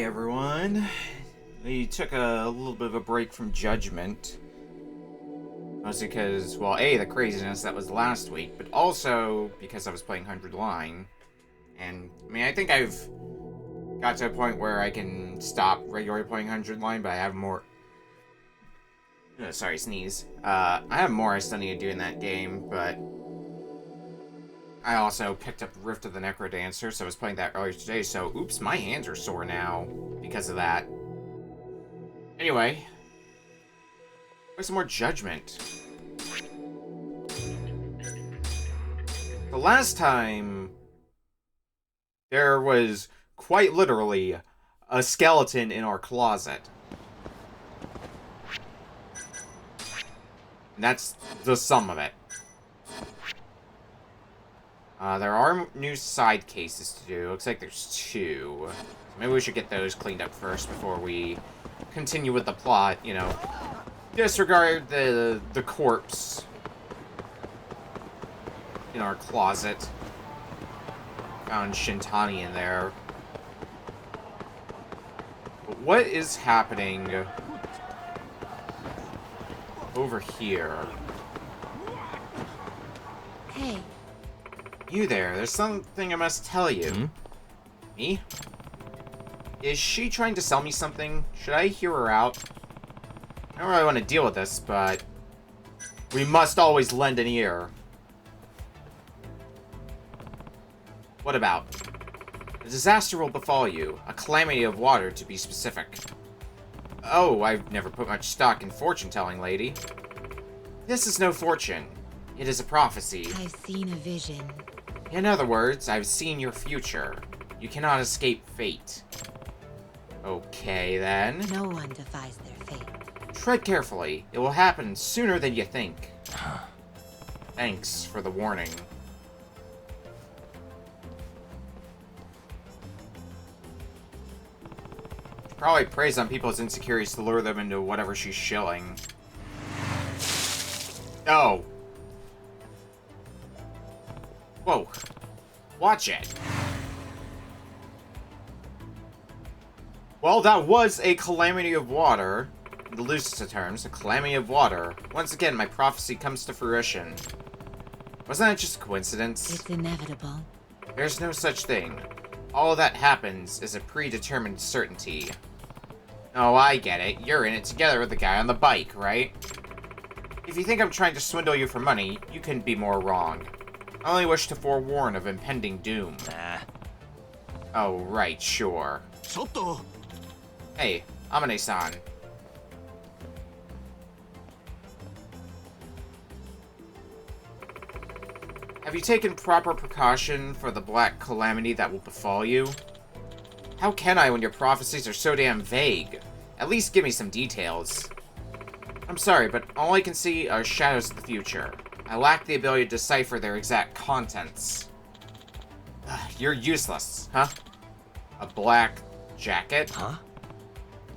everyone. We took a little bit of a break from Judgment. Mostly because, well, A, the craziness that was last week, but also because I was playing 100 Line. And, I mean, I think I've got to a point where I can stop regularly playing 100 Line, but I have more... sorry, sneeze. I have more I still need to do in that game, but... I also picked up Rift of the Necrodancer, so I was playing that earlier today, so oops, my hands are sore now because of that. Anyway, where's some more Judgment? The last time, there was quite literally a skeleton in our closet. And that's the sum of it. There are new side cases to do. Looks like there's 2. So maybe we should get those cleaned up first before we continue with the plot, you know. Disregard the corpse in our closet. Found Shintani in there. But what is happening over here? Hey. You there, there's something I must tell you. Hmm? Me? Is she trying to sell me something? Should I hear her out? I don't really want to deal with this, but... we must always lend an ear. What about? A disaster will befall you. A calamity of water, to be specific. Oh, I've never put much stock in fortune-telling, lady. This is no fortune. It is a prophecy. I've seen a vision. In other words, I've seen your future. You cannot escape fate. Okay, then. No one defies their fate. Tread carefully. It will happen sooner than you think. Thanks for the warning. Probably preys on people's insecurities to lure them into whatever she's shilling. Oh. Whoa. Watch it. Well, that was a calamity of water. In the loosest of terms, a calamity of water. Once again, my prophecy comes to fruition. Wasn't that just a coincidence? It's inevitable. There's no such thing. All that happens is a predetermined certainty. Oh, I get it. You're in it together with the guy on the bike, right? If you think I'm trying to swindle you for money, you couldn't be more wrong. I only wish to forewarn of impending doom. Nah. Oh, right, sure. Hey, Amane-san. Have you taken proper precaution for the black calamity that will befall you? How can I when your prophecies are so damn vague? At least give me some details. I'm sorry, but all I can see are shadows of the future. I lack the ability to decipher their exact contents. You're useless, huh? A black jacket? Huh?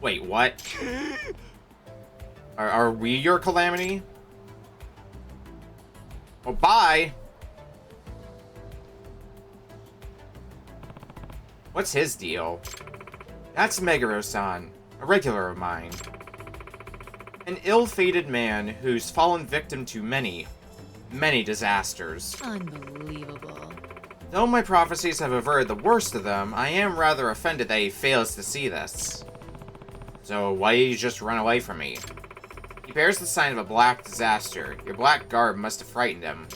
Wait, what? Are we your calamity? Oh, bye! What's his deal? That's Meguro-san, a regular of mine. An ill-fated man who's fallen victim to many disasters. Unbelievable. Though my prophecies have averted the worst of them, I am rather offended that he fails to see this. So why did you just run away from me? He bears the sign of a black disaster. Your black garb must have frightened him.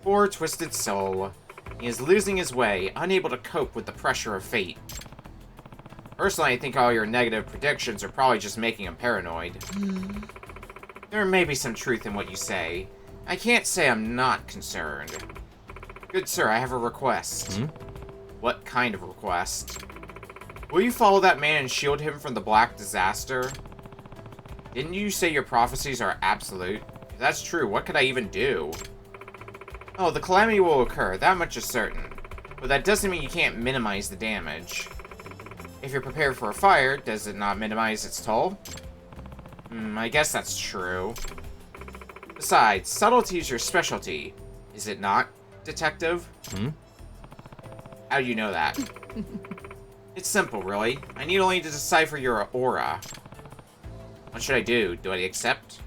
Poor twisted soul. He is losing his way, unable to cope with the pressure of fate. Personally, I think all your negative predictions are probably just making him paranoid. There may be some truth in what you say. I can't say I'm not concerned. Good sir, I have a request. What kind of request? Will you follow that man and shield him from the black disaster? Didn't you say your prophecies are absolute? If that's true, what could I even do? Oh, the calamity will occur, that much is certain. But that doesn't mean you can't minimize the damage. If you're prepared for a fire, does it not minimize its toll? I guess that's true. Besides, subtlety is your specialty. Is it not, detective? How do you know that? It's simple, really. I need only to decipher your aura. What should I do? Do I accept?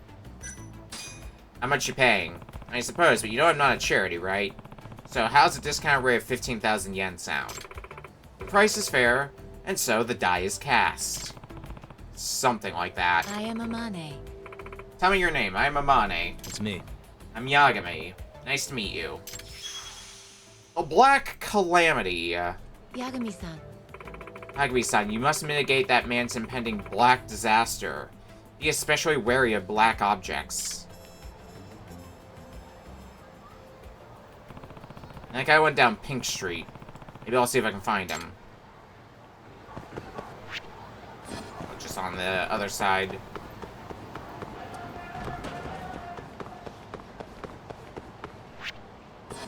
How much you paying? I suppose, but you know I'm not a charity, right? So how's a discount rate of 15,000 yen sound? The price is fair, and so the die is cast. Something like that. I am Amane. Tell me your name. I am Amane. It's me. I'm Yagami. Nice to meet you. A Black Calamity. Yagami-san. Yagami-san, you must mitigate that man's impending black disaster. Be especially wary of black objects. That guy went down Pink Street. Maybe I'll see if I can find him. Just on the other side.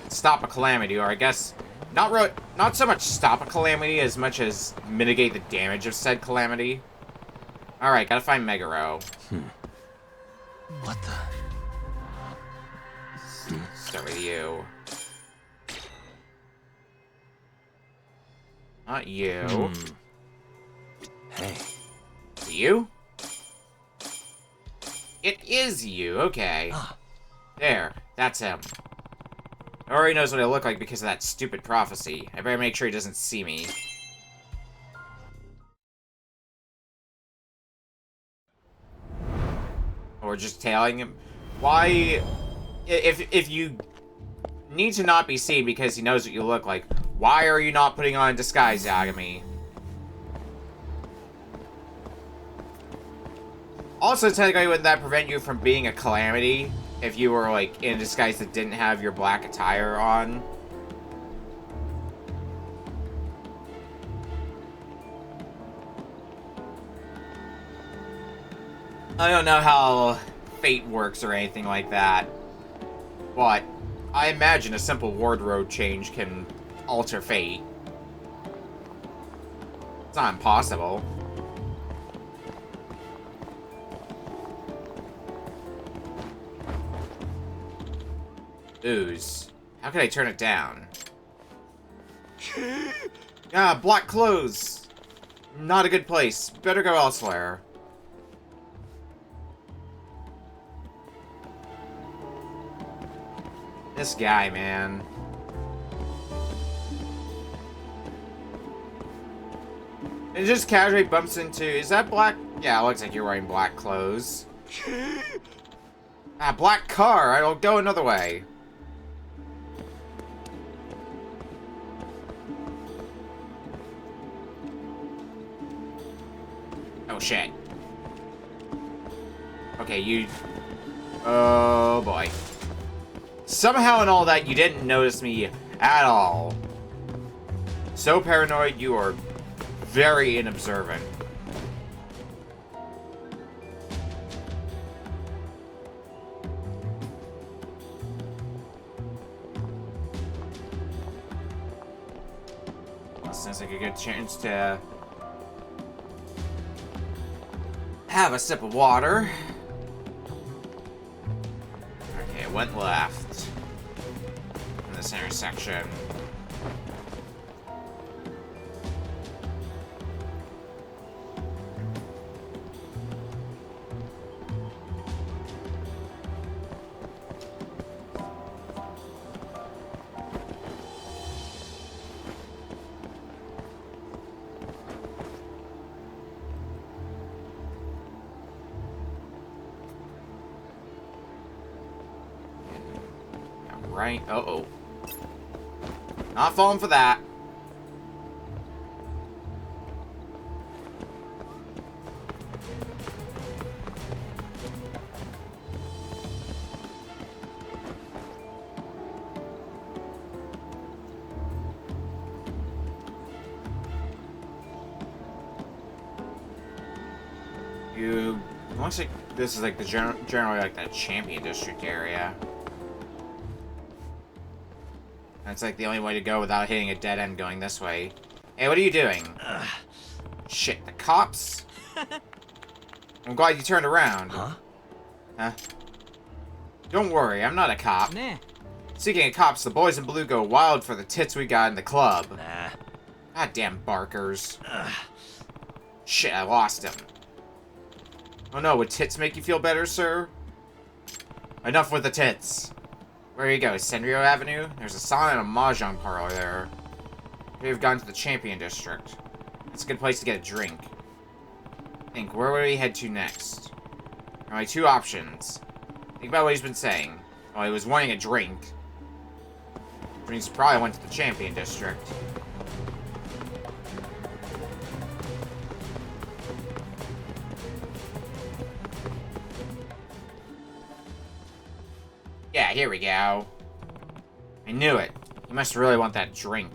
Stop a calamity, or I guess not so much stop a calamity as much as mitigate the damage of said calamity. Alright, gotta find Meguro. What the? Start with you. Not you. Hey. Is it you? It is you, okay. Ah. There, that's him. He already knows what I look like because of that stupid prophecy. I better make sure he doesn't see me. Or just tailing him. Why... If you need to not be seen because he knows what you look like, why are you not putting on a disguise, Yagami? Also, technically, wouldn't that prevent you from being a calamity if you were, like, in a disguise that didn't have your black attire on? I don't know how fate works or anything like that, but I imagine a simple wardrobe change can alter fate. It's not impossible. Ooze. How can I turn it down? Ah, black clothes! Not a good place. Better go elsewhere. This guy, man. It just casually bumps into... Is that black? Yeah, it looks like you're wearing black clothes. Ah, black car! I'll go another way. Oh, shit. Okay, you... Oh, boy. Somehow in all that, you didn't notice me at all. So paranoid, you are very inobservant. Well, sounds like a good chance to have a sip of water. Okay, it went left in this intersection. Right? Uh-oh. Not falling for that. Looks like this is like the generally like the Champion District area. That's like the only way to go without hitting a dead end going this way. Hey, what are you doing? Shit, the cops? I'm glad you turned around. Huh? Huh? Don't worry, I'm not a cop. Nah. Speaking of cops, the boys in blue go wild for the tits we got in the club. Nah. Goddamn barkers. Shit, I lost him. Oh no, would tits make you feel better, sir? Enough with the tits. Where you go? Senrio Avenue? There's a salon and a mahjong parlor there. We've gone to the Champion District. It's a good place to get a drink. Think, where would we head to next? There are only two options. Think about what he's been saying. Well, he was wanting a drink. Which means he probably went to the Champion District. Yeah, here we go. I knew it. You must really want that drink.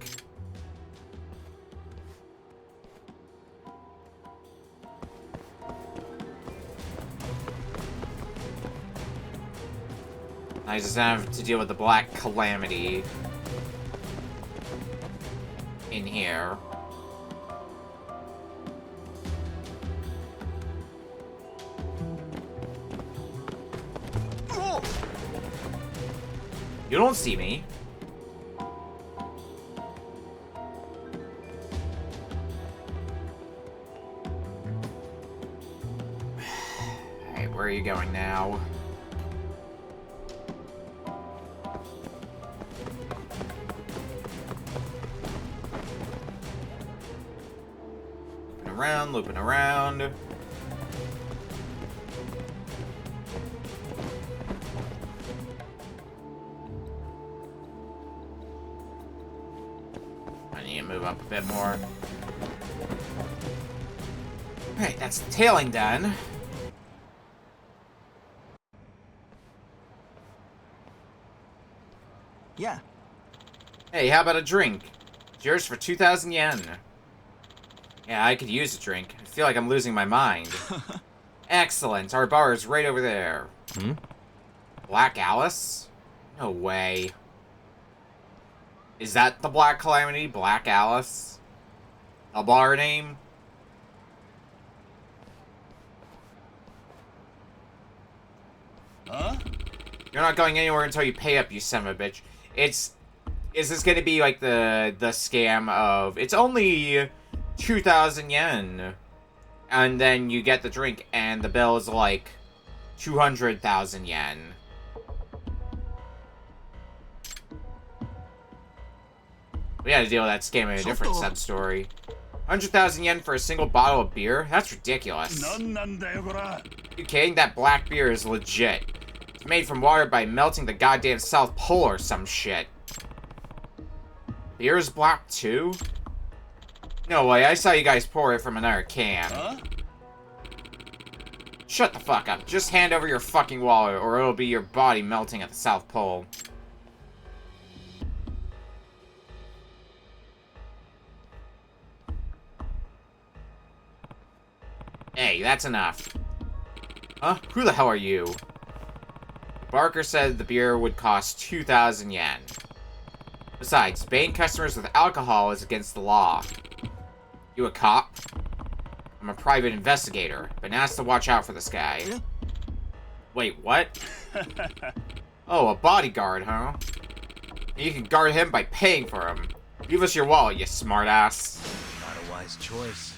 I just have to deal with the Black Calamity in here. You don't see me. Alright, where are you going now? Looping around. I need to move up a bit more. Alright, that's the tailing done. Yeah. Hey, how about a drink? It's yours for 2,000 yen. Yeah, I could use a drink. I feel like I'm losing my mind. Excellent. Our bar is right over there. Hmm? Black Alice? No way. Is that the Black Calamity? Black Alice? A bar name? Huh? You're not going anywhere until you pay up, you son of a bitch. Is this gonna be like the scam of, it's only 2,000 yen, and then you get the drink, and the bill is like 200,000 yen. We gotta deal with that scam in a different sub-story. 100,000 yen for a single bottle of beer? That's ridiculous. You kidding? That black beer is legit. It's made from water by melting the goddamn South Pole or some shit. Beer is black too? No way, I saw you guys pour it from another can. Huh? Shut the fuck up. Just hand over your fucking wallet, or it'll be your body melting at the South Pole. Hey, that's enough. Huh? Who the hell are you? Barker said the beer would cost 2,000 yen. Besides, baiting customers with alcohol is against the law. You a cop? I'm a private investigator. Been asked to watch out for this guy. Yeah. Wait, what? Oh, a bodyguard, huh? You can guard him by paying for him. Give us your wallet, you smartass. Not a wise choice.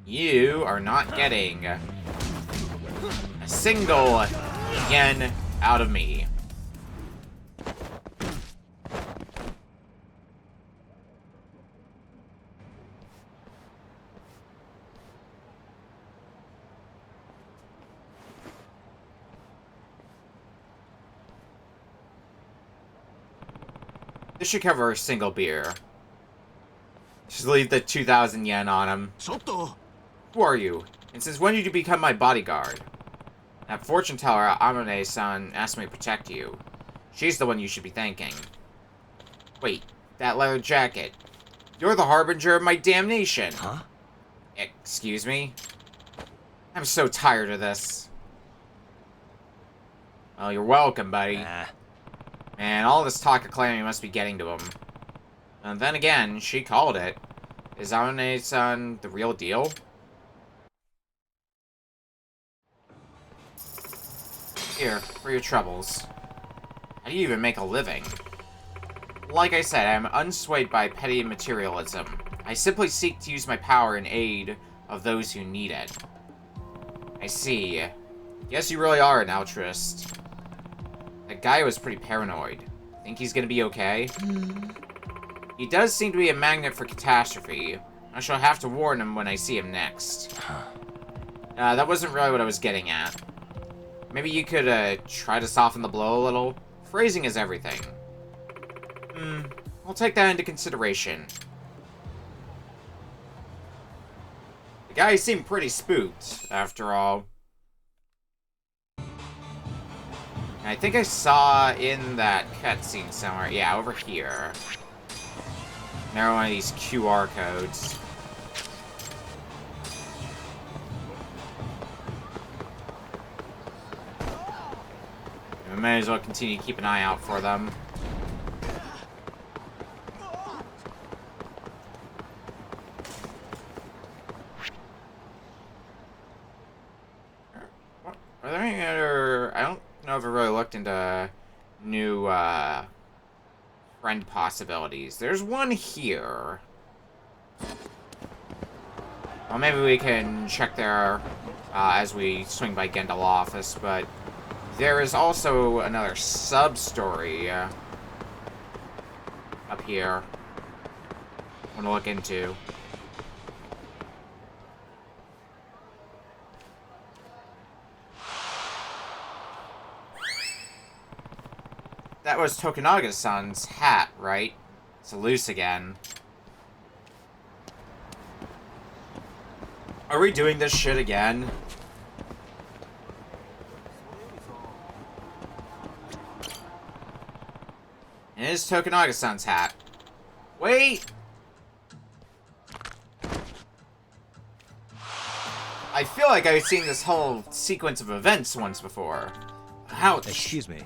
You are not getting a single yen out of me. This should cover a single beer. Just leave the 2,000 yen on him. Who are you? And since when did you become my bodyguard? That fortune teller, Amane-san, asked me to protect you. She's the one you should be thanking. Wait, that leather jacket. You're the harbinger of my damnation. Huh? Excuse me? I'm so tired of this. Well, you're welcome, buddy. Nah. Man, all this talk of Calamity must be getting to him. And then again, she called it. Is Amane-san the real deal? Here, for your troubles. How do you even make a living? Like I said, I am unswayed by petty materialism. I I simply seek to use my power in aid of those who need it. I see. Guess you really are an altruist. That guy was pretty paranoid. Think he's gonna be okay? He does seem to be a magnet for catastrophe. I shall have to warn him when I see him next. That wasn't really what I was getting at. Maybe you could, try to soften the blow a little? Phrasing is everything. I'll take that into consideration. The guy seemed pretty spooked, after all. And I think I saw in that cutscene somewhere. Yeah, over here. There are one of these QR codes. We may as well continue to keep an eye out for them. Are there any other... I don't know if I really looked into new, friend possibilities. There's one here. Well, maybe we can check there, as we swing by Gendel office, but... There is also another sub-story, up here. I want to look into. That was Tokunaga-san's hat, right? It's loose again. Are we doing this shit again? It is Tokunaga-san's hat. Wait! I feel like I've seen this whole sequence of events once before. Ouch. Excuse me.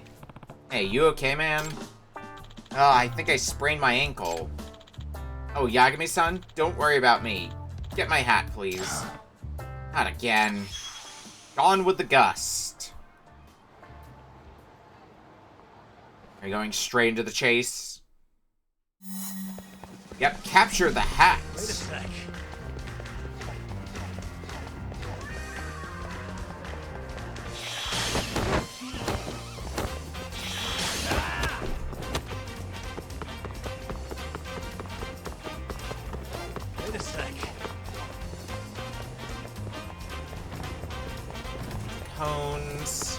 Hey, you okay, man? Oh, I think I sprained my ankle. Oh, Yagami-san, don't worry about me. Get my hat, please. Not again. Gone with the gust. Are you going straight into the chase? Yep, capture the hat. Wait a sec. Wait a sec. Cones.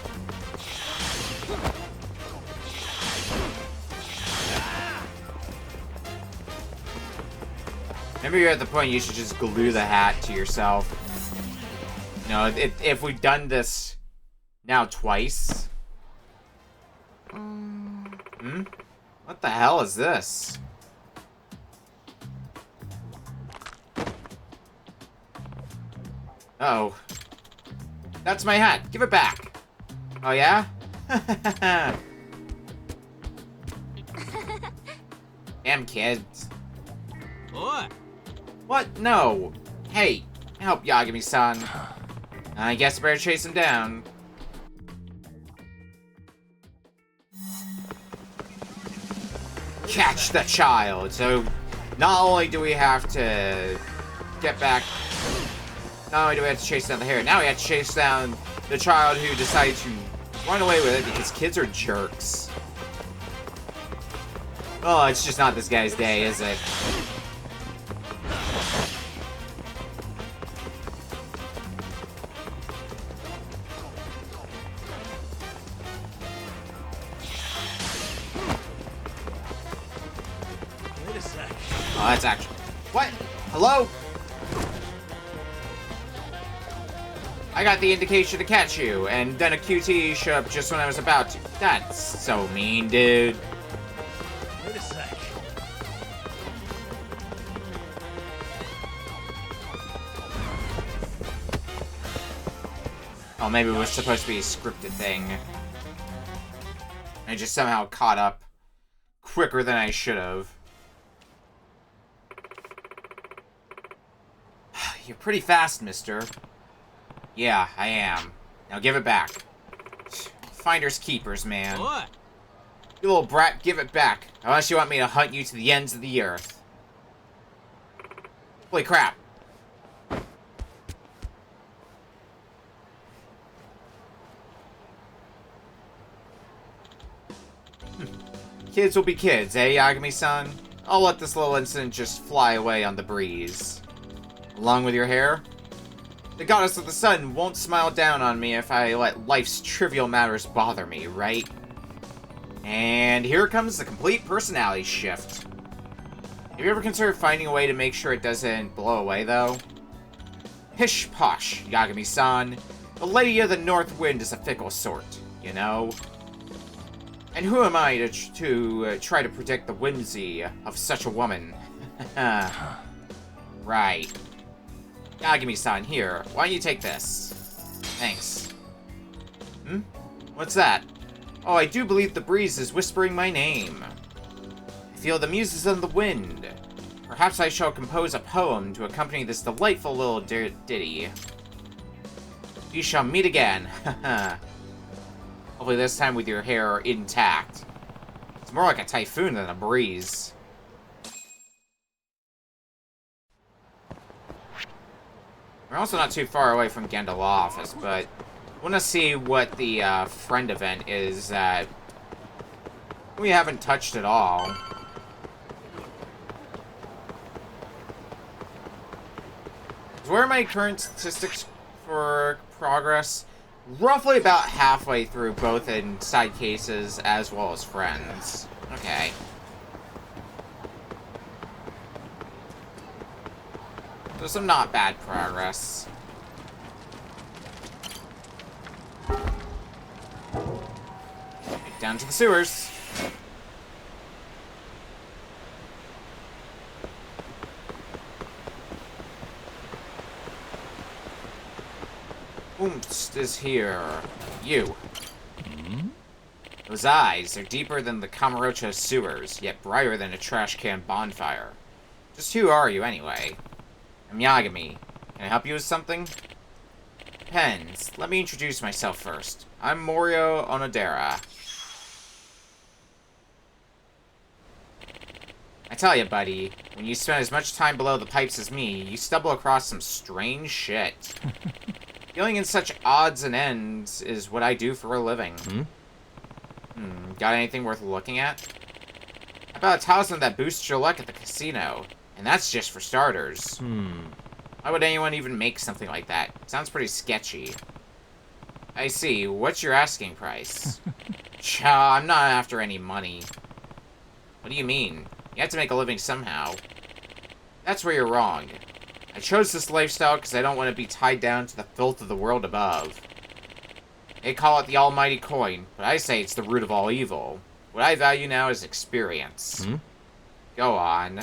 Maybe you're at the point you should just glue the hat to yourself. You know, if we've done this now twice. What the hell is this? Oh. That's my hat. Give it back. Oh, yeah? Damn kids. What? What? No. Hey, help Yagami-san. I guess I better chase him down. Catch the child. So, not only do we have to get back... Not only do we have to chase down the hair, now we have to chase down the child who decided to run away with it because kids are jerks. Oh, it's just not this guy's day, is it? Wait a sec. Oh, that's actually... What? Hello? I got the indication to catch you, and then a QT showed up just when I was about to. That's so mean, dude. Wait a sec. Oh, maybe it was supposed to be a scripted thing. I just somehow caught up quicker than I should have. You're pretty fast, mister. Yeah, I am. Now give it back. Finders keepers, man. What? You little brat, give it back. Unless you want me to hunt you to the ends of the earth. Holy crap. Kids will be kids, eh, Yagami-san? I'll let this little incident just fly away on the breeze. Along with your hair? The goddess of the sun won't smile down on me if I let life's trivial matters bother me, right? And here comes the complete personality shift. Have you ever considered finding a way to make sure it doesn't blow away, though? Pish posh, Yagami-san. The Lady of the North Wind is a fickle sort, you know? And who am I to try to predict the whimsy of such a woman? Right. Yagami-san, here. Why don't you take this? Thanks. Hmm? What's that? Oh, I do believe the breeze is whispering my name. I feel the muses of the wind. Perhaps I shall compose a poem to accompany this delightful little ditty. We shall meet again. Hopefully this time with your hair intact. It's more like a typhoon than a breeze. We're also not too far away from Gendala office, but I want to see what the friend event is that we haven't touched at all. So where are my current statistics for progress? Roughly about halfway through, both in side cases as well as friends. Okay. So some not bad progress. Down to the sewers. Oompst is here. You. Those eyes are deeper than the Kamurocho sewers, yet brighter than a trash can bonfire. Just who are you, anyway? I'm Yagami. Can I help you with something? Depends. Let me introduce myself first. I'm Morio Onodera. I tell you, buddy, when you spend as much time below the pipes as me, you stumble across some strange shit. Dealing in such odds and ends is what I do for a living. Got anything worth looking at? How about a talisman that boosts your luck at the casino? And that's just for starters. Why would anyone even make something like that? Sounds pretty sketchy. I see. What's your asking price? Cha, I'm not after any money. What do you mean? You have to make a living somehow. That's where you're wrong. I chose this lifestyle because I don't want to be tied down to the filth of the world above. They call it the almighty coin, but I say it's the root of all evil. What I value now is experience. Go on.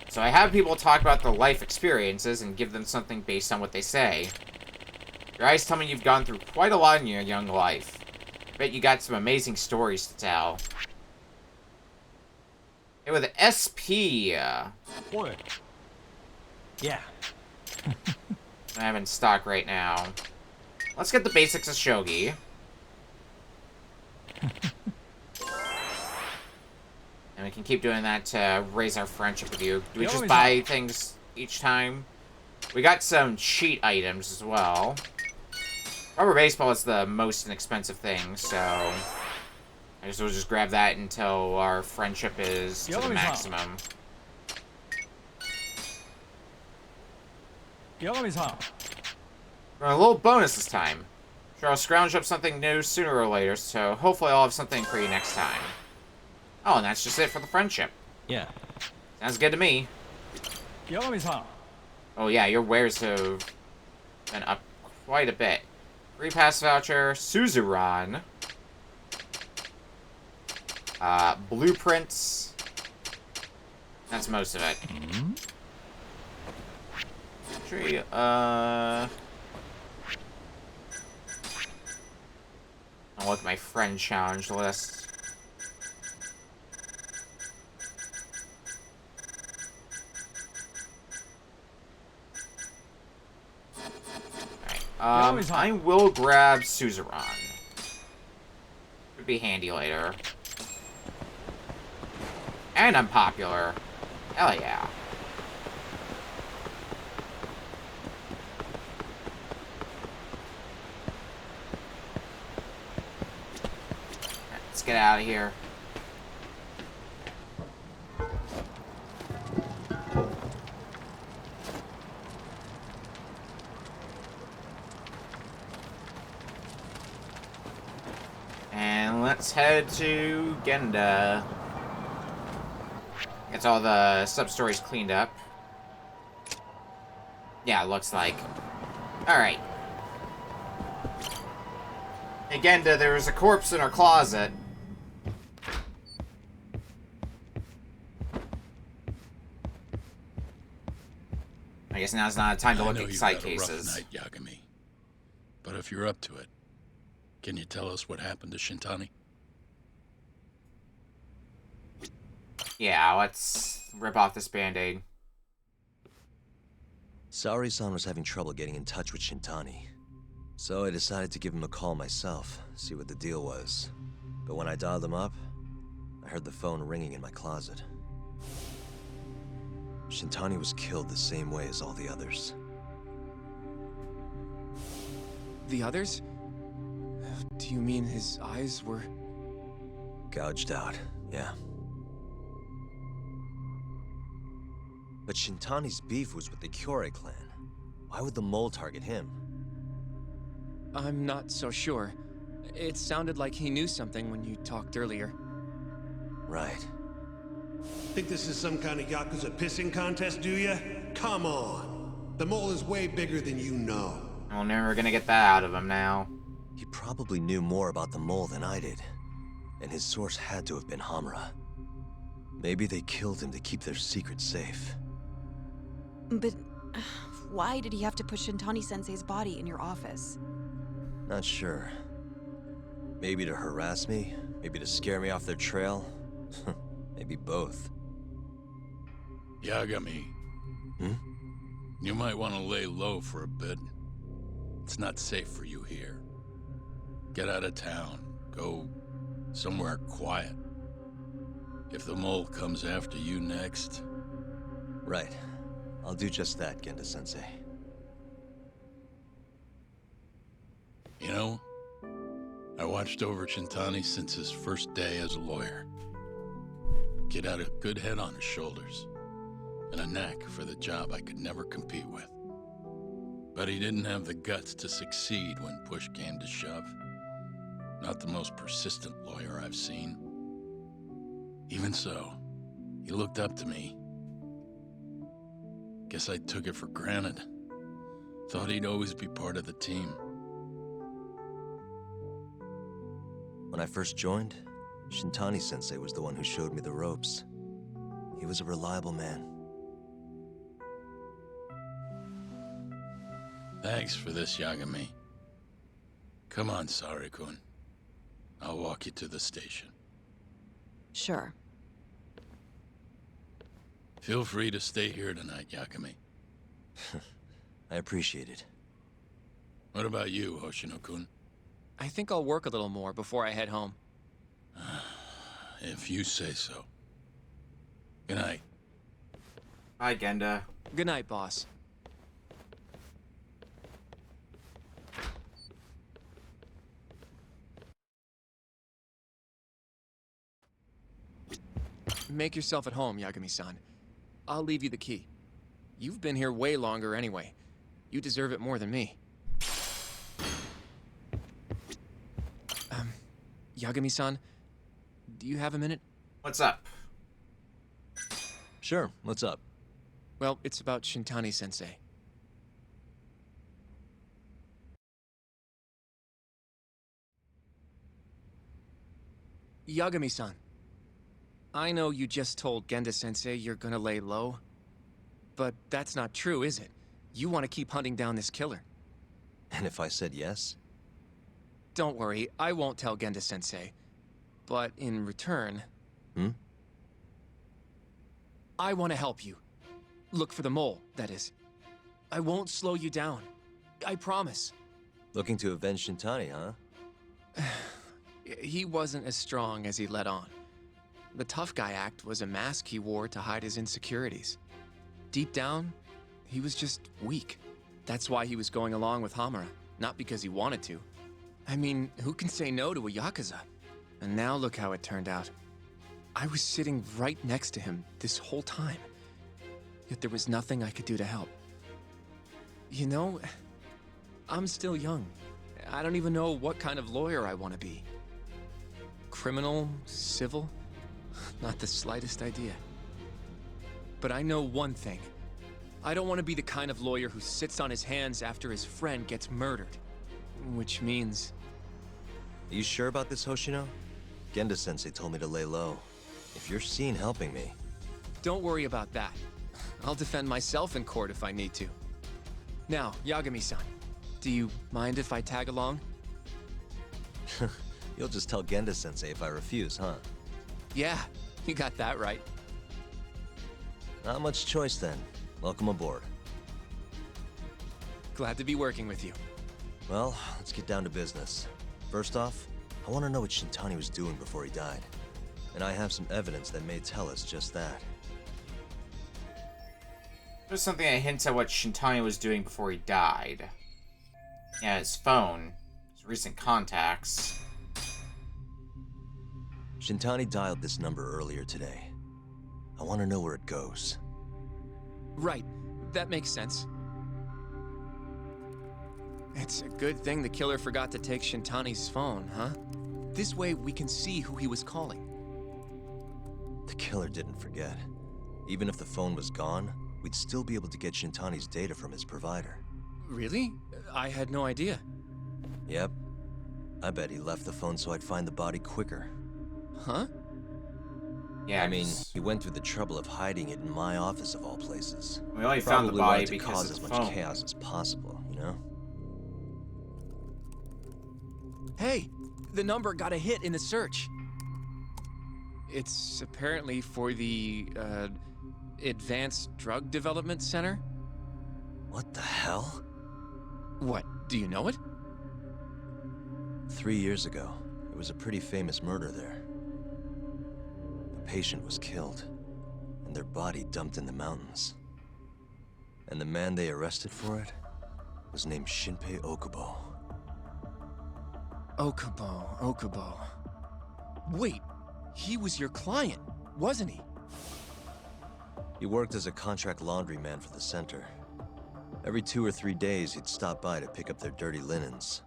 So I have people talk about their life experiences and give them something based on what they say. Your eyes tell me you've gone through quite a lot in your young life. I bet you got some amazing stories to tell. Hey, with SP. What? Yeah. I have in stock right now. Let's get the basics of shogi. And we can keep doing that to raise our friendship with you. Do we just buy things each time? We got some cheat items as well. Rubber baseball is the most inexpensive thing, so I guess we'll just grab that until our friendship is to the maximum. For a little bonus this time. Sure, I'll scrounge up something new sooner or later, so hopefully I'll have something for you next time. Oh, and that's just it for the friendship. Yeah. Sounds good to me. Oh yeah, your wares have been up quite a bit. Free pass voucher, Suzuran. Blueprints. That's most of it. Tree, I'll look at my friend challenge list. Alright, I will grab Suzuran. Could be handy later. And I'm popular. Hell yeah. get out of here. And let's head to Genda. Gets all the sub-stories cleaned up. Yeah, it looks like. Alright. Hey, Genda, there was a corpse in our closet. I guess now's not a time to look at side cases. Night, Yagami. But if you're up to it, can you tell us what happened to Shintani? Yeah, let's rip off this band-aid. Saori-san was having trouble getting in touch with Shintani. So I decided to give him a call myself, see what the deal was. But when I dialed him up, I heard the phone ringing in my closet. Shintani was killed the same way as all the others. The others? Do you mean his eyes were... Gouged out, yeah. But Shintani's beef was with the Kyorei clan. Why would the mole target him? I'm not so sure. It sounded like he knew something when you talked earlier. Right. Think this is some kind of Yakuza pissing contest, do ya? Come on. The mole is way bigger than you know. We're never gonna get that out of him now. He probably knew more about the mole than I did. And his source had to have been Hamura. Maybe they killed him to keep their secret safe. But why did he have to put Shintani-sensei's body in your office? Not sure. Maybe to harass me, maybe to scare me off their trail. Maybe both. Yagami. You might want to lay low for a bit. It's not safe for you here. Get out of town. Go somewhere quiet. If the mole comes after you next... Right. I'll do just that, Genda-sensei. You know, I watched over Shintani since his first day as a lawyer. Kid had a good head on his shoulders, and a knack for the job I could never compete with. But he didn't have the guts to succeed when push came to shove. Not the most persistent lawyer I've seen. Even so, he looked up to me. Guess I took it for granted. Thought he'd always be part of the team. When I first joined, Shintani-sensei was the one who showed me the ropes. He was a reliable man. Thanks for this, Yagami. Come on, Saori-kun. I'll walk you to the station. Sure. Feel free to stay here tonight, Yagami. I appreciate it. What about you, Hoshino-kun? I think I'll work a little more before I head home. If you say so. Good night. Bye, Genda. Good night, boss. Make yourself at home, Yagami-san. I'll leave you the key. You've been here way longer anyway. You deserve it more than me. Yagami-san, do you have a minute? What's up? Sure, what's up? Well, it's about Shintani-sensei. Yagami-san, I know you just told Genda-sensei you're gonna lay low, but that's not true, is it? You want to keep hunting down this killer. And if I said yes? Don't worry, I won't tell Genda-sensei. But in return... I want to help you. Look for the mole, that is. I won't slow you down. I promise. Looking to avenge Shintani, huh? He wasn't as strong as he let on. The tough guy act was a mask he wore to hide his insecurities. Deep down, he was just weak. That's why he was going along with Hamura, not because he wanted to. I mean, who can say no to a Yakuza? And now look how it turned out. I was sitting right next to him this whole time. Yet there was nothing I could do to help. You know, I'm still young. I don't even know what kind of lawyer I want to be. Criminal? Civil? Not the slightest idea. But I know one thing. I don't want to be the kind of lawyer who sits on his hands after his friend gets murdered. Which means... Are you sure about this, Hoshino? Genda-sensei told me to lay low. If you're seen helping me... Don't worry about that. I'll defend myself in court if I need to. Now, Yagami-san, do you mind if I tag along? You'll just tell Genda-sensei if I refuse, huh? Yeah, you got that right. Not much choice then. Welcome aboard. Glad to be working with you. Well, let's get down to business. First off, I want to know what Shintani was doing before he died. And I have some evidence that may tell us just that. There's something that hints at what Shintani was doing before he died. Yeah, his phone. His recent contacts. Shintani dialed this number earlier today. I want to know where it goes. Right, that makes sense. It's a good thing the killer forgot to take Shintani's phone, huh? This way we can see who he was calling. The killer didn't forget. Even if the phone was gone, we'd still be able to get Shintani's data from his provider. Really? I had no idea. Yep. I bet he left the phone so I'd find the body quicker. Huh? Yeah, I mean, he went through the trouble of hiding it in my office of all places. we only found the Probably body wanted to because cause of as the much phone. chaos as possible, you know? Hey, the number got a hit in the search. It's apparently for the, Advanced Drug Development Center? What the hell? What, do you know it? 3 years ago, there was a pretty famous murder there. The patient was killed, and their body dumped in the mountains. And the man they arrested for it was named Shinpei Okubo. Okubo. Wait, he was your client, wasn't he? He worked as a contract laundryman for the center. Every 2 or 3 days, he'd stop by to pick up their dirty linens.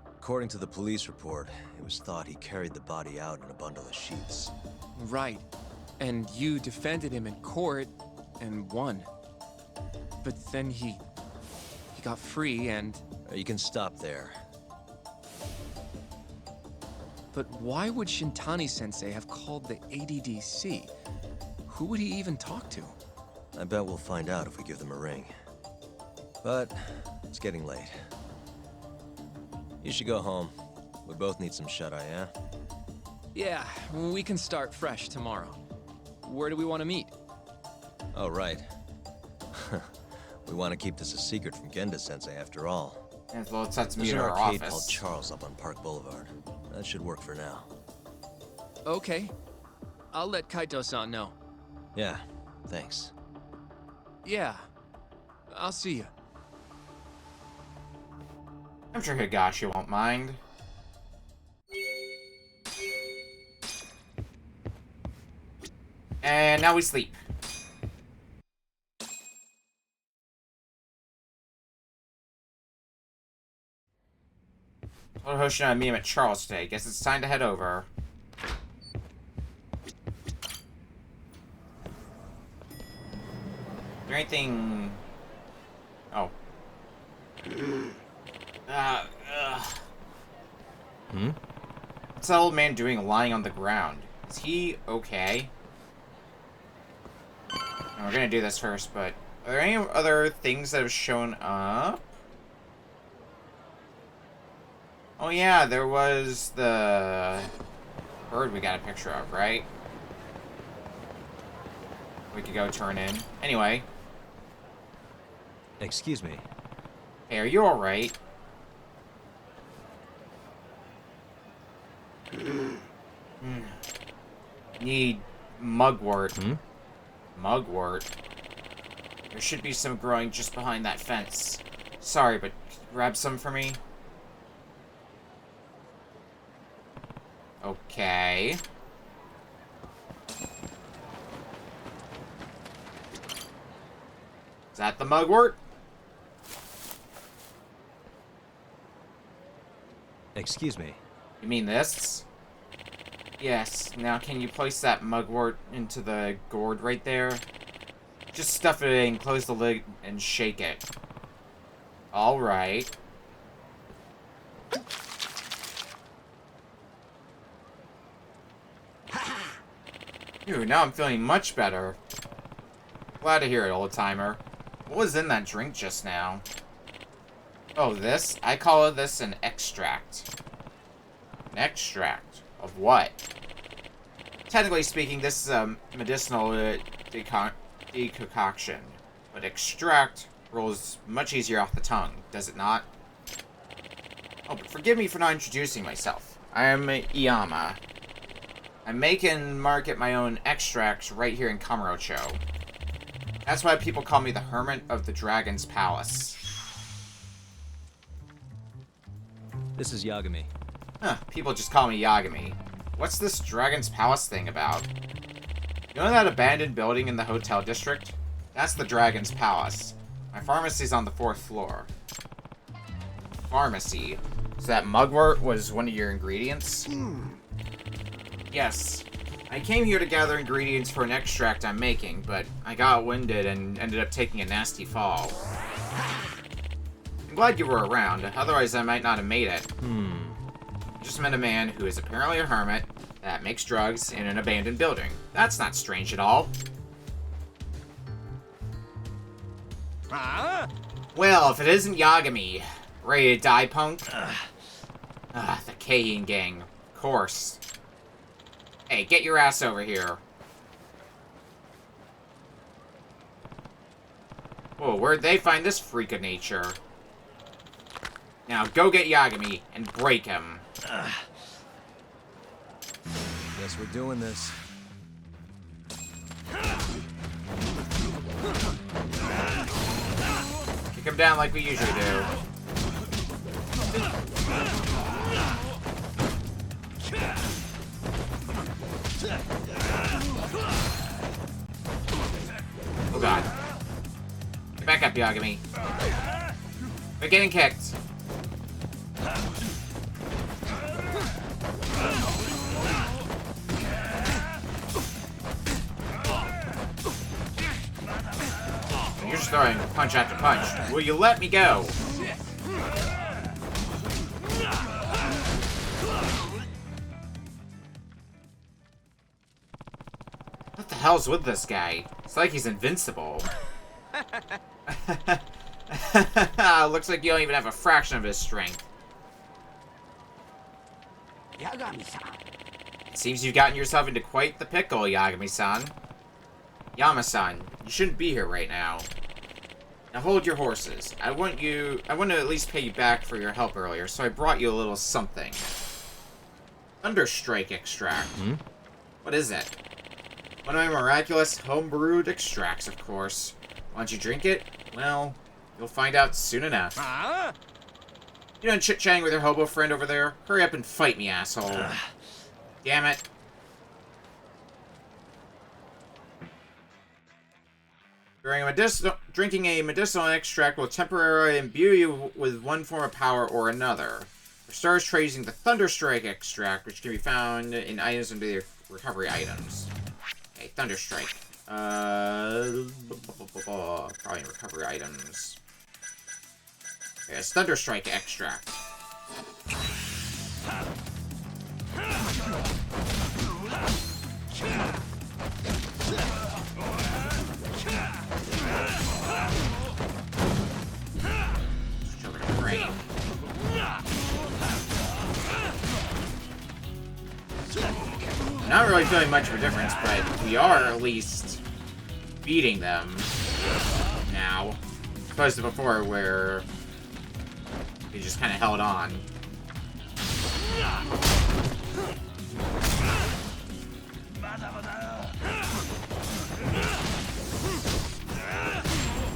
According to the police report, it was thought he carried the body out in a bundle of sheets. Right. And you defended him in court and won. But then he got free and... You can stop there. But why would Shintani-sensei have called the ADDC? Who would he even talk to? I bet we'll find out if we give them a ring. But it's getting late. You should go home. We both need some shut-eye, yeah? Yeah, we can start fresh tomorrow. Where do we want to meet? Oh, right. We want to keep this a secret from Genda-sensei after all. Yeah, well, let's meet There's at an our arcade office. called Charles up on Park Boulevard. That should work for now. Okay. I'll let Kaito-san know. Yeah, thanks. Yeah. I'll see you. I'm sure Higashi won't mind. And now we sleep. Told Hoshino and meet him at Charles today. Guess it's time to head over. Is there anything... Oh. What's that old man doing lying on the ground? Is he okay? And we're gonna do this first, but are there any other things that have shown up? Oh yeah, there was the bird we got a picture of, right? We could go turn in. Anyway. Excuse me. Hey, are you alright? Need mugwort. Mugwort? There should be some growing just behind that fence. Sorry, but grab some for me. Okay. Is that the mugwort? Excuse me. You mean this? Yes. Now can you place that mugwort into the gourd right there? Just stuff it in, close the lid, and shake it. Alright. Phew, now I'm feeling much better. Glad to hear it, old-timer. What was in that drink just now? Oh, this? I call this an extract. An extract? Of what? Technically speaking, this is a medicinal decoction. But extract rolls much easier off the tongue, does it not? Oh, but forgive me for not introducing myself. I am Iyama. I make and market my own extracts right here in Kamurocho. That's why people call me the Hermit of the Dragon's Palace. This is Yagami. Huh, people just call me Yagami. What's this Dragon's Palace thing about? You know that abandoned building in the hotel district? That's the Dragon's Palace. My pharmacy's on the 4th floor. Pharmacy. So that mugwort was one of your ingredients? Yes. I came here to gather ingredients for an extract I'm making, but I got winded and ended up taking a nasty fall. I'm glad you were around, otherwise I might not have made it. Just met a man who is apparently a hermit that makes drugs in an abandoned building. That's not strange at all. Well, if it isn't Yagami. Ready to die, punk? The Keihin gang. Of course. Hey, get your ass over here. Whoa, where'd they find this freak of nature? Now, go get Yagami and break him. Guess we're doing this. Kick him down like we usually do. Oh god. Get back up, Yagami. We're getting kicked. You're just throwing punch after punch. Will you let me go? What the hell's with this guy? It's like he's invincible. Looks like you don't even have a fraction of his strength. Yagami-san. It seems you've gotten yourself into quite the pickle, Yagami-san. Yama-san, you shouldn't be here right now. Now hold your horses. I want to at least pay you back for your help earlier, so I brought you a little something. Thunderstrike extract. What is it? One of my miraculous home-brewed extracts, of course. Once you drink it, well, you'll find out soon enough. You done chit-chatting with your hobo friend over there? Hurry up and fight me, asshole. Damn it. Drinking a medicinal extract will temporarily imbue you with one form of power or another. For starters, try using the Thunderstrike extract, which can be found in items under the recovery items. Okay, Thunderstrike. Probably in recovery items. Okay, it's Thunderstrike extract. Brain. Not really feeling much of a difference, but we are at least beating them now. As opposed to before where we just kind of held on.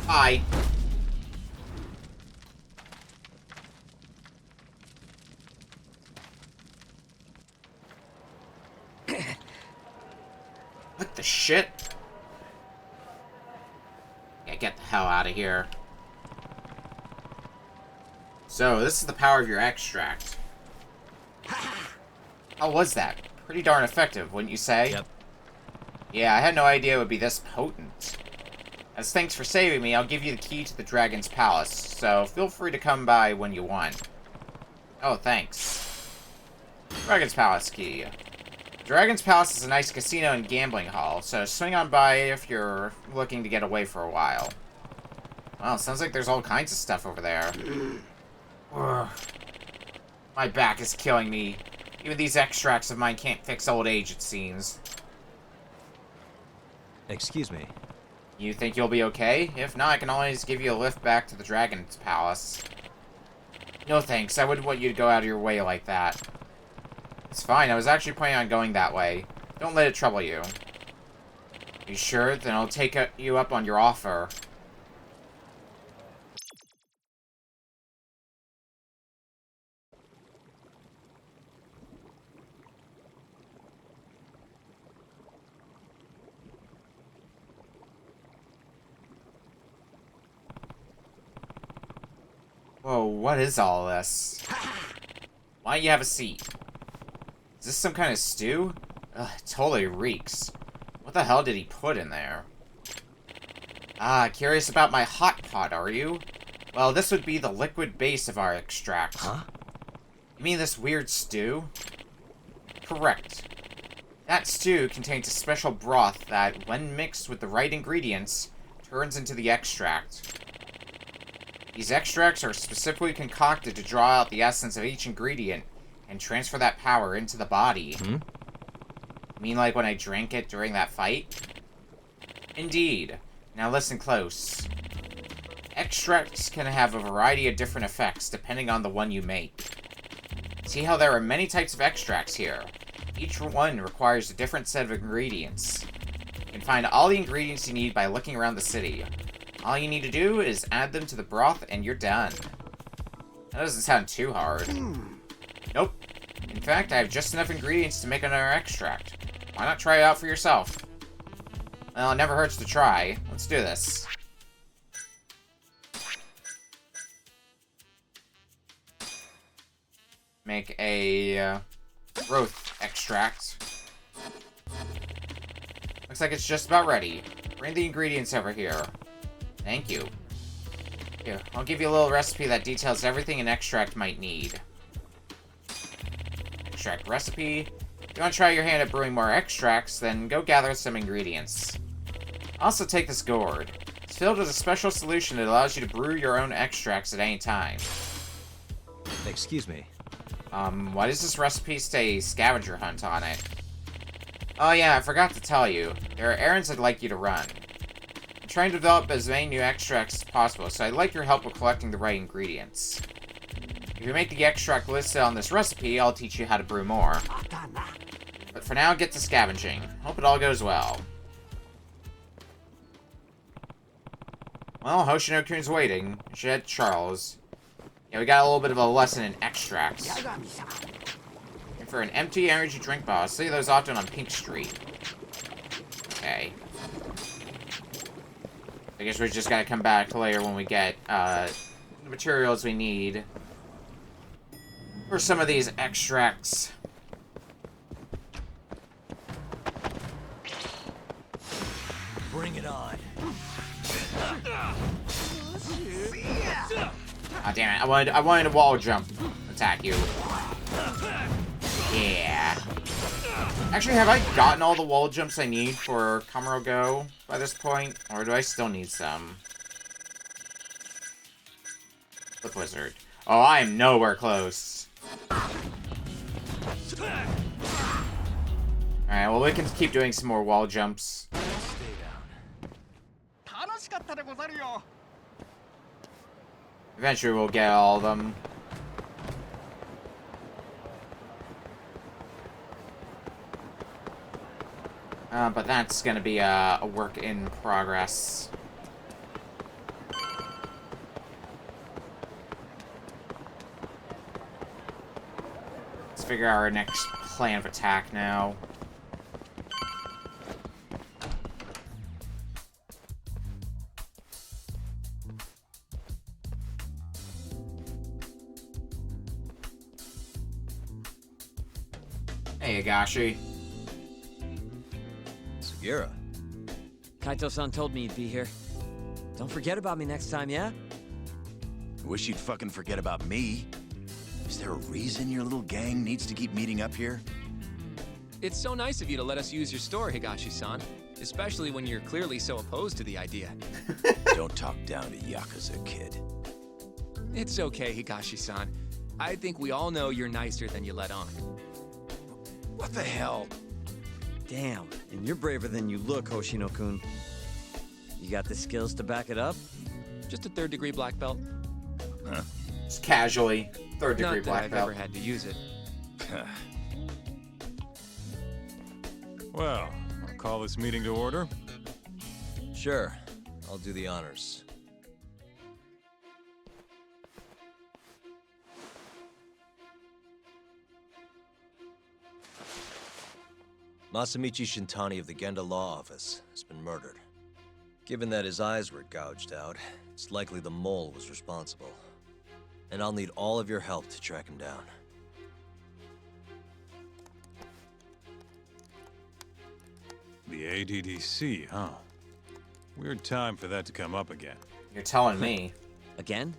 Hi. the shit? Yeah, get the hell out of here. So, this is the power of your extract. How was that? Pretty darn effective, wouldn't you say? Yep. Yeah, I had no idea it would be this potent. As thanks for saving me, I'll give you the key to the Dragon's Palace, so feel free to come by when you want. Oh, thanks. Dragon's Palace key. Dragon's Palace is a nice casino and gambling hall, so swing on by if you're looking to get away for a while. Well, sounds like there's all kinds of stuff over there. Ugh. My back is killing me. Even these extracts of mine can't fix old age, it seems. Excuse me. You think you'll be okay? If not, I can always give you a lift back to the Dragon's Palace. No thanks, I wouldn't want you to go out of your way like that. It's fine, I was actually planning on going that way. Don't let it trouble you. You sure? Then I'll take you up on your offer. Whoa, what is all this? Why don't you have a seat? Is this some kind of stew? Ugh, it totally reeks. What the hell did he put in there? Ah, curious about my hot pot, are you? Well, this would be the liquid base of our extract. Huh? You mean this weird stew? Correct. That stew contains a special broth that, when mixed with the right ingredients, turns into the extract. These extracts are specifically concocted to draw out the essence of each ingredient and transfer that power into the body. Hmm? You mean like when I drank it during that fight? Indeed. Now listen close. Extracts can have a variety of different effects depending on the one you make. See how there are many types of extracts here. Each one requires a different set of ingredients. You can find all the ingredients you need by looking around the city. All you need to do is add them to the broth and you're done. That doesn't sound too hard. Nope. In fact, I have just enough ingredients to make another extract. Why not try it out for yourself? Well, it never hurts to try. Let's do this. Make a growth extract. Looks like it's just about ready. Bring the ingredients over here. Thank you. Here, I'll give you a little recipe that details everything an extract might need. Extract recipe. If you want to try your hand at brewing more extracts, then go gather some ingredients. Also take this gourd. It's filled with a special solution that allows you to brew your own extracts at any time. Excuse me. Why does this recipe say scavenger hunt on it? Oh yeah, I forgot to tell you. There are errands I'd like you to run. I'm trying to develop as many new extracts as possible, so I'd like your help with collecting the right ingredients. If you make the extract listed on this recipe, I'll teach you how to brew more. But for now, get to scavenging. Hope it all goes well. Well, Hoshino-kun's waiting. We should head to Charles. Yeah, we got a little bit of a lesson in extracts. And for an empty energy drink bottle, see those often on Pink Street. Okay. I guess we just gotta come back later when we get the materials we need for some of these extracts. Bring it on. Ah, damn it! I wanted to wall jump attack you. Yeah. Actually, have I gotten all the wall jumps I need for Kamuro Go by this point, or do I still need some? Flip Wizard. Oh, I am nowhere close. Alright, well, we can keep doing some more wall jumps. Eventually, we'll get all of them. But that's gonna be a work in progress. Let's figure out our next plan of attack now. Hey, Higashi. Sugiura. Kaito-san told me you'd be here. Don't forget about me next time, yeah? Wish you'd fucking forget about me. Is there a reason your little gang needs to keep meeting up here? It's so nice of you to let us use your store, Higashi-san. Especially when you're clearly so opposed to the idea. Don't talk down to Yakuza, kid. It's okay, Higashi-san. I think we all know you're nicer than you let on. What the hell? Damn, and you're braver than you look, Hoshino-kun. You got the skills to back it up? Just a third-degree black belt. Huh? Just casually. Third-degree Not that black I've belt. ever had to use it. Well, I'll call this meeting to order. Sure, I'll do the honors. Masamichi Shintani of the Genda Law Office has been murdered. Given that his eyes were gouged out, it's likely the mole was responsible. And I'll need all of your help to track him down. The ADDC, huh? Weird time for that to come up again. You're telling me. Again?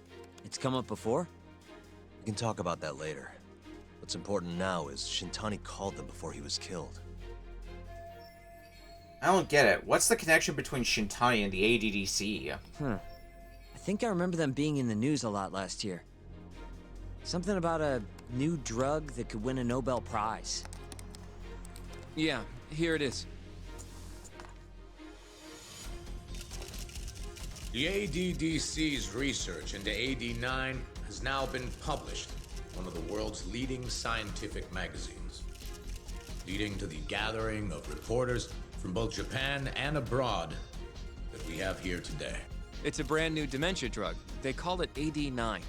It's come up before? We can talk about that later. What's important now is Shintani called them before he was killed. I don't get it. What's the connection between Shintani and the ADDC? I think I remember them being in the news a lot last year. Something about a new drug that could win a Nobel Prize. Yeah, here it is. The ADDC's research into AD9 has now been published in one of the world's leading scientific magazines, leading to the gathering of reporters from both Japan and abroad that we have here today. It's a brand new dementia drug. They call it AD9.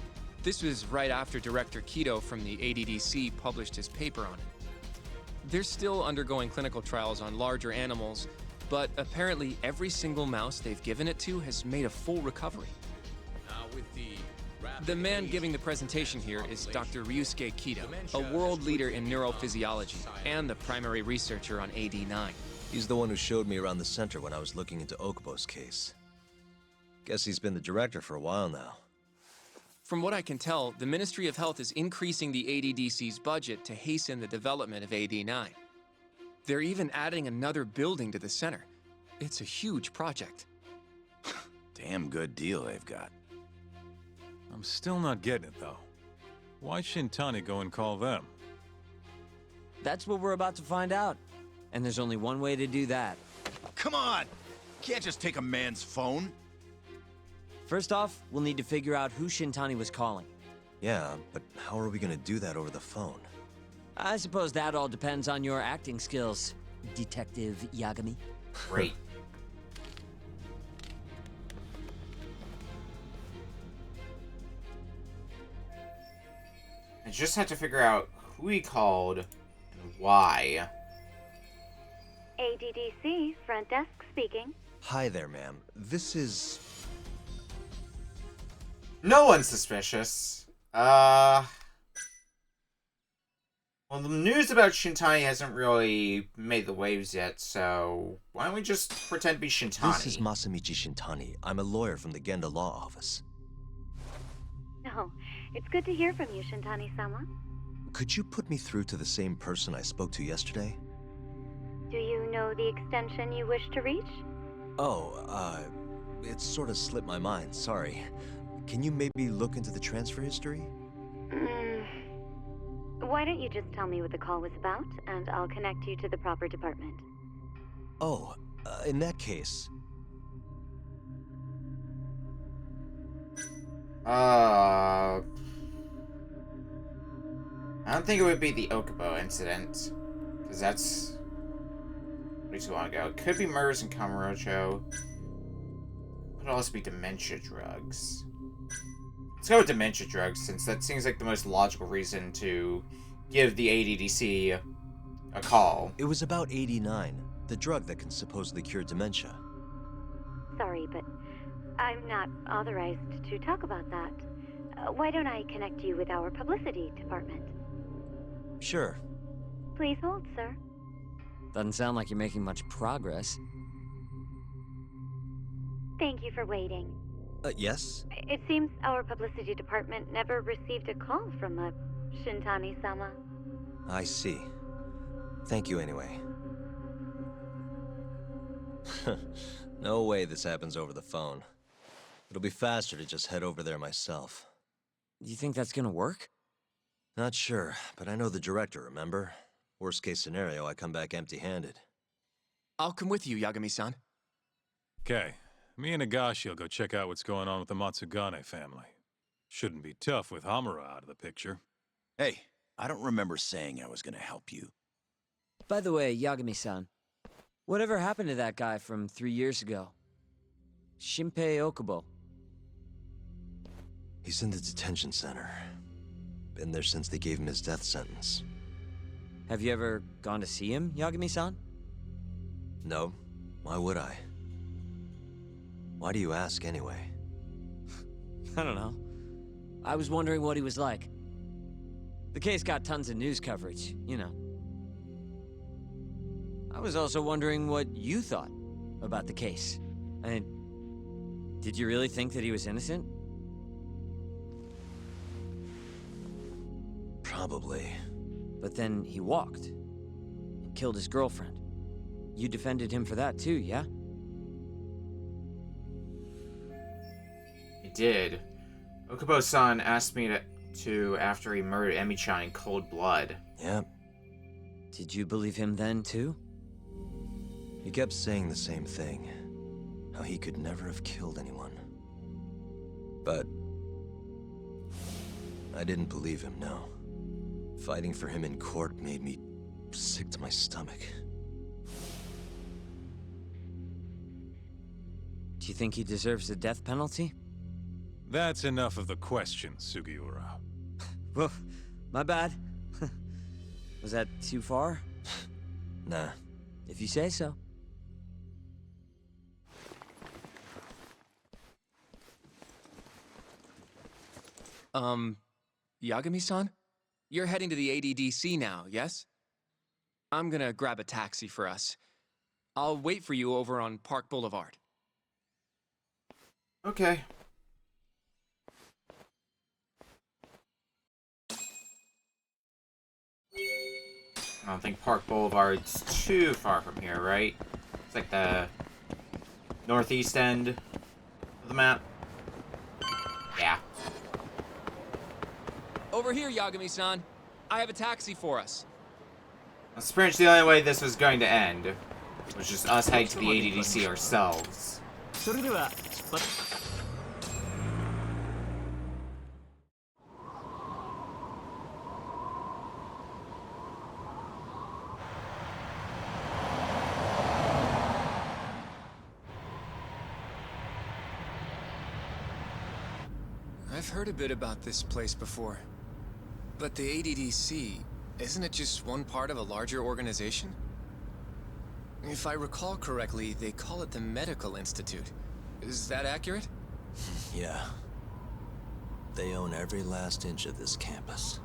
This was right after Director Kido from the ADDC published his paper on it. They're still undergoing clinical trials on larger animals, but apparently every single mouse they've given it to has made a full recovery. Now with The man giving the presentation here is Dr. Ryusuke Kido, a world leader in neurophysiology and the primary researcher on AD9. He's the one who showed me around the center when I was looking into Okubo's case. Guess he's been the director for a while now. From what I can tell, the Ministry of Health is increasing the ADDC's budget to hasten the development of AD9. They're even adding another building to the center. It's a huge project. Damn good deal they've got. I'm still not getting it, though. Why Shintani go and call them? That's what we're about to find out. And there's only one way to do that. Come on! Can't just take a man's phone. First off, we'll need to figure out who Shintani was calling. Yeah, but how are we gonna do that over the phone? I suppose that all depends on your acting skills, Detective Yagami. Great. I just had to figure out who he called and why. ADDC, front desk speaking. Hi there, ma'am. This is... No one's suspicious. Well, the news about Shintani hasn't really made the waves yet, so why don't we just pretend to be Shintani? This is Masamichi Shintani. I'm a lawyer from the Genda Law Office. No, it's good to hear from you, Shintani-sama. Could you put me through to the same person I spoke to yesterday? Do you know the extension you wish to reach? Oh, it sort of slipped my mind, sorry. Can you maybe look into the transfer history? Why don't you just tell me what the call was about, and I'll connect you to the proper department. Oh, in that case... I don't think it would be the Okubo incident, because that's way too long ago. It could be murders in Kamurocho. Could also be dementia drugs. Let's go with dementia drugs, since that seems like the most logical reason to give the ADDC a call. It was about 89, the drug that can supposedly cure dementia. Sorry, but I'm not authorized to talk about that. Why don't I connect you with our publicity department? Sure. Please hold, sir. Doesn't sound like you're making much progress. Thank you for waiting. Yes? It seems our publicity department never received a call from a Shintani-sama. I see. Thank you anyway. No way this happens over the phone. It'll be faster to just head over there myself. You think that's gonna work? Not sure, but I know the director, remember? Worst case scenario, I come back empty-handed. I'll come with you, Yagami-san. Okay, me and Nagashi will go check out what's going on with the Matsugane family. Shouldn't be tough with Hamura out of the picture. Hey, I don't remember saying I was gonna help you. By the way, Yagami-san, whatever happened to that guy from 3 years ago? Shinpei Okubo. He's in the detention center. Been there since they gave him his death sentence. Have you ever gone to see him, Yagami-san? No. Why would I? Why do you ask anyway? I don't know. I was wondering what he was like. The case got tons of news coverage, you know. I was also wondering what you thought about the case. I mean, did you really think that he was innocent? Probably. But then he walked and killed his girlfriend. You defended him for that too, yeah? I did. Okubo-san asked me to after he murdered Emi-chan in cold blood. Yep. Did you believe him then too? He kept saying the same thing. How he could never have killed anyone. But I didn't believe him, no. Fighting for him in court made me sick to my stomach. Do you think he deserves the death penalty? That's enough of the questions, Sugiura. Well, my bad. Was that too far? Nah. If you say so. Yagami-san? You're heading to the ADDC now, yes? I'm gonna grab a taxi for us. I'll wait for you over on Park Boulevard. Okay. I don't think Park Boulevard's too far from here, right? It's like the northeast end of the map. Yeah. Over here, Yagami-san. I have a taxi for us. That's pretty much the only way this was going to end. Was just us heading to the ADDC ourselves. I've heard a bit about this place before. But the ADDC, isn't it just one part of a larger organization? If I recall correctly, they call it the Medical Institute. Is that accurate? Yeah. They own every last inch of this campus.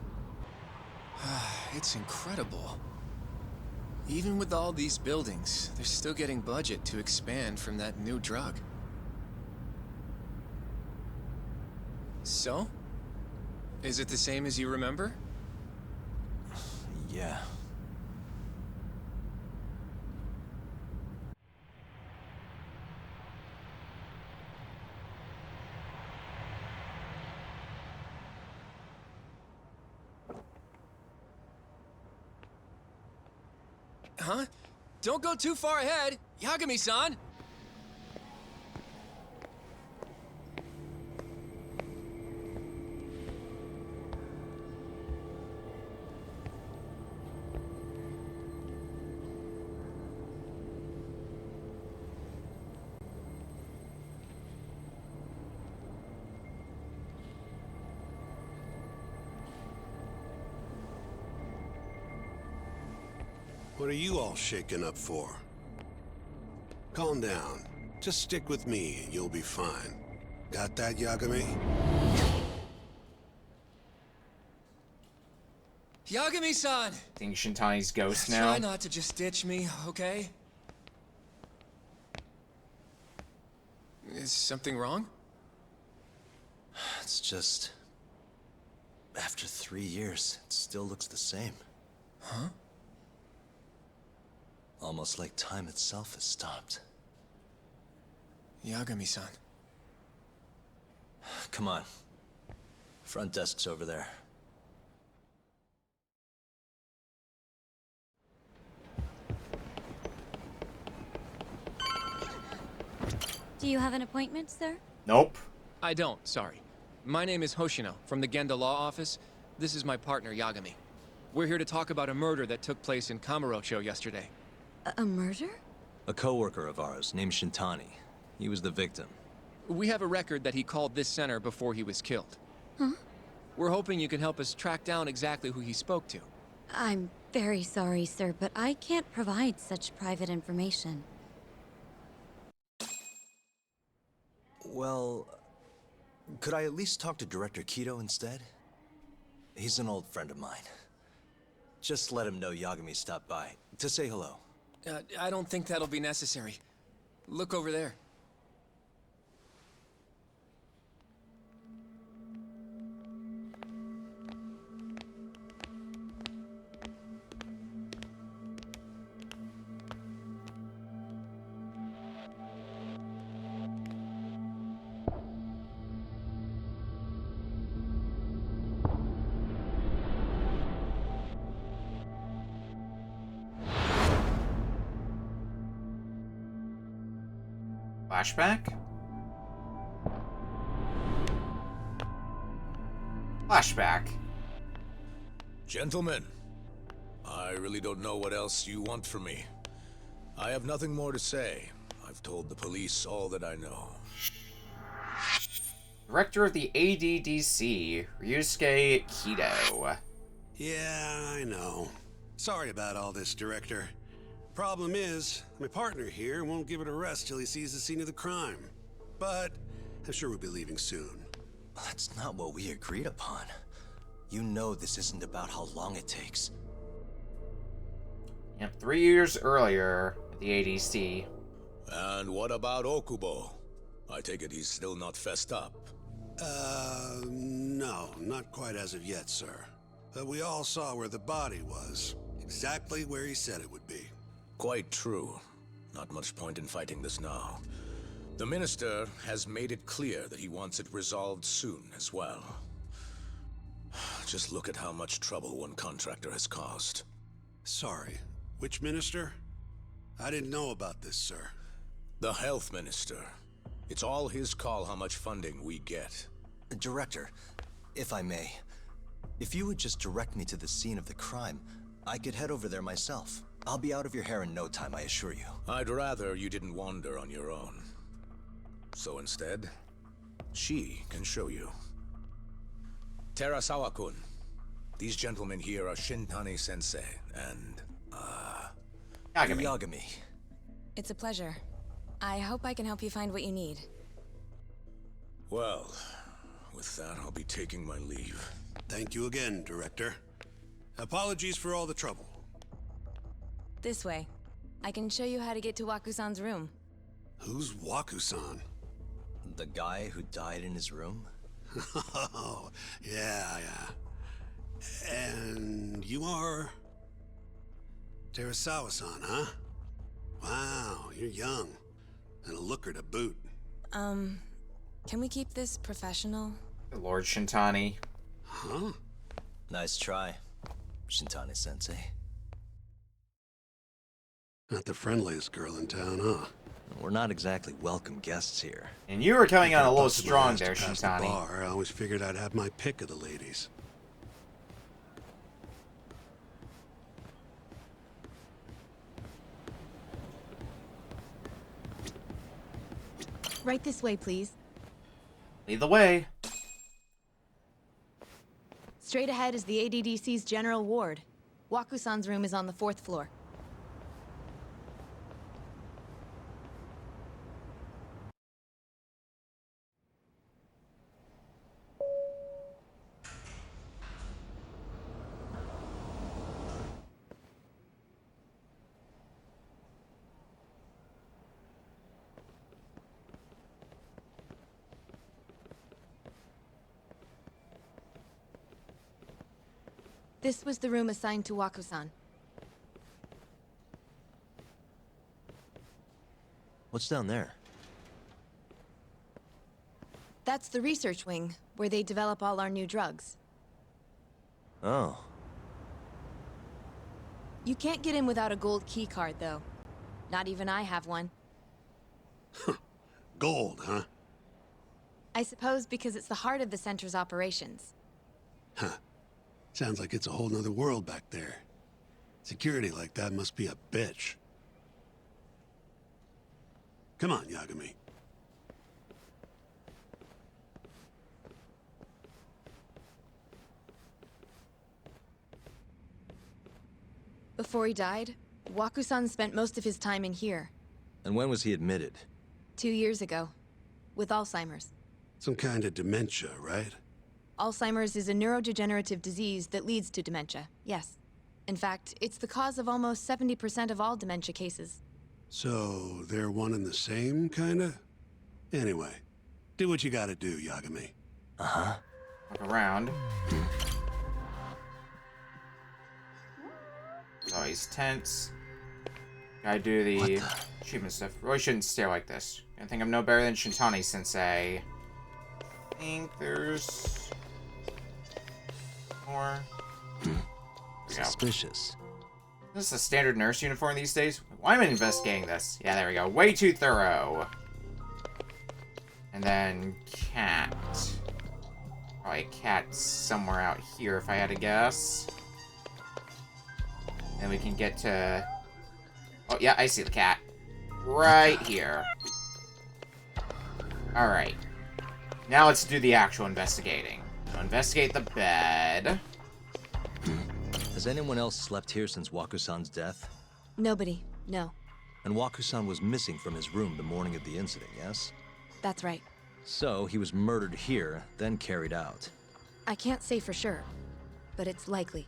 It's incredible. Even with all these buildings, they're still getting budget to expand from that new drug. So? Is it the same as you remember? Yeah. Huh? Don't go too far ahead, Yagami-san! What are you all shaken up for? Calm down. Just stick with me and you'll be fine. Got that, Yagami? Yagami-san! Think Shintani's ghost now? Try not to just ditch me, okay? Is something wrong? It's just... After 3 years, it still looks the same. Huh? Almost like time itself has stopped. Yagami-san. Come on. Front desk's over there. Do you have an appointment, sir? Nope. I don't, sorry. My name is Hoshino, from the Genda Law Office. This is my partner, Yagami. We're here to talk about a murder that took place in Kamurocho yesterday. A murder? A coworker of ours named Shintani. He was the victim. We have a record that he called this center before he was killed. Huh? We're hoping you can help us track down exactly who he spoke to. I'm very sorry, sir, but I can't provide such private information. Well, could I at least talk to Director Kido instead? He's an old friend of mine. Just let him know Yagami stopped by, to say hello. I don't think that'll be necessary. Look over there. Flashback? Flashback. Gentlemen, I really don't know what else you want from me. I have nothing more to say. I've told the police all that I know. Director of the ADDC, Ryusuke Kido. Yeah, I know. Sorry about all this, Director. Problem is, my partner here won't give it a rest till he sees the scene of the crime. But I'm sure we'll be leaving soon. That's not what we agreed upon. You know this isn't about how long it takes. Yep, 3 years earlier at the ADC. And what about Okubo? I take it he's still not fessed up. No, not quite as of yet, sir. But we all saw where the body was. Exactly where he said it would be. Quite true. Not much point in fighting this now. The Minister has made it clear that he wants it resolved soon as well. Just look at how much trouble one contractor has caused. Sorry, which Minister? I didn't know about this, sir. The Health Minister. It's all his call how much funding we get. Director, if I may, if you would just direct me to the scene of the crime, I could head over there myself. I'll be out of your hair in no time, I assure you. I'd rather you didn't wander on your own. So instead, she can show you. Terasawa-kun, these gentlemen here are Shintani-sensei and, Yagami. Yagami. It's a pleasure. I hope I can help you find what you need. Well, with that, I'll be taking my leave. Thank you again, Director. Apologies for all the trouble. This way. I can show you how to get to Waku-san's room. Who's Waku-san? The guy who died in his room? Oh, yeah. And you are... Terasawa-san, huh? Wow, you're young. And a looker to boot. Can we keep this professional? Lord Shintani. Huh? Nice try, Shintani-sensei. Not the friendliest girl in town, huh? We're not exactly welcome guests here. And you were coming on a little Busted my strong ass to there, pass the Shintani. bar. I always figured I'd have my pick of the ladies. Right this way, please. Lead the way. Straight ahead is the ADDC's general ward. Waku-san's room is on the 4th floor. This was the room assigned to Wakusan. What's down there? That's the research wing, where they develop all our new drugs. Oh. You can't get in without a gold key card, though. Not even I have one. Gold, huh? I suppose because it's the heart of the center's operations. Huh. Sounds like it's a whole nother world back there. Security like that must be a bitch. Come on, Yagami. Before he died, Wakusan spent most of his time in here. And when was he admitted? 2 years ago. With Alzheimer's. Some kind of dementia, right? Alzheimer's is a neurodegenerative disease that leads to dementia, yes. In fact, it's the cause of almost 70% of all dementia cases. So, they're one and the same, kinda? Anyway, do what you gotta do, Yagami. Uh-huh. Look around. Oh, he's tense. Gotta do the achievement stuff. Really shouldn't stare like this. I think I'm no better than Shintani-sensei. I think there's more. Suspicious. Is this a standard nurse uniform these days? Why am I investigating this? Yeah, there we go. Way too thorough. And then cat. Probably a cat somewhere out here if I had to guess. And we can get to... Oh, yeah, I see the cat. Right here. Alright. Now let's do the actual investigating. So investigate the bed. Has anyone else slept here since Wakusan's death? Nobody, no. And Wakusan was missing from his room the morning of the incident, yes? That's right. So, he was murdered here, then carried out. I can't say for sure, but it's likely.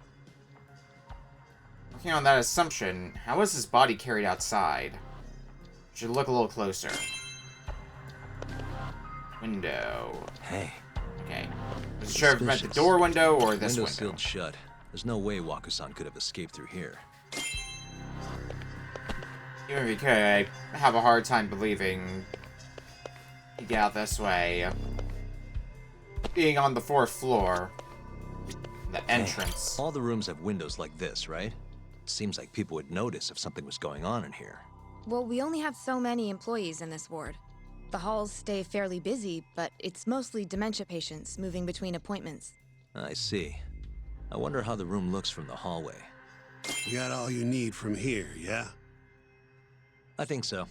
Working on that assumption, how was his body carried outside? Should look a little closer. Window. Hey. Okay. Wasn't sure if it meant the door window or this Window's window. sealed shut. There's no way Wakusan could have escaped through here. Even if he could, I have a hard time believing he'd get out this way. Being on the 4th floor. The entrance. Hey, all the rooms have windows like this, right? Seems like people would notice if something was going on in here. Well, we only have so many employees in this ward. The halls stay fairly busy, but it's mostly dementia patients moving between appointments. I see. I wonder how the room looks from the hallway. You got all you need from here, yeah? I think so.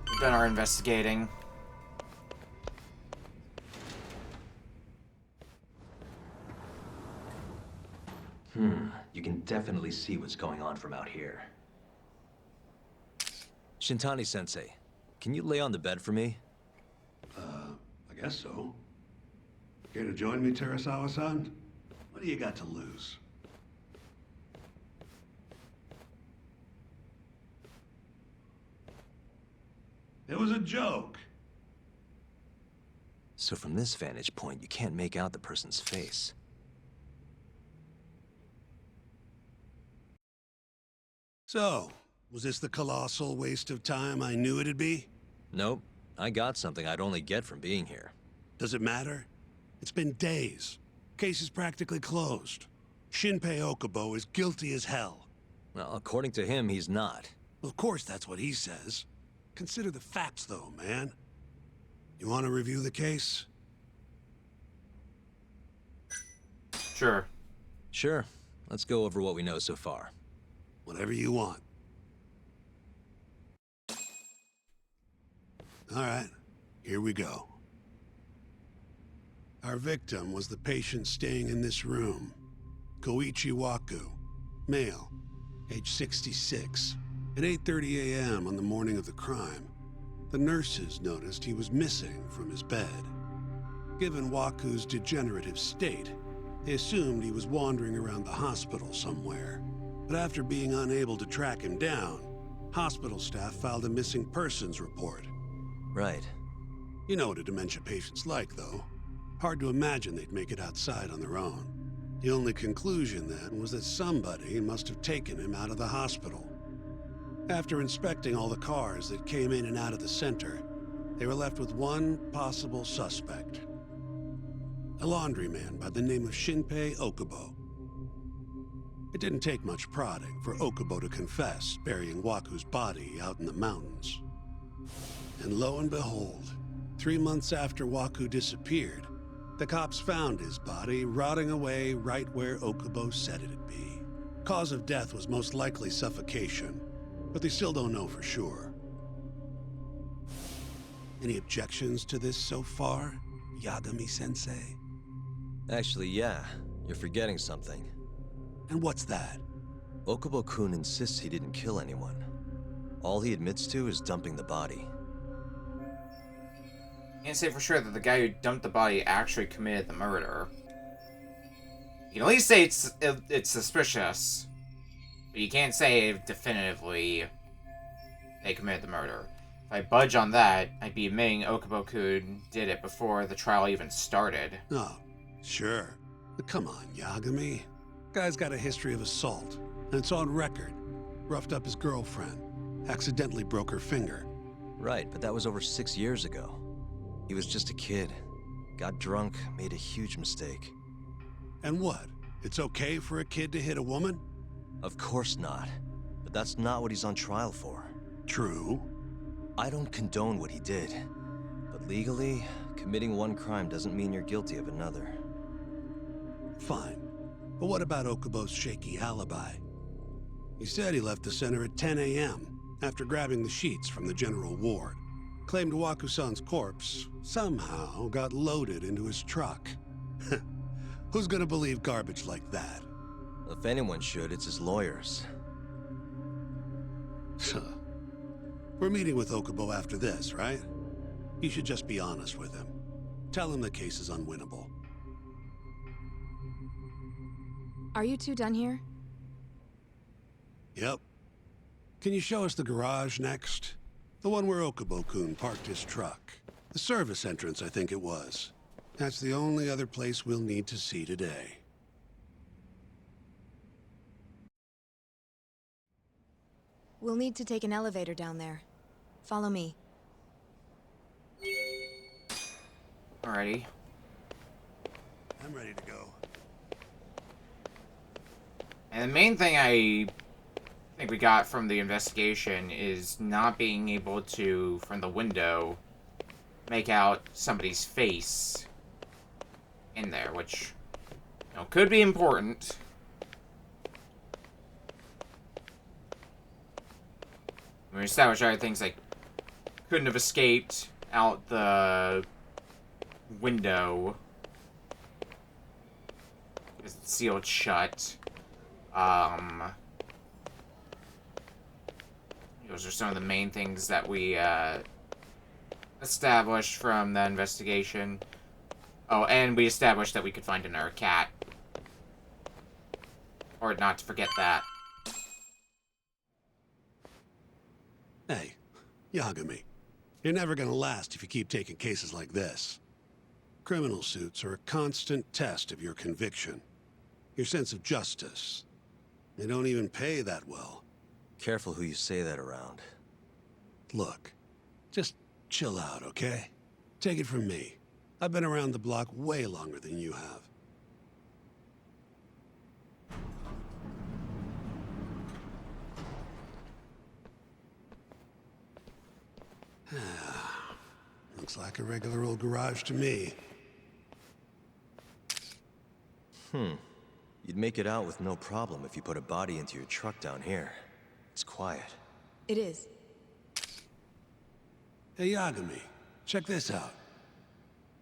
We've done our investigating. You can definitely see what's going on from out here. Shintani-sensei, can you lay on the bed for me? I guess so. Care to join me, Terasawa-san? What do you got to lose? It was a joke. So from this vantage point, you can't make out the person's face. So, was this the colossal waste of time I knew it'd be? Nope. I got something I'd only get from being here. Does it matter? It's been days. Case is practically closed. Shinpei Okubo is guilty as hell. Well, according to him, he's not. Of course that's what he says. Consider the facts, though, man. You want to review the case? Sure. Sure. Let's go over what we know so far. Whatever you want. All right, here we go. Our victim was the patient staying in this room. Koichi Waku, male, age 66. At 8:30 a.m. on the morning of the crime, the nurses noticed he was missing from his bed. Given Waku's degenerative state, they assumed he was wandering around the hospital somewhere. But after being unable to track him down, hospital staff filed a missing persons report. Right. You know what a dementia patient's like, though. Hard to imagine they'd make it outside on their own. The only conclusion then was that somebody must have taken him out of the hospital. After inspecting all the cars that came in and out of the center, they were left with one possible suspect. A laundryman by the name of Shinpei Okubo. It didn't take much prodding for Okubo to confess burying Waku's body out in the mountains. And lo and behold, 3 months after Waku disappeared, the cops found his body rotting away right where Okubo said it'd be. Cause of death was most likely suffocation, but they still don't know for sure. Any objections to this so far, Yagami-sensei? Actually, yeah. You're forgetting something. And what's that? Okubo-kun insists he didn't kill anyone. All he admits to is dumping the body. Can't say for sure that the guy who dumped the body actually committed the murder. You can at least say it's suspicious, but you can't say definitively they committed the murder. If I budge on that, I'd be admitting Okubo-kun did it before the trial even started. Oh, sure. But come on, Yagami. Guy's got a history of assault, and it's on record. Roughed up his girlfriend. Accidentally broke her finger. Right, but that was over 6 years ago. He was just a kid. Got drunk, made a huge mistake. And what? It's okay for a kid to hit a woman? Of course not. But that's not what he's on trial for. True. I don't condone what he did. But legally, committing one crime doesn't mean you're guilty of another. Fine. But what about Okubo's shaky alibi? He said he left the center at 10 a.m. after grabbing the sheets from the general ward. Claimed Waku-san's corpse somehow got loaded into his truck. Who's gonna believe garbage like that? If anyone should, it's his lawyers. We're meeting with Okubo after this, right? You should just be honest with him. Tell him the case is unwinnable. Are you two done here? Yep. Can you show us the garage next? The one where Okubo-kun parked his truck. The service entrance, I think it was. That's the only other place we'll need to see today. We'll need to take an elevator down there. Follow me. Alrighty. I'm ready to go. And the main thing I think we got from the investigation is not being able to, from the window, make out somebody's face in there, which, you know, could be important. We established other things like couldn't have escaped out the window because it's sealed shut. Those are some of the main things that we established from the investigation. Oh, and we established that we could find another cat. Or not to forget that. Hey, Yagami. You're never gonna last if you keep taking cases like this. Criminal suits are a constant test of your conviction. Your sense of justice. They don't even pay that well. Careful who you say that around. Look, just chill out, okay? Take it from me. I've been around the block way longer than you have. Looks like a regular old garage to me. You'd make it out with no problem if you put a body into your truck down here. It's quiet. It is. Hey, Yagami, check this out.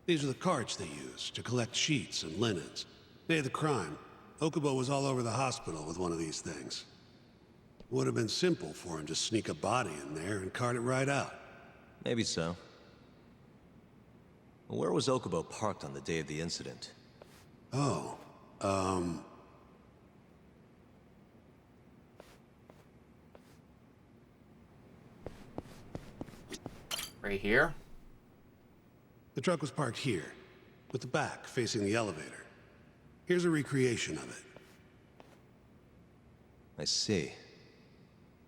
These are the carts they use to collect sheets and linens. Day of the crime, Okubo was all over the hospital with one of these things. Would have been simple for him to sneak a body in there and cart it right out. Maybe so. Where was Okubo parked on the day of the incident? Oh, Right here? the truck was parked here. with the back facing the elevator. Here's a recreation of it. I see.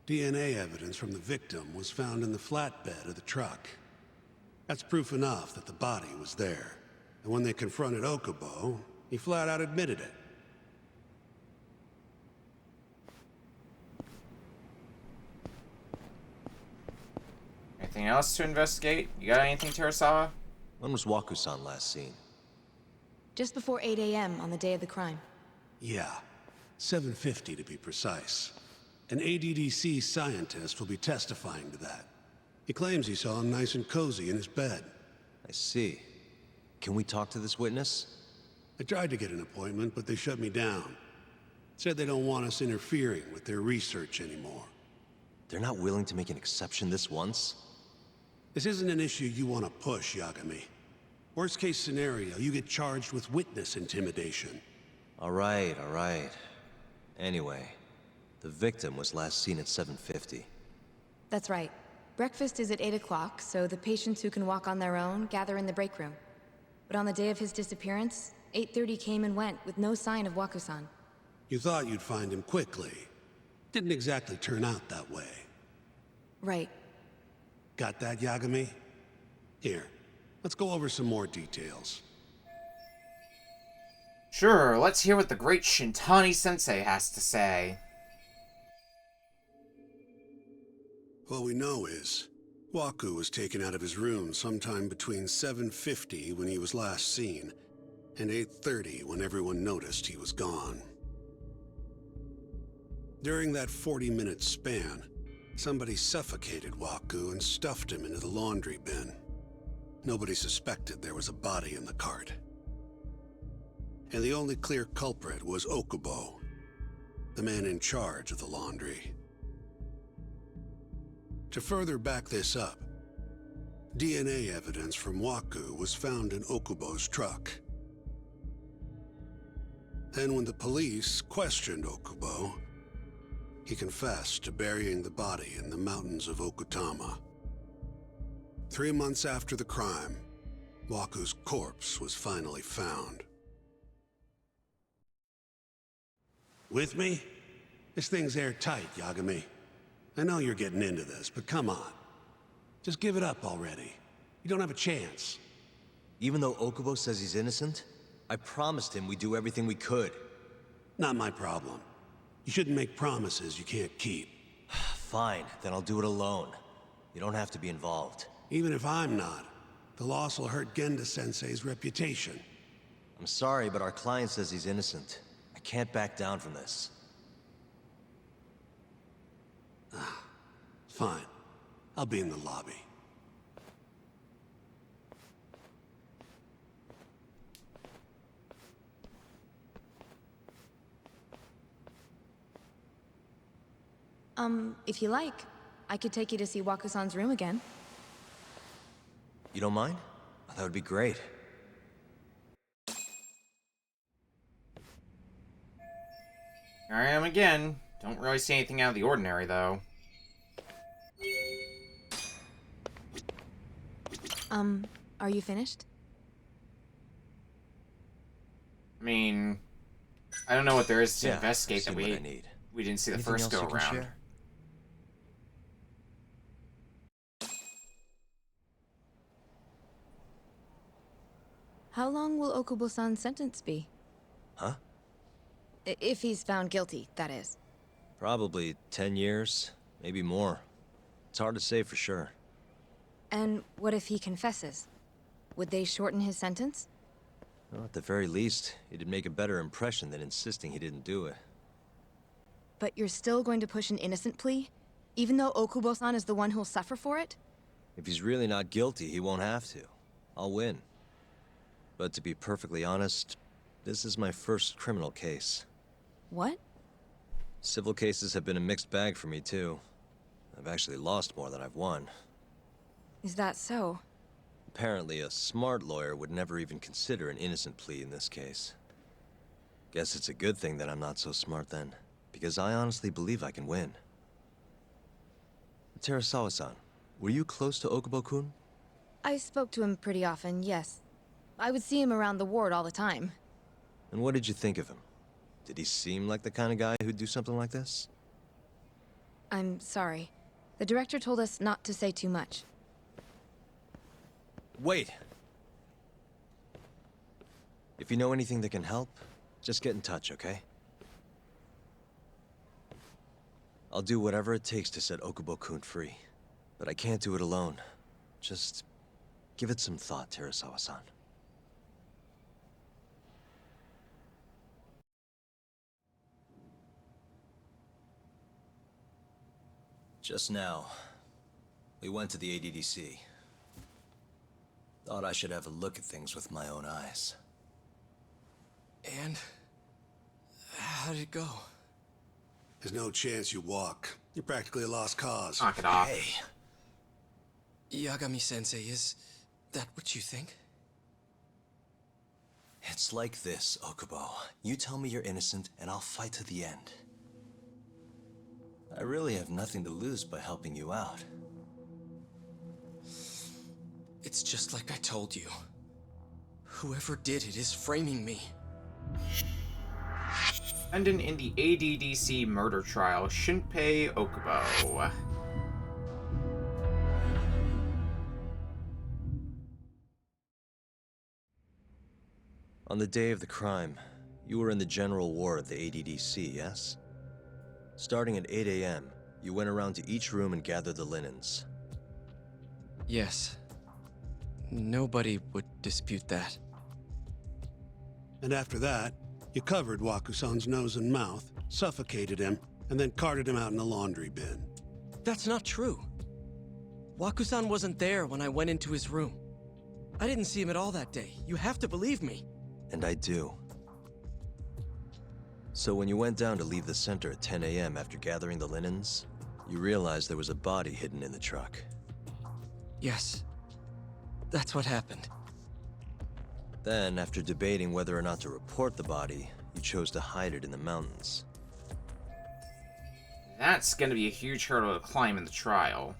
DNA evidence from the victim was found in the flatbed of the truck. That's proof enough that the body was there. And when they confronted Okubo, he flat out admitted it. Anything else to investigate? You got anything, Terasawa? When was Waku-san last seen? Just before 8 a.m. on the day of the crime. Yeah, 7:50 to be precise. An ADDC scientist will be testifying to that. He claims he saw him nice and cozy in his bed. I see. Can we talk to this witness? I tried to get an appointment, but they shut me down. Said they don't want us interfering with their research anymore. They're not willing to make an exception this once? This isn't an issue you want to push, Yagami. Worst case scenario, you get charged with witness intimidation. All right. Anyway, the victim was last seen at 7:50. That's right. Breakfast is at 8 o'clock, so the patients who can walk on their own gather in the break room. But on the day of his disappearance, 8:30 came and went with no sign of Waku-san. You thought you'd find him quickly. Didn't exactly turn out that way. Right. Got that, Yagami? Here, let's go over some more details. Sure, let's hear what the great Shintani-sensei has to say. All we know is, Waku was taken out of his room sometime between 7:50 when he was last seen, and 8:30 when everyone noticed he was gone. During that 40-minute span, somebody suffocated Waku and stuffed him into the laundry bin. Nobody suspected there was a body in the cart. And the only clear culprit was Okubo, the man in charge of the laundry. To further back this up, DNA evidence from Waku was found in Okubo's truck. Then when the police questioned Okubo, he confessed to burying the body in the mountains of Okutama. 3 months after the crime, Waku's corpse was finally found. With me? This thing's airtight, Yagami. I know you're getting into this, but come on. Just give it up already. You don't have a chance. Even though Okubo says he's innocent, I promised him we'd do everything we could. Not my problem. You shouldn't make promises you can't keep. Fine, then I'll do it alone. You don't have to be involved. Even if I'm not, the loss will hurt Genda-sensei's reputation. I'm sorry, but our client says he's innocent. I can't back down from this. Fine. I'll be in the lobby. If you like, I could take you to see Waku-san's room again. You don't mind? That would be great. Here I am again. Don't really see anything out of the ordinary, though. Are you finished? I mean, I don't know what there is to Yeah, investigate that I see what I need. we didn't see the Anything first else go you can around. share? How long will Okubo-san's sentence be? Huh? If he's found guilty, that is. Probably 10 years, maybe more. It's hard to say for sure. And what if he confesses? Would they shorten his sentence? Well, at the very least, it'd make a better impression than insisting he didn't do it. But you're still going to push an innocent plea? Even though Okubo-san is the one who'll suffer for it? If he's really not guilty, he won't have to. I'll win. But to be perfectly honest, this is my first criminal case. What? Civil cases have been a mixed bag for me, too. I've actually lost more than I've won. Is that so? Apparently, a smart lawyer would never even consider an innocent plea in this case. Guess it's a good thing that I'm not so smart then, because I honestly believe I can win. Terasawa-san, were you close to Okubo-kun? I spoke to him pretty often, yes. I would see him around the ward all the time. And what did you think of him? Did he seem like the kind of guy who'd do something like this? I'm sorry. The director told us not to say too much. Wait! If you know anything that can help, just get in touch, okay? I'll do whatever it takes to set Okubo-kun free. But I can't do it alone. Just give it some thought, Terasawa-san. Just now, we went to the ADDC. Thought I should have a look at things with my own eyes. And how did it go? There's no chance you walk. You're practically a lost cause. Knock it off. Hey, Yagami-sensei, is that what you think? it's like this, Okubo. You tell me you're innocent, and I'll fight to the end. I really have nothing to lose by helping you out. It's just like I told you. Whoever did it is framing me. Defendant in the ADDC murder trial, Shinpei Okubo. On the day of the crime, you were in the general ward of the ADDC, yes? Starting at 8 a.m., you went around to each room and gathered the linens. Yes. Nobody would dispute that. And after that, you covered Wakusan's nose and mouth, suffocated him, and then carted him out in a laundry bin. That's not true. Wakusan wasn't there when I went into his room. I didn't see him at all that day. You have to believe me. And I do. So when you went down to leave the center at 10 a.m. after gathering the linens, you realized there was a body hidden in the truck. Yes. That's what happened. Then, after debating whether or not to report the body, you chose to hide it in the mountains. That's gonna be a huge hurdle to climb in the trial.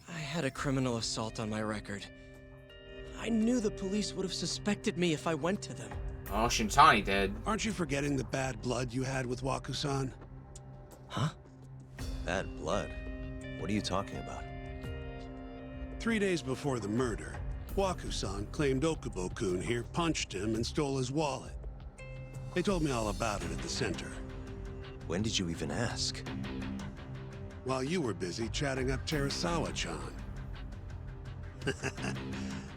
I had a criminal assault on my record. I knew the police would have suspected me if I went to them. Oh, Shintani did. Aren't you forgetting the bad blood you had with Wakusan? Huh? Bad blood? What are you talking about? 3 days before the murder, Wakusan claimed Okubo-kun here punched him and stole his wallet. They told me all about it at the center. When did you even ask? While you were busy chatting up Terasawa-chan.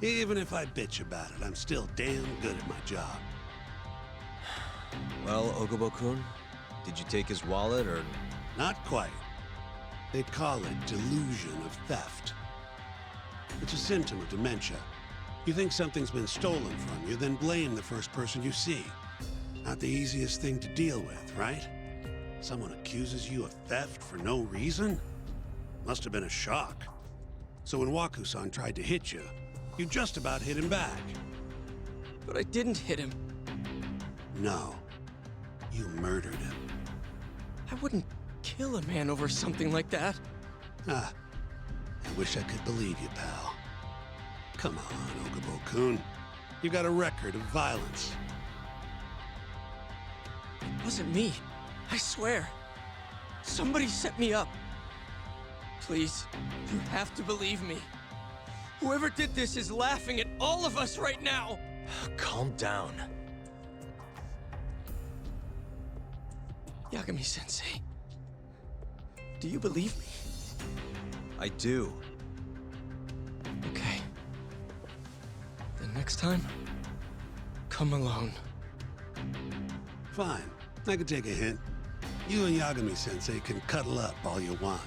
Even if I bitch about it, I'm still damn good at my job. Well, Okubo-kun, did you take his wallet, or...? Not quite. They call it delusion of theft. It's a symptom of dementia. You think something's been stolen from you, then blame the first person you see. Not the easiest thing to deal with, right? Someone accuses you of theft for no reason? Must have been a shock. So when Wakusan tried to hit you, you just about hit him back. But I didn't hit him. No. You murdered him. I wouldn't kill a man over something like that. Ah. I wish I could believe you, pal. Come on, Okubo-kun. You got a record of violence. It wasn't me. I swear. Somebody set me up. Please, you have to believe me. Whoever did this is laughing at all of us right now. Calm down. Yagami-sensei, do you believe me? I do. Okay. Then next time, come alone. Fine. I can take a hint. You and Yagami-sensei can cuddle up all you want.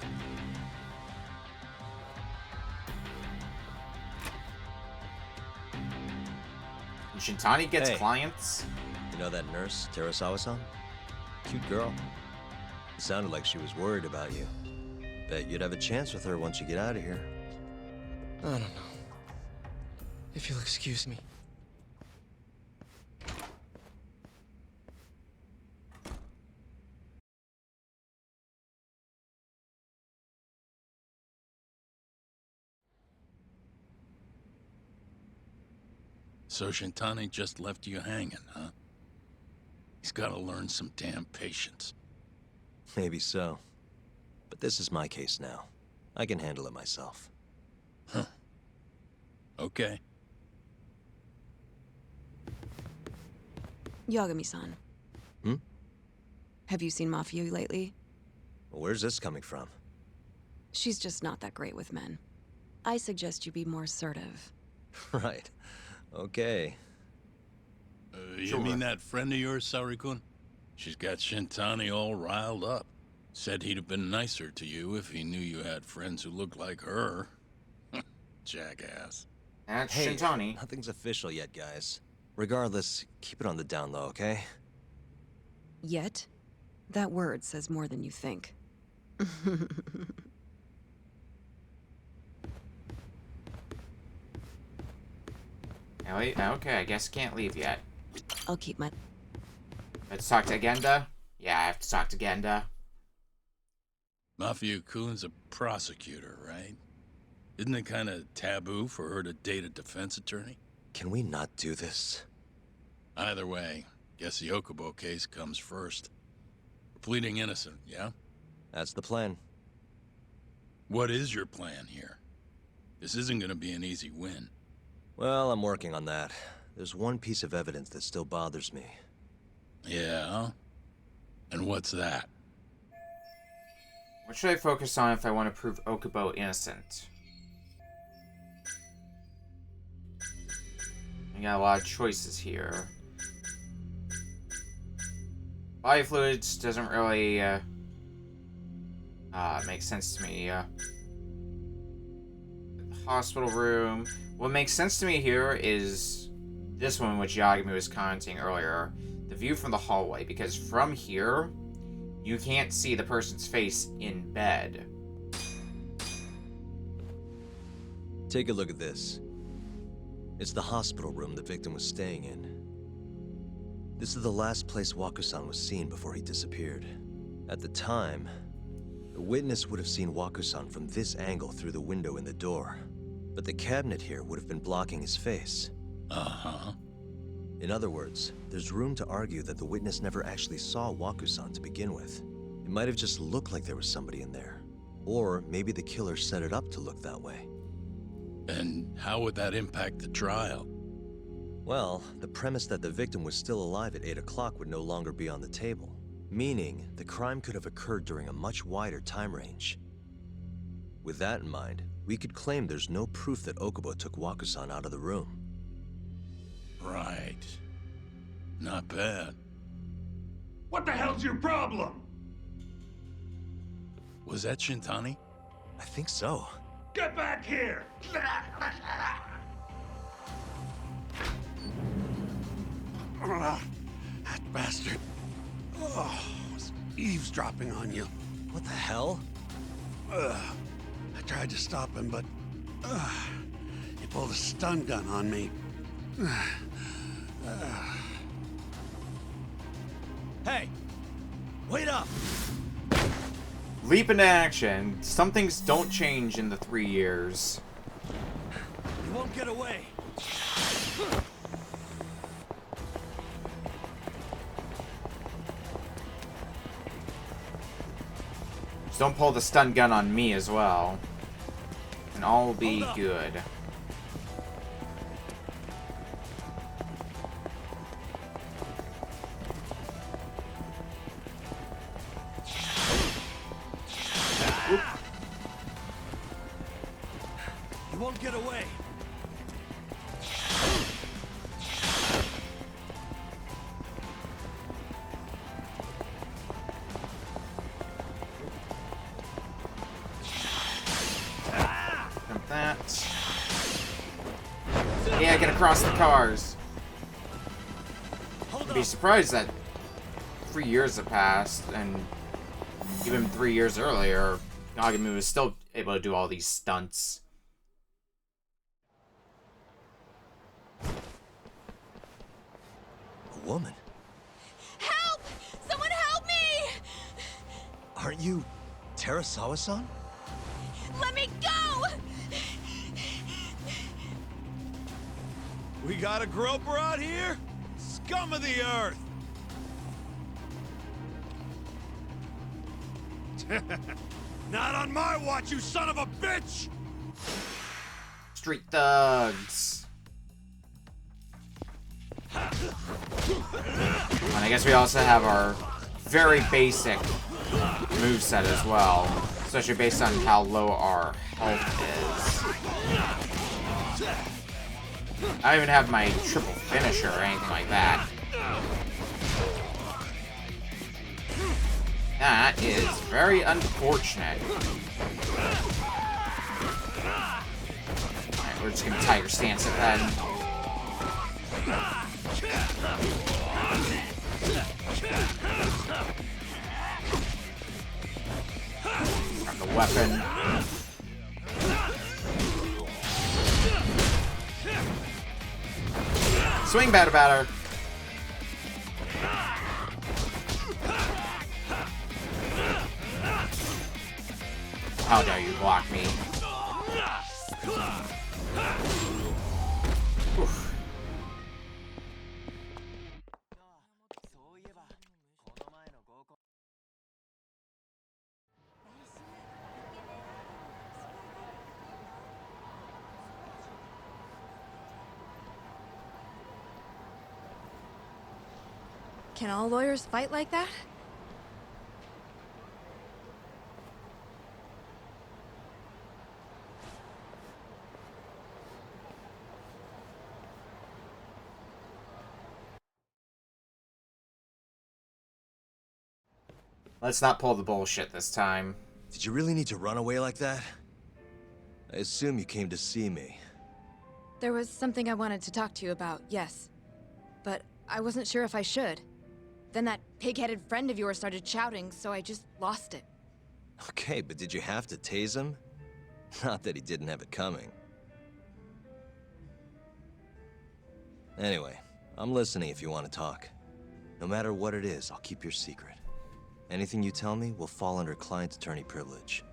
And Shintani gets Hey. clients? You know that nurse, Terasawa-san? Cute girl. It sounded like she was worried about you. Bet you'd have a chance with her once you get out of here. I don't know. If you'll excuse me. So Shintani just left you hanging, huh? He's gotta learn some damn patience. Maybe so. But this is my case now. I can handle it myself. Huh. Okay. Yagami-san. Hmm? Have you seen Mafia lately? Where's this coming from? She's just not that great with men. I suggest you be more assertive. Right. Okay. You mean that friend of yours, Saori-kun? She's got Shintani all riled up. Said he'd have been nicer to you if he knew you had friends who looked like her. Jackass. That's Hey, Shintani. nothing's official yet, guys. Regardless, keep it on the down low, okay? Yet? That word says more than you think. Okay, I guess can't leave yet. I'll keep my... Let's talk to Genda. Yeah, I have to talk to Genda. Mafia-kun's a prosecutor, right? Isn't it kind of taboo for her to date a defense attorney? Can we not do this? Either way, guess the Okubo case comes first. We're pleading innocent, yeah? That's the plan. What is your plan here? This isn't gonna be an easy win. Well, I'm working on that. There's one piece of evidence that still bothers me. Yeah? And what's that? What should I focus on if I want to prove Okubo innocent? I got a lot of choices here. Body fluids doesn't really make sense to me. The hospital room. What makes sense to me here is this one, which Yagami was commenting earlier. The view from the hallway, because from here, you can't see the person's face in bed. Take a look at this. It's the hospital room the victim was staying in. This is the last place Waku-san was seen before he disappeared. At the time, the witness would have seen Waku-san from this angle through the window in the door. But the cabinet here would have been blocking his face. Uh-huh. In other words, there's room to argue that the witness never actually saw Waku-san to begin with. It might have just looked like there was somebody in there. Or maybe the killer set it up to look that way. And how would that impact the trial? Well, the premise that the victim was still alive at 8 o'clock would no longer be on the table. Meaning, the crime could have occurred during a much wider time range. With that in mind, we could claim there's no proof that Okubo took Waku-san out of the room. Right. Not bad. What the hell's your problem? Was that Shintani? I think so. Get back here! That bastard. Oh, was eavesdropping on you. What the hell? I tried to stop him, but he pulled a stun gun on me. Hey! Wait up! Leap into action. Some things don't change in the 3 years. You won't get away! Just don't pull the stun gun on me as well. And all will be good. You won't get away! That. Yeah, get across the cars. I'd be surprised that 3 years have passed, and even 3 years earlier, Yagami was still able to do all these stunts. A woman? Help! Someone help me! Aren't you Terasawa-san? Let me go! We got a groper out here? Scum of the earth! Not on my watch, you son of a bitch! Street thugs. And I guess we also have our very basic moveset as well, especially based on how low our health is. I don't even have my triple finisher or anything like that. That is very unfortunate. Alright, we're just gonna tiger stance it then. Grab the weapon. Swing batter batter. How dare you block me? Oof. Can all lawyers fight like that? Let's not pull the bullshit this time. Did you really need to run away like that? I assume you came to see me. There was something I wanted to talk to you about, yes. But I wasn't sure if I should. Then that pig-headed friend of yours started shouting, so I just lost it. Okay, but did you have to tase him? Not that he didn't have it coming. Anyway, I'm listening if you want to talk. No matter what it is, I'll keep your secret. Anything you tell me will fall under client attorney privilege.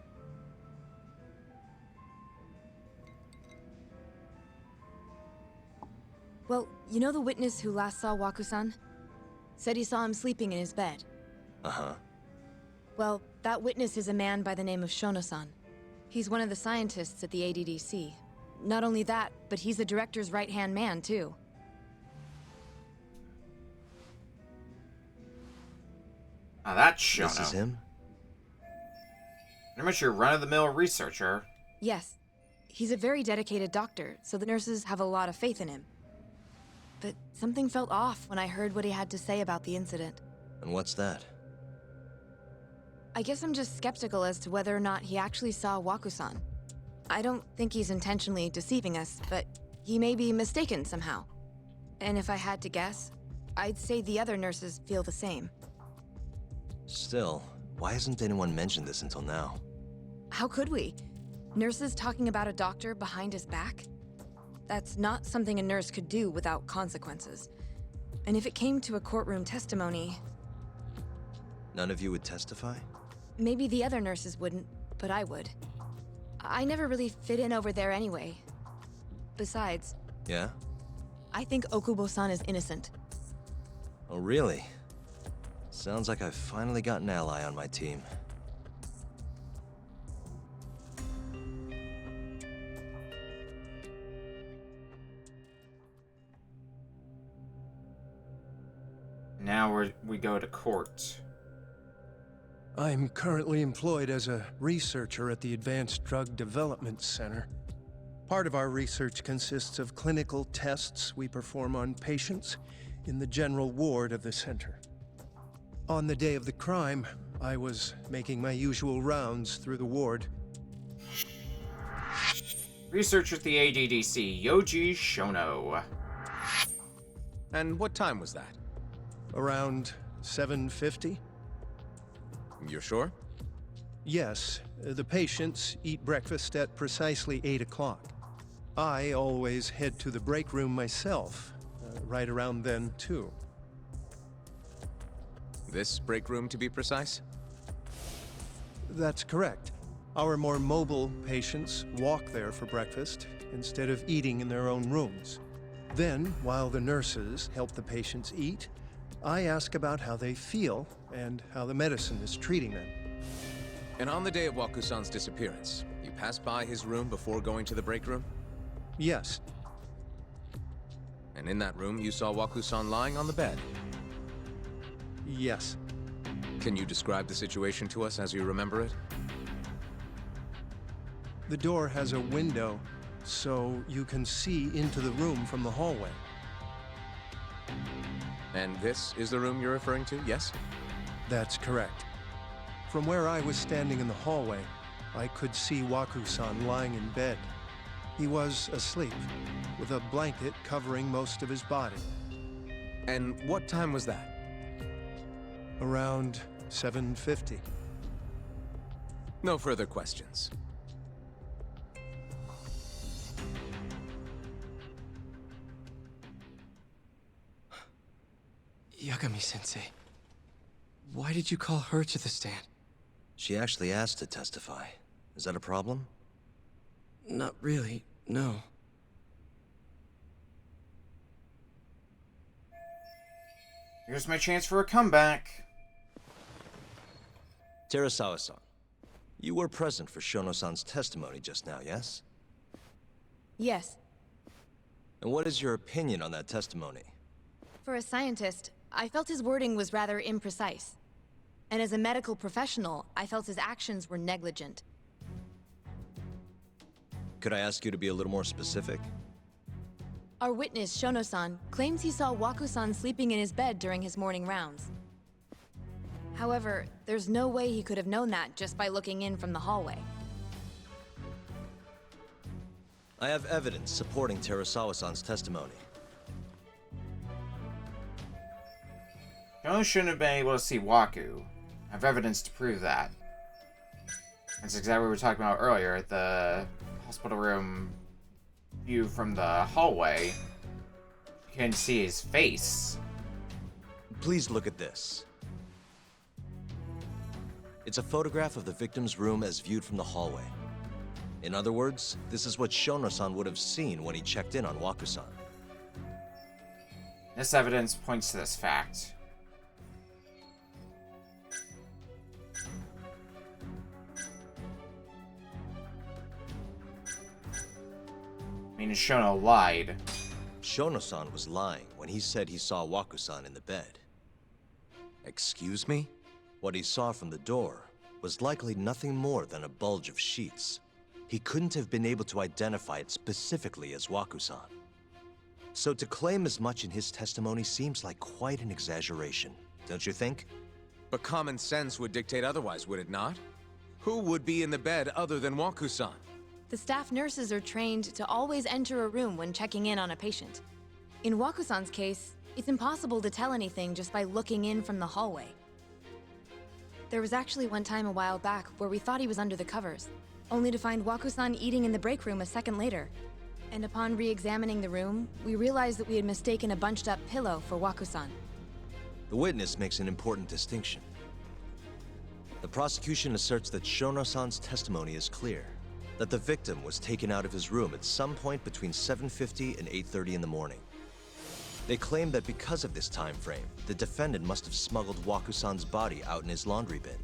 Well, you know the witness who last saw Waku-san? Said he saw him sleeping in his bed. Uh-huh. Well, that witness is a man by the name of Shono-san. He's one of the scientists at the ADDC. Not only that, but he's the director's right-hand man, too. Ah, that's Shono. This is him? Pretty much your run-of-the-mill researcher. Yes. He's a very dedicated doctor, so the nurses have a lot of faith in him. But something felt off when I heard what he had to say about the incident. And what's that? I guess I'm just skeptical as to whether or not he actually saw Waku-san. I don't think he's intentionally deceiving us, but he may be mistaken somehow. And if I had to guess, I'd say the other nurses feel the same. Still, why hasn't anyone mentioned this until now? How could we? Nurses talking about a doctor behind his back? That's not something a nurse could do without consequences. And if it came to a courtroom testimony... None of you would testify? Maybe the other nurses wouldn't, but I would. I never really fit in over there anyway. Besides... Yeah? I think Okubo-san is innocent. Oh, really? Sounds like I've finally got an ally on my team. Now we go to court. I'm currently employed as a researcher at the Advanced Drug Development Center. Part of our research consists of clinical tests we perform on patients in the general ward of the center. On the day of the crime, I was making my usual rounds through the ward. Researcher at the ADDC, Yoji Shono. And what time was that? Around 7:50? You're sure? Yes. The patients eat breakfast at precisely 8 o'clock. I always head to the break room myself, right around then, too. This break room, to be precise? That's correct. Our more mobile patients walk there for breakfast instead of eating in their own rooms. Then, while the nurses help the patients eat, I ask about how they feel and how the medicine is treating them. And on the day of Wakusan's disappearance, you passed by his room before going to the break room? Yes. And in that room, you saw Wakusan lying on the bed? Yes. Can you describe the situation to us as you remember it? The door has a window, so you can see into the room from the hallway. And this is the room you're referring to, yes? That's correct. From where I was standing in the hallway, I could see Waku-san lying in bed. He was asleep, with a blanket covering most of his body. And what time was that? Around 7:50. No further questions. Yagami-sensei, why did you call her to the stand? She actually asked to testify. Is that a problem? Not really, no. Here's my chance for a comeback. Terasawa-san, you were present for Shono-san's testimony just now, yes? Yes. And what is your opinion on that testimony? For a scientist, I felt his wording was rather imprecise. And as a medical professional, I felt his actions were negligent. Could I ask you to be a little more specific? Our witness, Shono-san, claims he saw Waku-san sleeping in his bed during his morning rounds. However, there's no way he could have known that just by looking in from the hallway. I have evidence supporting Terasawa-san's testimony. Shono shouldn't have been able to see Waku. I have evidence to prove that. That's exactly what we were talking about earlier. The hospital room view from the hallway. You can see his face. Please look at this. It's a photograph of the victim's room as viewed from the hallway. In other words, this is what Shono-san would have seen when he checked in on Waku-san. This evidence points to this fact. Meaning Shono lied. Shono-san was lying when he said he saw Waku-san in the bed. Excuse me? What he saw from the door was likely nothing more than a bulge of sheets. He couldn't have been able to identify it specifically as Waku-san. So to claim as much in his testimony seems like quite an exaggeration, don't you think? But common sense would dictate otherwise, would it not? Who would be in the bed other than Waku-san? The staff nurses are trained to always enter a room when checking in on a patient. In Waku-san's case, it's impossible to tell anything just by looking in from the hallway. There was actually one time a while back where we thought he was under the covers, only to find Waku-san eating in the break room a second later. And upon re-examining the room, we realized that we had mistaken a bunched-up pillow for Waku-san. The witness makes an important distinction. The prosecution asserts that Shono-san's testimony is clear, that the victim was taken out of his room at some point between 7:50 and 8:30 in the morning. They claim that because of this time frame, the defendant must have smuggled Waku-san's body out in his laundry bin.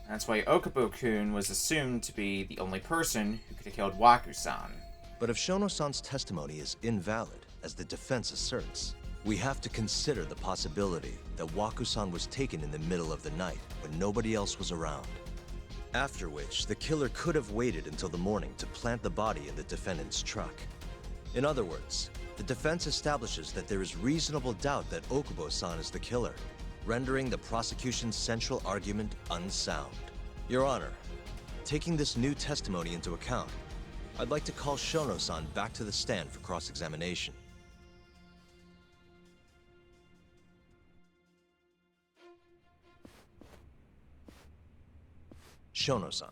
That's why Okubo-kun was assumed to be the only person who could have killed Waku-san. But if Shono-san's testimony is invalid, as the defense asserts, we have to consider the possibility that Waku-san was taken in the middle of the night when nobody else was around. After which, the killer could have waited until the morning to plant the body in the defendant's truck. In other words, the defense establishes that there is reasonable doubt that Okubo-san is the killer, rendering the prosecution's central argument unsound. Your Honor, taking this new testimony into account, I'd like to call Shono-san back to the stand for cross-examination. Shono-san.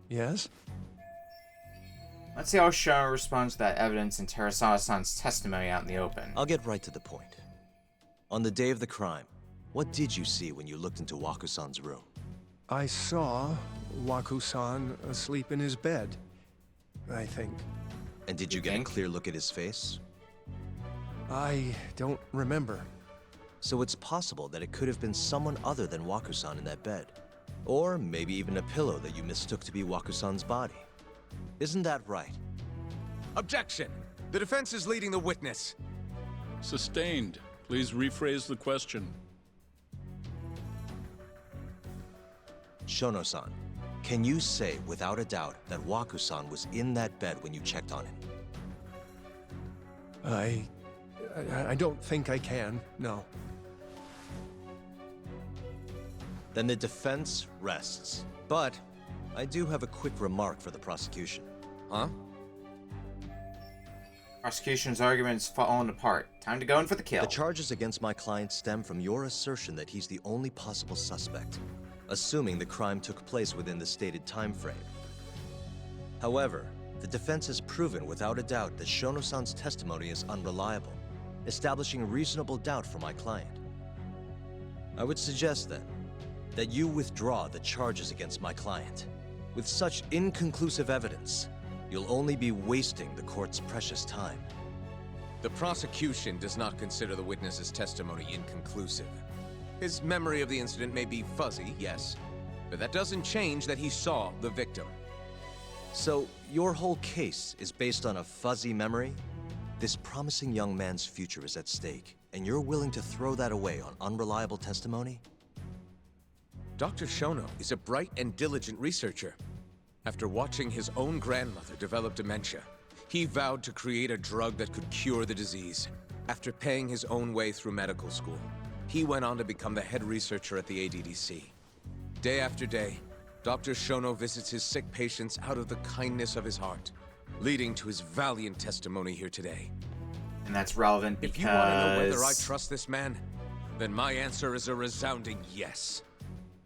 Yes? Let's see how Shono responds to that evidence in Terasawa-san's testimony out in the open. I'll get right to the point. On the day of the crime, what did you see when you looked into Waku-san's room? I saw Waku-san asleep in his bed, I think. And did you get a clear look at his face? I don't remember. So it's possible that it could have been someone other than Wakusan in that bed. Or maybe even a pillow that you mistook to be Wakusan's body. Isn't that right? Objection! The defense is leading the witness. Sustained. Please rephrase the question. Shono-san, can you say without a doubt that Wakusan was in that bed when you checked on him? I don't think I can, no. Then the defense rests. But I do have a quick remark for the prosecution. Huh? Prosecution's argument's fallen apart. Time to go in for the kill. The charges against my client stem from your assertion that he's the only possible suspect, assuming the crime took place within the stated time frame. However, the defense has proven without a doubt that Shono-san's testimony is unreliable, establishing reasonable doubt for my client. I would suggest then that you withdraw the charges against my client. With such inconclusive evidence, you'll only be wasting the court's precious time. The prosecution does not consider the witness's testimony inconclusive. His memory of the incident may be fuzzy, yes, but that doesn't change that he saw the victim. So, your whole case is based on a fuzzy memory? This promising young man's future is at stake, and you're willing to throw that away on unreliable testimony? Dr. Shono is a bright and diligent researcher. After watching his own grandmother develop dementia, he vowed to create a drug that could cure the disease. After paying his own way through medical school, he went on to become the head researcher at the ADDC. Day after day, Dr. Shono visits his sick patients out of the kindness of his heart, leading to his valiant testimony here today. And that's relevant because... If you want to know whether I trust this man, then my answer is a resounding yes.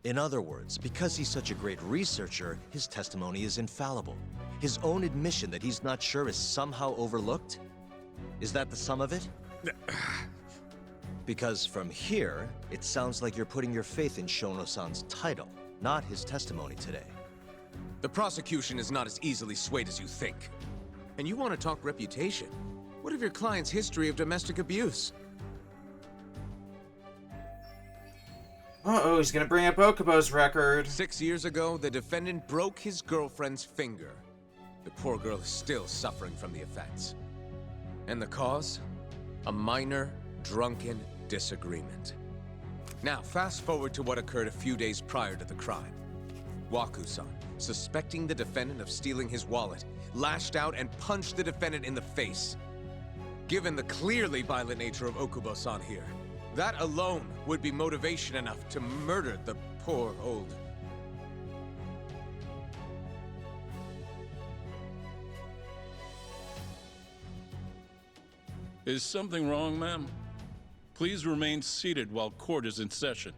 In other words, because he's such a great researcher, his testimony is infallible. His own admission that he's not sure is somehow overlooked? Is that the sum of it? Because from here, it sounds like you're putting your faith in Shono-san's title, not his testimony today. The prosecution is not as easily swayed as you think. And you want to talk reputation? What of your client's history of domestic abuse? Uh-oh, he's gonna bring up Okubo's record. 6 years ago, the defendant broke his girlfriend's finger. The poor girl is still suffering from the effects. And the cause? A minor, drunken disagreement. Now, fast forward to what occurred a few days prior to the crime. Wakusan, suspecting the defendant of stealing his wallet, lashed out and punched the defendant in the face. Given the clearly violent nature of Okubo-san here, that alone would be motivation enough to murder the poor old... Is something wrong, ma'am? Please remain seated while court is in session.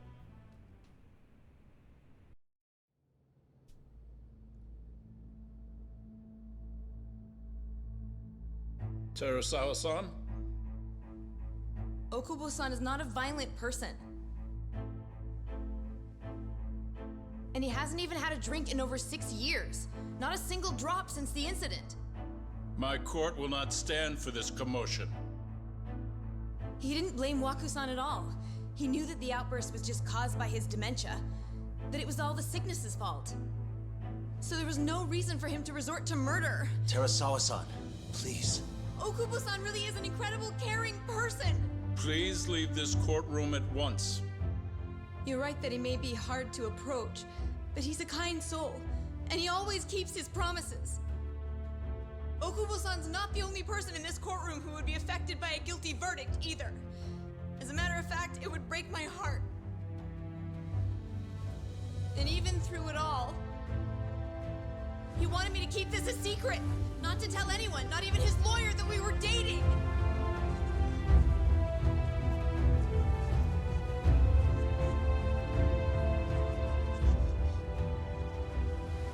Terasawa-san? Okubo-san is not a violent person. And he hasn't even had a drink in over 6 years. Not a single drop since the incident. My court will not stand for this commotion. He didn't blame Wakusan at all. He knew that the outburst was just caused by his dementia, that it was all the sickness's fault. So there was no reason for him to resort to murder. Terasawa-san, please. Okubo-san really is an incredible, caring person. Please leave this courtroom at once. You're right that he may be hard to approach, but he's a kind soul, and he always keeps his promises. Okubo-san's not the only person in this courtroom who would be affected by a guilty verdict, either. As a matter of fact, it would break my heart. And even through it all, he wanted me to keep this a secret, not to tell anyone, not even his lawyer, that we were dating.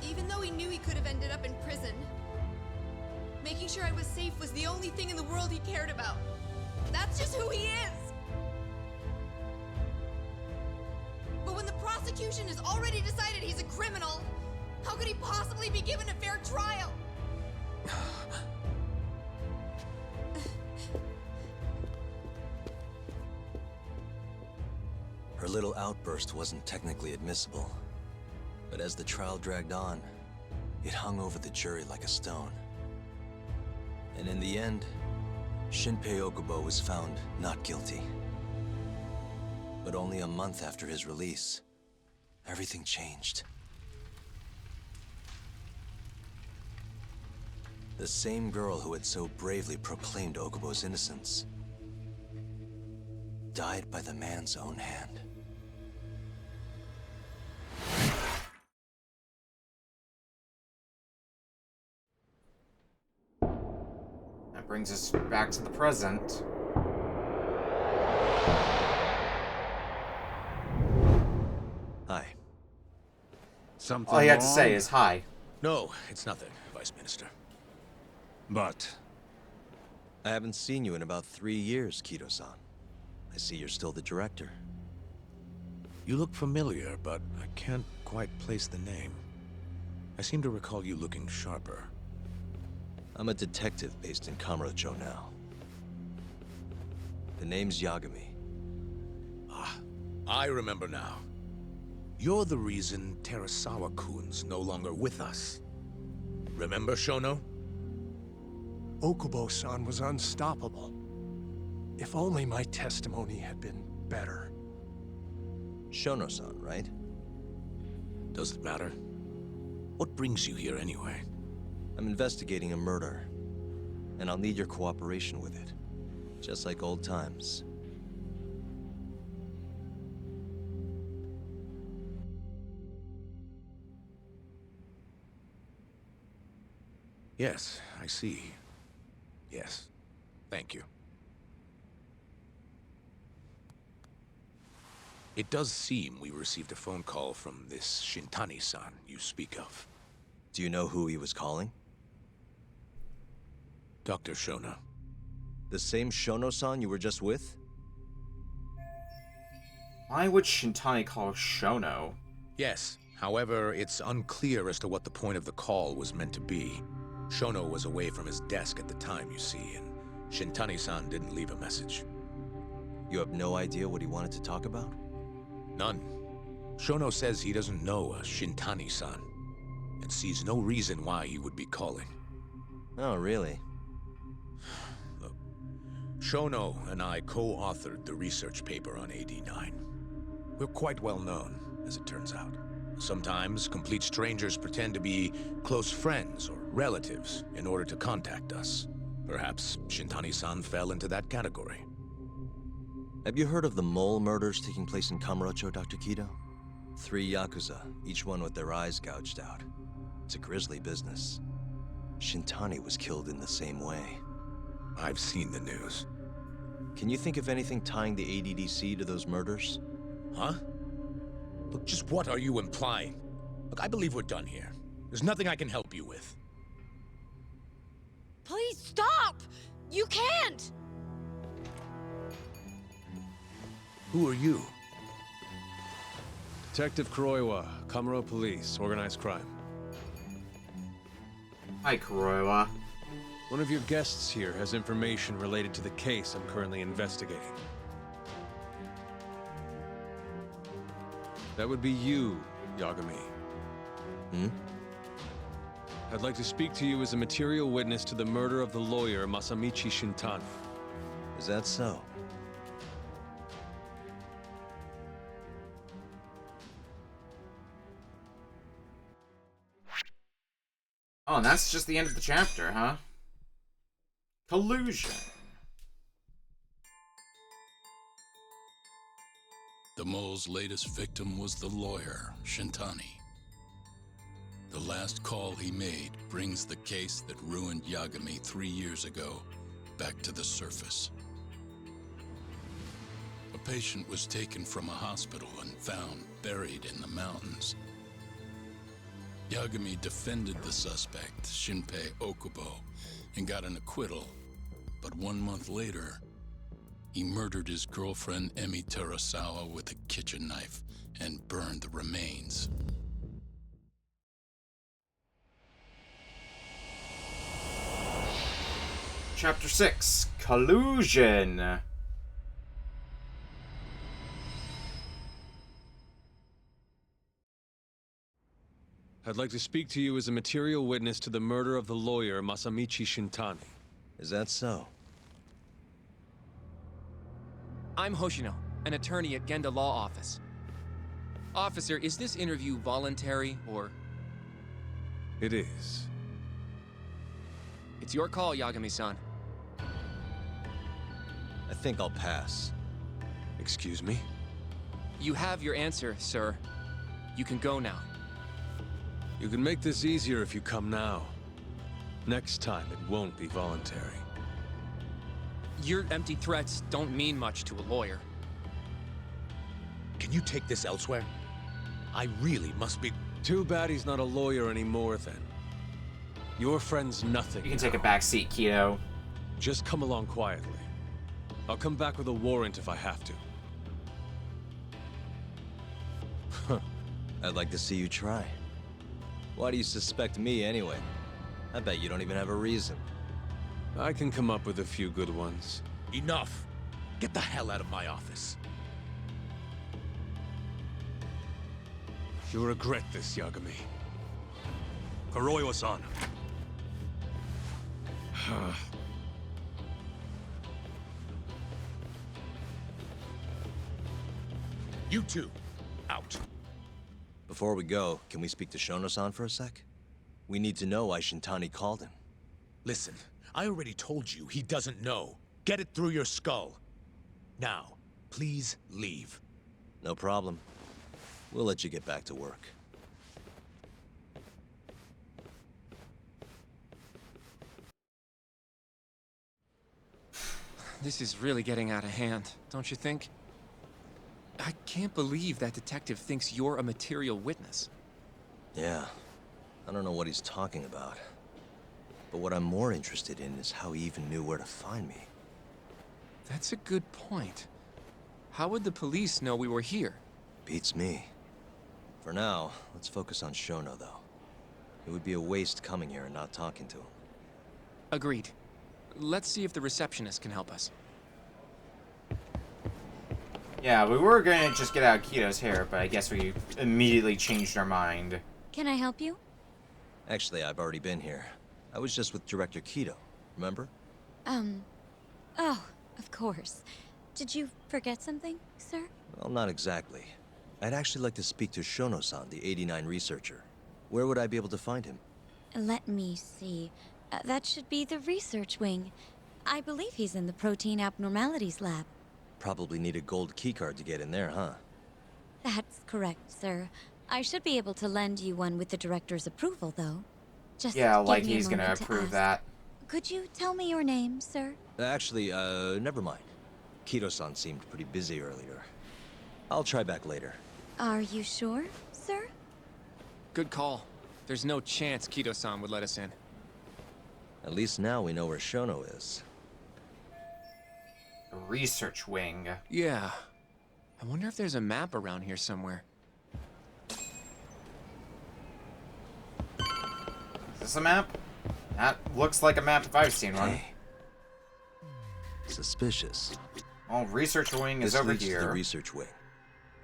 Even though he knew he could have ended up in prison, making sure I was safe was the only thing in the world he cared about. That's just who he is! But when the prosecution has already decided he's a criminal, how could he possibly be given a fair trial? little outburst wasn't technically admissible, but as the trial dragged on, it hung over the jury like a stone. And in the end, Shinpei Okubo was found not guilty. But only a month after his release, everything changed. The same girl who had so bravely proclaimed Okubo's innocence died by the man's own hand. That brings us back to the present. Hi. Something All he had to wrong? say is hi. No, it's nothing, Vice Minister. But I haven't seen you in about 3 years, Kido-san. I see you're still the director. You look familiar, but I can't quite place the name. I seem to recall you looking sharper. I'm a detective based in Kamurocho now. The name's Yagami. Ah, I remember now. You're the reason Terasawa-kun's no longer with us. Remember, Shono? Okubo-san was unstoppable. If only my testimony had been better. Shono-san, right? Does it matter? What brings you here anyway? I'm investigating a murder, and I'll need your cooperation with it. Just like old times. Yes, I see. Yes. Thank you. It does seem we received a phone call from this Shintani-san you speak of. Do you know who he was calling? Dr. Shono. The same Shono-san you were just with? Why would Shintani call Shono? Yes. However, it's unclear as to what the point of the call was meant to be. Shono was away from his desk at the time, you see, and Shintani-san didn't leave a message. You have no idea what he wanted to talk about? None. Shono says he doesn't know a Shintani-san, and sees no reason why he would be calling. Oh, really? Look, Shono and I co-authored the research paper on AD9. We're quite well known, as it turns out. Sometimes, complete strangers pretend to be close friends or relatives in order to contact us. Perhaps Shintani-san fell into that category. Have you heard of the mole murders taking place in Kamurocho, Dr. Kido? 3 Yakuza, each one with their eyes gouged out. It's a grisly business. Shintani was killed in the same way. I've seen the news. Can you think of anything tying the ADDC to those murders? Huh? Look, just what are you implying? Look, I believe we're done here. There's nothing I can help you with. Please stop! You can't! Who are you? Detective Kuroiwa, Kamuro Police, Organized Crime. Hi, Kuroiwa. One of your guests here has information related to the case I'm currently investigating. That would be you, Yagami. Hmm? I'd like to speak to you as a material witness to the murder of the lawyer Masamichi Shintani. Is that so? Oh, and that's just the end of the chapter, huh? Collusion. The mole's latest victim was the lawyer, Shintani. The last call he made brings the case that ruined Yagami 3 years ago back to the surface. A patient was taken from a hospital and found buried in the mountains. Yagami defended the suspect, Shinpei Okubo, and got an acquittal. But 1 month later, he murdered his girlfriend Emi Terasawa with a kitchen knife and burned the remains. Chapter 6, Collusion. I'd like to speak to you as a material witness to the murder of the lawyer Masamichi Shintani. Is that so? I'm Hoshino, an attorney at Genda Law Office. Officer, is this interview voluntary, or...? It is. It's your call, Yagami-san. I think I'll pass. Excuse me? You have your answer, sir. You can go now. You can make this easier if you come now. Next time, it won't be voluntary. Your empty threats don't mean much to a lawyer. Can you take this elsewhere? I really must be... Too bad he's not a lawyer anymore, then. Your friend's nothing. You can take a back seat, Keto. Just come along quietly. I'll come back with a warrant if I have to. I'd like to see you try. Why do you suspect me anyway? I bet you don't even have a reason. I can come up with a few good ones. Enough! Get the hell out of my office. You'll regret this, Yagami. Kuroiwa-san. You two, out. Before we go, can we speak to Shono-san for a sec? We need to know why Shintani called him. Listen, I already told you he doesn't know. Get it through your skull. Now, please leave. No problem. We'll let you get back to work. This is really getting out of hand, don't you think? I can't believe that detective thinks you're a material witness. Yeah. I don't know what he's talking about. But what I'm more interested in is how he even knew where to find me. That's a good point. How would the police know we were here? Beats me. For now, let's focus on Shono, though. It would be a waste coming here and not talking to him. Agreed. Let's see if the receptionist can help us. Yeah, we were gonna just get out Keto's hair, but I guess we immediately changed our mind. Can I help you? Actually, I've already been here. I was just with Director Keto, remember? Oh, of course. Did you forget something, sir? Well, not exactly. I'd actually like to speak to Shono-san, the 89 researcher. Where would I be able to find him? Let me see. That should be the research wing. I believe he's in the protein abnormalities lab. Probably need a gold keycard to get in there, huh? That's correct, sir. I should be able to lend you one with the director's approval, though. Just yeah, give like me a he's gonna moment to approve ask. that. Could you tell me your name, sir? Actually, never mind. Keto-san seemed pretty busy earlier. I'll try back later. Are you sure, sir? Good call. There's no chance Keto-san would let us in. At least now we know where Shono is. The research wing. Yeah. I wonder if there's a map around here somewhere. Is this a map? That looks like a map if I've seen one. Hey. Suspicious. Well, research wing is This over leads to here. the research wing.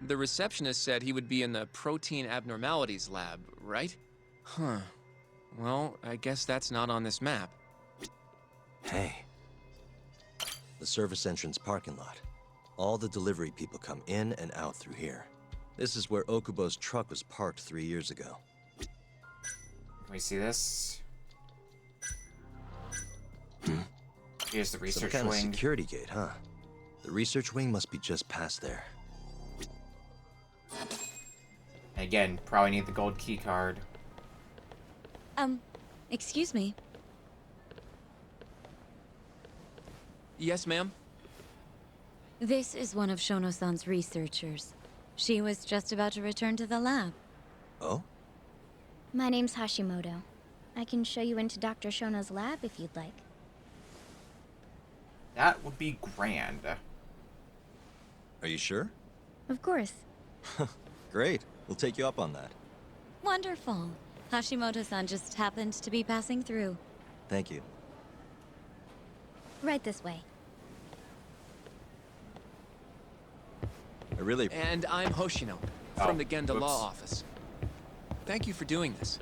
The receptionist said he would be in the protein abnormalities lab, right? Huh. Well, I guess that's not on this map. Hey. The service entrance parking lot. All the delivery people come in and out through here. This is where Okubo's truck was parked 3 years ago. Can we see this? Here's the Some research kind wing. of security gate, huh? The research wing must be just past there. Again, probably need the gold key card. Excuse me. Yes, ma'am? This is one of Shono-san's researchers. She was just about to return to the lab. Oh? My name's Hashimoto. I can show you into Dr. Shono's lab if you'd like. That would be grand. Are you sure? Of course. Great. We'll take you up on that. Wonderful. Hashimoto-san just happened to be passing through. Thank you. Right this way. I really... And I'm Hoshino, from the Genda Law Office. Thank you for doing this.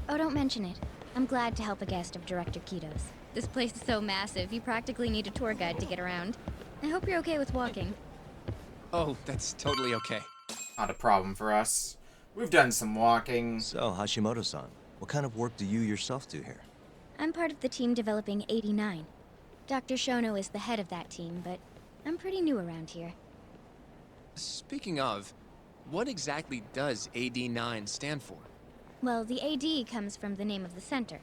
Oh, don't mention it. I'm glad to help a guest of Director Keto's. This place is so massive, you practically need a tour guide to get around. I hope you're okay with walking. Oh, that's totally okay. Not a problem for us. We've done some walking. So, Hashimoto-san, what kind of work do you yourself do here? I'm part of the team developing 89. Dr. Shono is the head of that team, but I'm pretty new around here. Speaking of, what exactly does AD9 stand for? Well, the AD comes from the name of the center.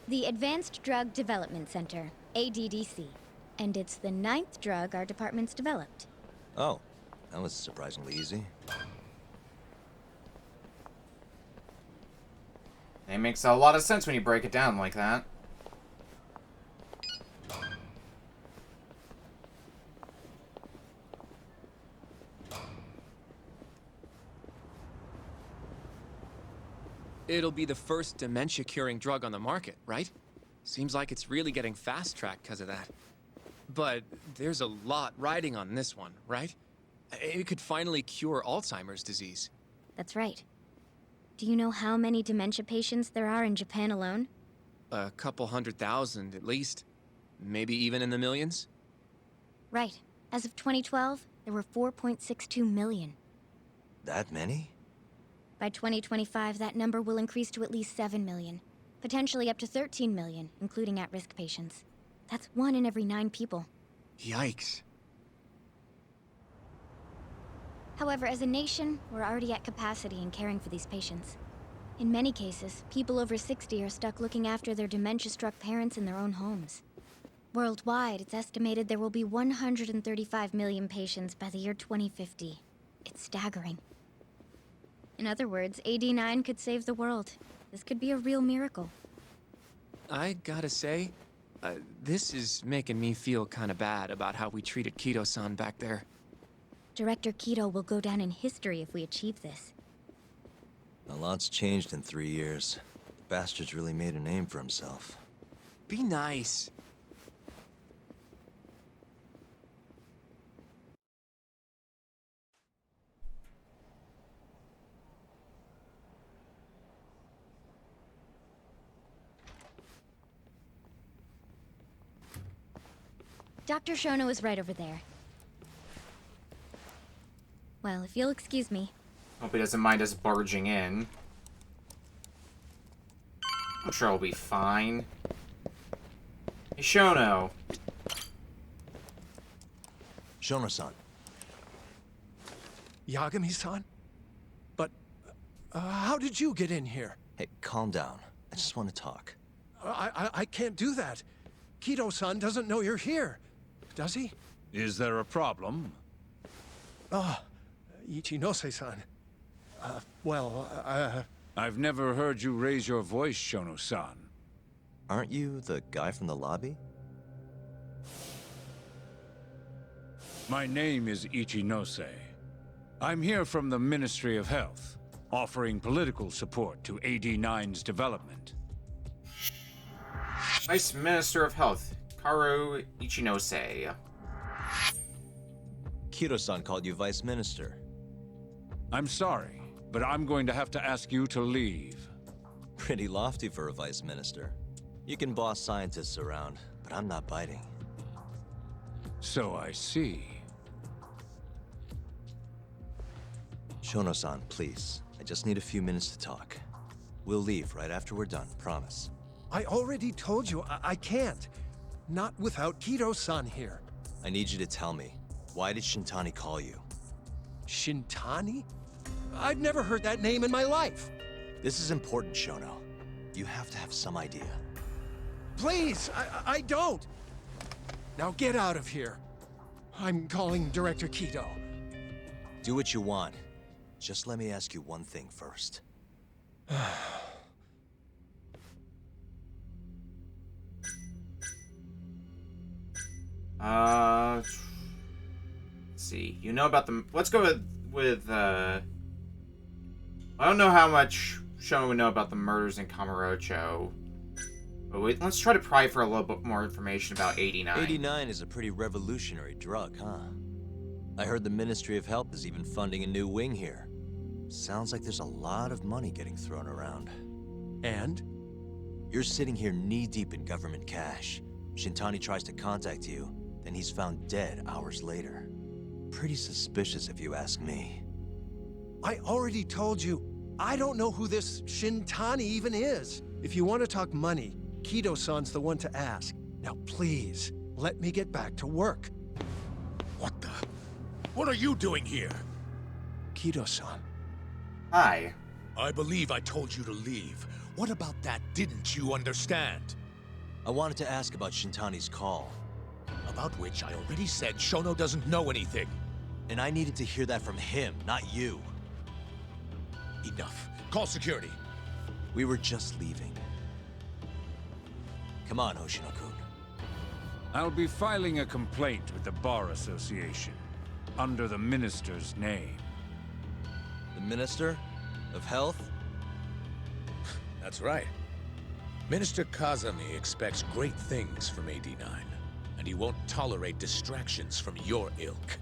The Advanced Drug Development Center, ADDC. And it's the 9th drug our department's developed. Oh, that was surprisingly easy. It makes a lot of sense when you break it down like that. It'll be the first dementia-curing drug on the market, right? Seems like it's really getting fast-tracked because of that. But there's a lot riding on this one, right? It could finally cure Alzheimer's disease. That's right. Do you know how many dementia patients there are in Japan alone? A couple 100,000 at least. Maybe even in the millions? Right. As of 2012, there were 4.62 million. That many? By 2025, that number will increase to at least 7 million. Potentially up to 13 million, including at-risk patients. That's 1 in every 9 people. Yikes. However, as a nation, we're already at capacity in caring for these patients. In many cases, people over 60 are stuck looking after their dementia-struck parents in their own homes. Worldwide, it's estimated there will be 135 million patients by the year 2050. It's staggering. In other words, AD9 could save the world. This could be a real miracle. I gotta say, this is making me feel kinda bad about how we treated Keto-san back there. Director Keto will go down in history if we achieve this. A lot's changed in 3 years. The bastard's really made a name for himself. Be nice. Dr. Shono is right over there. Well, if you'll excuse me. Hope he doesn't mind us barging in. I'm sure I'll be fine. Hey, Shono. Shono-san. Yagami-san? But, how did you get in here? Hey, calm down. I just want to talk. I can't do that. Keto-san doesn't know you're here. Does he? Is there a problem? Ichinose-san. I've never heard you raise your voice, Shono-san. Aren't you the guy from the lobby? My name is Ichinose. I'm here from the Ministry of Health, offering political support to AD9's development. Vice Minister of Health, Karu Ichinose. Kiro-san called you Vice Minister. I'm sorry, but I'm going to have to ask you to leave. Pretty lofty for a Vice Minister. You can boss scientists around, but I'm not biting. So I see. Shono-san, please. I just need a few minutes to talk. We'll leave right after we're done, promise. I already told you I can't. Not without Keto-san here. I need you to tell me, why did Shintani call you? Shintani? I've never heard that name in my life. This is important, Shono. You have to have some idea. Please, I don't. Now get out of here. I'm calling Director Keto. Do what you want. Just let me ask you one thing first. Let's see. You know about the... Let's go with I don't know how much Shono would know about the murders in Kamurocho. But let's try to pry for a little bit more information about 89. 89 is a pretty revolutionary drug, huh? I heard the Ministry of Health is even funding a new wing here. Sounds like there's a lot of money getting thrown around. And? You're sitting here knee-deep in government cash. Shintani tries to contact you, then he's found dead hours later. Pretty suspicious if you ask me. I already told you, I don't know who this Shintani even is. If you want to talk money, Kido-san's the one to ask. Now please, let me get back to work. What the? What are you doing here? Kido-san. Hi. I believe I told you to leave. What about that didn't you understand? I wanted to ask about Shintani's call. About which I already said Shono doesn't know anything. And I needed to hear that from him, not you. Enough. Call security. We were just leaving. Come on, Hoshino-kun. I'll be filing a complaint with the Bar Association, under the Minister's name. The Minister? Of Health? That's right. Minister Kazami expects great things from AD9, and he won't tolerate distractions from your ilk.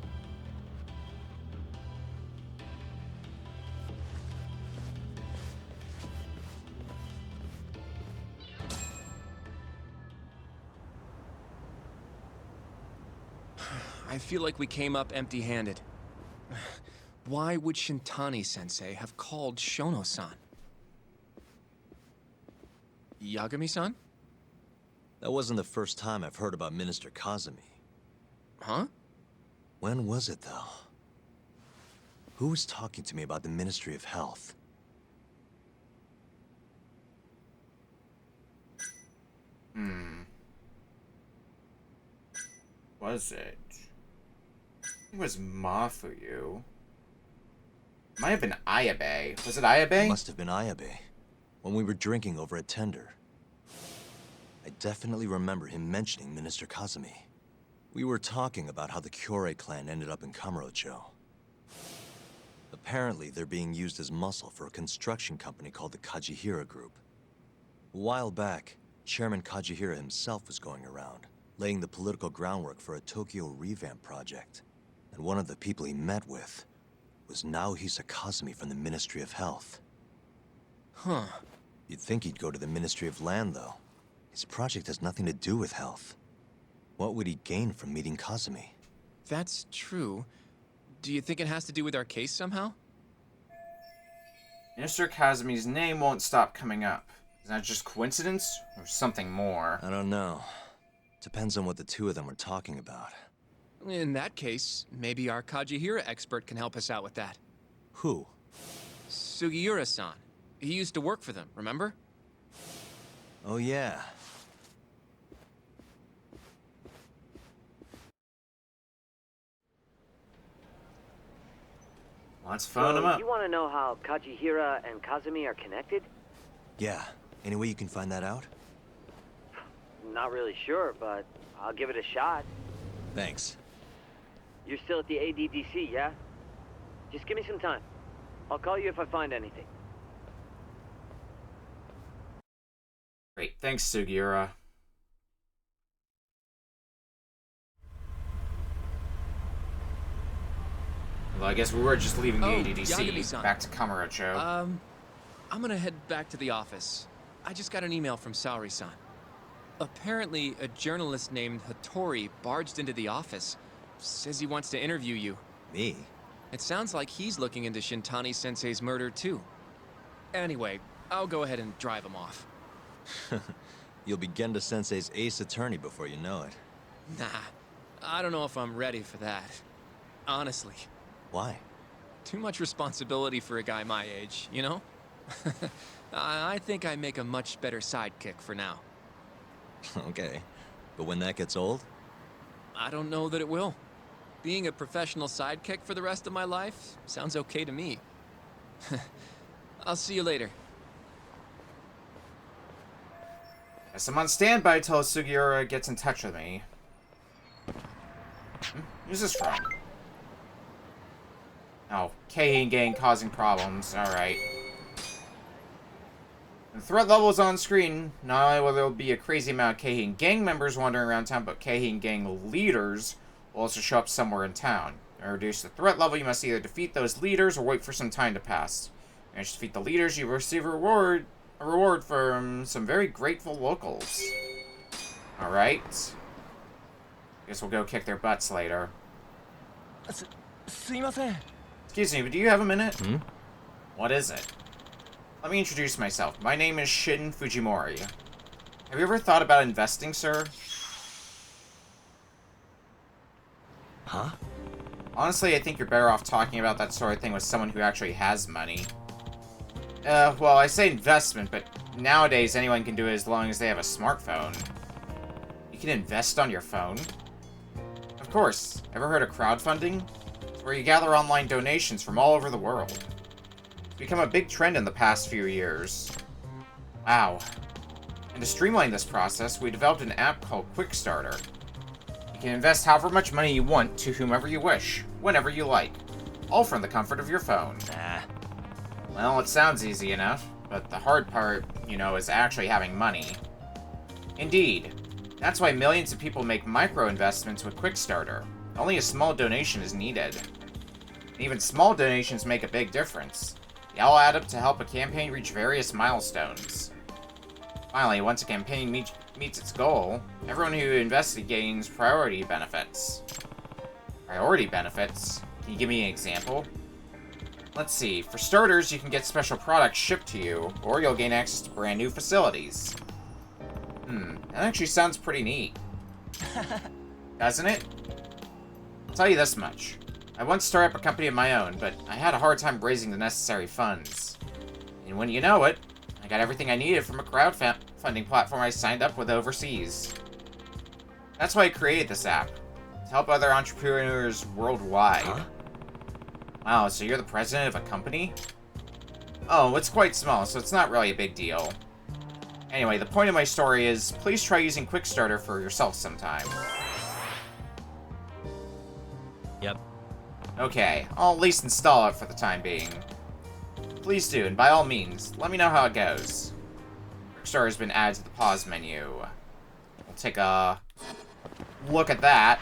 I feel like we came up empty-handed. Why would Shintani-sensei have called Shono-san? Yagami-san? That wasn't the first time I've heard about Minister Kazami. Huh? When was it, though? Who was talking to me about the Ministry of Health? Was it? It was Mafuyu. Might have been Ayabe. Was it Ayabe? It must have been Ayabe. When we were drinking over at Tender. I definitely remember him mentioning Minister Kazami. We were talking about how the Kyorei clan ended up in Kamurocho. Apparently, they're being used as muscle for a construction company called the Kajihira Group. A while back, Chairman Kajihira himself was going around, laying the political groundwork for a Tokyo revamp project. And one of the people he met with was Naohisa Kazami from the Ministry of Health. Huh. You'd think he'd go to the Ministry of Land, though. His project has nothing to do with health. What would he gain from meeting Kazami? That's true. Do you think it has to do with our case somehow? Minister Kazami's name won't stop coming up. Is that just coincidence, or something more? I don't know. Depends on what the two of them were talking about. In that case, maybe our Kajihira expert can help us out with that. Who? Sugiura-san. He used to work for them, remember? Oh, yeah. Let's phone him up. You want to know how Kajihira and Kazami are connected? Yeah. Any way you can find that out? Not really sure, but I'll give it a shot. Thanks. You're still at the ADDC, yeah? Just give me some time. I'll call you if I find anything. Great, thanks, Sugiura. Well, I guess we were just leaving the ADDC, Yagami-san. back to Kamurocho. I'm gonna head back to the office. I just got an email from Saori-san. Apparently, a journalist named Hattori barged into the office. Says he wants to interview you. Me? It sounds like he's looking into Shintani-sensei's murder, too. Anyway, I'll go ahead and drive him off. You'll be Genda-sensei's ace attorney before you know it. Nah, I don't know if I'm ready for that. Honestly. Why? Too much responsibility for a guy my age, you know? I think I make a much better sidekick for now. Okay. But when that gets old? I don't know that it will. Being a professional sidekick for the rest of my life sounds okay to me. I'll see you later. Guess I'm on standby till Sugiura gets in touch with me. Who's this from? Oh, Keihin gang causing problems. Alright. The threat level is on screen. Not only will there be a crazy amount of Keihin gang members wandering around town, but Keihin gang leaders will also show up somewhere in town. To reduce the threat level, you must either defeat those leaders or wait for some time to pass. Manage to defeat the leaders, you receive a reward from some very grateful locals. Alright. Guess we'll go kick their butts later. Excuse me, but do you have a minute? Hmm? What is it? Let me introduce myself. My name is Shin Fujimori. Have you ever thought about investing, sir? Huh? Honestly, I think you're better off talking about that sort of thing with someone who actually has money. Well, I say investment, but nowadays anyone can do it as long as they have a smartphone. You can invest on your phone? Of course. Ever heard of crowdfunding? It's where you gather online donations from all over the world. It's become a big trend in the past few years. Wow. And to streamline this process, we developed an app called Quickstarter. You can invest however much money you want to whomever you wish, whenever you like. All from the comfort of your phone. Well, it sounds easy enough, but the hard part, you know, is actually having money. Indeed. That's why millions of people make micro-investments with Quickstarter. Only a small donation is needed. And even small donations make a big difference. They all add up to help a campaign reach various milestones. Finally, once a campaign meets its goal, everyone who invested gains priority benefits. Priority benefits? Can you give me an example? Let's see. For starters, you can get special products shipped to you, or you'll gain access to brand new facilities. That actually sounds pretty neat. Doesn't it? I'll tell you this much. I once started up a company of my own, but I had a hard time raising the necessary funds. And when you know it, I got everything I needed from a crowdfunding platform I signed up with overseas. That's why I created this app, to help other entrepreneurs worldwide. Huh? Wow, so you're the president of a company? Oh, it's quite small, so it's not really a big deal. Anyway, the point of my story is, please try using Quickstarter for yourself sometime. Yep. Okay, I'll at least install it for the time being. Please do, and by all means, let me know how it goes. Quickstarter has been added to the pause menu. We'll take a look at that.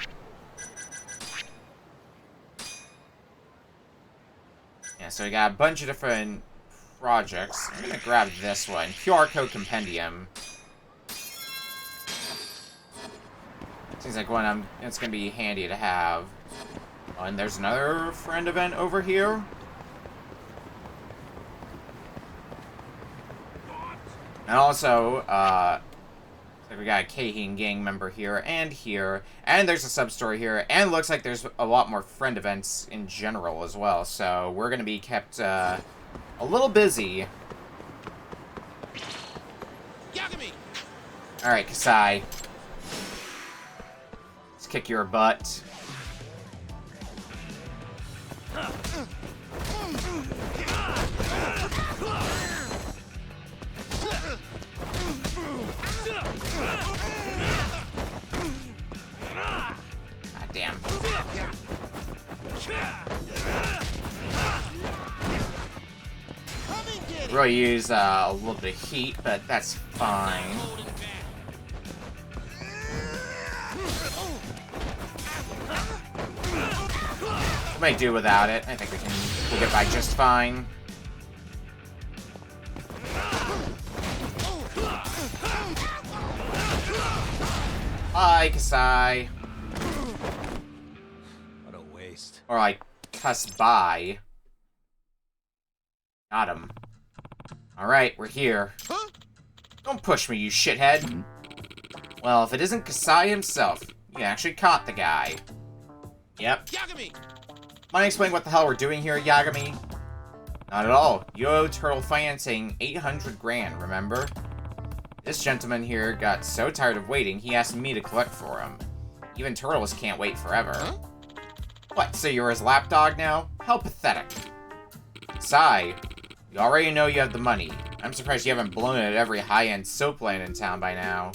Yeah, so we got a bunch of different projects. I'm gonna grab this one. QR Code Compendium. Seems like one it's gonna be handy to have. Oh, and there's another friend event over here. And also, like we got a Keihin gang member here, and there's a sub-story here, and it looks like there's a lot more friend events in general as well, so we're gonna be kept, a little busy. Alright, Kasai. Let's kick your butt. God damn. Really use a little bit of heat, but that's fine. We might do without it. I think we'll get by just fine. Hi, Kasai. What a waste. Or like, cuss by. Got him. Alright, we're here. Don't push me, you shithead. Well, if it isn't Kasai himself, you actually caught the guy. Yep. Yagami! Mind explaining what the hell we're doing here, Yagami? Not at all. You owe Turtle Financing 800 grand, remember? This gentleman here got so tired of waiting, he asked me to collect for him. Even turtles can't wait forever. Huh? What, so you're his lapdog now? How pathetic. Sigh. You already know you have the money. I'm surprised you haven't blown it at every high-end soap land in town by now.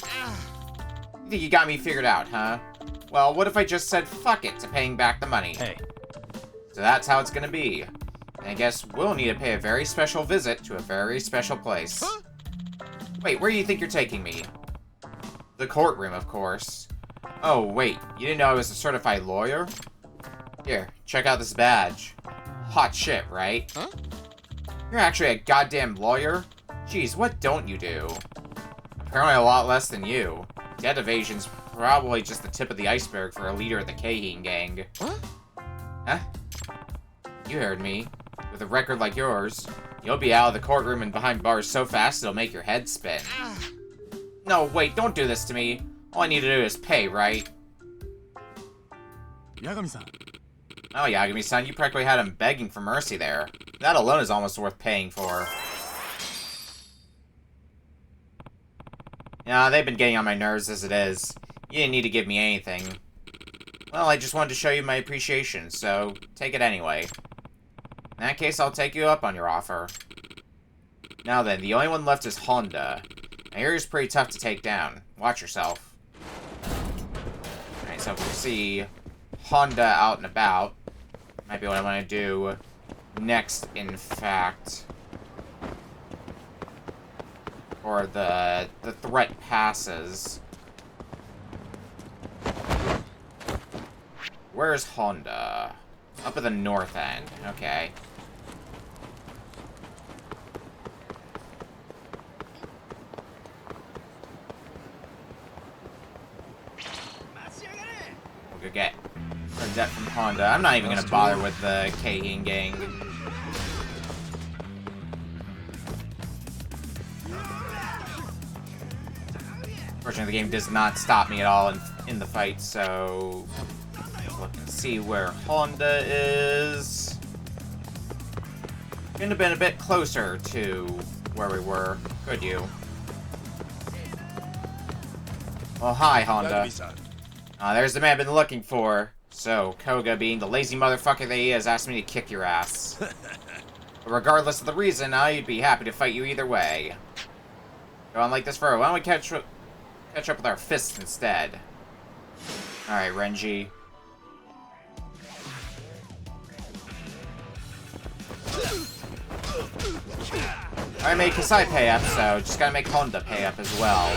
You think you got me figured out, huh? Well, what if I just said fuck it to paying back the money? Hey. So that's how it's gonna be. And I guess we'll need to pay a very special visit to a very special place. Huh? Wait, where do you think you're taking me? The courtroom, of course. Oh, wait, you didn't know I was a certified lawyer? Here, check out this badge. Hot shit, right? Huh? You're actually a goddamn lawyer? Jeez, what don't you do? Apparently a lot less than you. Debt evasion's probably just the tip of the iceberg for a leader of the Kaheen gang. What? Huh? You heard me. With a record like yours, you'll be out of the courtroom and behind bars so fast it'll make your head spin. No, wait, don't do this to me. All I need to do is pay, right? Yagami-san. Oh, Yagami-san, you practically had him begging for mercy there. That alone is almost worth paying for. Yeah, they've been getting on my nerves as it is. You didn't need to give me anything. Well, I just wanted to show you my appreciation, so take it anyway. In that case, I'll take you up on your offer. Now then, the only one left is Honda. I hear he's pretty tough to take down. Watch yourself. Alright, so if we see Honda out and about, might be what I want to do next, in fact. Or the threat passes. Where's Honda? Up at the north end. Okay. We'll go get our debt from Honda. I'm not even gonna bother with the Kaheen gang. Fortunately, the game does not stop me at all in the fight, so look and see where Honda is. Couldn't have been a bit closer to where we were, could you? Well, hi, Honda. There's the man I've been looking for. So, Koga, being the lazy motherfucker that he is, asked me to kick your ass. But regardless of the reason, I'd be happy to fight you either way. Go on like this for why don't we catch up with our fists instead? Alright, Renji. I made Kasai pay up, so just gotta make Honda pay up as well.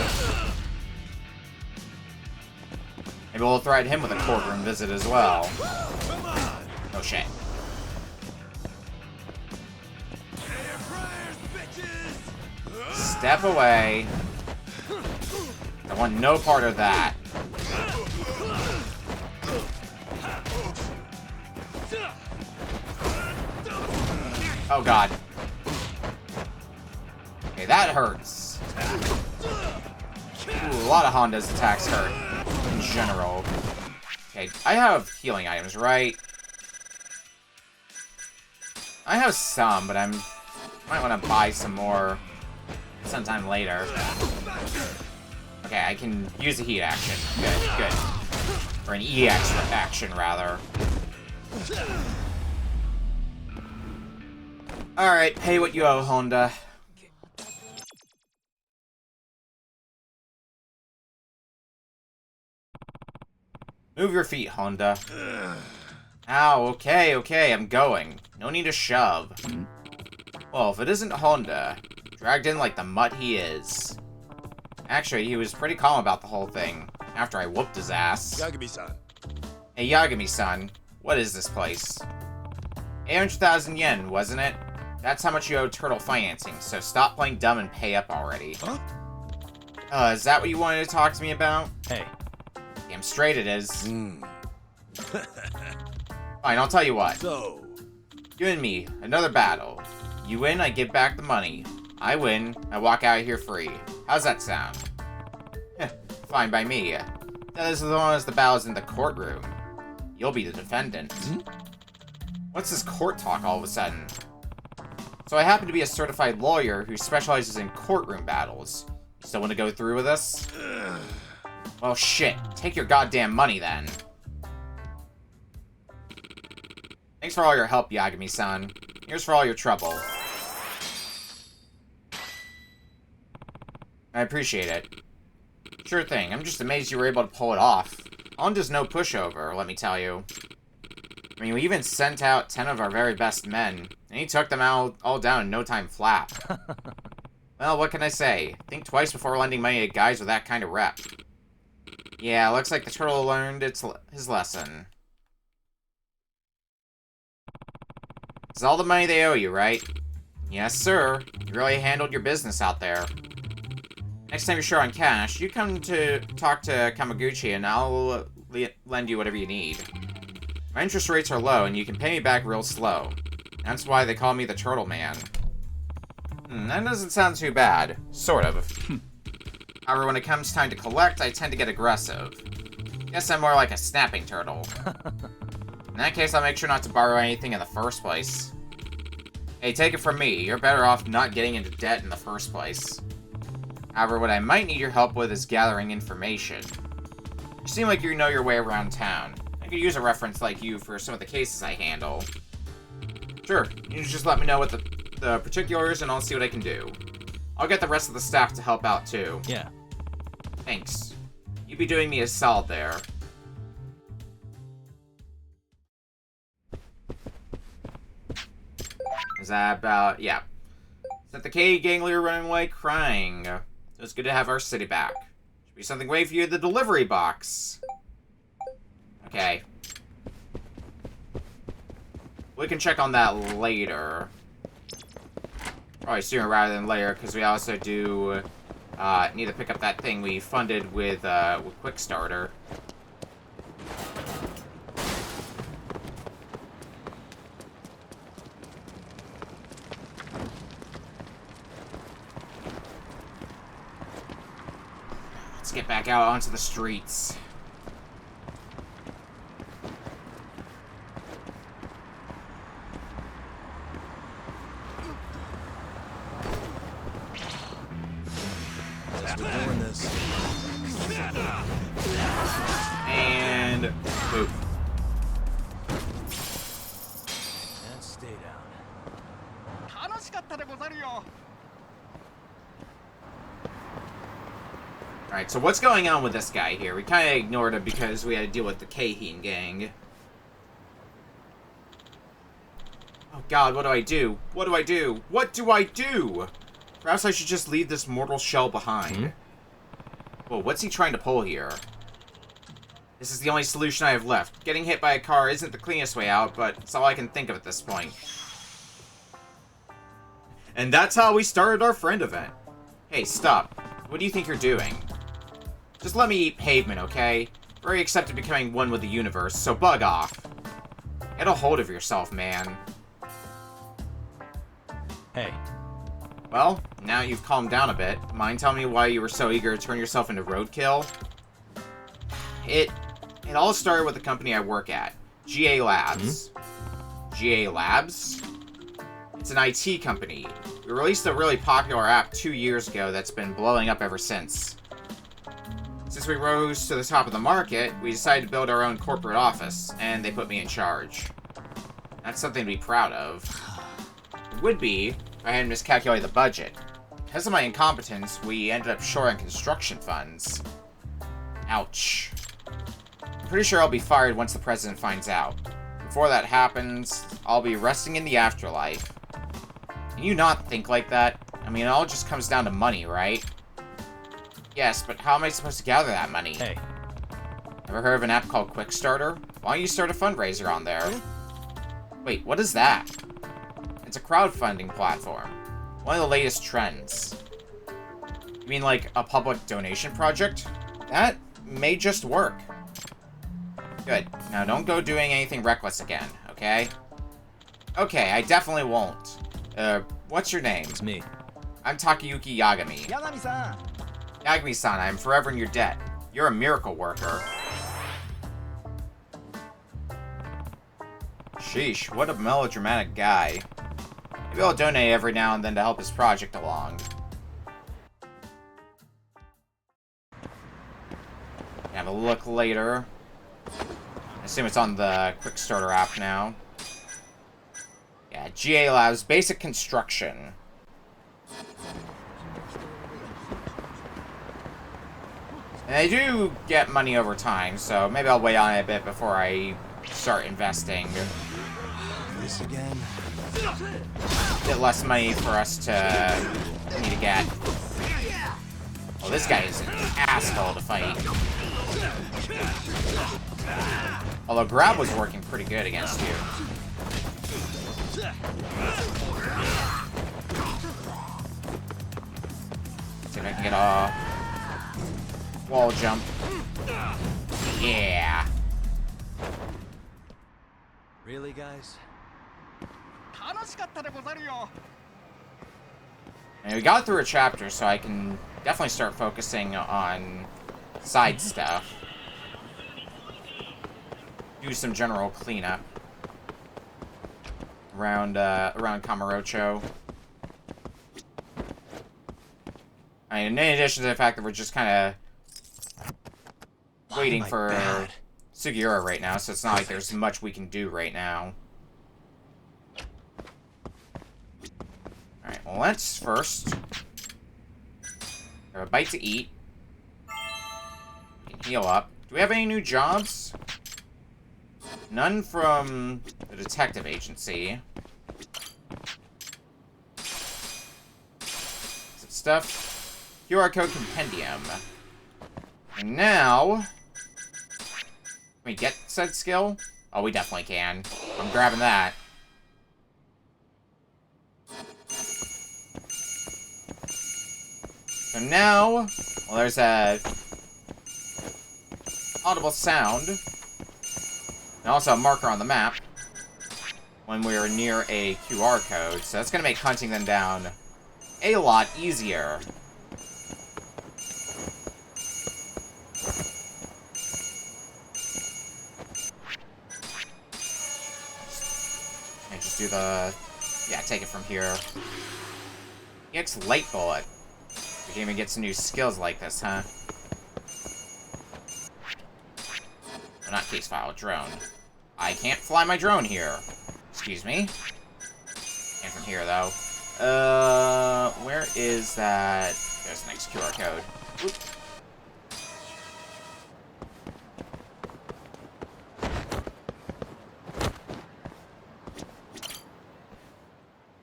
Maybe we'll threaten him with a courtroom visit as well. Oh shit. Step away. I want no part of that. Oh god. Okay, that hurts. Ooh, a lot of Honda's attacks hurt. In general. Okay, I have healing items, right? I have some, but might want to buy some more sometime later. Okay, I can use a heat action. Good, good. Or an E action, rather. Alright, pay what you owe, Honda. Move your feet, Honda. Ow, okay, I'm going. No need to shove. Well, if it isn't Honda, dragged in like the mutt he is. Actually, he was pretty calm about the whole thing, after I whooped his ass. Yagami-san. Hey, Yagami-san, what is this place? 800,000 yen, wasn't it? That's how much you owe Turtle Financing, so stop playing dumb and pay up already. Huh? Is that what you wanted to talk to me about? Hey. Damn straight it is. Fine, I'll tell you what. So, you and me, another battle. You win, I give back the money. I win, I walk out of here free. How's that sound? Fine by me. That is as long as the battle's in the courtroom. You'll be the defendant. What's this court talk all of a sudden? So I happen to be a certified lawyer who specializes in courtroom battles. Still want to go through with this? Well, shit. Take your goddamn money, then. Thanks for all your help, Yagami-san. Here's for all your trouble. I appreciate it. Sure thing. I'm just amazed you were able to pull it off. Honda's no pushover, let me tell you. I mean, we even sent out 10 of our very best men, and he took them all down in no time flat. Well, what can I say? Think twice before lending money to guys with that kind of rep. Yeah, looks like the turtle learned his lesson. This is all the money they owe you, right? Yes, sir. You really handled your business out there. Next time you're short on cash, you come to talk to Kamaguchi and I'll lend you whatever you need. My interest rates are low and you can pay me back real slow. That's why they call me the Turtle Man. That doesn't sound too bad. Sort of. However, when it comes time to collect, I tend to get aggressive. Guess I'm more like a snapping turtle. In that case, I'll make sure not to borrow anything in the first place. Hey, take it from me. You're better off not getting into debt in the first place. However, what I might need your help with is gathering information. You seem like you know your way around town. I could use a reference like you for some of the cases I handle. Sure, you just let me know what the particulars and I'll see what I can do. I'll get the rest of the staff to help out too. Yeah. Thanks. You'd be doing me a solid there. Is that about... yeah. Is that the K gang leader running away crying? It's good to have our city back. Should be something waiting for you at the delivery box. Okay. We can check on that later. Probably sooner rather than later, because we also do need to pick up that thing we funded with Quickstarter. Let's get back out onto the streets. We're doing this. And boop. And stay down. Alright, so what's going on with this guy here? We kind of ignored him because we had to deal with the Kaheen gang. Oh god, what do I do? What do I do? What do I do? Perhaps I should just leave this mortal shell behind. Whoa, what's he trying to pull here? This is the only solution I have left. Getting hit by a car isn't the cleanest way out, but it's all I can think of at this point. And that's how we started our friend event. Hey, stop. What do you think you're doing? Just let me eat pavement, okay? Very accepted becoming one with the universe, so bug off. Get a hold of yourself, man. Hey. Well, now you've calmed down a bit. Mind telling me why you were so eager to turn yourself into roadkill? It all started with the company I work at, GA Labs. GA Labs? It's an IT company. We released a really popular app 2 years ago that's been blowing up ever since. Since we rose to the top of the market, we decided to build our own corporate office, and they put me in charge. That's something to be proud of. It would be if I hadn't miscalculated the budget. Because of my incompetence, we ended up short on construction funds. Ouch. I'm pretty sure I'll be fired once the president finds out. Before that happens, I'll be resting in the afterlife. Can you not think like that? I mean, it all just comes down to money, right? Yes, but how am I supposed to gather that money? Hey. Ever heard of an app called Quickstarter? Why don't you start a fundraiser on there? Wait, what is that? It's a crowdfunding platform. One of the latest trends. You mean like a public donation project? That may just work. Good. Now don't go doing anything reckless again, okay? Okay, I definitely won't. What's your name? It's me. I'm Takayuki Yagami. Yagami-san! Yagami-san, I am forever in your debt. You're a miracle worker. Sheesh, what a melodramatic guy. Maybe I'll donate every now and then to help his project along. Have a look later. I assume it's on the Quickstarter app now. Yeah, GA Labs, basic construction. And they do get money over time, so maybe I'll wait on it a bit before I start investing. This again. A bit less money for us to need to get. Oh, this guy is an asshole to fight. Although grab was working pretty good against you. See if I can get a wall jump. Yeah. Really, guys? And we got through a chapter, so I can definitely start focusing on side stuff. Do some general cleanup around Kamurocho. I mean, in addition to the fact that we're just kind of waiting for Sugiura right now, so it's not like there's much we can do right now. Alright, well, let's first have a bite to eat. We can heal up. Do we have any new jobs? None from the detective agency. Some stuff. QR code compendium. And now, can we get said skill? Oh, we definitely can. I'm grabbing that. So now, well, there's a audible sound, and also a marker on the map when we're near a QR code, so that's going to make hunting them down a lot easier. And just do the... yeah, take it from here. EX Light Bullet. We can even get some new skills like this, huh? Well, not case file, drone. I can't fly my drone here. Excuse me. And from here, though. Where is that? There's the next QR code. Oop.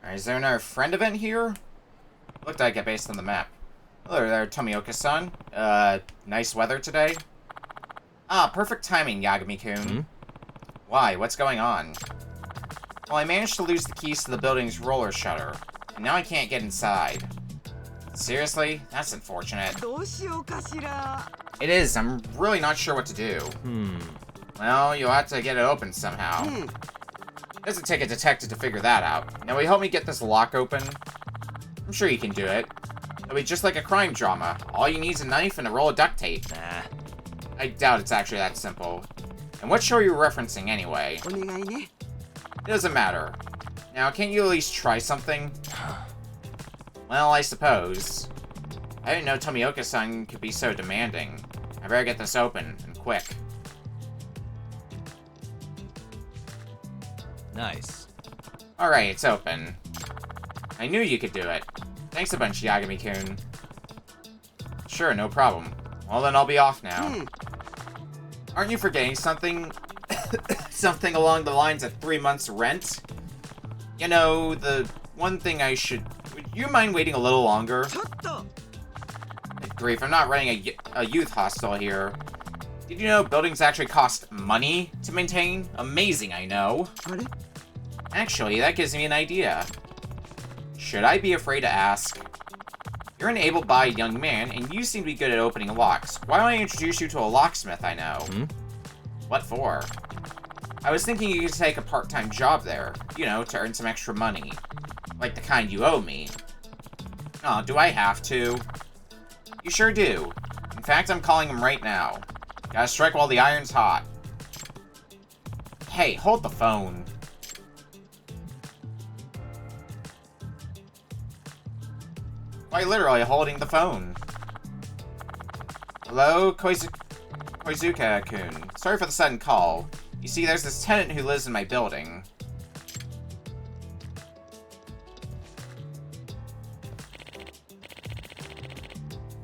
Alright, is there another friend event here? Looked like it based on the map. Hello there, Tomioka-san. Nice weather today? Ah, perfect timing, Yagami-kun. Hmm? Why? What's going on? Well, I managed to lose the keys to the building's roller shutter, and now I can't get inside. Seriously? That's unfortunate. It is. I'm really not sure what to do. Well, you'll have to get it open somehow. It doesn't take a detective to figure that out. Now, will you help me get this lock open? I'm sure you can do it. It'll be just like a crime drama. All you need is a knife and a roll of duct tape. Nah. I doubt it's actually that simple. And what show are you referencing anyway? It doesn't matter. Now, can't you at least try something? Well, I suppose. I didn't know Tomioka-san could be so demanding. I better get this open, and quick. Nice. Alright, it's open. I knew you could do it. Thanks a bunch, Yagami-kun. Sure, no problem. Well, then I'll be off now. Aren't you forgetting something? Something along the lines of 3 months' rent? You know, the one thing I should... Would you mind waiting a little longer? Good grief, I'm not running a youth hostel here. Did you know buildings actually cost money to maintain? Amazing, I know. Actually, that gives me an idea. Should I be afraid to ask? You're an able-bodied young man, and you seem to be good at opening locks. Why don't I introduce you to a locksmith I know? What for? I was thinking you could take a part-time job there. You know, to earn some extra money. Like the kind you owe me. Oh, do I have to? You sure do. In fact, I'm calling him right now. Gotta strike while the iron's hot. Hey, hold the phone. Quite literally holding the phone. Hello, Koizuka-kun. Sorry for the sudden call. You see, there's this tenant who lives in my building.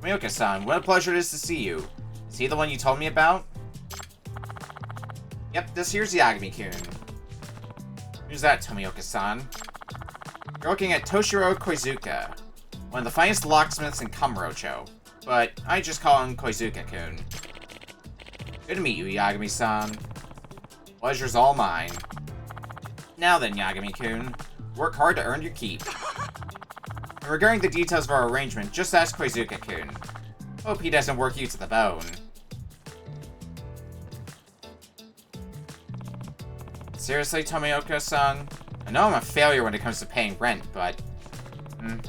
Tomioka-san, what a pleasure it is to see you. Is he the one you told me about? Yep, this here's Yagami-kun. Who's that, Tomioka-san? You're looking at Toshiro Koizuka, one of the finest locksmiths in Kamurocho, but I just call him Koizuka-kun. Good to meet you, Yagami-san. Pleasure's all mine. Now then, Yagami-kun, work hard to earn your keep. And regarding the details of our arrangement, just ask Koizuka-kun. Hope he doesn't work you to the bone. Seriously, Tomioka-san? I know I'm a failure when it comes to paying rent, but...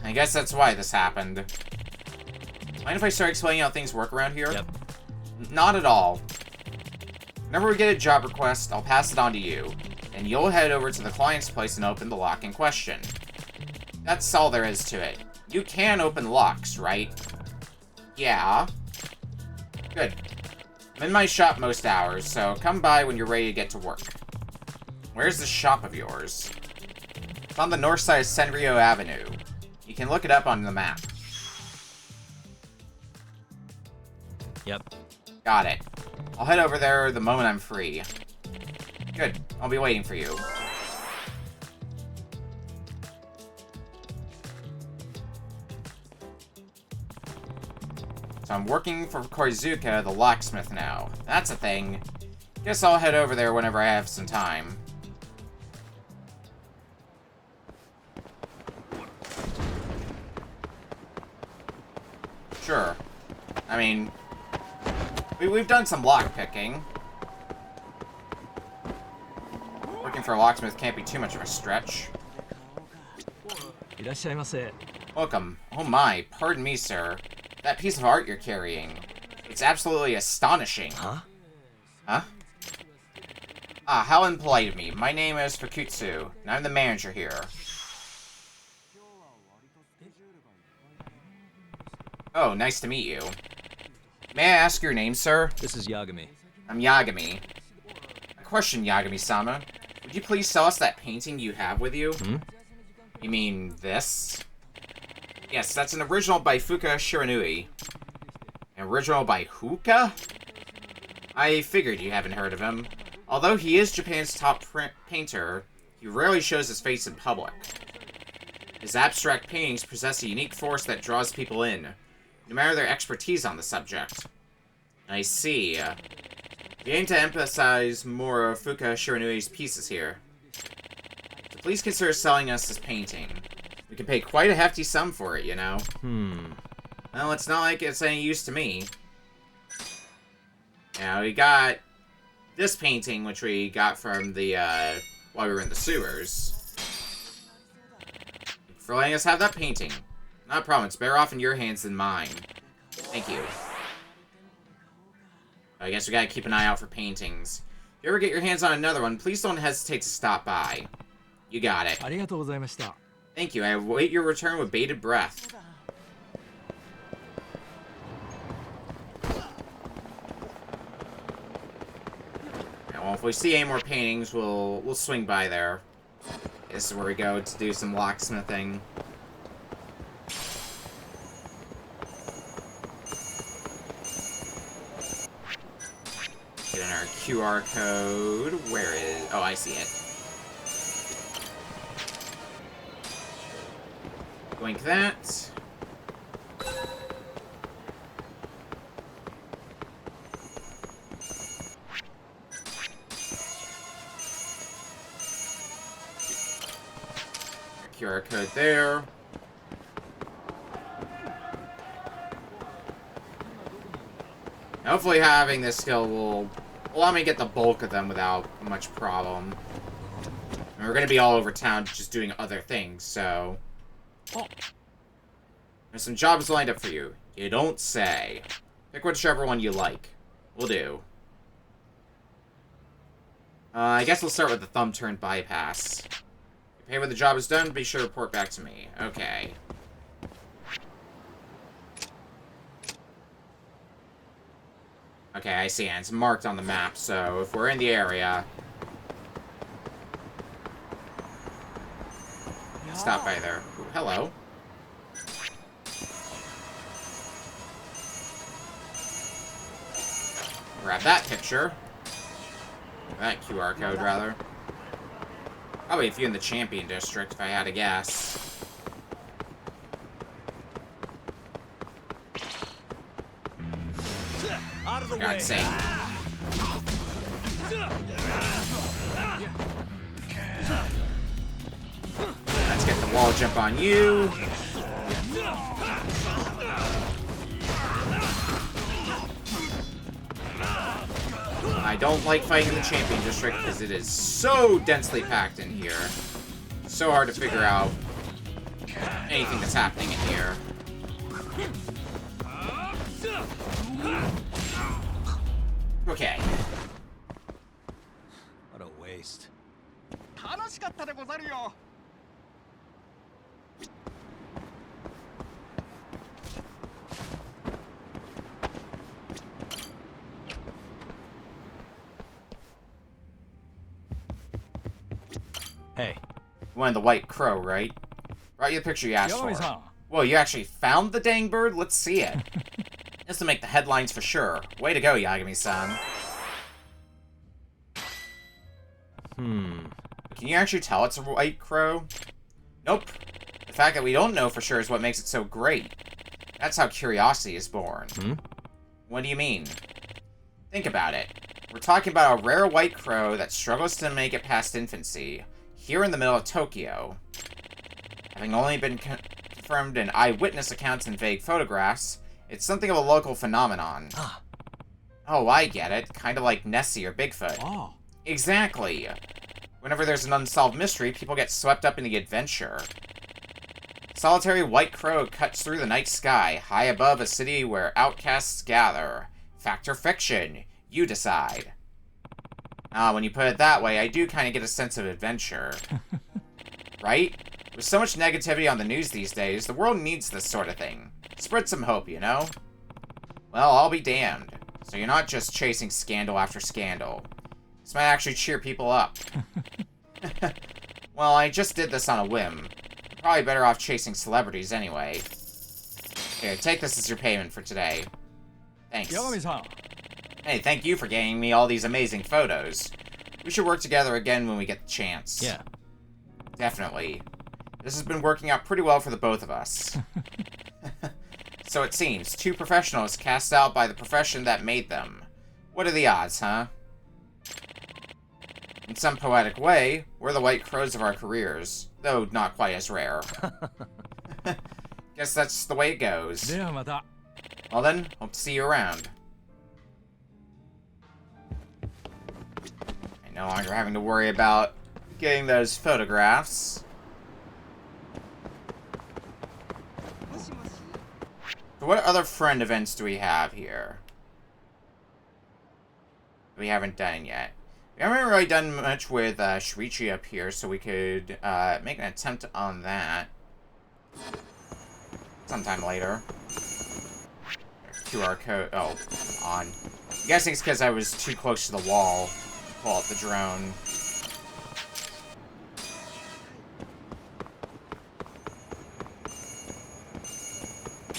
I guess that's why this happened. Mind if I start explaining how things work around here? Yep. Not at all. Whenever we get a job request, I'll pass it on to you, and you'll head over to the client's place and open the lock in question. That's all there is to it. You can open locks, right? Yeah. Good. I'm in my shop most hours, so come by when you're ready to get to work. Where's the shop of yours? It's on the north side of Senryo Avenue. You can look it up on the map. Yep. Got it. I'll head over there the moment I'm free. Good. I'll be waiting for you. So I'm working for Koizuka, the locksmith now. That's a thing. Guess I'll head over there whenever I have some time. Sure. I mean, we've done some lockpicking. Working for a locksmith can't be too much of a stretch. Welcome. Oh my, pardon me, sir. That piece of art you're carrying. It's absolutely astonishing. Huh? Huh? Ah, how impolite of me. My name is Fukutsu, and I'm the manager here. Oh, nice to meet you. May I ask your name, sir? This is Yagami. I'm Yagami. A question, Yagami-sama. Would you please sell us that painting you have with you? You mean this? Yes, that's an original by Fuka Shiranui. An original by Huka? I figured you haven't heard of him. Although he is Japan's top painter, he rarely shows his face in public. His abstract paintings possess a unique force that draws people in, no matter their expertise on the subject. I see. We aim to emphasize more of Fuka Shiranui's pieces here. So please consider selling us this painting. We can pay quite a hefty sum for it, you know. Well, it's not like it's any use to me. Now, we got this painting, which we got from the, while we were in the sewers. For letting us have that painting. Not a problem, it's better off in your hands than mine. Thank you. I guess we gotta keep an eye out for paintings. If you ever get your hands on another one, please don't hesitate to stop by. You got it. Thank you, I await your return with bated breath. Well, if we see any more paintings, we'll swing by there. This is where we go to do some locksmithing. Get in our QR code. Where is... Oh, I see it. Blink that. QR code there. Hopefully having this skill will allow me to get the bulk of them without much problem. And we're going to be all over town just doing other things, so... There's some jobs lined up for you. You don't say. Pick whichever one you like. Will do. I guess we'll start with the thumb-turn bypass. Hey, when the job is done, be sure to report back to me. Okay. Okay, I see, and it's marked on the map, so if we're in the area... Stop by there. Ooh, hello. Grab that picture. That QR code, rather. Probably a few in the Champion District, if I had to guess. Out of the For God's sake. Wall jump on you. I don't like fighting in the Champion District because it is so densely packed in here. So hard to figure out anything that's happening in here. Okay. What a waste. Hey. You wanted the white crow, right? Brought you the picture you asked for. Whoa, you actually found the dang bird? Let's see it. This will make the headlines for sure. Way to go, Yagami-san. Can you actually tell it's a white crow? Nope. The fact that we don't know for sure is what makes it so great. That's how curiosity is born. What do you mean? Think about it. We're talking about a rare white crow that struggles to make it past infancy, here in the middle of Tokyo. Having only been confirmed in eyewitness accounts and vague photographs, it's something of a local phenomenon. Oh, I get it. Kind of like Nessie or Bigfoot. Oh. Exactly. Whenever there's an unsolved mystery, people get swept up in the adventure. Solitary white crow cuts through the night sky, high above a city where outcasts gather. Fact or fiction? You decide. When you put it that way, I do kind of get a sense of adventure. Right? With so much negativity on the news these days, the world needs this sort of thing. Spread some hope, you know? Well, I'll be damned. So you're not just chasing scandal after scandal. This might actually cheer people up. Well, I just did this on a whim. You're probably better off chasing celebrities anyway. Here, take this as your payment for today. Thanks. Hey, thank you for getting me all these amazing photos. We should work together again when we get the chance. Yeah. Definitely. This has been working out pretty well for the both of us. So it seems, two professionals cast out by the profession that made them. What are the odds, huh? In some poetic way, we're the white crows of our careers, though not quite as rare. Guess that's the way it goes. Well then, hope to see you around. I'm no longer having to worry about getting those photographs. So what other friend events do we have here? We haven't done yet. We haven't really done much with Shuichi up here, so we could make an attempt on that sometime later. QR code. Oh, on. I'm guessing it's because I was too close to the wall to pull out the drone.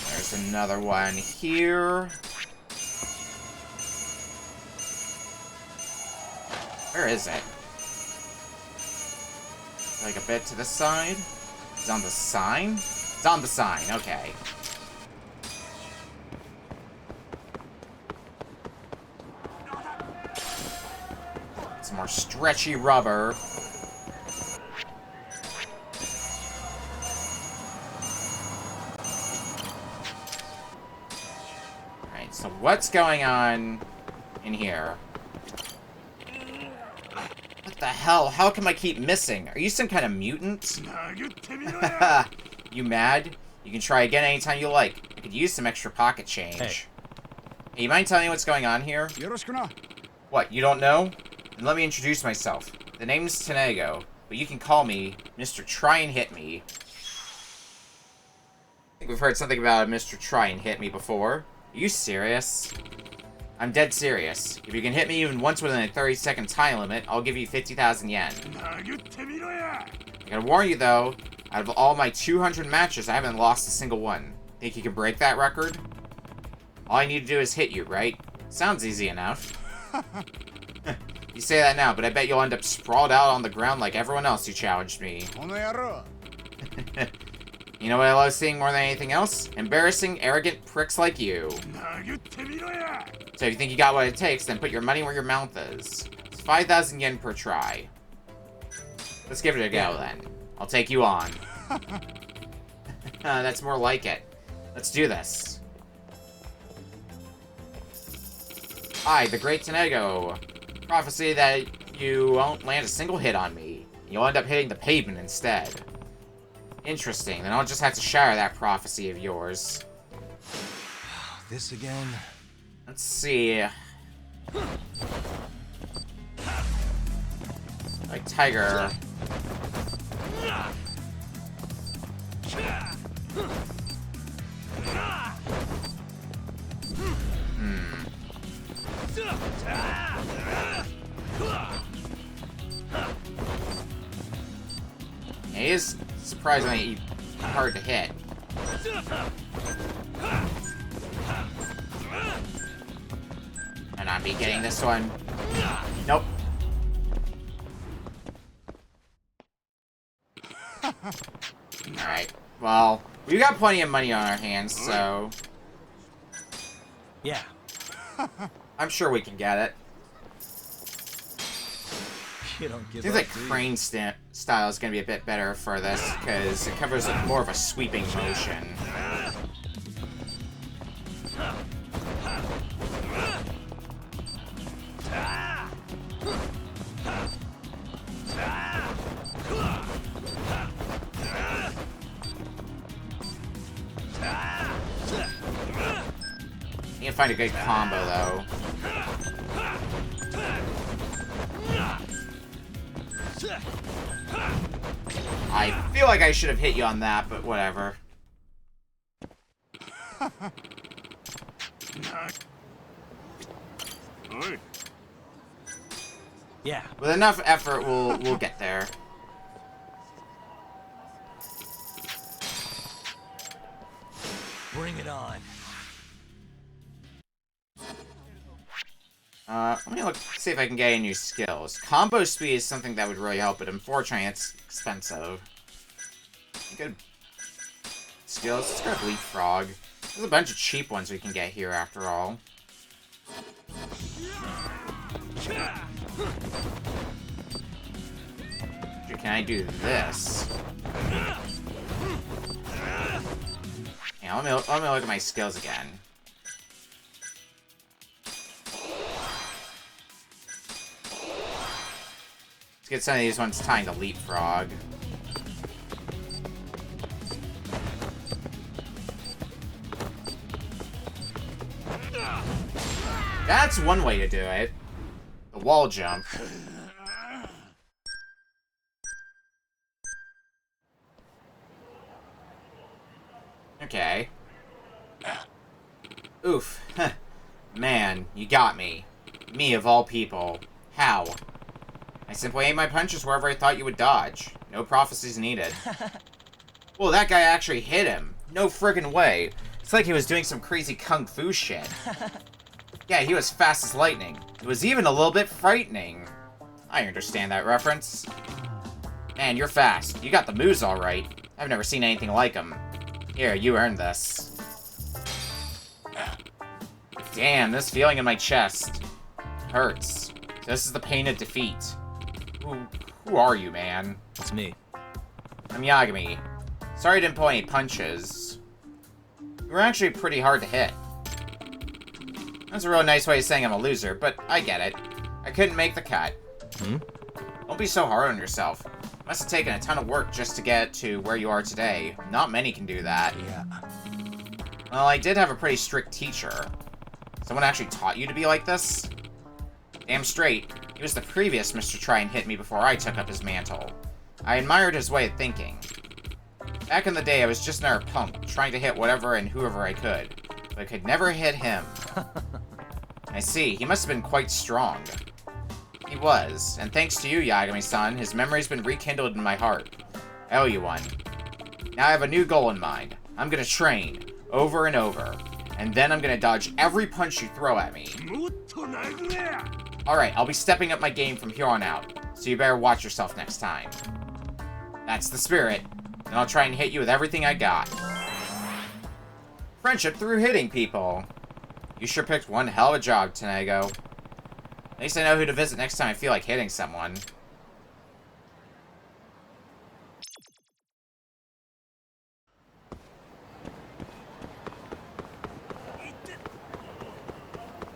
There's another one here. Where is it? Like a bit to the side? It's on the sign? It's on the sign, okay. Some more stretchy rubber. Alright, so what's going on in here? What the hell? How come I keep missing? Are you some kind of mutant? You mad? You can try again anytime you like. I could use some extra pocket change. Hey, you mind telling me what's going on here? What, you don't know? Then let me introduce myself. The name's Tenego, but you can call me Mr. Try and Hit Me. I think we've heard something about a Mr. Try and Hit Me before. Are you serious? I'm dead serious. If you can hit me even once within a 30-second time limit, I'll give you 50,000 yen. I gotta warn you though, out of all my 200 matches, I haven't lost a single one. Think you can break that record? All I need to do is hit you, right? Sounds easy enough. You say that now, but I bet you'll end up sprawled out on the ground like everyone else who challenged me. You know what I love seeing more than anything else? Embarrassing, arrogant pricks like you. So if you think you got what it takes, then put your money where your mouth is. It's 5,000 yen per try. Let's give it a go, then. I'll take you on. That's more like it. Let's do this. I, the Great Tenego, prophecy that you won't land a single hit on me. You'll end up hitting the pavement instead. Interesting, then I'll just have to shatter that prophecy of yours. This again? Let's see. Like Tiger. He is surprisingly hard to hit. And I'll be getting this one. Nope. Alright. Well, we've got plenty of money on our hands, so... Yeah. I'm sure we can get it. You don't give I think the crane style is going to be a bit better for this, because it covers more of a sweeping motion. Need to find a good combo, though. I feel like I should have hit you on that, but whatever. Yeah. With enough effort, we'll get there. Bring it on. Let me see if I can get any new skills. Combo speed is something that would really help, but unfortunately, it's expensive. Good skills. Let's grab Leapfrog. There's a bunch of cheap ones we can get here, after all. Can I do this? Yeah, let me look at my skills again. Let's get some of these ones tying to Leapfrog. That's one way to do it. The wall jump. Okay. Oof. Man, you got me. Me, of all people. How? I simply aimed my punches wherever I thought you would dodge. No prophecies needed. Well, that guy actually hit him. No friggin' way. It's like he was doing some crazy kung fu shit. Yeah, he was fast as lightning. It was even a little bit frightening. I understand that reference. Man, you're fast. You got the moves all right. I've never seen anything like them. Here, you earned this. Damn, this feeling in my chest hurts. This is the pain of defeat. Who are you, man? It's me. I'm Yagami. Sorry I didn't pull any punches. You were actually pretty hard to hit. That's a real nice way of saying I'm a loser, but I get it. I couldn't make the cut. Don't be so hard on yourself. Must have taken a ton of work just to get to where you are today. Not many can do that. Yeah. Well, I did have a pretty strict teacher. Someone actually taught you to be like this? Damn straight. He was the previous Mr. Try and Hit Me before I took up his mantle. I admired his way of thinking. Back in the day, I was just another punk, trying to hit whatever and whoever I could. But I could never hit him. I see. He must have been quite strong. He was, and thanks to you, Yagami-san, his memory's been rekindled in my heart. I owe you one. Now I have a new goal in mind. I'm gonna train, over and over, and then I'm gonna dodge every punch you throw at me. Alright, I'll be stepping up my game from here on out, so you better watch yourself next time. That's the spirit, and I'll try and hit you with everything I got. Friendship through hitting people. You sure picked one hell of a job, Tenego. At least I know who to visit next time I feel like hitting someone.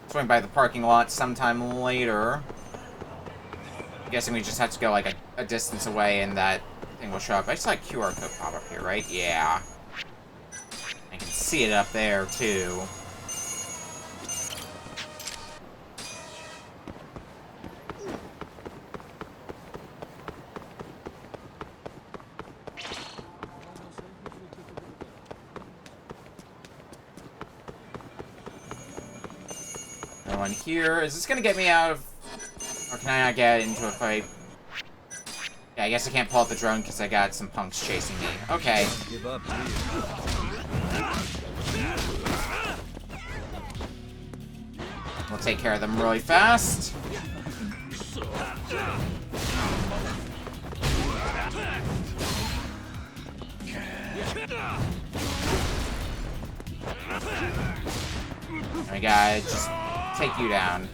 swing by the parking lot sometime later. I'm guessing we just have to go like a distance away and that thing will show up. I saw a QR code pop up here, right? Yeah. I can see it up there, too. No one here. Is this gonna get me out of... Or can I not get into a fight? Yeah, I guess I can't pull out the drone because I got some punks chasing me. Okay. Give up, We'll take care of them really fast. I gotta just take you down.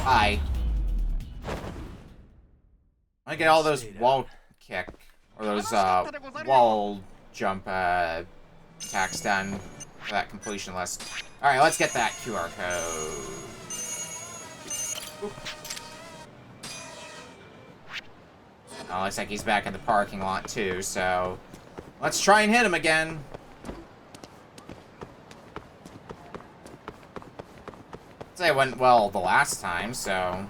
Hi. I get all those wall kick, or those wall jump attacks done for that completion list. Alright, let's get that QR code. Oop. Oh, looks like he's back in the parking lot too, so let's try and hit him again. I'd say it went well the last time, so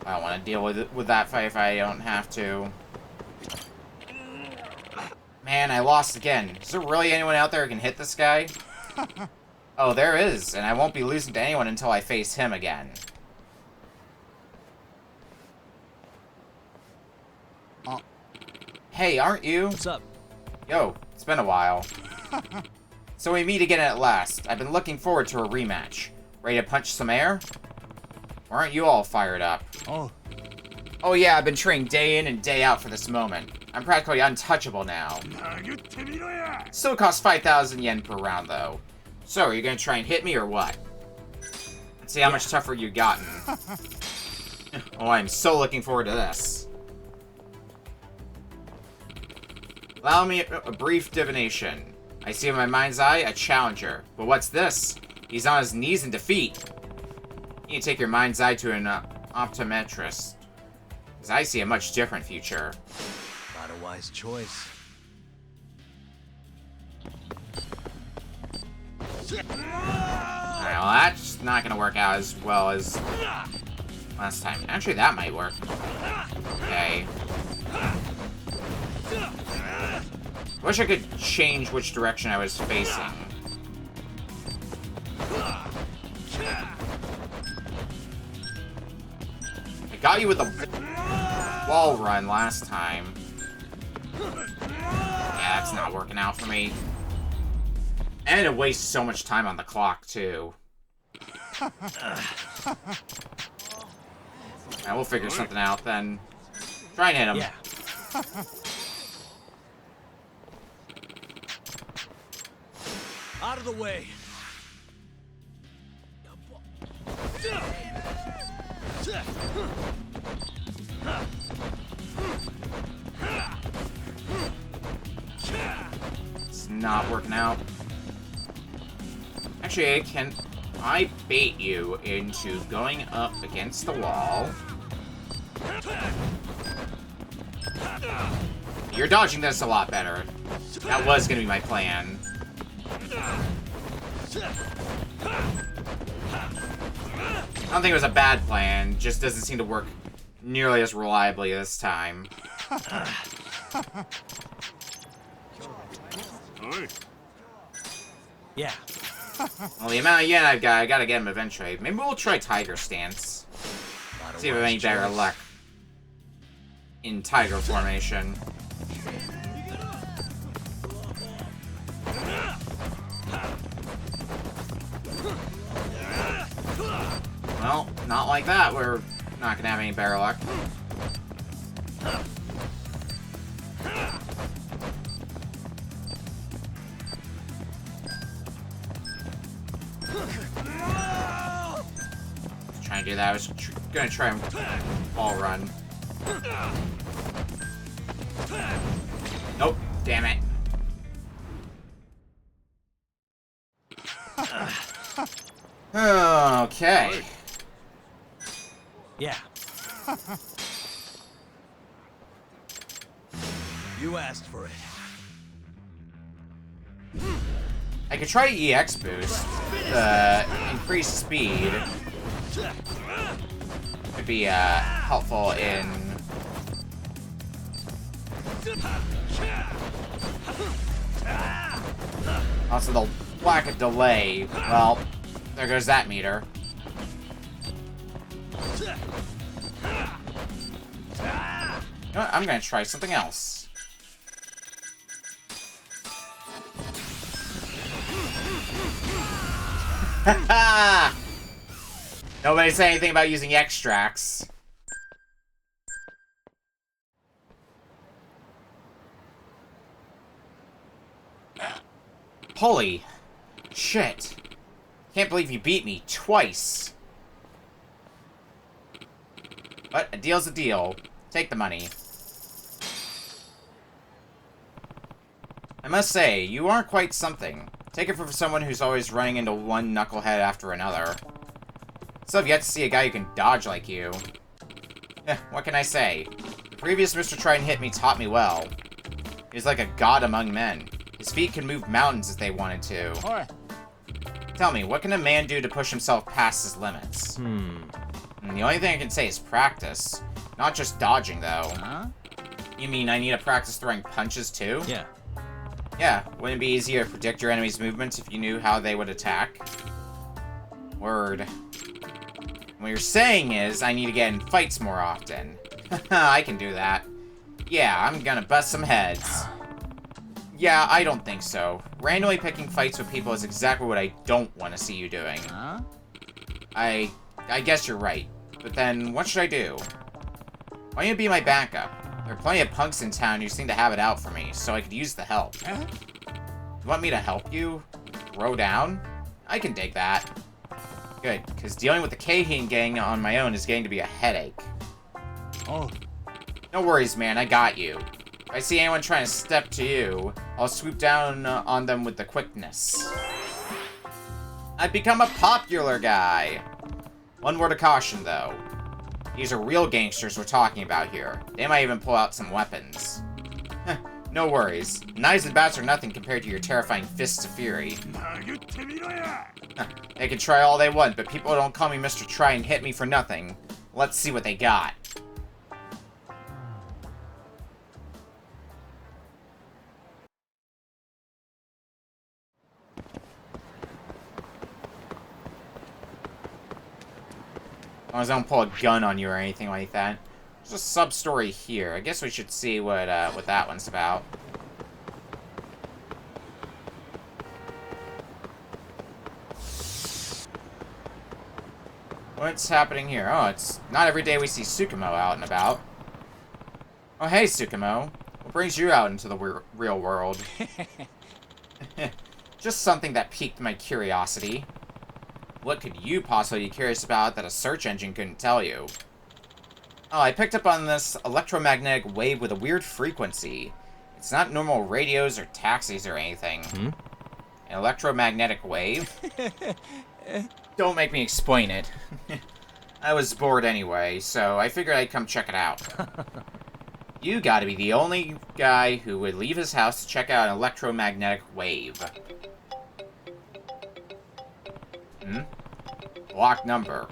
I don't want to deal with that fight if I don't have to. Man, I lost again. Is there really anyone out there who can hit this guy? Oh, there is, and I won't be losing to anyone until I face him again. Hey, aren't you? What's up? Yo, it's been a while. So we meet again at last. I've been looking forward to a rematch. Ready to punch some air? Or aren't you all fired up? Oh yeah, I've been training day in and day out for this moment. I'm practically untouchable now. Still costs 5,000 yen per round, though. So, are you gonna try and hit me or what? Let's see how much tougher you've gotten. Oh, I'm so looking forward to this. Allow me a brief divination. I see in my mind's eye a challenger. But what's this? He's on his knees in defeat. You need to take your mind's eye to an optometrist. Because I see a much different future. Not a wise choice. Alright, well that's not gonna work out as well as last time. Actually, that might work. Okay. Wish I could change which direction I was facing. I got you with the wall run last time. Yeah, that's not working out for me. And it wastes so much time on the clock, too. Alright, we'll figure something out then. Try and hit him. Yeah. Out of the way. It's not working out. Actually, can I bait you into going up against the wall? You're dodging this a lot better. That was gonna be my plan. I don't think it was a bad plan, just doesn't seem to work nearly as reliably this time. Yeah. Well, the amount of yen I've got, I gotta get him eventually. Maybe we'll try Tiger Stance. See if we have any better luck in Tiger formation. Well, not like that. We're not gonna have any better luck. Trying to do that. I was gonna try and ball run. Nope. Damn it. Okay. Yeah. You asked for it. I could try EX boost. Increase speed. Could be helpful in. Also, the lack of delay. Well, there goes that meter. You know what? I'm gonna try something else. Nobody say anything about using extracts. Holy shit. Can't believe you beat me twice. But a deal's a deal. Take the money. I must say, you aren't quite something. Take it from someone who's always running into one knucklehead after another. Still have yet to see a guy who can dodge like you. What can I say? The previous Mr. Try and Hit Me taught me well. He was like a god among men. His feet could move mountains if they wanted to. Tell me, what can a man do to push himself past his limits? The only thing I can say is practice. Not just dodging, though. You mean I need to practice throwing punches, too? Yeah. Yeah, wouldn't it be easier to predict your enemy's movements if you knew how they would attack? Word. What you're saying is, I need to get in fights more often. I can do that. Yeah, I'm gonna bust some heads. Yeah, I don't think so. Randomly picking fights with people is exactly what I don't want to see you doing. I guess you're right. But then, what should I do? Why don't you be my backup? There are plenty of punks in town who seem to have it out for me, so I could use the help. You want me to help you? Throw down? I can dig that. Good, because dealing with the Kahin gang on my own is getting to be a headache. No worries, man, I got you. If I see anyone trying to step to you, I'll swoop down on them with the quickness. I've become a popular guy. One word of caution, though. These are real gangsters we're talking about here. They might even pull out some weapons. No worries. Knives and bats are nothing compared to your terrifying fists of fury. They can try all they want, but people don't call me Mr. Try and Hit Me for nothing. Let's see what they got. As long as I don't pull a gun on you or anything like that. There's a sub-story here. I guess we should see what that one's about. What's happening here? Oh, it's not every day we see Tsukumo out and about. Oh, hey, Tsukumo. What brings you out into the real world? Just something that piqued my curiosity. What could you possibly be curious about that a search engine couldn't tell you? Oh, I picked up on this electromagnetic wave with a weird frequency. It's not normal radios or taxis or anything. An electromagnetic wave? Don't make me explain it. I was bored anyway, so I figured I'd come check it out. You gotta be the only guy who would leave his house to check out an electromagnetic wave. Block number.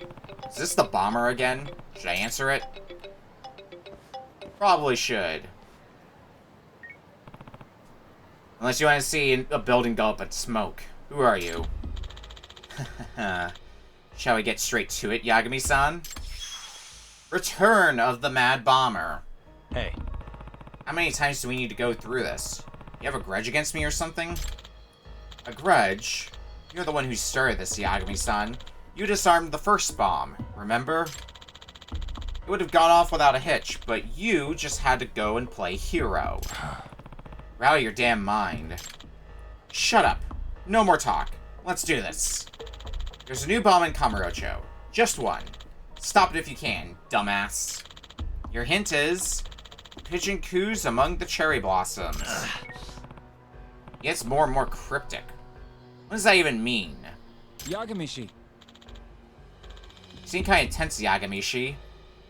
Is this the bomber again? Should I answer it? Probably should. Unless you want to see a building go up in smoke. Who are you? Shall we get straight to it, Yagami-san? Return of the Mad Bomber. Hey. How many times do we need to go through this? You have a grudge against me or something? A grudge? You're the one who started this, Yagami-san. You disarmed the first bomb, remember? It would have gone off without a hitch, but you just had to go and play hero. Rally your damn mind. Shut up. No more talk. Let's do this. There's a new bomb in Kamurocho. Just one. Stop it if you can, dumbass. Your hint is... pigeon coos among the cherry blossoms. It gets more and more cryptic. What does that even mean? Yagamishi. seem kind of tense, Yagamishi.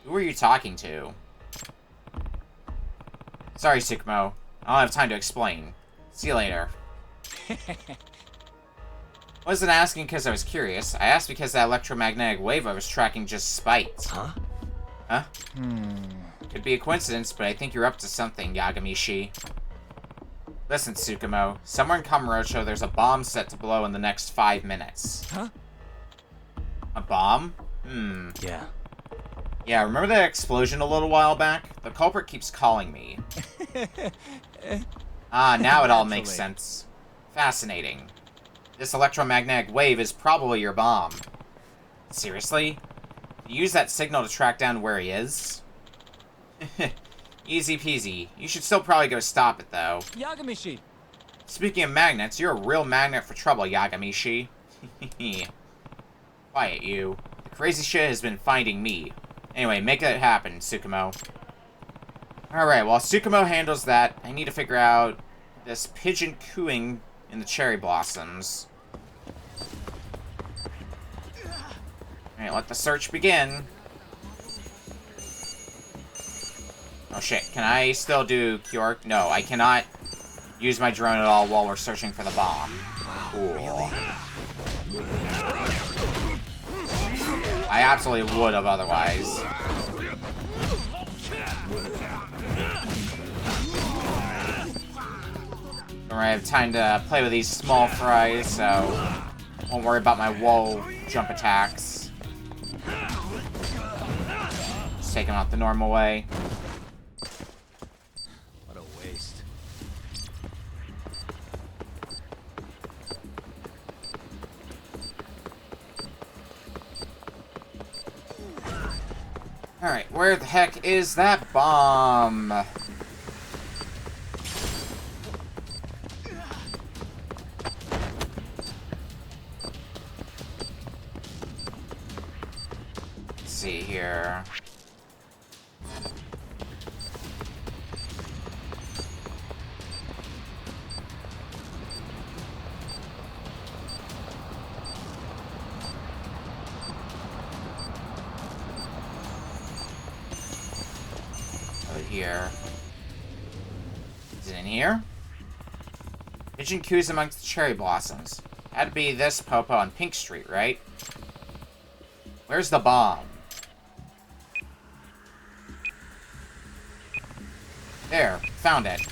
Who are you talking to? Sorry, Tsukumo. I don't have time to explain. See you later. I wasn't asking because I was curious. I asked because that electromagnetic wave I was tracking just spiked. Huh? Huh? Could be a coincidence, but I think you're up to something, Yagamishi. Listen, Tsukumo. Somewhere in Kamurocho, there's a bomb set to blow in the next 5 minutes. Huh? A bomb? Yeah. Yeah, remember that explosion a little while back? The culprit keeps calling me. Ah, now it all makes sense. Fascinating. This electromagnetic wave is probably your bomb. Seriously? You use that signal to track down where he is? Easy peasy. You should still probably go stop it, though. Yagamishi! Speaking of magnets, you're a real magnet for trouble, Yagamishi. Quiet, you. The crazy shit has been finding me. Anyway, make it happen, Tsukumo. Alright, while Tsukumo handles that, I need to figure out this pigeon cooing in the cherry blossoms. Alright, let the search begin. Oh shit, can I still do cure? No, I cannot use my drone at all while we're searching for the bomb. Cool. I absolutely would have otherwise. Don't really have time to play with these small fries, so won't worry about my wall jump attacks. Just take them out the normal way. What a waste. Alright, where the heck is that bomb? Let's see here. Here. Is it in here? Pigeon coos amongst the cherry blossoms. Had to be this popo on Pink Street, right? Where's the bomb? There, found it.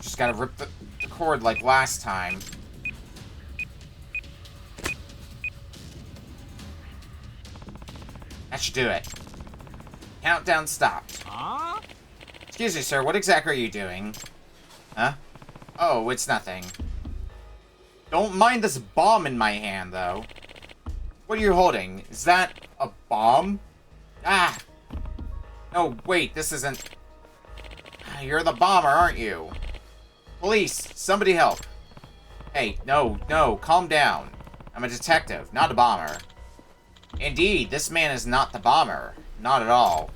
Just gotta rip the cord like last time. That should do it. Countdown stopped. Huh? Excuse me, sir, what exactly are you doing? Huh? Oh, it's nothing. Don't mind this bomb in my hand, though. What are you holding? Is that a bomb? Ah! No, wait, this isn't... You're the bomber, aren't you? Police, somebody help. Hey, no, calm down. I'm a detective, not a bomber. Indeed, this man is not the bomber. Not at all.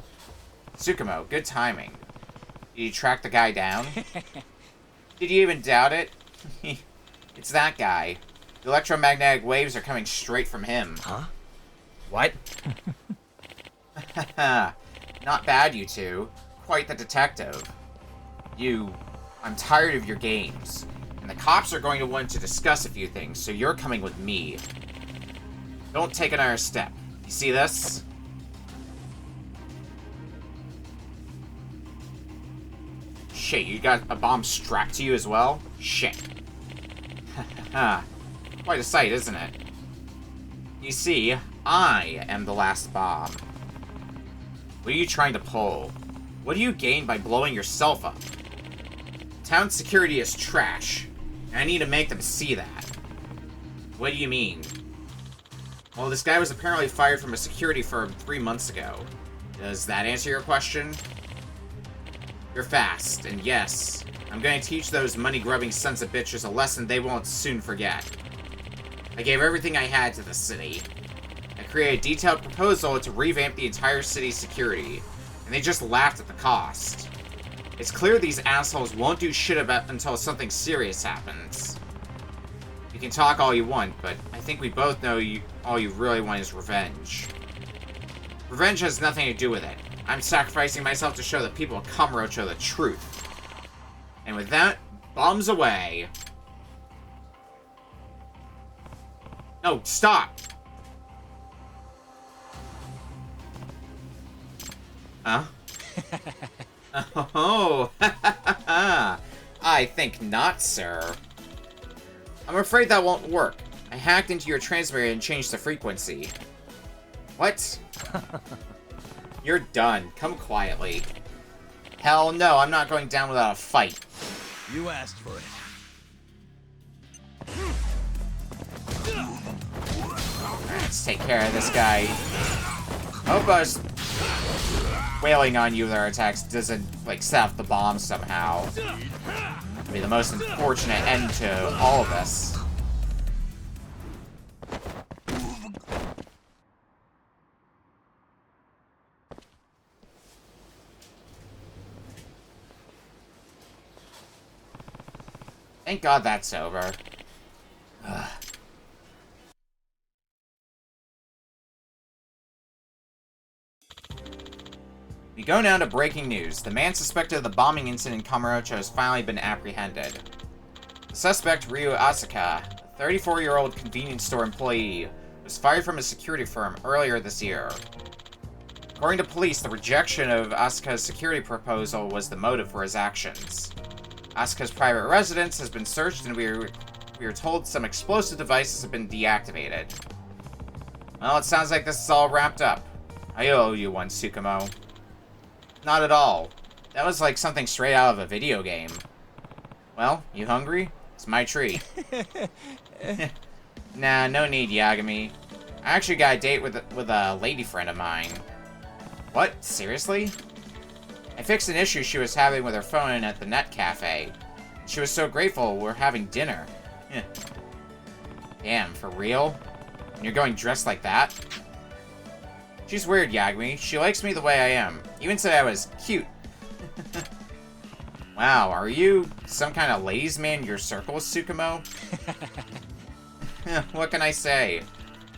Tsukumo, good timing. Did you track the guy down? Did you even doubt it? It's that guy. The electromagnetic waves are coming straight from him. Huh? What? Not bad, you two. Quite the detective. I'm tired of your games. And the cops are going to want to discuss a few things, so you're coming with me. Don't take another step. You see this? Shit, you got a bomb strapped to you as well? Shit. Quite a sight, isn't it? You see, I am the last bomb. What are you trying to pull? What do you gain by blowing yourself up? Town security is trash. And I need to make them see that. What do you mean? Well, this guy was apparently fired from a security firm 3 months ago. Does that answer your question? You're fast, and yes, I'm going to teach those money-grubbing sons of bitches a lesson they won't soon forget. I gave everything I had to the city. I created a detailed proposal to revamp the entire city's security, and they just laughed at the cost. It's clear these assholes won't do shit about until something serious happens. You can talk all you want, but I think we both know all you really want is revenge. Revenge has nothing to do with it. I'm sacrificing myself to show the people of Kamurocho the truth. And with that, bombs away. No, stop! Huh? Oh, I think not, sir. I'm afraid that won't work. I hacked into your transmitter and changed the frequency. What? You're done. Come quietly. Hell no, I'm not going down without a fight. You asked for it. Let's take care of this guy. Hope us wailing on you with our attacks doesn't, like, set off the bomb somehow. It'd be the most unfortunate end to all of this. Thank God that's over. Ugh. We go now to breaking news. The man suspected of the bombing incident in Kamurocho has finally been apprehended. The suspect, Ryu Asaka, a 34-year-old convenience store employee, was fired from a security firm earlier this year. According to police, the rejection of Asaka's security proposal was the motive for his actions. Asaka's private residence has been searched, and we are told some explosive devices have been deactivated. Well, it sounds like this is all wrapped up. I owe you one, Tsukumo. Not at all. That was like something straight out of a video game. Well, you hungry? It's my treat. Nah, no need, Yagami. I actually got a date with a lady friend of mine. What? Seriously? I fixed an issue she was having with her phone at the net cafe. She was so grateful we're having dinner. Damn, for real? And you're going dressed like that? She's weird, Yagami. She likes me the way I am. Even said I was cute. Wow, are you some kind of ladies' man in your circles, Tsukumo? What can I say?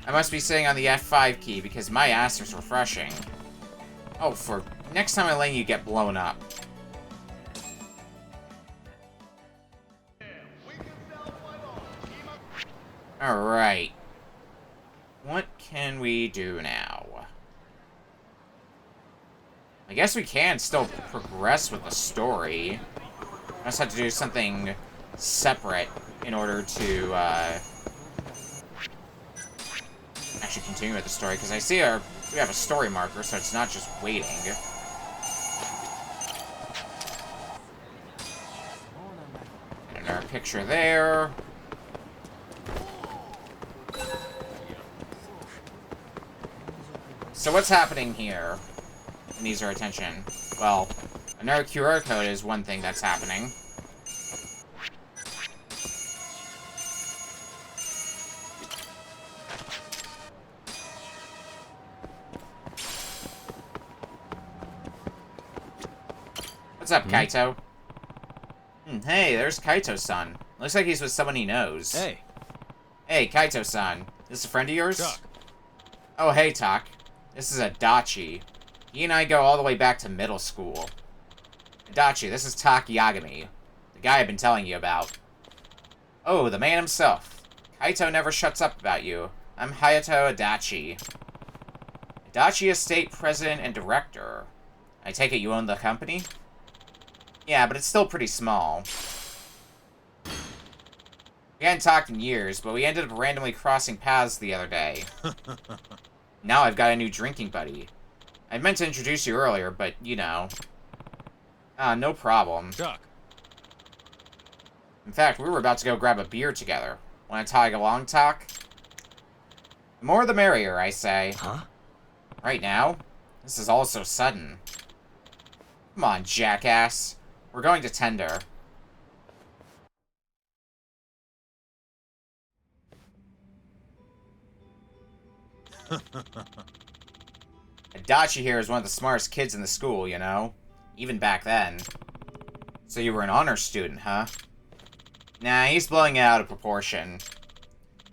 I must be sitting on the F5 key because my ass is refreshing. Oh, for next time I let you get blown up. Alright. What can we do now? I guess we can still progress with the story. I just have to do something separate in order to, actually continue with the story, because I see we have a story marker, so it's not just waiting. And our picture there. So what's happening here? Needs our attention. Well, another QR code is one thing that's happening. What's up, Kaito? Hey, there's Kaito-san. Looks like he's with someone he knows. Hey. Hey, Kaito-san. This a friend of yours? Tak. Oh, hey, Tak. This is Adachi. He and I go all the way back to middle school. Adachi, this is Tak Yagami, the guy I've been telling you about. Oh, the man himself. Kaito never shuts up about you. I'm Hayato Adachi. Adachi is state president and director. I take it you own the company? Yeah, but it's still pretty small. We hadn't talked in years, but we ended up randomly crossing paths the other day. Now I've got a new drinking buddy. I meant to introduce you earlier, but, you know. No problem. Tak. In fact, we were about to go grab a beer together. Want to tag along, Tak? The more the merrier, I say. Huh? Right now? This is all so sudden. Come on, jackass. We're going to tender. Adachi here is one of the smartest kids in the school, you know? Even back then. So you were an honor student, huh? Nah, he's blowing it out of proportion.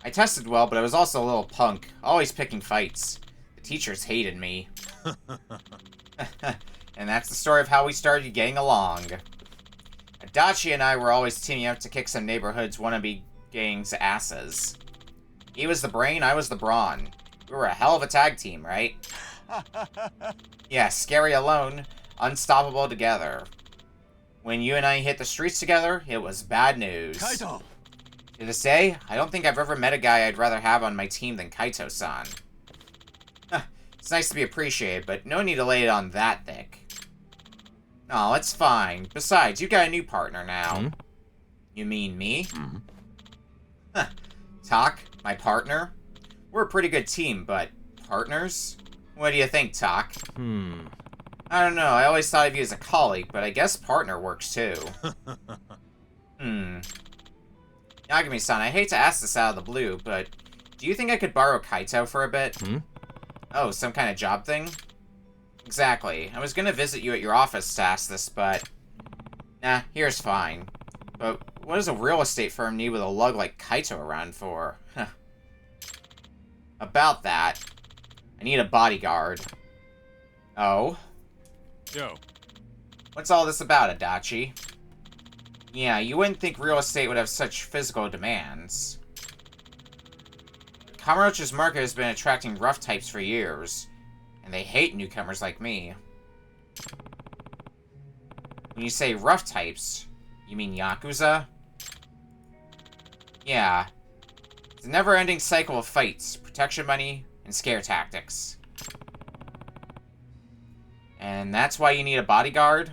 I tested well, but I was also a little punk, always picking fights. The teachers hated me. And that's the story of how we started getting along. Adachi and I were always teaming up to kick some neighborhood's wannabe gang's asses. He was the brain, I was the brawn. We were a hell of a tag team, right? Yeah, scary alone, unstoppable together. When you and I hit the streets together, it was bad news. Kaito! To this day, I don't think I've ever met a guy I'd rather have on my team than Kaito-san. It's nice to be appreciated, but no need to lay it on that thick. Oh, it's fine. Besides, you got a new partner now. Hmm? You mean me? Huh. Tak, my partner? We're a pretty good team, but partners? What do you think, Tak? I don't know, I always thought of you as a colleague, but I guess partner works too. Yagami-san, I hate to ask this out of the blue, but do you think I could borrow Kaito for a bit? Oh, some kind of job thing? Exactly. I was gonna visit you at your office to ask this, but... Nah, here's fine. But what does a real estate firm need with a lug like Kaito around for? About that, I need a bodyguard. Oh? Yo. What's all this about, Adachi? Yeah, you wouldn't think real estate would have such physical demands. Kamurocho's market has been attracting rough types for years, and they hate newcomers like me. When you say rough types, you mean Yakuza? Yeah. It's a never-ending cycle of fights, protection money, and scare tactics. And that's why you need a bodyguard?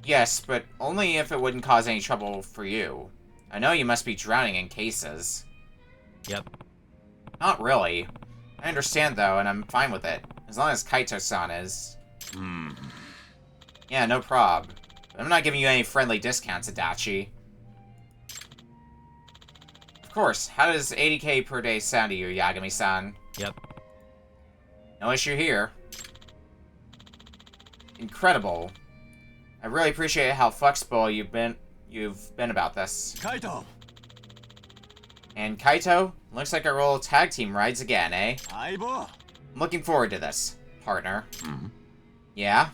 Yes, but only if it wouldn't cause any trouble for you. I know you must be drowning in cases. Yep. Not really. I understand, though, and I'm fine with it. As long as Kaito-san is. Yeah, no prob. But I'm not giving you any friendly discounts, Adachi. Of course, how does 80k per day sound to you, Yagami-san? Yep. No issue here. Incredible. I really appreciate how flexible you've been about this. Kaito! And Kaito, looks like our old tag team rides again, eh? Aibo! I'm looking forward to this, partner. Yeah?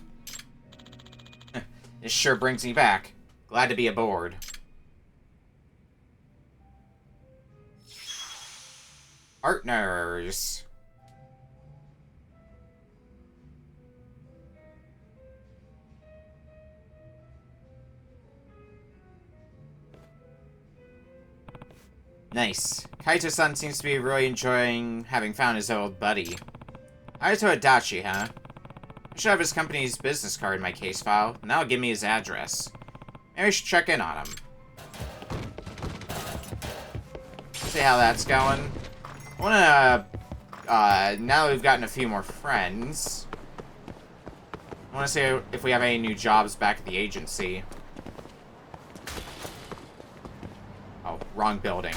This sure brings me back. Glad to be aboard. Partners. Nice. Kaito-san seems to be really enjoying having found his old buddy. Kaito Adachi, huh? I should have his company's business card in my case file, and that'll give me his address. Maybe I should check in on him. See how that's going. I wanna, now that we've gotten a few more friends, I wanna see if we have any new jobs back at the agency. Oh, wrong building.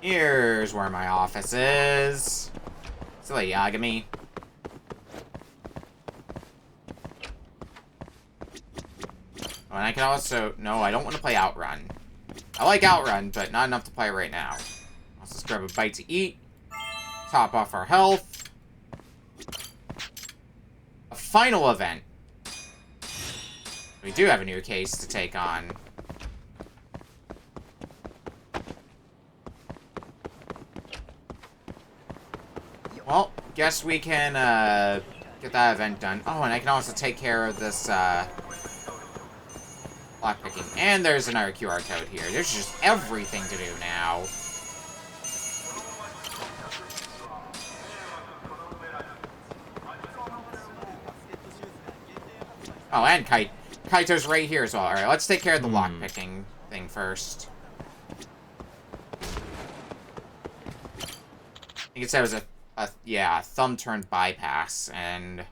Here's where my office is. Silly Yagami. Oh, and I can also... No, I don't want to play Outrun. I like Outrun, but not enough to play right now. Let's just grab a bite to eat. Top off our health. A final event. We do have a new case to take on. Well, guess we can, get that event done. Oh, and I can also take care of this, lockpicking. And there's another QR code here. There's just everything to do now. Oh, and Kaito's right here as well. Alright, let's take care of the lockpicking thing first. I think it said it was a thumb-turned bypass, and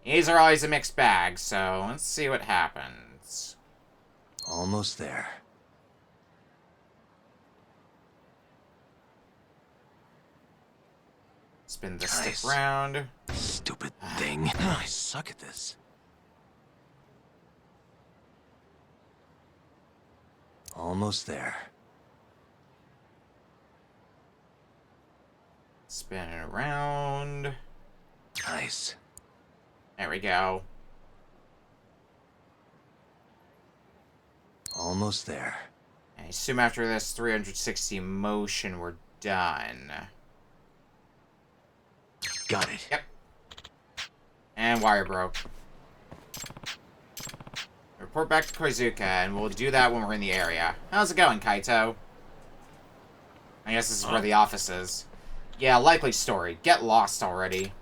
these are always a mixed bag, so let's see what happens. Almost there. Spin the stick round. Stupid thing. I suck at this. Almost there. Spin it around. Nice. There we go. Almost there. I assume after this 360 motion, we're done. Got it. Yep. And wire broke. Report back to Koizuka, and we'll do that when we're in the area. How's it going, Kaito? I guess this is where the office is. Yeah, likely story. Get lost already.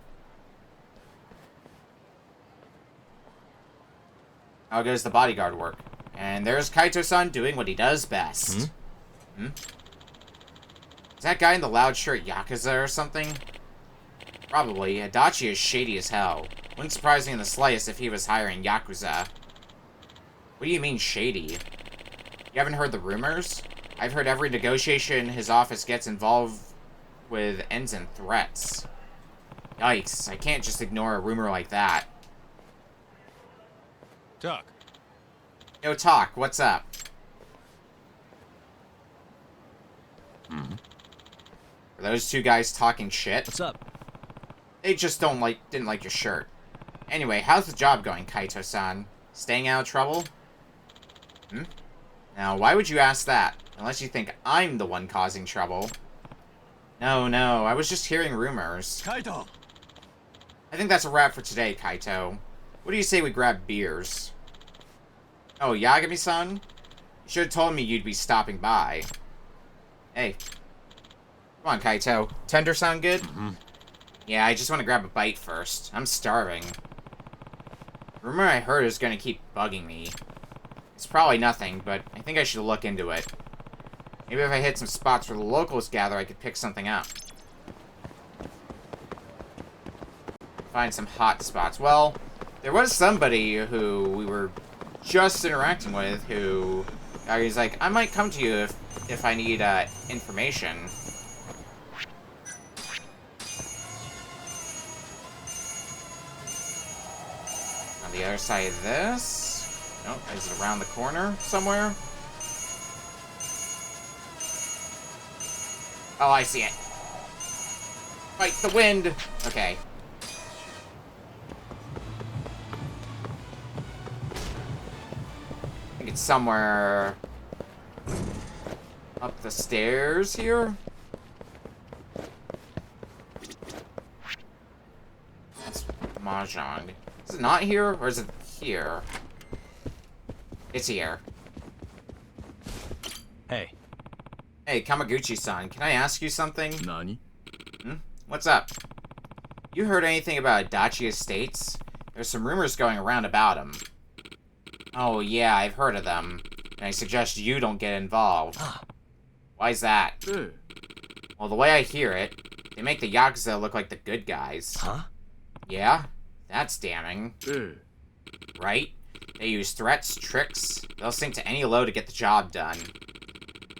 How goes the bodyguard work? And there's Kaito-san doing what he does best. Hmm? Is that guy in the loud shirt Yakuza or something? Probably. Adachi is shady as hell. Wouldn't surprise me in the slightest if he was hiring Yakuza. What do you mean, shady? You haven't heard the rumors? I've heard every negotiation his office gets involved with ends in threats. Yikes, I can't just ignore a rumor like that. Talk. Yo, Talk, what's up? Are those two guys talking shit? What's up? They just didn't like your shirt. Anyway, how's the job going, Kaito-san? Staying out of trouble? Now, why would you ask that? Unless you think I'm the one causing trouble. No, I was just hearing rumors. Kaito! I think that's a wrap for today, Kaito. What do you say we grab beers? Oh, Yagami-san? You should have told me you'd be stopping by. Hey. Come on, Kaito. Tender sound good? Yeah, I just want to grab a bite first. I'm starving. The rumor I heard is going to keep bugging me. It's probably nothing, but I think I should look into it. Maybe if I hit some spots where the locals gather, I could pick something up. Find some hot spots. Well, there was somebody who we were just interacting with who... he's like, I might come to you if I need information. On the other side of this... Oh, is it around the corner somewhere? Oh, I see it. Fight the wind! Okay. I think it's somewhere... up the stairs here? That's Mahjong. Is it not here, or is it here? It's here. Hey. Hey, Kamaguchi-san, can I ask you something? Nani? What's up? You heard anything about Adachi Estates? There's some rumors going around about him. Oh, yeah, I've heard of them. And I suggest you don't get involved. Why's that? Well, the way I hear it, they make the Yakuza look like the good guys. Huh? Yeah? That's damning. Right? They use threats, tricks. They'll sink to any low to get the job done.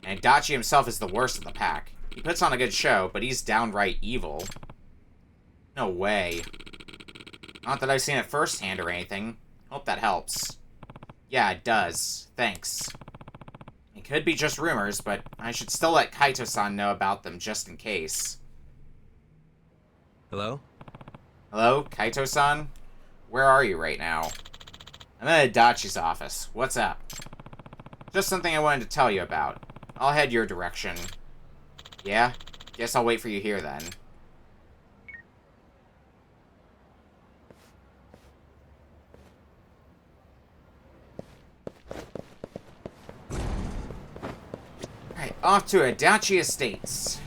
And Adachi himself is the worst of the pack. He puts on a good show, but he's downright evil. No way. Not that I've seen it firsthand or anything. Hope that helps. Yeah, it does. Thanks. It could be just rumors, but I should still let Kaito-san know about them just in case. Hello? Hello, Kaito-san? Where are you right now? I'm at Adachi's office. What's up? Just something I wanted to tell you about. I'll head your direction. Yeah? Guess I'll wait for you here then. Alright, off to Adachi Estates.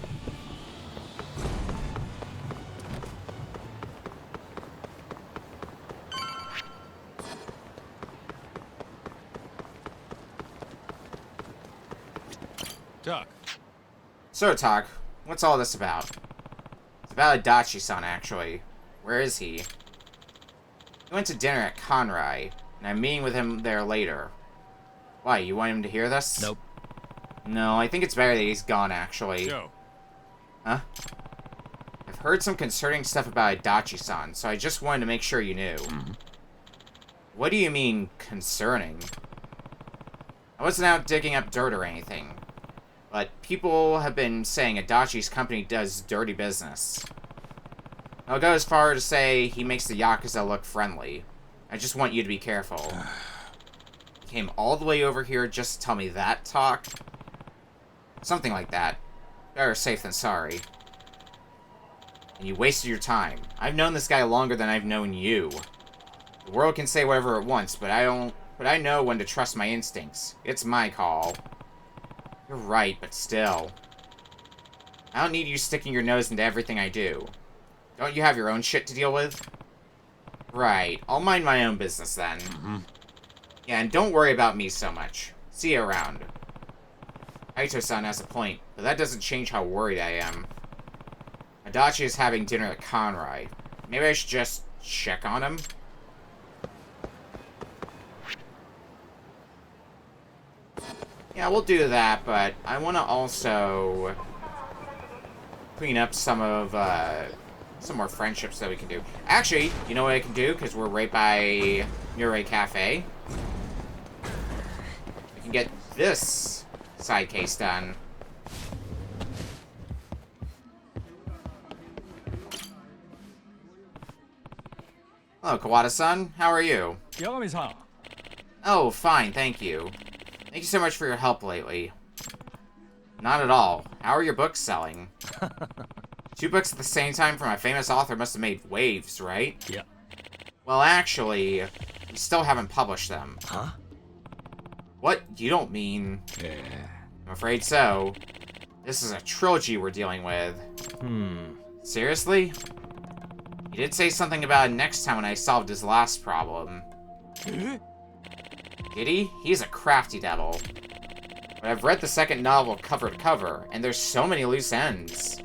Talk. So, Talk, what's all this about? It's about Adachi-san, actually. Where is he? He went to dinner at Conrai, and I'm meeting with him there later. Why, you want him to hear this? Nope. No, I think it's better that he's gone, actually. Yo. Huh? I've heard some concerning stuff about Adachi-san, so I just wanted to make sure you knew. What do you mean, concerning? I wasn't out digging up dirt or anything. But people have been saying Adachi's company does dirty business. I'll go as far as to say he makes the Yakuza look friendly. I just want you to be careful. You came all the way over here just to tell me that talk? Something like that. Better safe than sorry. And you wasted your time. I've known this guy longer than I've known you. The world can say whatever it wants, but I know when to trust my instincts. It's my call. You're right, but still. I don't need you sticking your nose into everything I do. Don't you have your own shit to deal with? Right, I'll mind my own business then. Yeah, and don't worry about me so much. See you around. Haito-san has a point, but that doesn't change how worried I am. Adachi is having dinner at Conroy. Maybe I should just check on him? Yeah, we'll do that, but I want to also clean up some more friendships that we can do. Actually, you know what I can do? Because we're right by Nure Cafe. I can get this side case done. Hello, Kawada-san. How are you? Yagami-san. Oh, fine, thank you. Thank you so much for your help lately. Not at all. How are your books selling? 2 books at the same time from a famous author must have made waves, right? Yeah. Well, actually, we still haven't published them. Huh? What? You don't mean... Yeah. I'm afraid so. This is a trilogy we're dealing with. Seriously? He did say something about it next time when I solved his last problem. Did he? He's a crafty devil. But I've read the second novel cover to cover, and there's so many loose ends.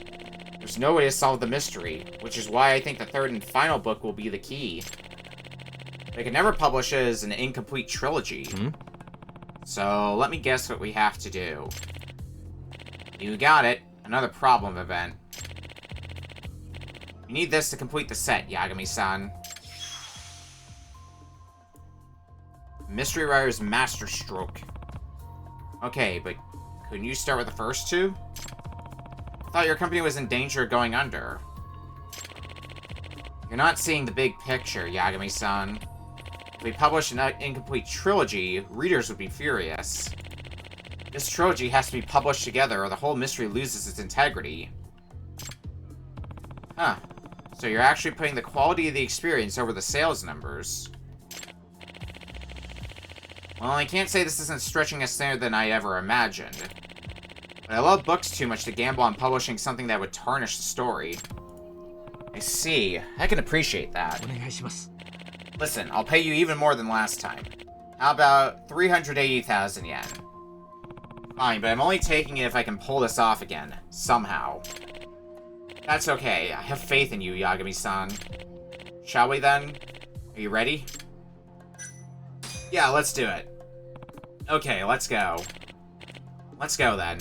There's no way to solve the mystery, which is why I think the third and final book will be the key. They can never publish it as an incomplete trilogy. So, let me guess what we have to do. You got it. Another problem event. You need this to complete the set, Yagami-san. Mystery Writer's Masterstroke. Okay, but couldn't you start with the first 2? I thought your company was in danger of going under. You're not seeing the big picture, Yagami-san. If we published an incomplete trilogy, readers would be furious. This trilogy has to be published together or the whole mystery loses its integrity. Huh. So you're actually putting the quality of the experience over the sales numbers. Well, I can't say this isn't stretching a standard than I ever imagined. But I love books too much to gamble on publishing something that would tarnish the story. I see. I can appreciate that. Listen, I'll pay you even more than last time. How about 380,000 yen? Fine, but I'm only taking it if I can pull this off again. Somehow. That's okay. I have faith in you, Yagami-san. Shall we then? Are you ready? Yeah, let's do it. Okay, let's go. Let's go then.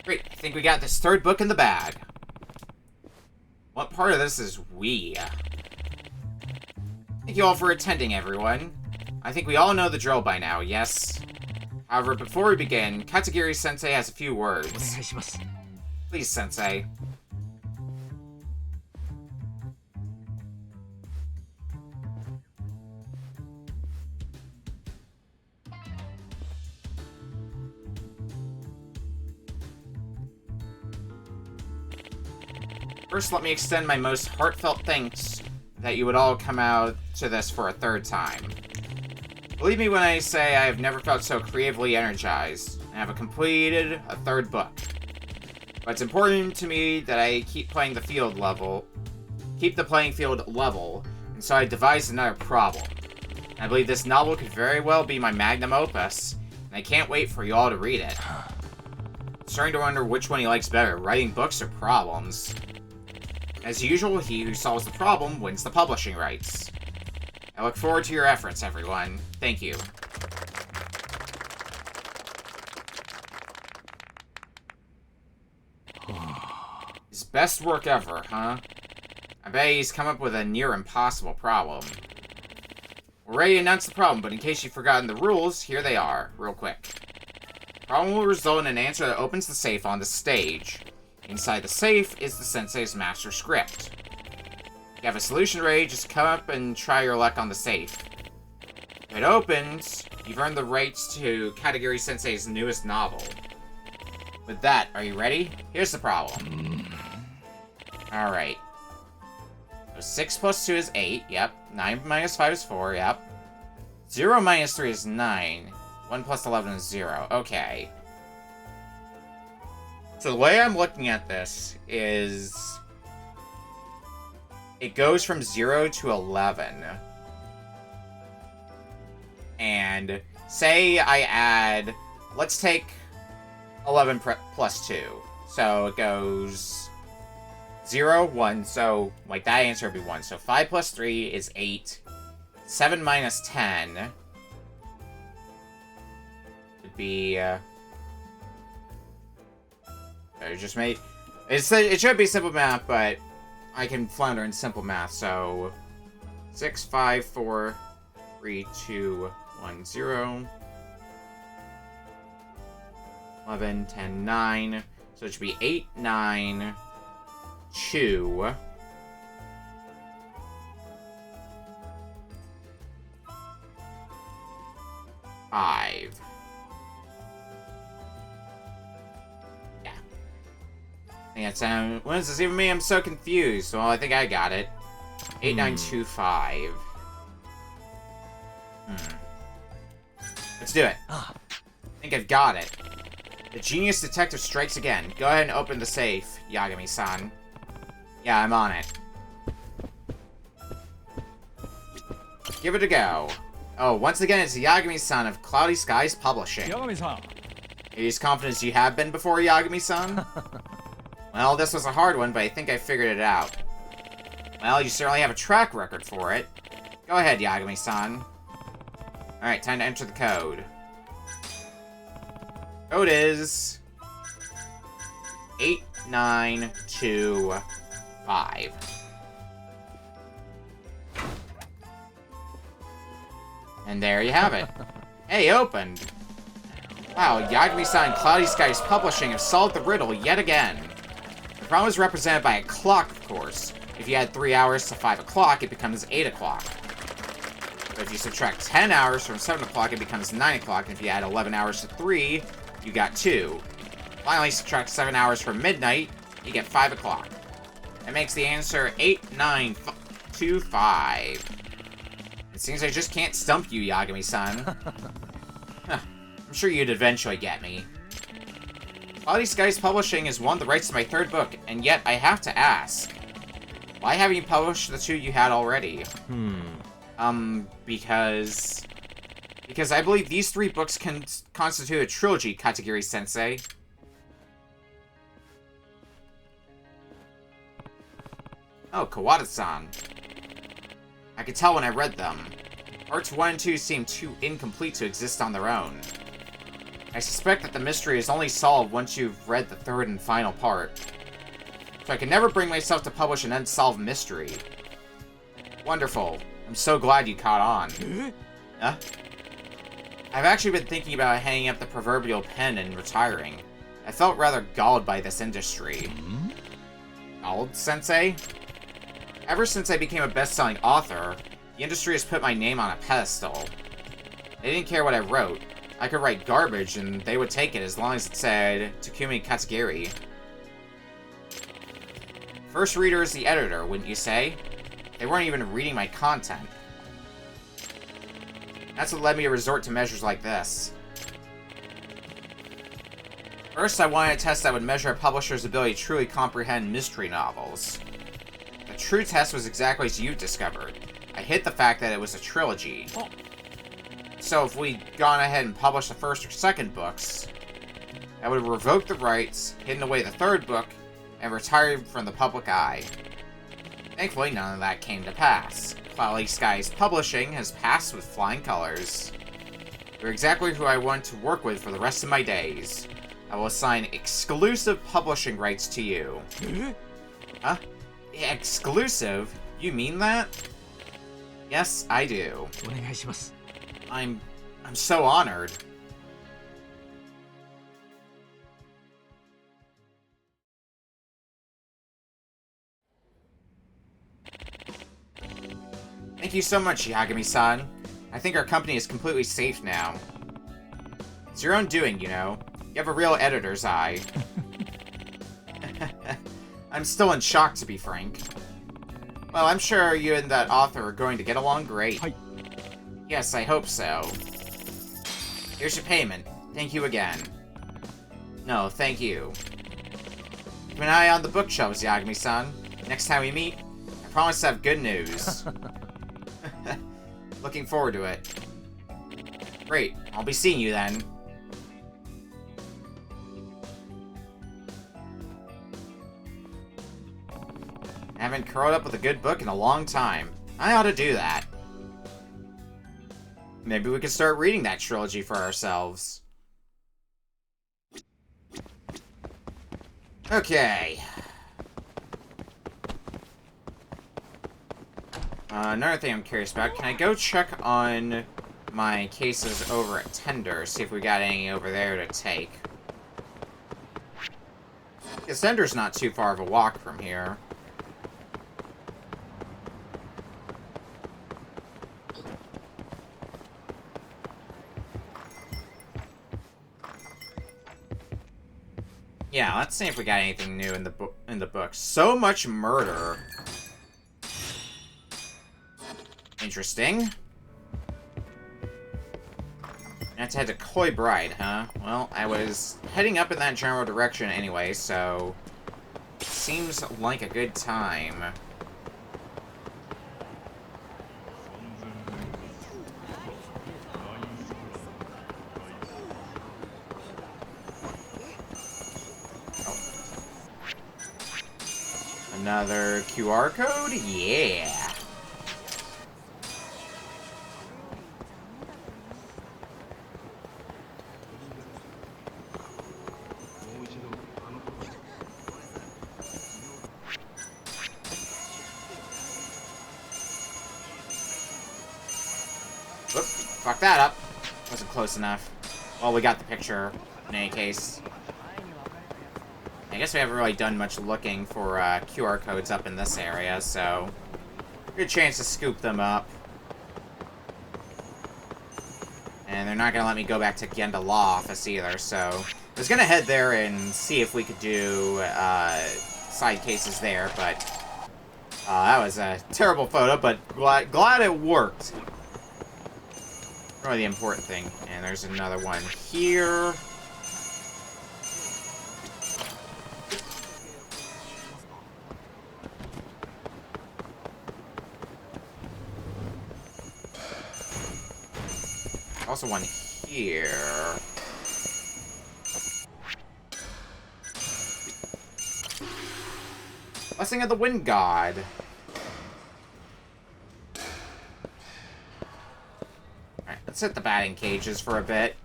Great, I think we got this third book in the bag. What part of this is we? Thank you all for attending, everyone. I think we all know the drill by now, yes? However, before we begin, Katagiri-sensei has a few words. Please, Sensei. First, let me extend my most heartfelt thanks that you would all come out to this for a third time. Believe me when I say I have never felt so creatively energized, and have completed a third book. But it's important to me that I keep the playing field level, and so I devised another problem. I believe this novel could very well be my magnum opus, and I can't wait for you all to read it. I'm starting to wonder which one he likes better, writing books or problems. As usual, he who solves the problem wins the publishing rights. I look forward to your efforts, everyone. Thank you. His best work ever, huh? I bet he's come up with a near impossible problem. We're ready to announce the problem, but in case you've forgotten the rules, here they are, real quick. The problem will result in an answer that opens the safe on the stage. Inside the safe is the sensei's master script. If you have a solution ready, just come up and try your luck on the safe. If it opens, you've earned the rights to Katagiri Sensei's newest novel. With that, are you ready? Here's the problem. Alright. So 6 plus 2 is 8, yep. 9 minus 5 is 4, yep. 0 minus 3 is 9. 1 plus 11 is 0. Okay. So the way I'm looking at this is... it goes from 0 to 11. And say I add... let's take 11 plus 2. So it goes 0, 1. So, like, that answer would be 1. So 5 plus 3 is 8. 7 minus 10 would be... it just made... it should be simple math, but I can flounder in simple math. So 6, 5, 4, 3, 2, 1, 0. 11, 10, 9. So it should be 8, 9, 2. 5. Yeah. When is this even me? I'm so confused. Well, I think I got it. 8, 9, 2, 5. Let's do it. I think I've got it. The genius detective strikes again. Go ahead and open the safe, Yagami-san. Yeah, I'm on it. Give it a go. Oh, once again, it's Yagami-san of Cloudy Skies Publishing. Yagami-san. Are you as confident as you have been before, Yagami-san? Well, this was a hard one, but I think I figured it out. Well, you certainly have a track record for it. Go ahead, Yagami-san. Alright, time to enter the code. Code is 8925. And there you have it. Hey, opened. Wow, Yagami-san Cloudy Skies Publishing have solved the riddle yet again. The problem is represented by a clock, of course. If you add 3 hours to 5 o'clock, it becomes 8 o'clock. But if you subtract 10 hours from 7 o'clock, it becomes 9 o'clock. And if you add 11 hours to 3, you got 2. Finally, subtract 7 hours from midnight, you get 5 o'clock. That makes the answer 8925. It seems I just can't stump you, Yagami-san. I'm sure you'd eventually get me. Cloudy Skies Publishing has won the rights to my 3rd book, and yet I have to ask, why haven't you published the 2 you had already? Because I believe these 3 books can constitute a trilogy, Katagiri-sensei. Oh, Kawada-san. I could tell when I read them. Parts 1 and 2 seem too incomplete to exist on their own. I suspect that the mystery is only solved once you've read the 3rd and final part. So I can never bring myself to publish an unsolved mystery. Wonderful. I'm so glad you caught on. Huh? I've actually been thinking about hanging up the proverbial pen and retiring. I felt rather galled by this industry. Galled, Sensei? Ever since I became a best-selling author, the industry has put my name on a pedestal. They didn't care what I wrote. I could write garbage and they would take it as long as it said Takumi Katagiri. First reader is the editor, wouldn't you say? They weren't even reading my content. That's what led me to resort to measures like this. First, I wanted a test that would measure a publisher's ability to truly comprehend mystery novels. The true test was exactly as you discovered. I hit the fact that it was a trilogy. So if we'd gone ahead and published the 1st or 2nd books, I would have revoked the rights, hidden away the 3rd book, and retired from the public eye. Thankfully, none of that came to pass. Cloudy Skies Publishing has passed with flying colors. You're exactly who I want to work with for the rest of my days. I will assign exclusive publishing rights to you. Huh? Exclusive? You mean that? Yes, I do. I'm so honored. Thank you so much, Yagami-san. I think our company is completely safe now. It's your own doing, you know. You have a real editor's eye. I'm still in shock, to be frank. Well, I'm sure you and that author are going to get along great. Yes, I hope so. Here's your payment. Thank you again. No, thank you. Keep an eye on the bookshelves, Yagami-san. Next time we meet, I promise to have good news. Looking forward to it. Great, I'll be seeing you then. I haven't curled up with a good book in a long time. I ought to do that. Maybe we could start reading that trilogy for ourselves. Okay. Another thing I'm curious about, can I go check on my cases over at Tender, see if we got any over there to take? Because Tender's not too far of a walk from here. Yeah, let's see if we got anything new in the book. So much murder. Interesting. That's head to Koi Bride, huh? Well, I was heading up in that general direction anyway, so seems like a good time. Another QR code? Yeah. Whoop, fuck that up. Wasn't close enough. Well, we got the picture in any case. I guess we haven't really done much looking for QR codes up in this area, so good chance to scoop them up. And they're not going to let me go back to Genda Law Office either, so I was going to head there and see if we could do side cases there, but that was a terrible photo, but glad it worked. Probably the important thing. And there's another one here. Also one here. Blessing of the Wind God. Alright, let's hit the batting cages for a bit.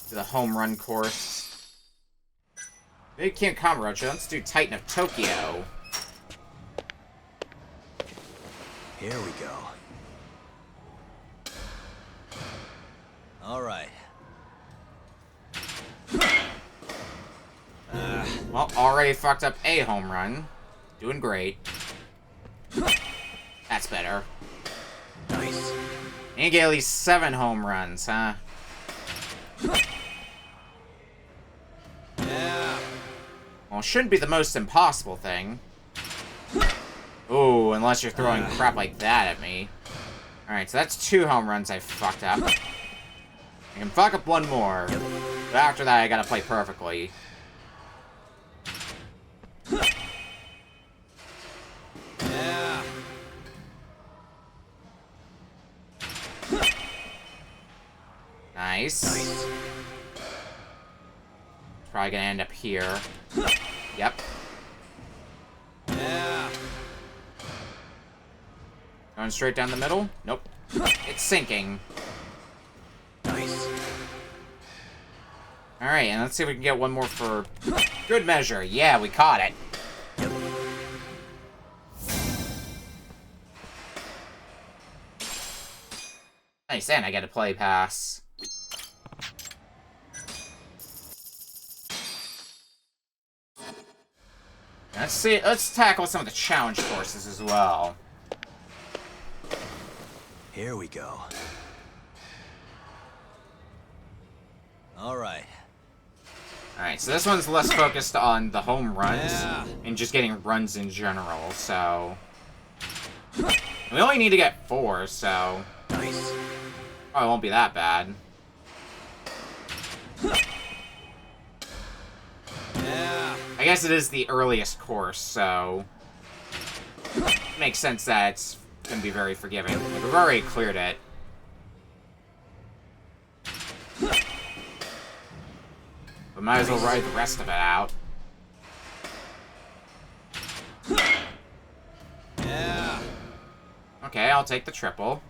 Do the home run course. Maybe King Kamurocho. Let's do Titan of Tokyo. Here we go. All right. Well, already fucked up a home run. Doing great. That's better. Nice. And you get at least 7 home runs, huh? Yeah. Well, shouldn't be the most impossible thing. Ooh, unless you're throwing crap like that at me. Alright, so that's 2 home runs I fucked up. I can fuck up 1 more. But after that, I gotta play perfectly. Yeah. Nice. Probably gonna end up here. Yep. Yeah. Going straight down the middle? Nope. It's sinking. Nice. Alright, and let's see if we can get one more for good measure. Yeah, we caught it. Nice, and I get a play pass. Let's tackle some of the challenge courses as well. Here we go. Alright. Alright, so this one's less focused on the home runs and just getting runs in general, so... We only need to get 4, so... Nice. Oh, it won't be that bad. Yeah. I guess it is the earliest course, so... Makes sense that it's gonna be very forgiving. Like, we've already cleared it. But might as well ride the rest of it out. Yeah. Okay, I'll take the triple.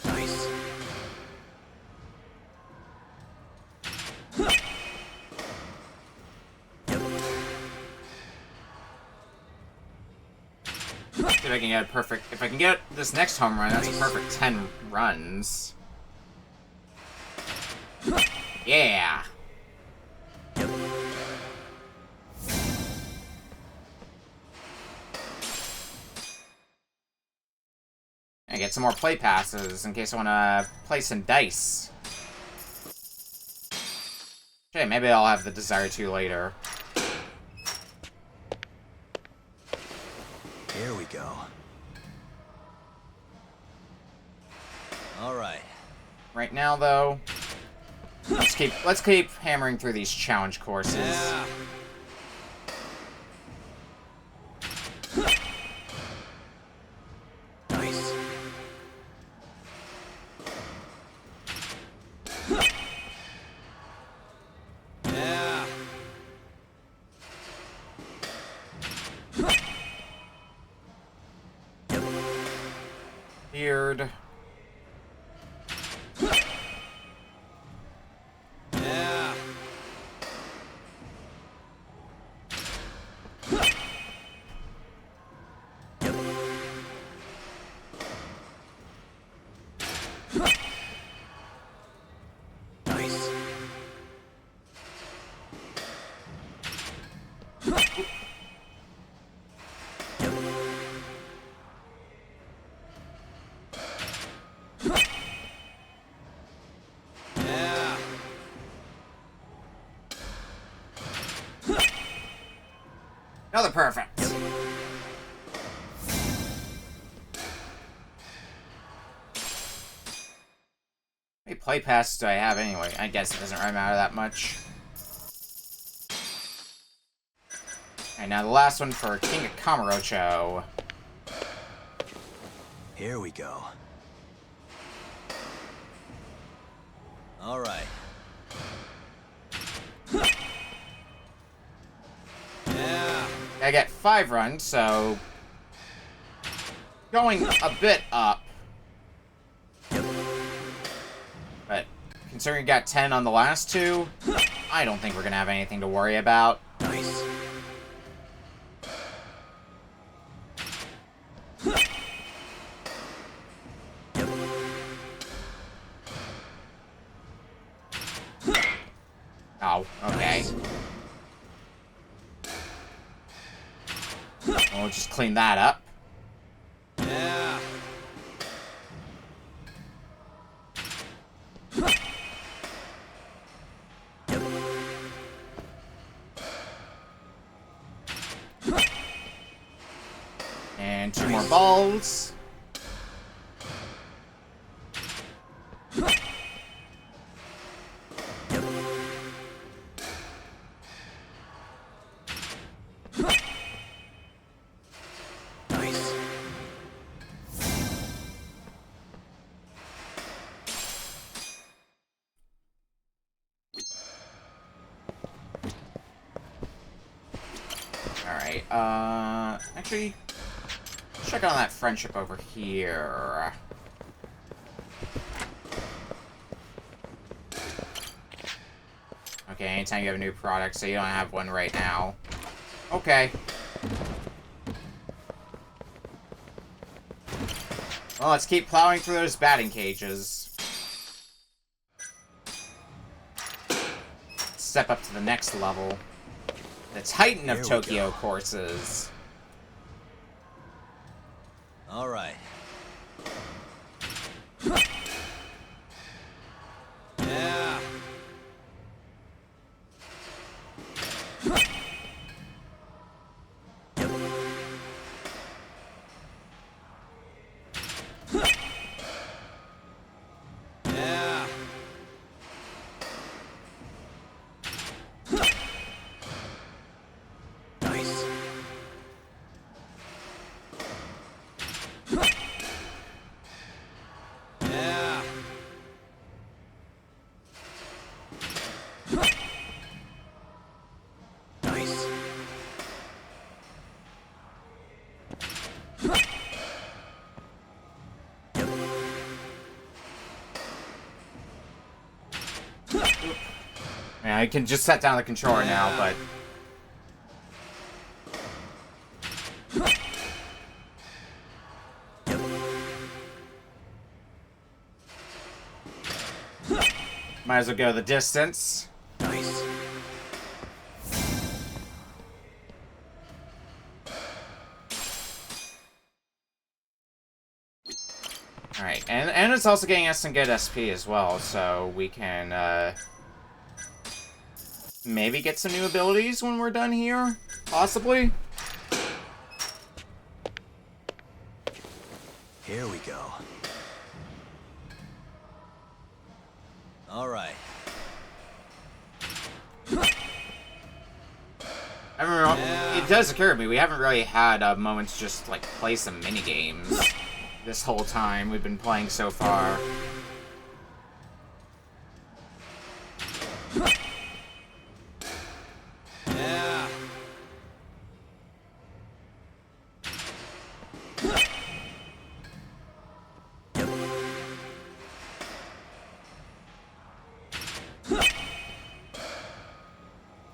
Nice. See if I can get a perfect... If I can get this next home run, that's a perfect 10 runs. Yeah! I get some more play passes in case I want to play some dice. Okay, maybe I'll have the desire to later. Here we go. All right. Right now, though, let's keep hammering through these challenge courses. Yeah. Nice. Yeah. Weird. Yeah. Nice. Yeah. Another perfect. How many play passes do I have anyway? I guess it doesn't really matter that much. Alright, now the last one for King of Kamurocho. Here we go. All right. Yeah. I get 5 runs, so... Going a bit up. But considering we got 10 on the last 2, I don't think we're gonna have anything to worry about. Nice. Oh, okay. We'll just clean that up. Yeah. And 2 more balls. Nice. Alright, actually, check on that friendship over here. Okay, anytime you have a new product, so you don't have one right now. Okay. Well, let's keep plowing through those batting cages. Step up to the next level. The Titan of Tokyo courses. All right. Yeah. Yeah. Nice. Yeah. Nice. Yeah, I can just set down the controller now, but... Might as well go the distance. Nice. Alright, and it's also getting us some good SP as well, so we can, maybe get some new abilities when we're done here? Possibly? Here we go. All right. I remember, it does occur to me, we haven't really had a moment to just, like, play some minigames this whole time we've been playing so far. Yeah.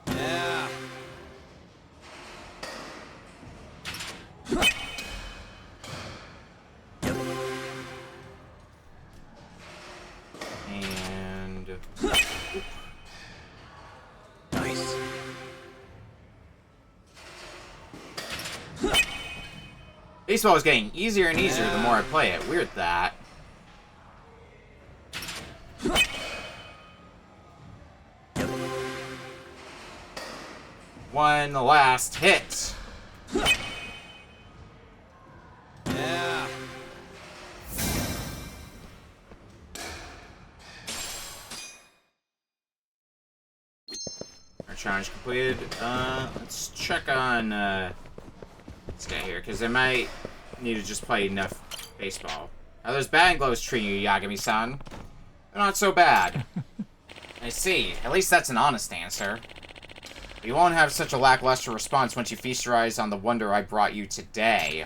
Yeah. And... Nice. Baseball is getting easier and easier the more I play it. Weird that. One last hit. Yeah. Our challenge completed. Let's check on, this guy here, because I might need to just play enough baseball. How those batting gloves treating you, Yagami-san? They're not so bad. I see. At least that's an honest answer. You won't have such a lackluster response once you feast your eyes on the wonder I brought you today.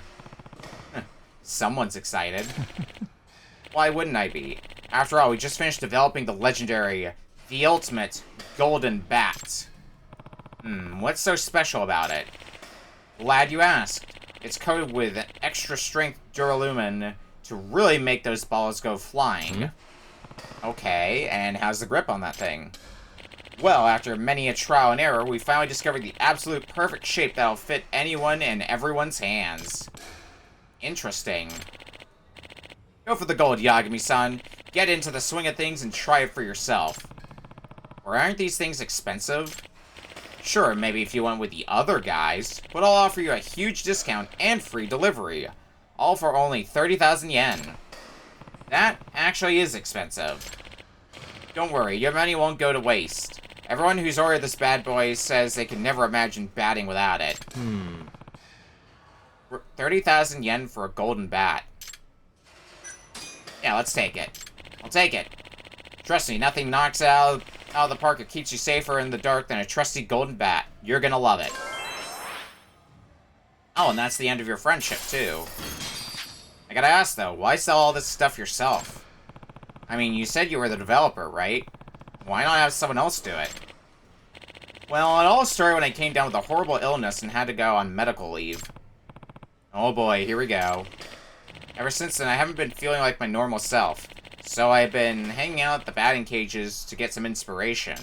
Someone's excited. Why wouldn't I be? After all, we just finished developing the legendary, the ultimate, golden bat. What's so special about it? Glad you asked. It's coated with extra strength duralumin to really make those balls go flying. Okay, and how's the grip on that thing? Well, after many a trial and error, we finally discovered the absolute perfect shape that'll fit anyone and everyone's hands. Interesting. Go for the gold, Yagami-san. Get into the swing of things and try it for yourself. Or aren't these things expensive? Sure, maybe if you went with the other guys, but I'll offer you a huge discount and free delivery. All for only 30,000 yen. That actually is expensive. Don't worry, your money won't go to waste. Everyone who's ordered this bad boy says they can never imagine batting without it. 30,000 yen for a golden bat. Yeah, let's take it. I'll take it. Trust me, nothing knocks out of the park or keeps you safer in the dark than a trusty golden bat. You're gonna love it. Oh, and that's the end of your friendship, too. I gotta ask, though, why sell all this stuff yourself? I mean, you said you were the developer, right? Why not have someone else do it? Well, it all started when I came down with a horrible illness and had to go on medical leave. Oh boy, here we go. Ever since then, I haven't been feeling like my normal self. So I've been hanging out at the batting cages to get some inspiration.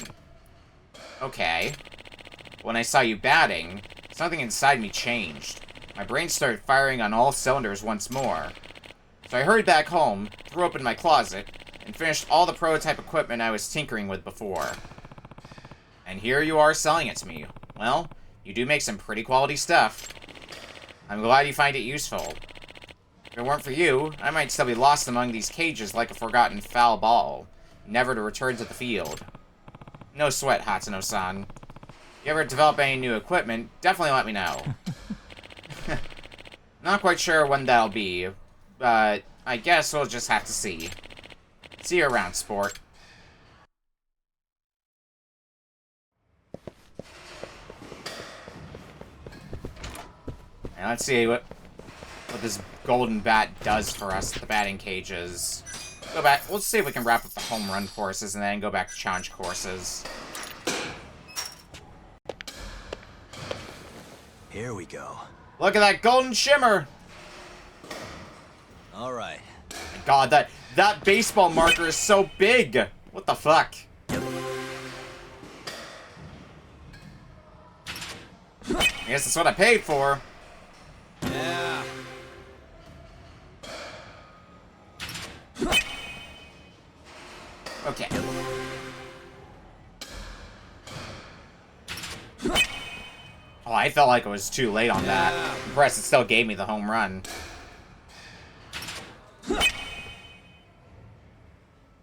Okay. When I saw you batting, something inside me changed. My brain started firing on all cylinders once more. So I hurried back home, threw open my closet, and finished all the prototype equipment I was tinkering with before. And here you are selling it to me. Well, you do make some pretty quality stuff. I'm glad you find it useful. If it weren't for you, I might still be lost among these cages like a forgotten foul ball, never to return to the field. No sweat, Hatsuno-san. If you ever develop any new equipment, definitely let me know. Not quite sure when that'll be, but I guess we'll just have to see. See you around, sport. And let's see what this golden bat does for us at the batting cages. Go back. Let's see if we can wrap up the home run courses and then go back to challenge courses. Here we go. Look at that golden shimmer! All right. My God, that baseball marker is so big! What the fuck? I guess that's what I paid for. Yeah. Okay. Oh, I felt like it was too late on that. I'm impressed it still gave me the home run.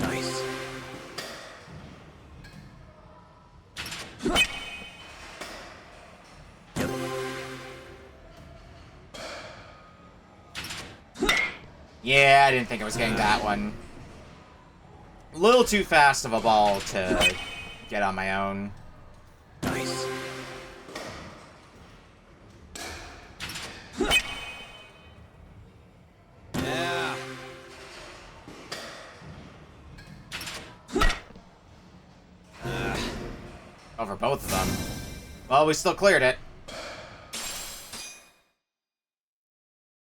Nice. Yeah, I didn't think I was getting that one. A little too fast of a ball to get on my own. Nice. Yeah. Over both of them. Well, we still cleared it.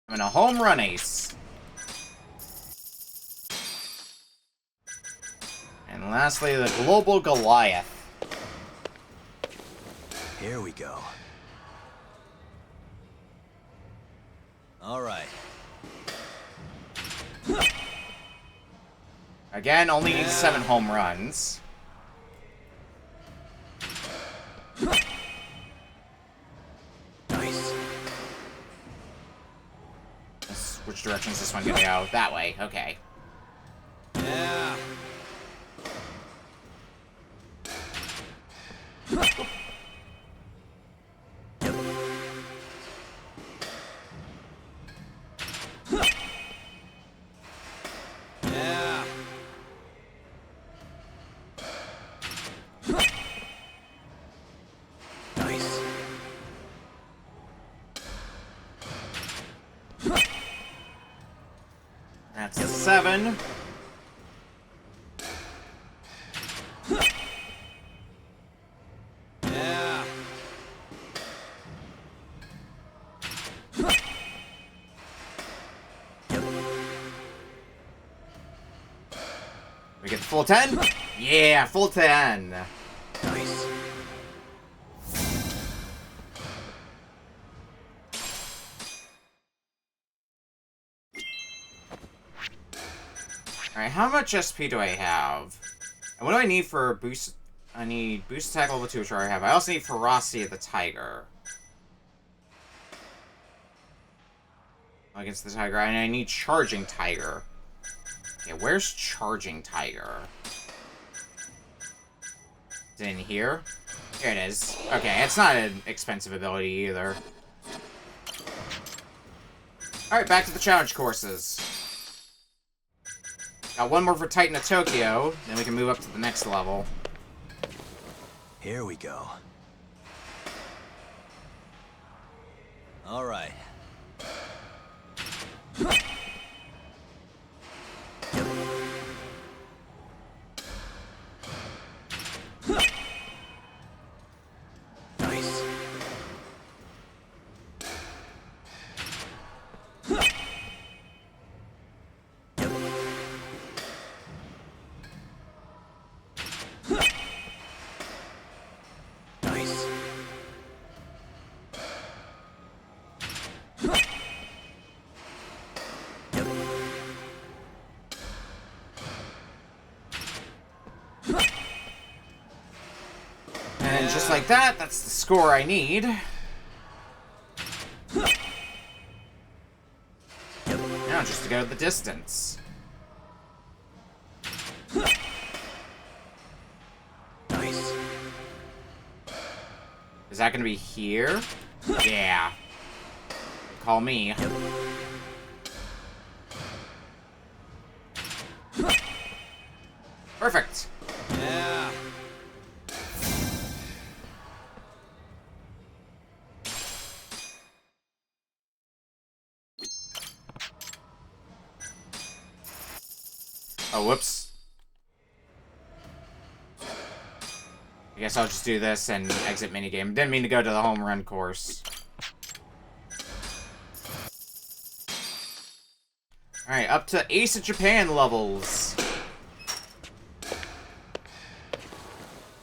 I'm in a home run ace. And lastly, the Global Goliath. Here we go. All right. Again, only needs 7 home runs. Nice. Which direction is this one gonna go? That way, okay. Yeah. Yeah. Nice. That's a 7. Yeah. We get the full 10? Yeah, full 10. Nice. Alright, how much SP do I have? And what do I need for boost? I need boost attack level 2, which I already have. I also need ferocity of the tiger. Against the tiger. And I need charging tiger. Okay, where's charging tiger? Is it in here? Here it is. Okay, it's not an expensive ability either. Alright, back to the challenge courses. Got one more for Titan of Tokyo, then we can move up to the next level. Here we go. All right. just like that, that's the score I need. Now just to go the distance. Nice. Is that gonna be here? Yeah. Call me. Perfect. Yeah. Oh, whoops. I guess I'll just do this and exit minigame. Didn't mean to go to the home run course. Alright, up to Ace of Japan levels.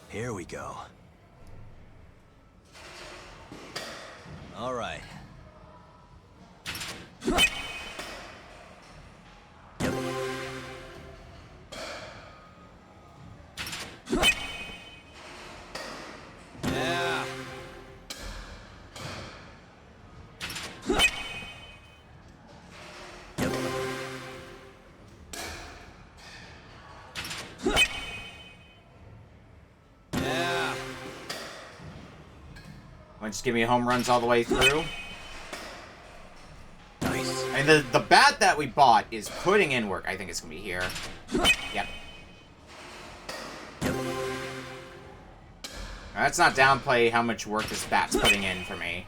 Here we go. All right. Yeah. Yeah. Want to just give me home runs all the way through? Nice. And the bat that we bought is putting in work. I think it's gonna be here. Yep. Let's not downplay how much work this bat's putting in for me.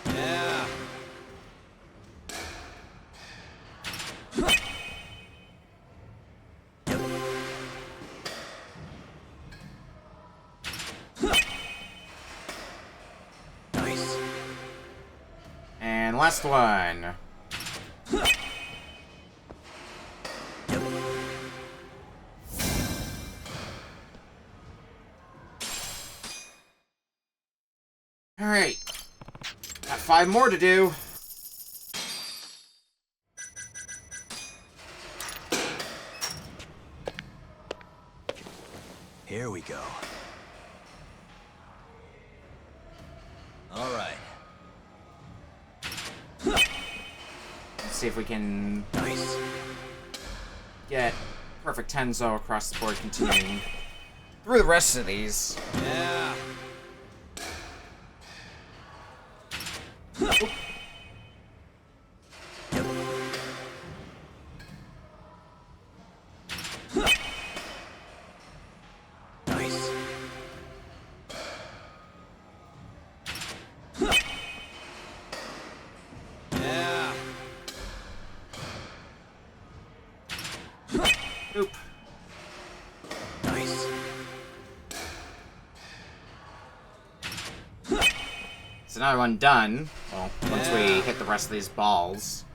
Yeah. Nice. And last one. Alright. Got 5 more to do. Here we go. All right. Let's see if we can Nice. get perfect Tenzo across the board, continuing through the rest of these. Yeah. Oop. Nice. Yeah. Oop. Nice. So now one done. Well, once we hit the rest of these balls.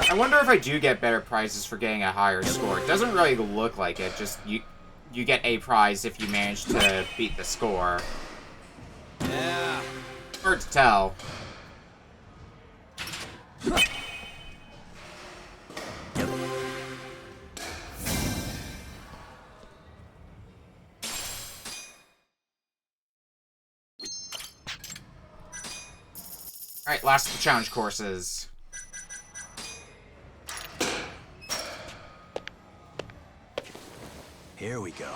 I wonder if I do get better prizes for getting a higher score. It doesn't really look like it. Just you get a prize if you manage to beat the score. Yeah. Hard to tell. Alright, last of the challenge courses. Here we go.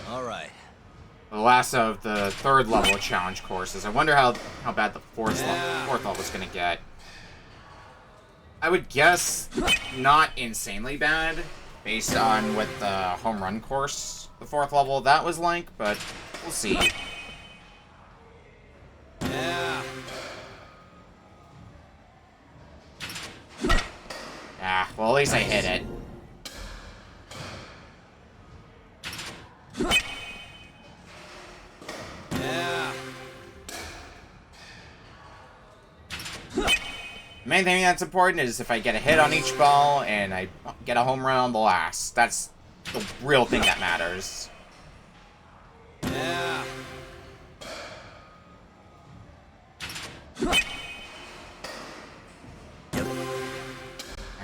All right. The last of the 3rd level challenge courses. I wonder how bad the 4th level is gonna get. I would guess not insanely bad, based on what the home run course, the 4th level, that was like, but we'll see. Yeah. Ah, well, at least I hit it. Yeah. The main thing that's important is if I get a hit on each ball and I get a home run on the last. That's the real thing that matters. Yeah.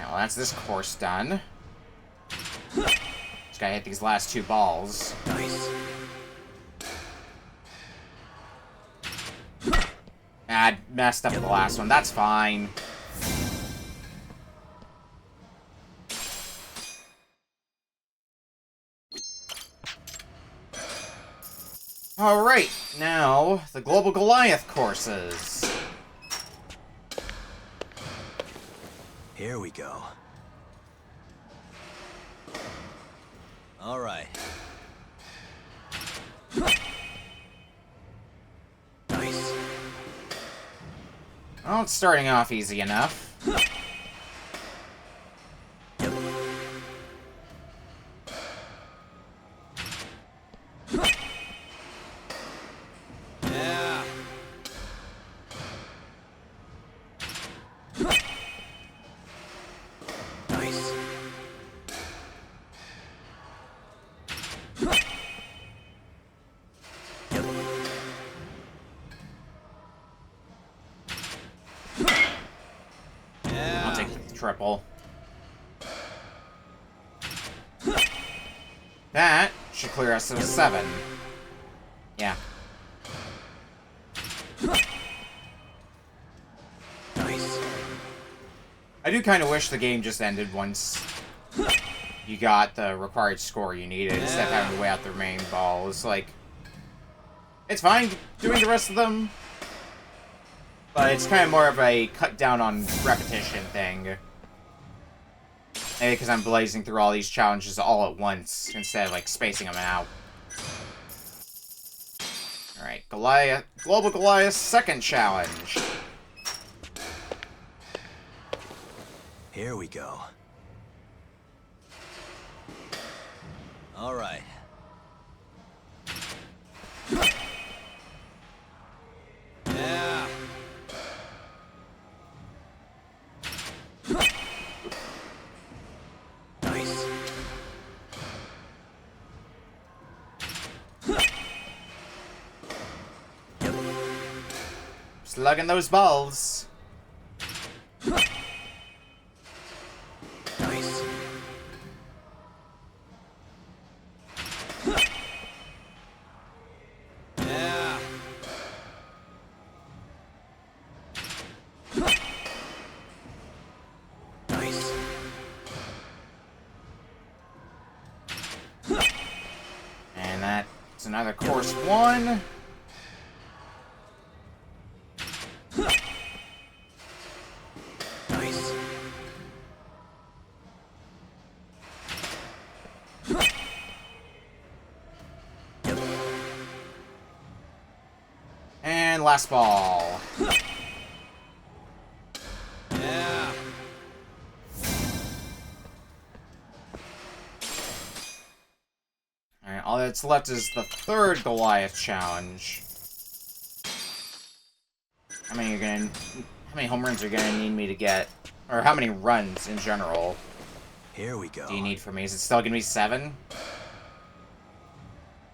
Well, that's this course done. Just gotta hit these last 2 balls. Nice. I messed up the last one. That's fine. Alright, now, the Global Goliath courses. Here we go. All right. Nice. Well, it's starting off easy enough. Yeah. Nice. I'll take the triple. That should clear us to a 7. Yeah. Nice. I do kind of wish the game just ended once you got the required score you needed, instead of having to weigh out the remaining balls. Like, it's fine doing the rest of them, but it's kind of more of a cut down on repetition thing. Maybe because I'm blazing through all these challenges all at once, instead of, like, spacing them out. Alright, Goliath, Global Goliath second challenge. Here we go. All right. Yeah. Nice. Slugging those balls. Nice. Yeah. Nice. And that's another course 1. Nice. And last ball. Yeah. Alright, all that's left is the third Goliath challenge. How many home runs are you gonna need me to get? Or how many runs in general Here we go. do you need from me? Is it still gonna be 7?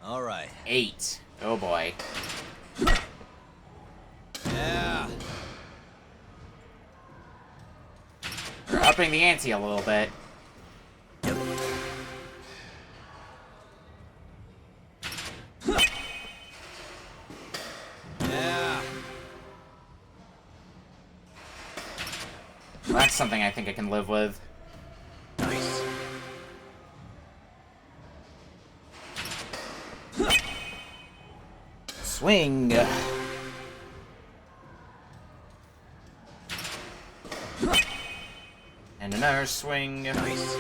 All right. 8. Oh boy. Yeah. We're upping the ante a little bit. Yeah. Well, that's something I think I can live with. Nice. Swing. And another swing. Nice.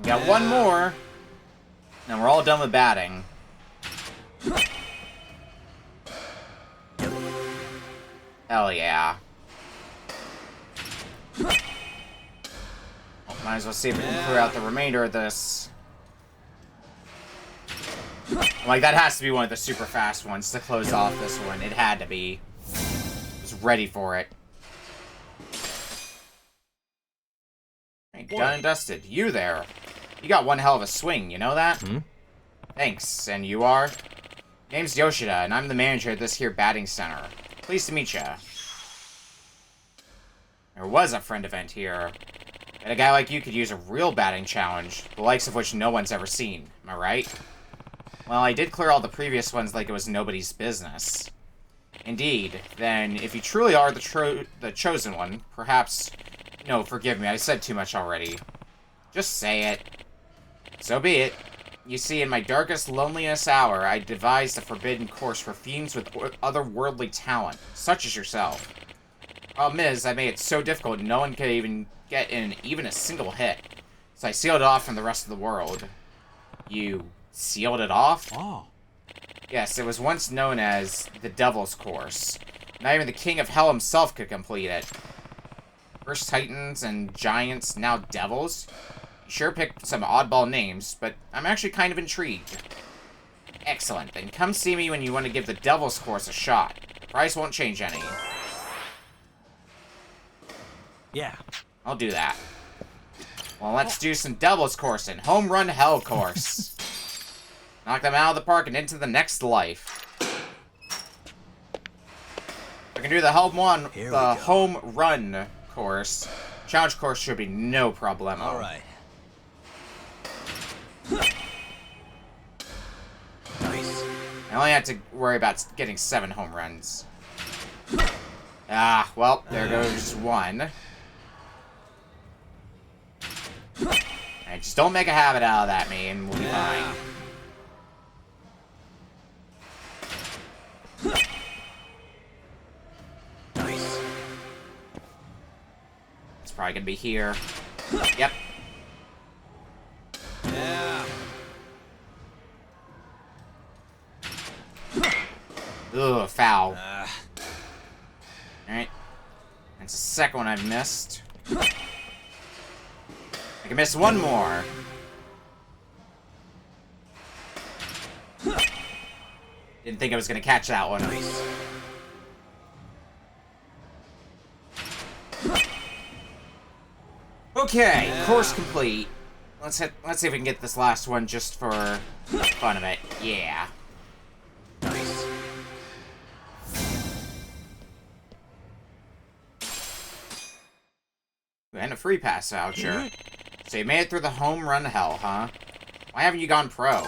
Got one more. And we're all done with batting. Hell yeah. Well, might as well see if we can clear out the remainder of this. Like, that has to be one of the super fast ones to close off this one. It had to be. I was ready for it. Hey, done and dusted. You there. You got one hell of a swing, you know that? Hmm? Thanks, and you are? Name's Yoshida, and I'm the manager of this here batting center. Pleased to meet ya. There was a friend event here. And a guy like you could use a real batting challenge, the likes of which no one's ever seen. Am I right? Well, I did clear all the previous ones like it was nobody's business. Indeed. Then, if you truly are the chosen one, perhaps... No, forgive me, I said too much already. Just say it. So be it. You see, in my darkest, loneliest hour, I devised a forbidden course for fiends with otherworldly talent, such as yourself. Problem is, I made it so difficult no one could even get in even a single hit. So I sealed it off from the rest of the world. You sealed it off? Oh. Yes, it was once known as the Devil's Course. Not even the King of Hell himself could complete it. First Titans and Giants, now Devils? You sure picked some oddball names, but I'm actually kind of intrigued. Excellent, then come see me when you want to give the Devil's Course a shot. The price won't change any. Yeah. I'll do that. Well, let's do some Devil's Course and Home Run Hell Course. Knock them out of the park and into the next life. I can do the Home Run course. Challenge course should be no problemo. All right. Nice. I only had to worry about getting 7 home runs. Ah, well, there goes one. Alright, just don't make a habit out of that, me, and we'll be fine. Nice. It's probably gonna be here. Yep. Yeah. Ugh, foul. Alright. That's the second one I've missed. I can miss one more. Didn't think I was gonna catch that one. Okay, course complete. Let's see if we can get this last one just for fun of it. Yeah. And a free pass voucher. So you made it through the home run hell, huh? Why haven't you gone pro?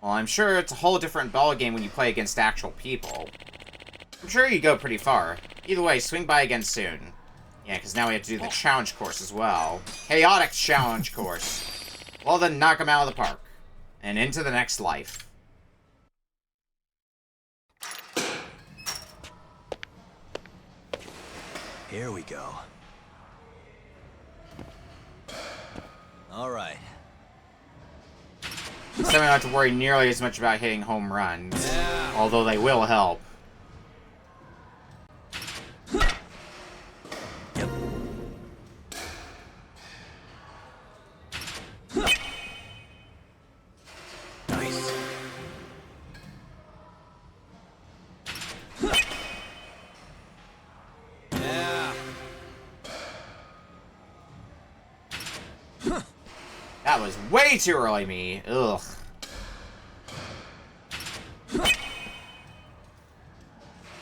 Well, I'm sure it's a whole different ballgame when you play against actual people. I'm sure you go pretty far. Either way, swing by again soon. Yeah, because now we have to do the challenge course as well. Chaotic challenge course. Well then, knock them out of the park. And into the next life. Here we go. All right. So I don't have to worry nearly as much about hitting home runs. Although they will help. That was way too early, me. Ugh.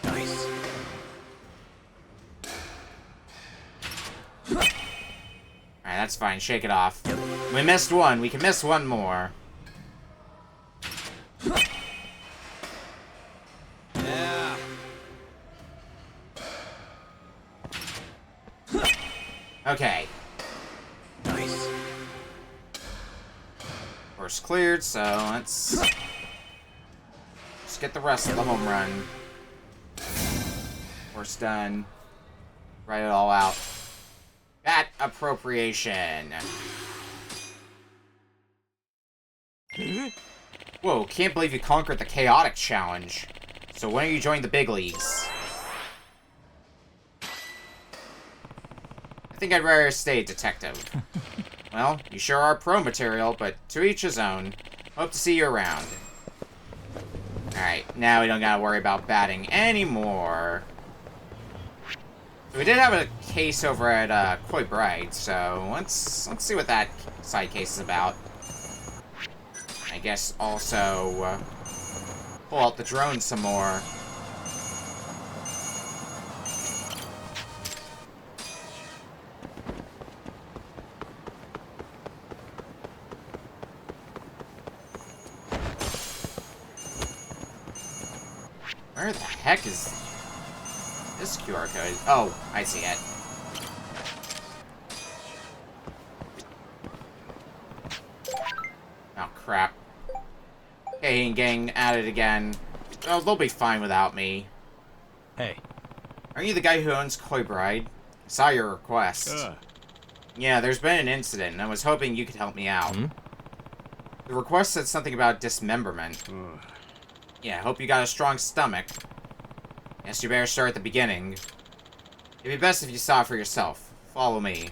Nice. Alright, that's fine. Shake it off. We missed one. We can miss one more. Yeah. Okay. Nice. Course cleared, so let's just get the rest of the home run. Course done. Write it all out. Bat appropriation. Whoa, can't believe you conquered the chaotic challenge. So when are you joining the big leagues? I think I'd rather stay a detective. Well, you sure are pro material, but to each his own. Hope to see you around. Alright, now we don't gotta worry about batting anymore. We did have a case over at Coy Bride, so let's see what that side case is about. I guess also pull out the drone some more. Where the heck is this QR code? Oh, I see it. Oh, crap. Okay, gang at it again. Well, they'll be fine without me. Hey. Aren't you the guy who owns Koi Bride? I saw your request. Yeah, there's been an incident, and I was hoping you could help me out. The request said something about dismemberment. Yeah, I hope you got a strong stomach. Guess you better start at the beginning. It'd be best if you saw for yourself. Follow me.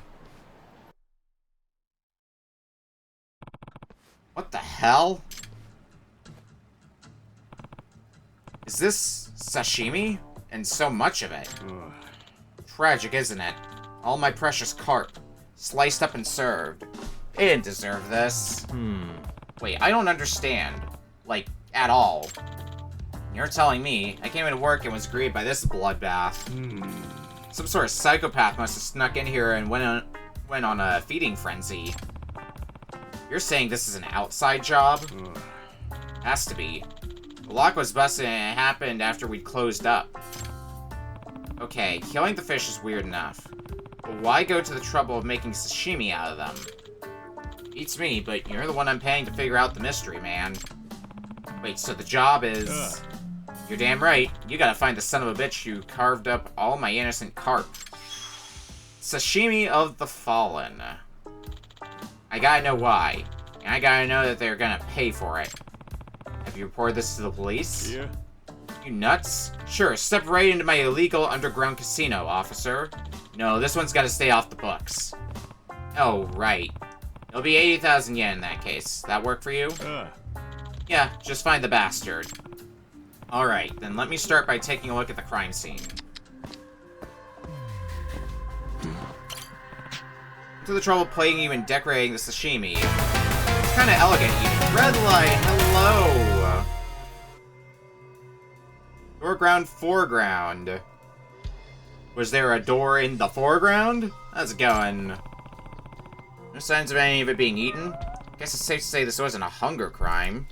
What the hell? Is this sashimi? And so much of it. Tragic, isn't it? All my precious carp. Sliced up and served. They didn't deserve this. Wait, I don't understand. Like, at all. You're telling me I came into work and was greeted by this bloodbath. Some sort of psychopath must have snuck in here and went on a feeding frenzy. You're saying this is an outside job? Has to be. The lock was busted and it happened after we'd closed up. Okay, killing the fish is weird enough. But why go to the trouble of making sashimi out of them? Beats me, but you're the one I'm paying to figure out the mystery, man. Wait, so the job is... You're damn right. You gotta find the son of a bitch who carved up all my innocent carp. Sashimi of the Fallen. I gotta know why. And I gotta know that they're gonna pay for it. Have you reported this to the police? Yeah. You nuts? Sure, step right into my illegal underground casino, officer. No, this one's gotta stay off the books. Oh, right. It'll be 80,000 yen in that case. That work for you? Yeah, just find the bastard. Alright, then let me start by taking a look at the crime scene. To the trouble of playing you and decorating the sashimi. It's kinda elegant even. Red light, hello! Foreground, foreground. Was there a door in the foreground? How's it going? No signs of any of it being eaten? Guess it's safe to say this wasn't a hunger crime.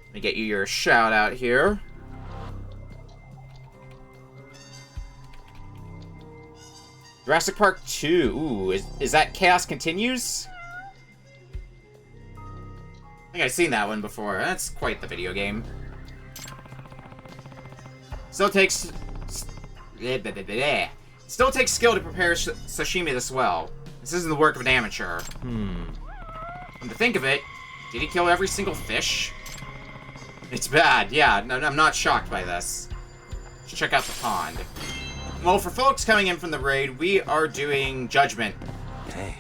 Let me get you your shout out here. Jurassic Park 2. Ooh, is that Chaos Continues? I think I've seen that one before. That's quite the video game. Still takes skill to prepare sashimi this well. This isn't the work of an amateur. Come to think of it, did he kill every single fish? It's bad, yeah. No, I'm not shocked by this. Let's check out the pond. Well, for folks coming in from the raid, we are doing Judgment. Hey.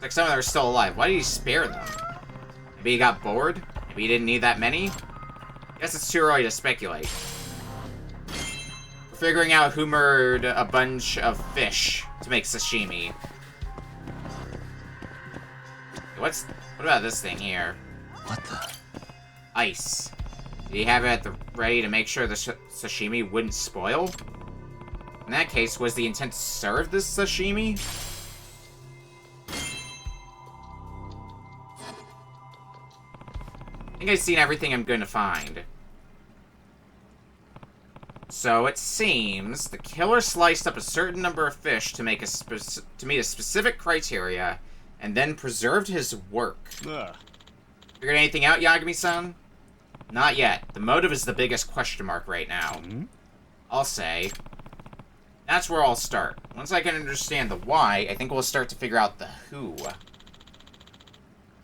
Like some of them are still alive. Why did he spare them? Maybe he got bored? Maybe he didn't need that many? Guess it's too early to speculate. We're figuring out who murdered a bunch of fish to make sashimi. What about this thing here? What the? Ice. Did he have it at the ready to make sure the sashimi wouldn't spoil? In that case, was the intent to serve this sashimi? I think I've seen everything I'm going to find. So it seems the killer sliced up a certain number of fish to make to meet a specific criteria, and then preserved his work. Figured anything out, Yagami-san? Not yet. The motive is the biggest question mark right now. I'll say. That's where I'll start. Once I can understand the why, I think we'll start to figure out the who.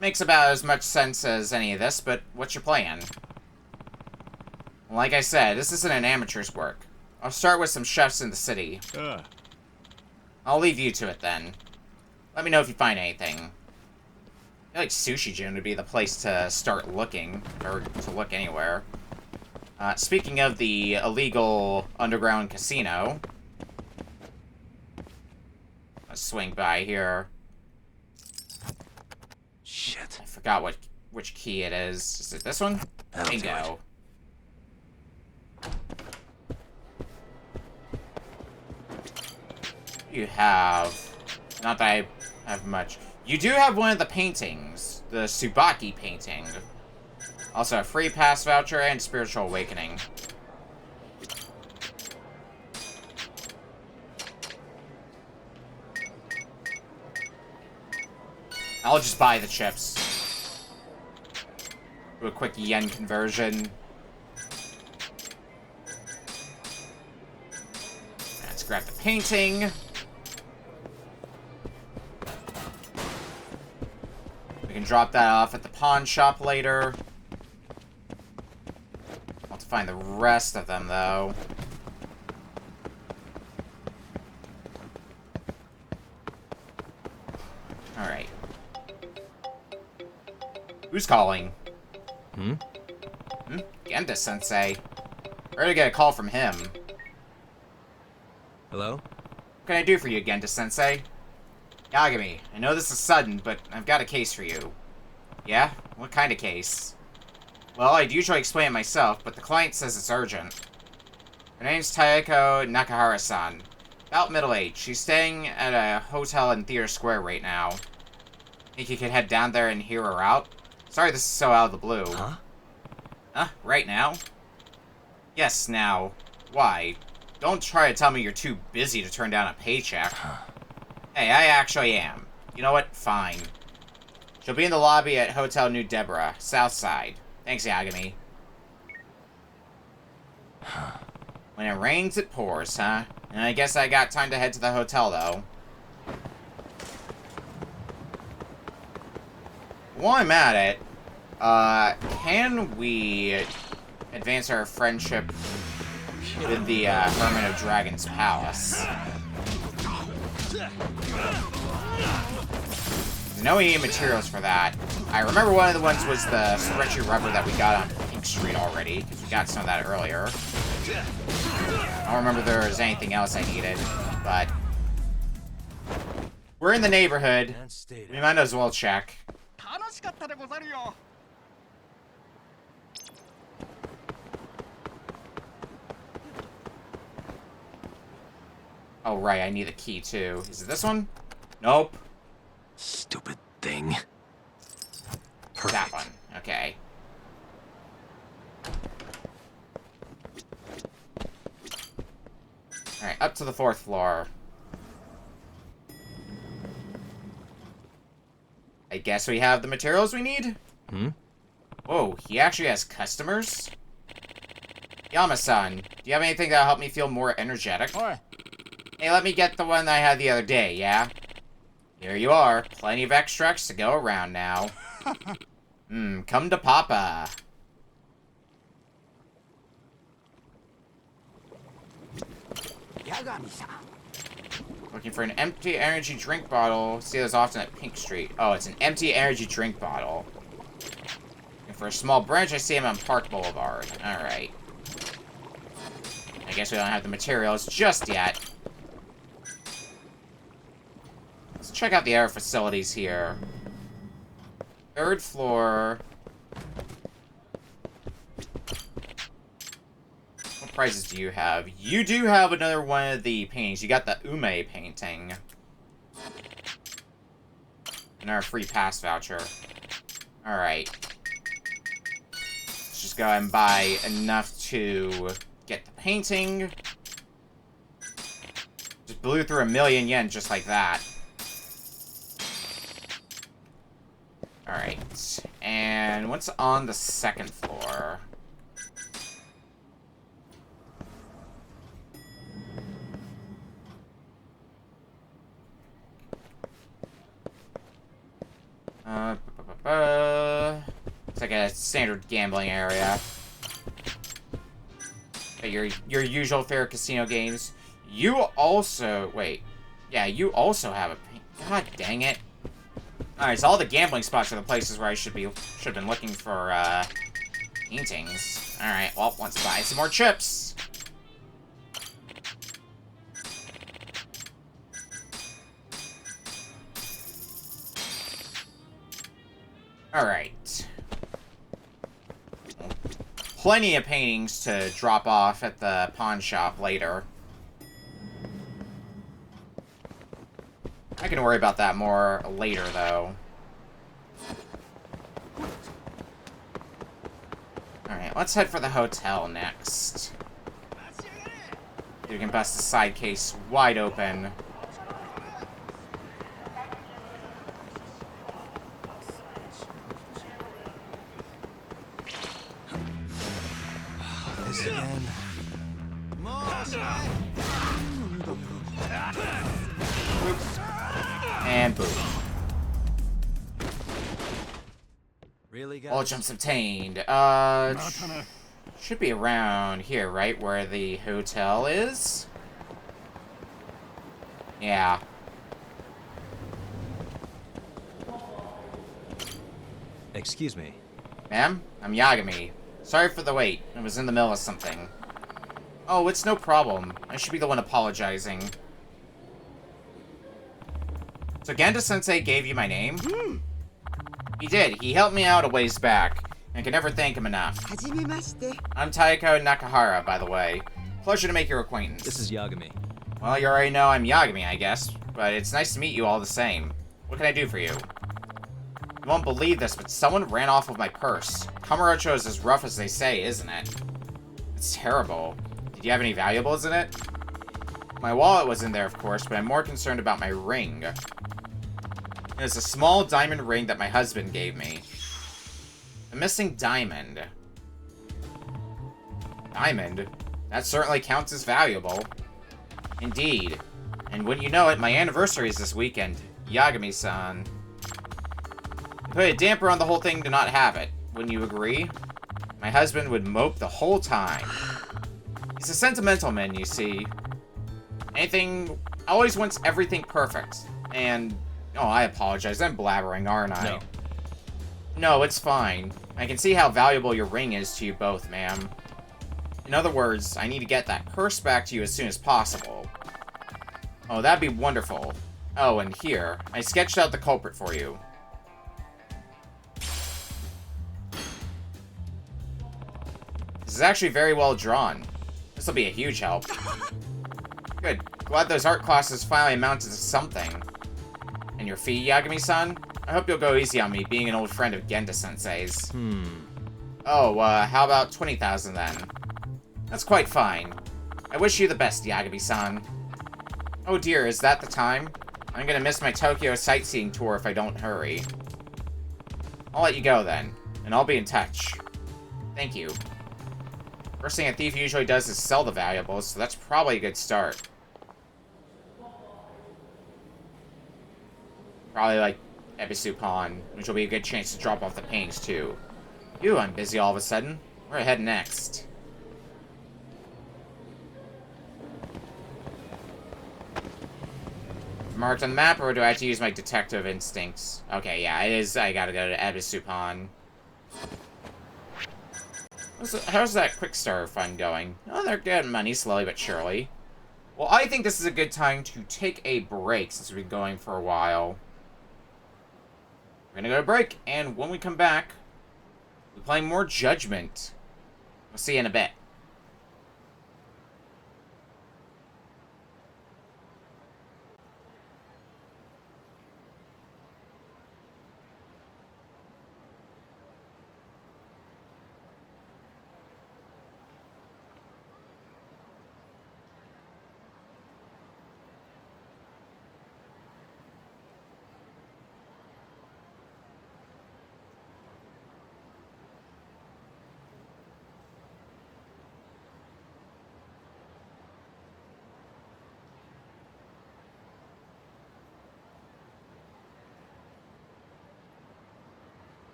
Makes about as much sense as any of this, but what's your plan? Like I said, this isn't an amateur's work. I'll start with some chefs in the city. I'll leave you to it then. Let me know if you find anything. I feel like Sushi Jin would be the place to start looking, or to look anywhere. Speaking of the illegal underground casino, let's swing by here. Shit. I forgot which key it is. Is it this one? Bingo. You have... Not that I have much. You do have one of the paintings. The Tsubaki painting. Also a free pass voucher and spiritual awakening. I'll just buy the chips. Do a quick yen conversion. Let's grab the painting. We can drop that off at the pawn shop later. I'll have to find the rest of them, though. Alright. Who's calling? Genda-sensei. I already got a call from him. Hello? What can I do for you, Genda-sensei? Yagami, I know this is sudden, but I've got a case for you. Yeah? What kind of case? Well, I'd usually explain it myself, but the client says it's urgent. Her name's Taeko Nakahara-san. About middle-aged. She's staying at a hotel in Theater Square right now. Think you could head down there and hear her out? Sorry this is so out of the blue. Huh? Right now? Yes, now. Why? Don't try to tell me you're too busy to turn down a paycheck. Hey, I actually am. You know what? Fine. She'll be in the lobby at Hotel New Deborah, South Side. Thanks, Yagami. When it rains, it pours, huh? And I guess I got time to head to the hotel, though. While I'm at it, can we advance our friendship with the Hermit of Dragon's Palace? No EA materials for that. I remember one of the ones was the stretchy rubber that we got on Pink Street already, because we got some of that earlier. I don't remember if there was anything else I needed, but we're in the neighborhood. We might as well check. Oh, right, I need a key, too. Is it this one? Nope. Stupid thing. Perfect. That one. Okay. Alright, up to the 4th floor. I guess we have the materials we need? Whoa, he actually has customers? Yama-san, do you have anything that'll help me feel more energetic? Hey, let me get the one that I had the other day, yeah? Here you are. Plenty of extracts to go around now. Come to Papa. Looking for an empty energy drink bottle. See those often at Pink Street. Oh, it's an empty energy drink bottle. Looking for a small branch, I see him on Park Boulevard. Alright. I guess we don't have the materials just yet. Let's check out the other facilities here. 3rd floor. What prizes do you have? You do have another one of the paintings. You got the Ume painting. Another free pass voucher. Alright. Let's just go ahead and buy enough to get the painting. Just blew through 1,000,000 yen just like that. Alright, and what's on the 2nd floor? It's like a standard gambling area. Your usual fare casino games. You also, wait, yeah, you also have a, god dang it. Alright, so all the gambling spots are the places where I should have been looking for, paintings. Alright, well, let's buy some more chips. Alright. Plenty of paintings to drop off at the pawn shop later. I can worry about that more later, though. Alright, let's head for the hotel next. We can bust the side case wide open. This again. And boom. Really, guys? All jumps obtained. Should be around here, right? Where the hotel is? Yeah. Excuse me. Ma'am? I'm Yagami. Sorry for the wait. I was in the middle of something. Oh, it's no problem. I should be the one apologizing. So Genda-sensei gave you my name? He did. He helped me out a ways back. I can never thank him enough. I'm Taiko Nakahara, by the way. Pleasure to make your acquaintance. This is Yagami. Well, you already know I'm Yagami, I guess. But it's nice to meet you all the same. What can I do for you? You won't believe this, but someone ran off with my purse. Kamurocho is as rough as they say, isn't it? It's terrible. Did you have any valuables in it? My wallet was in there, of course, but I'm more concerned about my ring. It's a small diamond ring that my husband gave me. A missing diamond. Diamond? That certainly counts as valuable. Indeed. And wouldn't you know it, my anniversary is this weekend. Yagami-san. I put a damper on the whole thing to not have it. Wouldn't you agree? My husband would mope the whole time. He's a sentimental man, you see. Always wants everything perfect. And, oh, I apologize. I'm blabbering, aren't I? No. No, it's fine. I can see how valuable your ring is to you both, ma'am. In other words, I need to get that purse back to you as soon as possible. Oh, that'd be wonderful. Oh, and here, I sketched out the culprit for you. This is actually very well drawn. This will be a huge help. Good. Glad those art classes finally amounted to something. And your fee, Yagami-san? I hope you'll go easy on me, being an old friend of Genda-sensei's. Oh, how about 20,000 then? That's quite fine. I wish you the best, Yagami-san. Oh dear, is that the time? I'm gonna miss my Tokyo sightseeing tour if I don't hurry. I'll let you go then, and I'll be in touch. Thank you. First thing a thief usually does is sell the valuables, so that's probably a good start. Probably like Ebisu Pawn, which will be a good chance to drop off the paintings too. Ew, I'm busy all of a sudden. Where I head next? Marked on the map, or do I have to use my detective instincts? Okay, yeah, it is. I gotta go to Ebisu Pawn. How's that quick star fund going? Oh, they're getting money slowly but surely. Well, I think this is a good time to take a break since we've been going for a while. We're gonna go to break, and when we come back, we're playing more Judgment. We'll see you in a bit.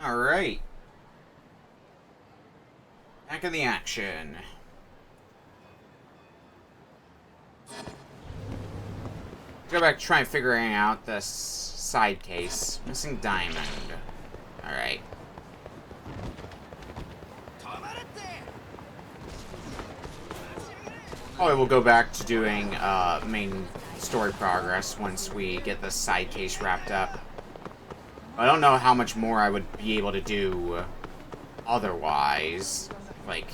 Alright. Back in the action. Go back to try and figuring out this side case. Missing diamond. Alright. Probably we'll go back to doing main story progress once we get the side case wrapped up. I don't know how much more I would be able to do otherwise. Like,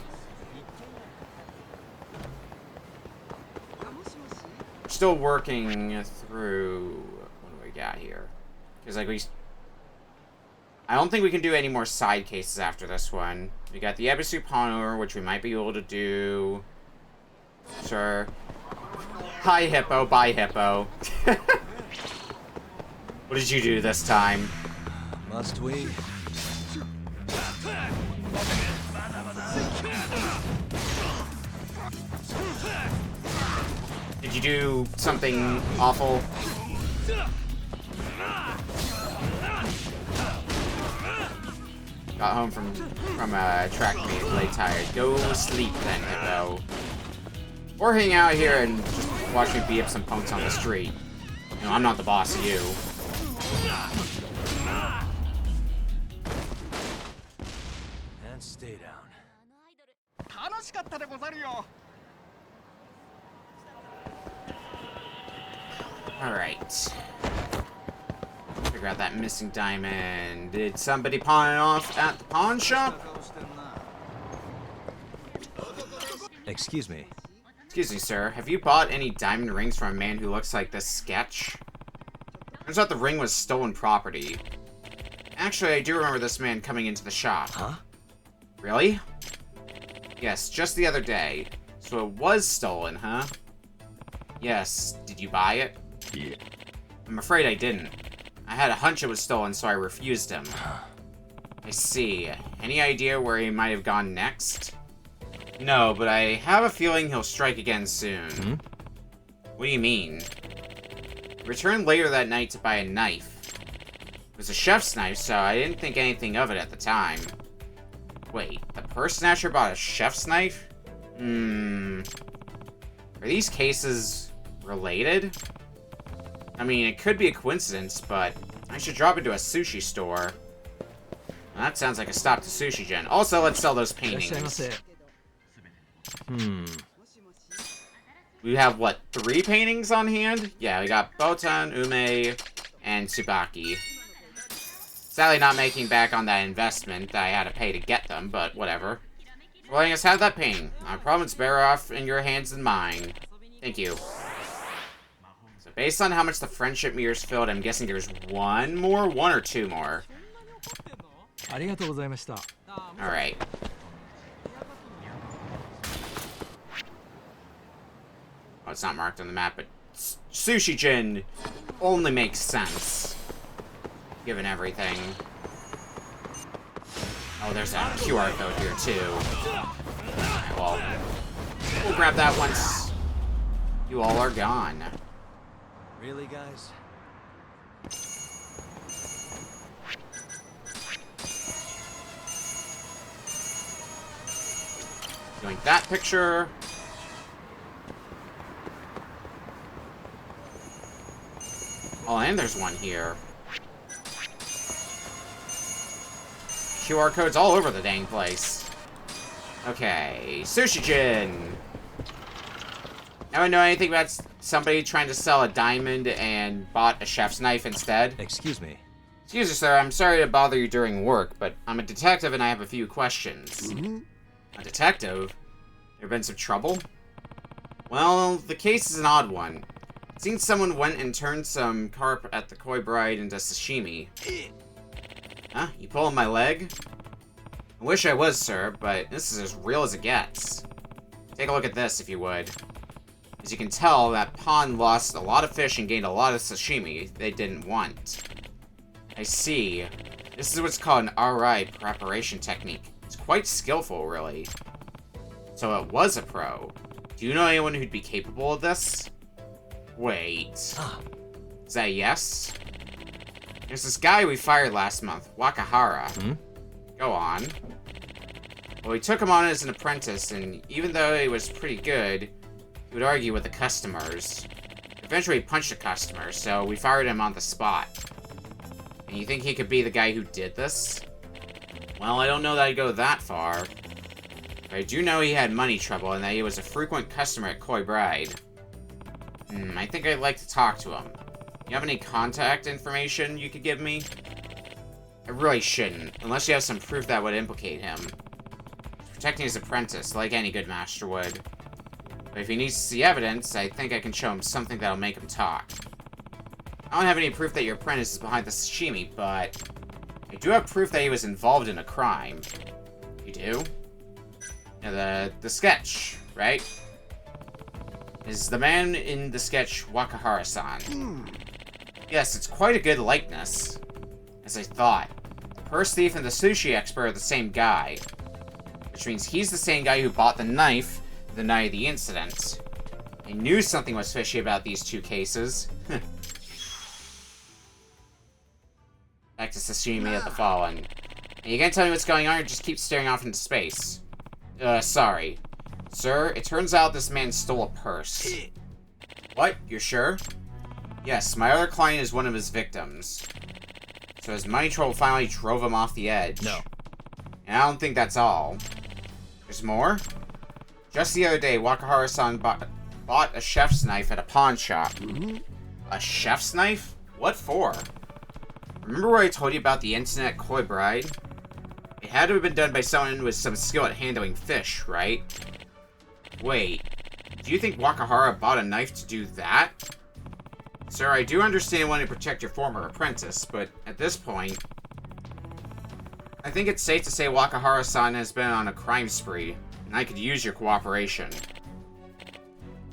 still working through. What do we got here? Because like I don't think we can do any more side cases after this one. We got the Ebisu Ponor, which we might be able to do. Sure. Hi, Hippo. Bye, Hippo. What did you do this time? Must we? Did you do something awful? Got home from track meet, late tired. Go sleep then, Hippo. Or hang out here and just watch me beat up some punks on the street. You know, I'm not the boss of you. And stay down. Alright. Figure out that missing diamond. Did somebody pawn it off at the pawn shop? Excuse me. Excuse me, sir. Have you bought any diamond rings from a man who looks like this sketch? Turns out the ring was stolen property. Actually, I do remember this man coming into the shop. Huh? Really? Yes, just the other day. So it was stolen, huh? Yes. Did you buy it? Yeah. I'm afraid I didn't. I had a hunch it was stolen, so I refused him. I see. Any idea where he might have gone next? No, but I have a feeling he'll strike again soon. Hmm? What do you mean? Returned later that night to buy a knife. It was a chef's knife, so I didn't think anything of it at the time. Wait, the purse snatcher bought a chef's knife? Are these cases related? I mean, it could be a coincidence, but I should drop into a sushi store. Well, that sounds like a stop to Sushi Gen. Also, let's sell those paintings. We have, what, 3 paintings on hand? Yeah, we got Botan, Ume, and Tsubaki. Sadly not making back on that investment that I had to pay to get them, but whatever. For letting us have that painting. My problem's better off in your hands than mine. Thank you. So based on how much the friendship meter's filled, I'm guessing there's one or 2 more. Alright. Oh, it's not marked on the map, but Sushi Gen only makes sense, given everything. Oh, there's a QR code here, too. Alright, well, we'll grab that once you all are gone. Really, guys? Doing that picture. Oh, and there's one here. QR codes all over the dang place. Okay, Sushi Jin. Anyone know anything about somebody trying to sell a diamond and bought a chef's knife instead? Excuse me. Excuse me, sir. I'm sorry to bother you during work, but I'm a detective and I have a few questions. A detective? There been some trouble? Well, the case is an odd one. It seems someone went and turned some carp at the Koi Bride into sashimi. Huh? You pulling my leg? I wish I was, sir, but this is as real as it gets. Take a look at this, if you would. As you can tell, that pond lost a lot of fish and gained a lot of sashimi they didn't want. I see. This is what's called an RI preparation technique. It's quite skillful, really. So it was a pro. Do you know anyone who'd be capable of this? Wait. Is that a yes? There's this guy we fired last month, Wakahara. Go on. Well, we took him on as an apprentice, and even though he was pretty good, he would argue with the customers. Eventually, he punched a customer, so we fired him on the spot. And you think he could be the guy who did this? Well, I don't know that I'd go that far. But I do know he had money trouble, and that he was a frequent customer at Koi Bride. I think I'd like to talk to him. You have any contact information you could give me? I really shouldn't, unless you have some proof that would implicate him. Protecting his apprentice, like any good master would. But if he needs to see evidence, I think I can show him something that'll make him talk. I don't have any proof that your apprentice is behind the sashimi, but I do have proof that he was involved in a crime. You do? Yeah, the sketch, right? Is the man in the sketch Wakahara-san? Yes, it's quite a good likeness. As I thought. The purse thief and the sushi expert are the same guy. Which means he's the same guy who bought the knife the night of the incident. I knew something was fishy about these two cases. Back to sashimi at the Fallen. And you can't tell me what's going on or just keep staring off into space. Sorry. Sir, it turns out this man stole a purse. What? You're sure? Yes, my other client is one of his victims. So his money trouble finally drove him off the edge. No. And I don't think that's all. There's more? Just the other day, Wakahara-san bought a chef's knife at a pawn shop. A chef's knife? What for? Remember what I told you about the incident at Koi Bride? It had to have been done by someone with some skill at handling fish, right? Wait, do you think Wakahara bought a knife to do that? Sir, I do understand wanting to protect your former apprentice, but at this point, I think it's safe to say Wakahara-san has been on a crime spree, and I could use your cooperation.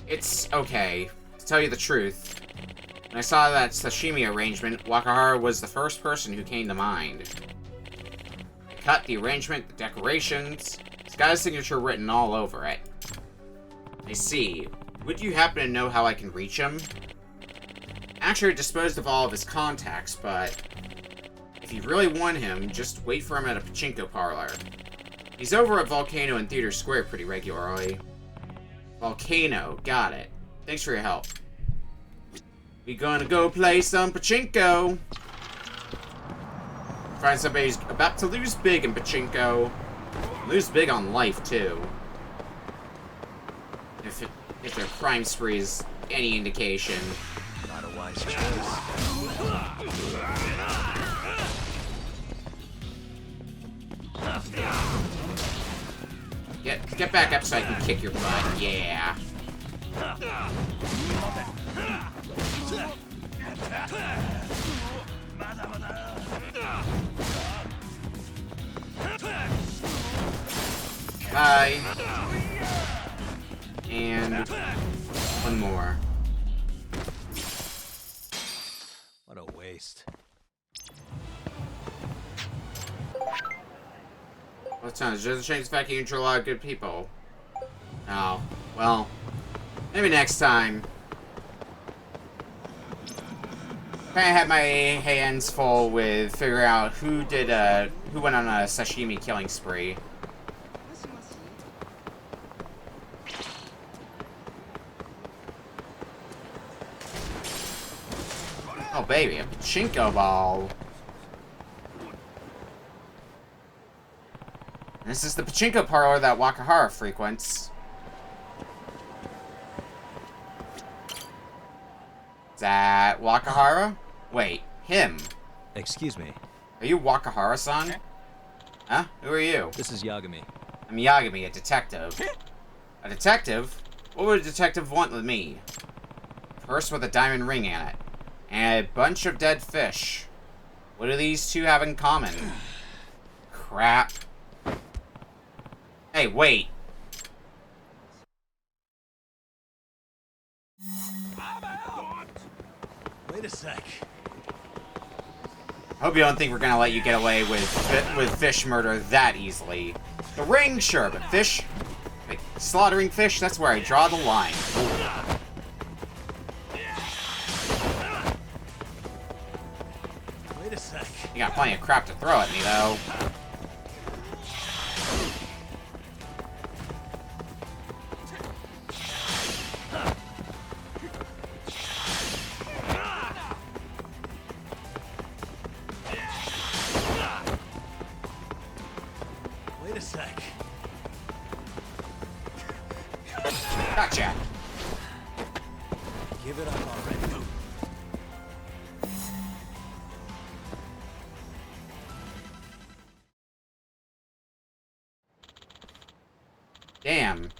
It's okay. To tell you the truth, when I saw that sashimi arrangement, Wakahara was the first person who came to mind. The cut, the arrangement, the decorations, it's got his signature written all over it. I see. Would you happen to know how I can reach him? Actually, I disposed of all of his contacts, but if you really want him, just wait for him at a pachinko parlor. He's over at Volcano and Theater Square pretty regularly. Volcano, got it. Thanks for your help. We gonna go play some pachinko. Find somebody who's about to lose big in pachinko. Lose big on life, too. If their crime spree is any indication. Not a wise choice. Get back up so I can kick your butt. Yeah. Bye. And one more. What a waste. Well, it doesn't change the fact you control a lot of good people. Oh, well, maybe next time. I had my hands full with figuring out who went on a sashimi killing spree. Oh baby, a pachinko ball. And this is the pachinko parlor that Wakahara frequents. Is that Wakahara? Wait, him. Excuse me. Are you Wakahara-san? Huh? Who are you? This is Yagami. I'm Yagami, a detective. A detective? What would a detective want with me? A purse with a diamond ring in it. And a bunch of dead fish. What do these two have in common? Crap. Hey, wait. Wait a sec. Hope you don't think we're gonna let you get away with fish murder that easily. The ring, sure, but fish? Like, slaughtering fish? That's where I draw the line. Wait a a sec. You got plenty of crap to throw at me, though. Wait a sec. Gotcha. Give it up already. Damn.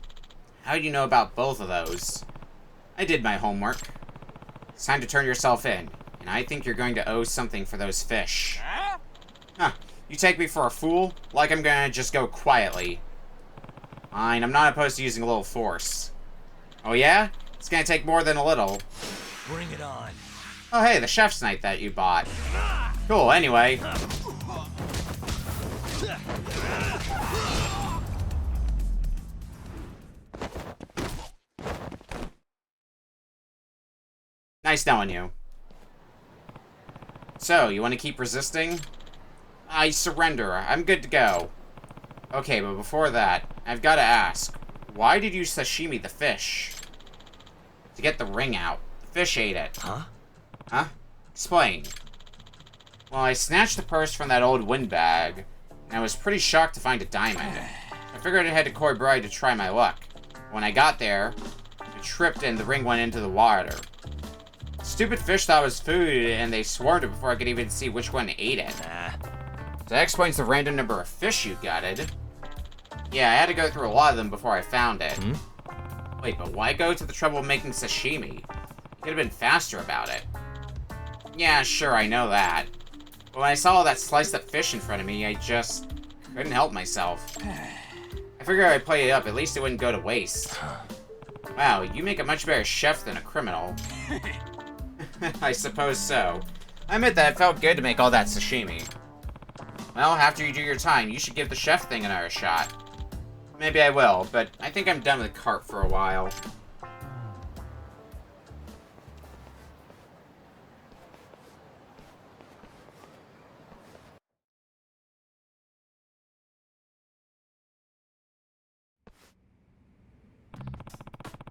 How'd you know about both of those? I did my homework. It's time to turn yourself in, and I think you're going to owe something for those fish. Huh. You take me for a fool? Like I'm gonna just go quietly. Fine, I'm not opposed to using a little force. Oh yeah? It's gonna take more than a little. Bring it on. Oh hey, the chef's knife that you bought. Cool, anyway. Nice knowing you. So, you want to keep resisting? I surrender. I'm good to go. Okay, but before that, I've got to ask, why did you sashimi the fish? To get the ring out. The fish ate it. Huh? Huh? Explain. Well, I snatched the purse from that old windbag, and I was pretty shocked to find a diamond. I figured I'd head to Corbray to try my luck. When I got there, I tripped and the ring went into the water. Stupid fish thought it was food, and they swarmed it before I could even see which one ate it. So that explains the random number of fish you gutted. Yeah, I had to go through a lot of them before I found it. Wait, but why go to the trouble of making sashimi? You could have been faster about it. Yeah, sure, I know that. But when I saw all that sliced up fish in front of me, I just couldn't help myself. I figured I'd play it up, at least it wouldn't go to waste. Wow, you make a much better chef than a criminal. I suppose so. I admit that it felt good to make all that sashimi. Well, after you do your time, you should give the chef thing another shot. Maybe I will, but I think I'm done with carp for a while.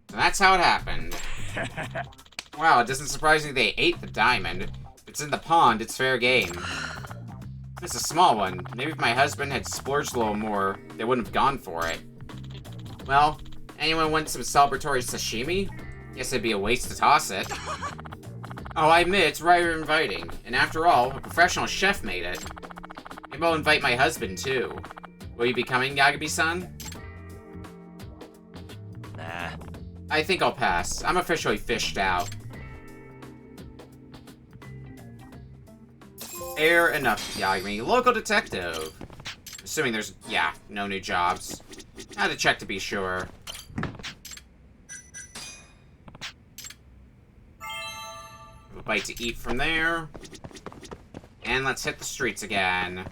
So that's how it happened. Wow, it doesn't surprise me they ate the diamond. If it's in the pond, it's fair game. It's a small one. Maybe if my husband had splurged a little more, they wouldn't have gone for it. Well, anyone want some celebratory sashimi? Guess it'd be a waste to toss it. Oh, I admit, it's rather inviting. And after all, a professional chef made it. Maybe I'll invite my husband, too. Will you be coming, Yagabi-san? Nah. I think I'll pass. I'm officially fished out. Fair enough, Yagami. Local detective. Assuming there's, yeah, no new jobs. I had to check to be sure. Have a bite to eat from there. And let's hit the streets again.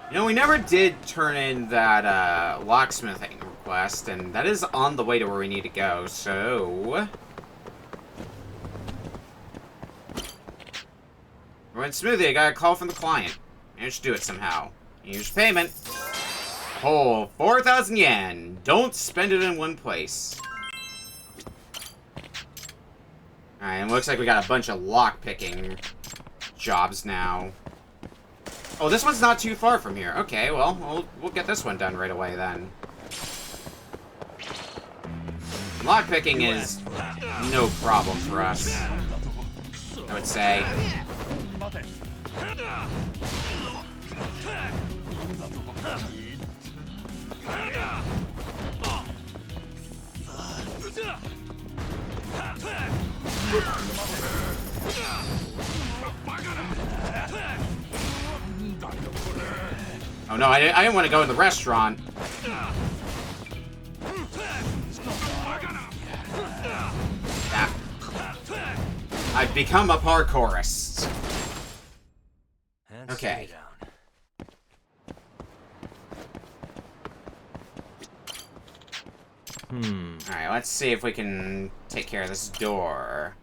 You know, we never did turn in that locksmithing request, and that is on the way to where we need to go, so... It went smoothly. I got a call from the client. Managed to do it somehow. Here's payment. Oh, 4,000 yen. Don't spend it in one place. Alright, and it looks like we got a bunch of lock-picking jobs now. Oh, this one's not too far from here. Okay, well, we'll get this one done right away, then. Lockpicking is no problem for us, I would say. Oh no, I didn't want to go in the restaurant. Ah. I've become a parkourist. And okay. stay down. Alright, let's see if we can take care of this door.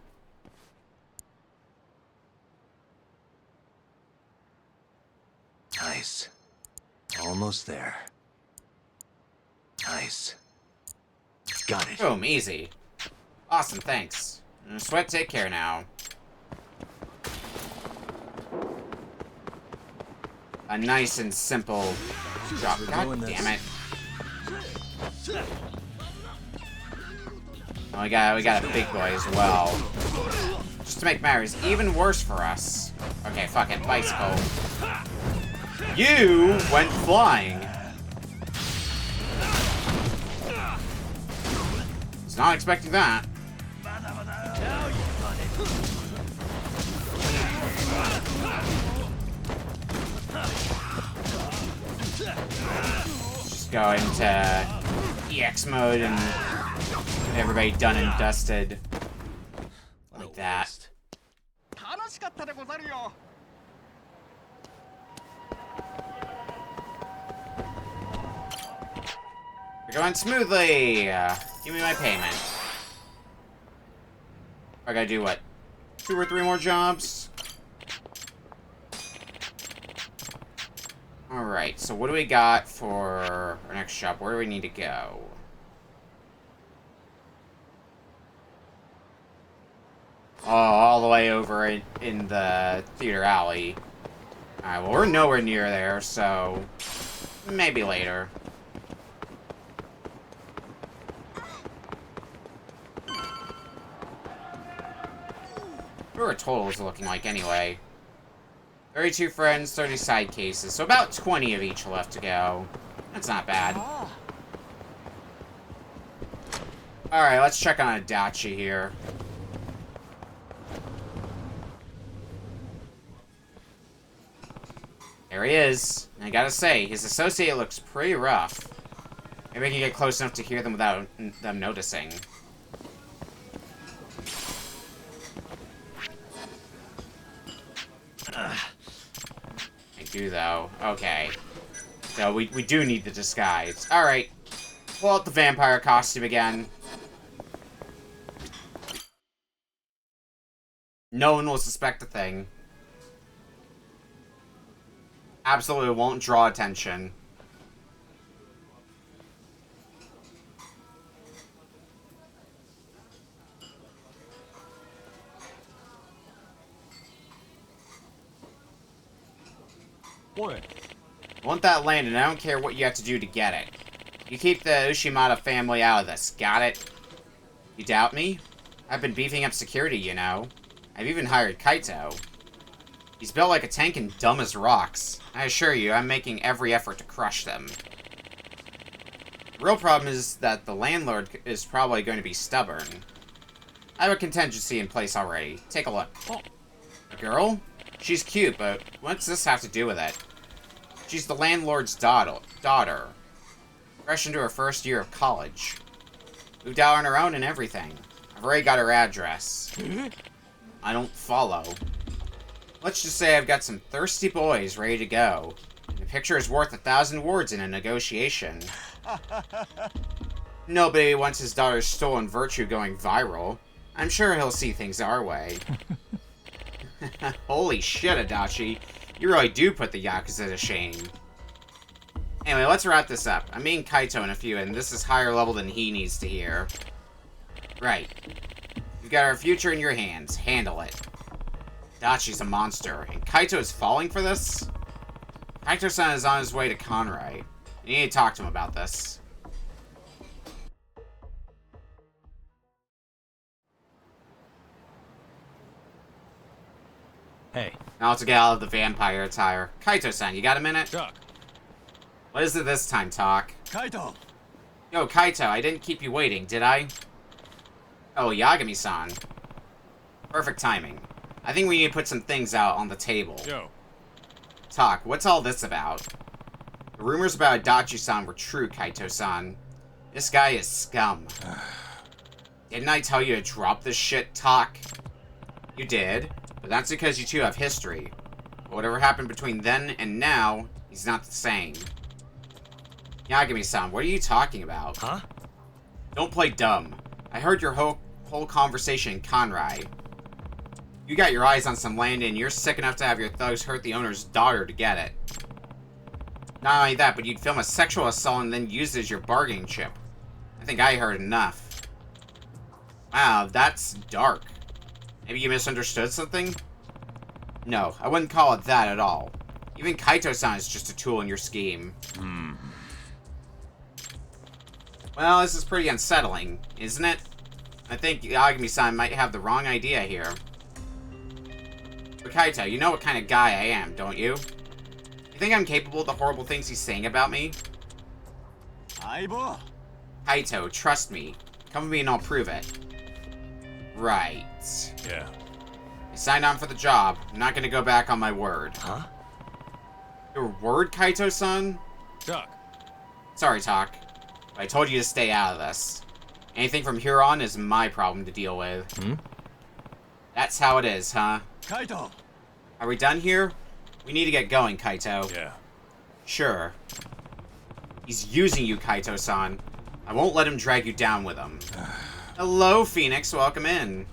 Nice. Almost there. Nice. Got it. Boom, easy. Awesome, thanks. Sweat, take care now. A nice and simple job. God damn it. Oh, we got a big boy as well. Just to make matters even worse for us. Okay, fuck it, bicycle. You went flying. Was not expecting that. Just go into EX mode and get everybody done and dusted. Like that. We're going smoothly. Give me my payment. I gotta do what? 2 or 3 more jobs? Alright, so what do we got for our next job? Where do we need to go? Oh, all the way over in the theater alley. Alright, well, we're nowhere near there, so maybe later. What are our totals looking like anyway? 32 friends, 30 side cases, so about 20 of each left to go. That's not bad. Alright, let's check on Adachi here. There he is. And I gotta say, his associate looks pretty rough. Maybe I can get close enough to hear them without them noticing. I do, though. Okay. So, we do need the disguise. Alright. Pull out the vampire costume again. No one will suspect a thing. Absolutely won't draw attention. What? Want that land, and I don't care what you have to do to get it. You keep the Ushimata family out of this, got it? You doubt me? I've been beefing up security, you know. I've even hired Kaito. He's built like a tank and dumb as rocks. I assure you, I'm making every effort to crush them. The real problem is that the landlord is probably going to be stubborn. I have a contingency in place already. Take a look. A girl? She's cute, but what's this have to do with it? She's the landlord's daughter. Fresh into her first year of college. Moved out on her own and everything. I've already got her address. I don't follow. Let's just say I've got some thirsty boys ready to go. And the picture is worth 1,000 words in a negotiation. Nobody wants his daughter's stolen virtue going viral. I'm sure he'll see things our way. Holy shit, Adachi. You really do put the Yakuza to shame. Anyway, let's wrap this up. I'm meeting Kaito in a few, and this is higher level than he needs to hear. Right. You've got our future in your hands. Handle it. Adachi's a monster, and Kaito is falling for this? Kaito-san is on his way to Conrai. You need to talk to him about this. Hey. Now to get out of the vampire attire. Kaito-san, you got a minute? Chuck. What is it this time, Talk? Kaito! Yo, Kaito, I didn't keep you waiting, did I? Oh, Yagami-san. Perfect timing. I think we need to put some things out on the table. Yo. Talk, what's all this about? The rumors about Adachi-san were true, Kaito-san. This guy is scum. Didn't I tell you to drop this shit, Talk? You did, but that's because you two have history. But whatever happened between then and now, he's not the same. Yagami-san, what are you talking about? Huh? Don't play dumb. I heard your whole conversation in Conrai. You got your eyes on some land and you're sick enough to have your thugs hurt the owner's daughter to get it. Not only that, but you'd film a sexual assault and then use it as your bargaining chip. I think I heard enough. Wow, that's dark. Maybe you misunderstood something? No, I wouldn't call it that at all. Even Kaito-san is just a tool in your scheme. Well, this is pretty unsettling, isn't it? I think Yagami-san might have the wrong idea here. But Kaito, you know what kind of guy I am, don't you? You think I'm capable of the horrible things he's saying about me? Aibo? Kaito, trust me. Come with me and I'll prove it. Right. Yeah. I signed on for the job. I'm not gonna go back on my word. Huh? Your word, Kaito-san? Doc. Sorry, Talk. But I told you to stay out of this. Anything from here on is my problem to deal with. That's how it is, huh? Kaito! Are we done here? We need to get going, Kaito. Yeah. Sure. He's using you, Kaito-san. I won't let him drag you down with him. Hello, Phoenix. Welcome in.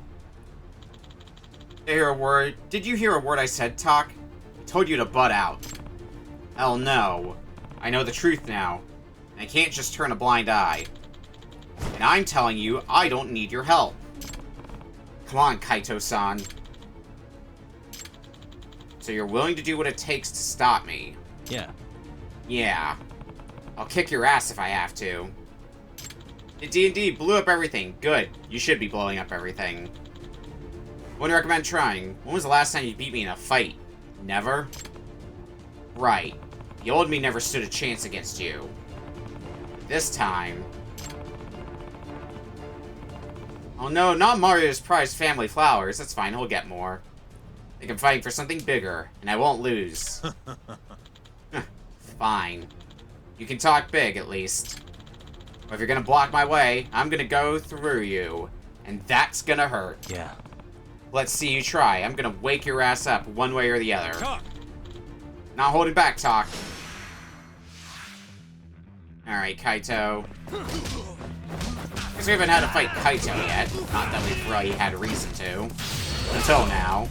Did you hear a word I said, Talk? I told you to butt out. Hell no. I know the truth now. And I can't just turn a blind eye. And I'm telling you, I don't need your help. Come on, Kaito-san. So you're willing to do what it takes to stop me? Yeah. Yeah. I'll kick your ass if I have to. The D&D blew up everything. Good. You should be blowing up everything. Wouldn't recommend trying. When was the last time you beat me in a fight? Never? Right. The old me never stood a chance against you. This time... Oh no, not Mario's prized family flowers. That's fine, he'll get more. I think I'm fighting for something bigger, and I won't lose. Fine. You can talk big, at least. But if you're gonna block my way, I'm gonna go through you. And that's gonna hurt. Yeah. Let's see you try. I'm gonna wake your ass up one way or the other. Talk. Not holding back, Talk. Alright, Kaito. Guess we haven't had to fight Kaito yet. Not that we've really had a reason to. Until now.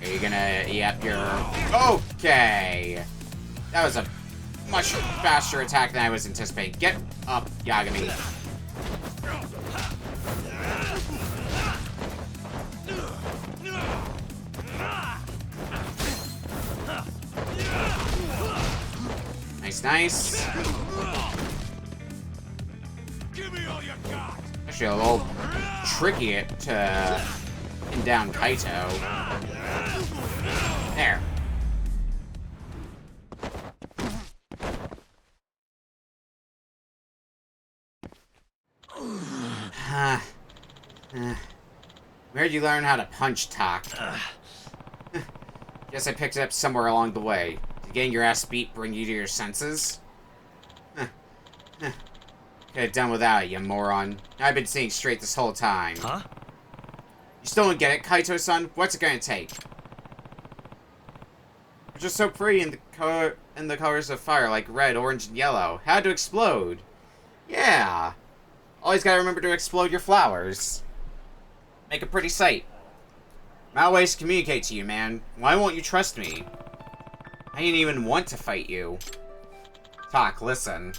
Are you gonna... Yep, you're... Okay! That was a much faster attack than I was anticipating. Get up, Yagami. Nice, nice. Actually, a little tricky to pin down Kaito. There. Where'd you learn how to punch, Talk? Guess I picked it up somewhere along the way. Did getting your ass beat bring you to your senses? Could have done without it, you moron. I've been seeing straight this whole time. Huh? You still don't get it, Kaito-san? What's it gonna take? You're just so pretty in the colors of fire, like red, orange, and yellow. Had to explode. Yeah. Always gotta remember to explode your flowers. Make a pretty sight. I'm out of ways to communicate to you, man. Why won't you trust me? I didn't even want to fight you. Talk, listen.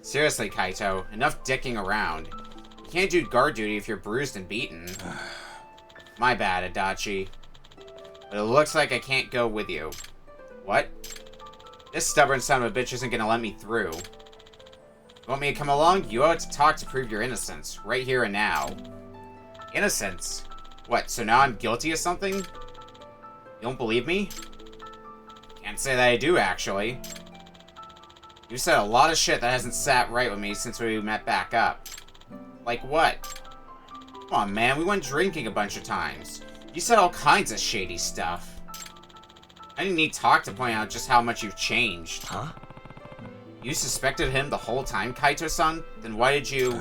Seriously, Kaito, enough dicking around. You can't do guard duty if you're bruised and beaten. My bad, Adachi. But it looks like I can't go with you. What? This stubborn son of a bitch isn't gonna let me through. You want me to come along? You owe it to Talk to prove your innocence, right here and now. Innocence? What, so now I'm guilty of something? You don't believe me? Can't say that I do, actually. You said a lot of shit that hasn't sat right with me since we met back up. Like what? Come on, man, we went drinking a bunch of times. You said all kinds of shady stuff. I didn't need Talk to point out just how much you've changed. Huh? You suspected him the whole time, Kaito-san? Then why did you...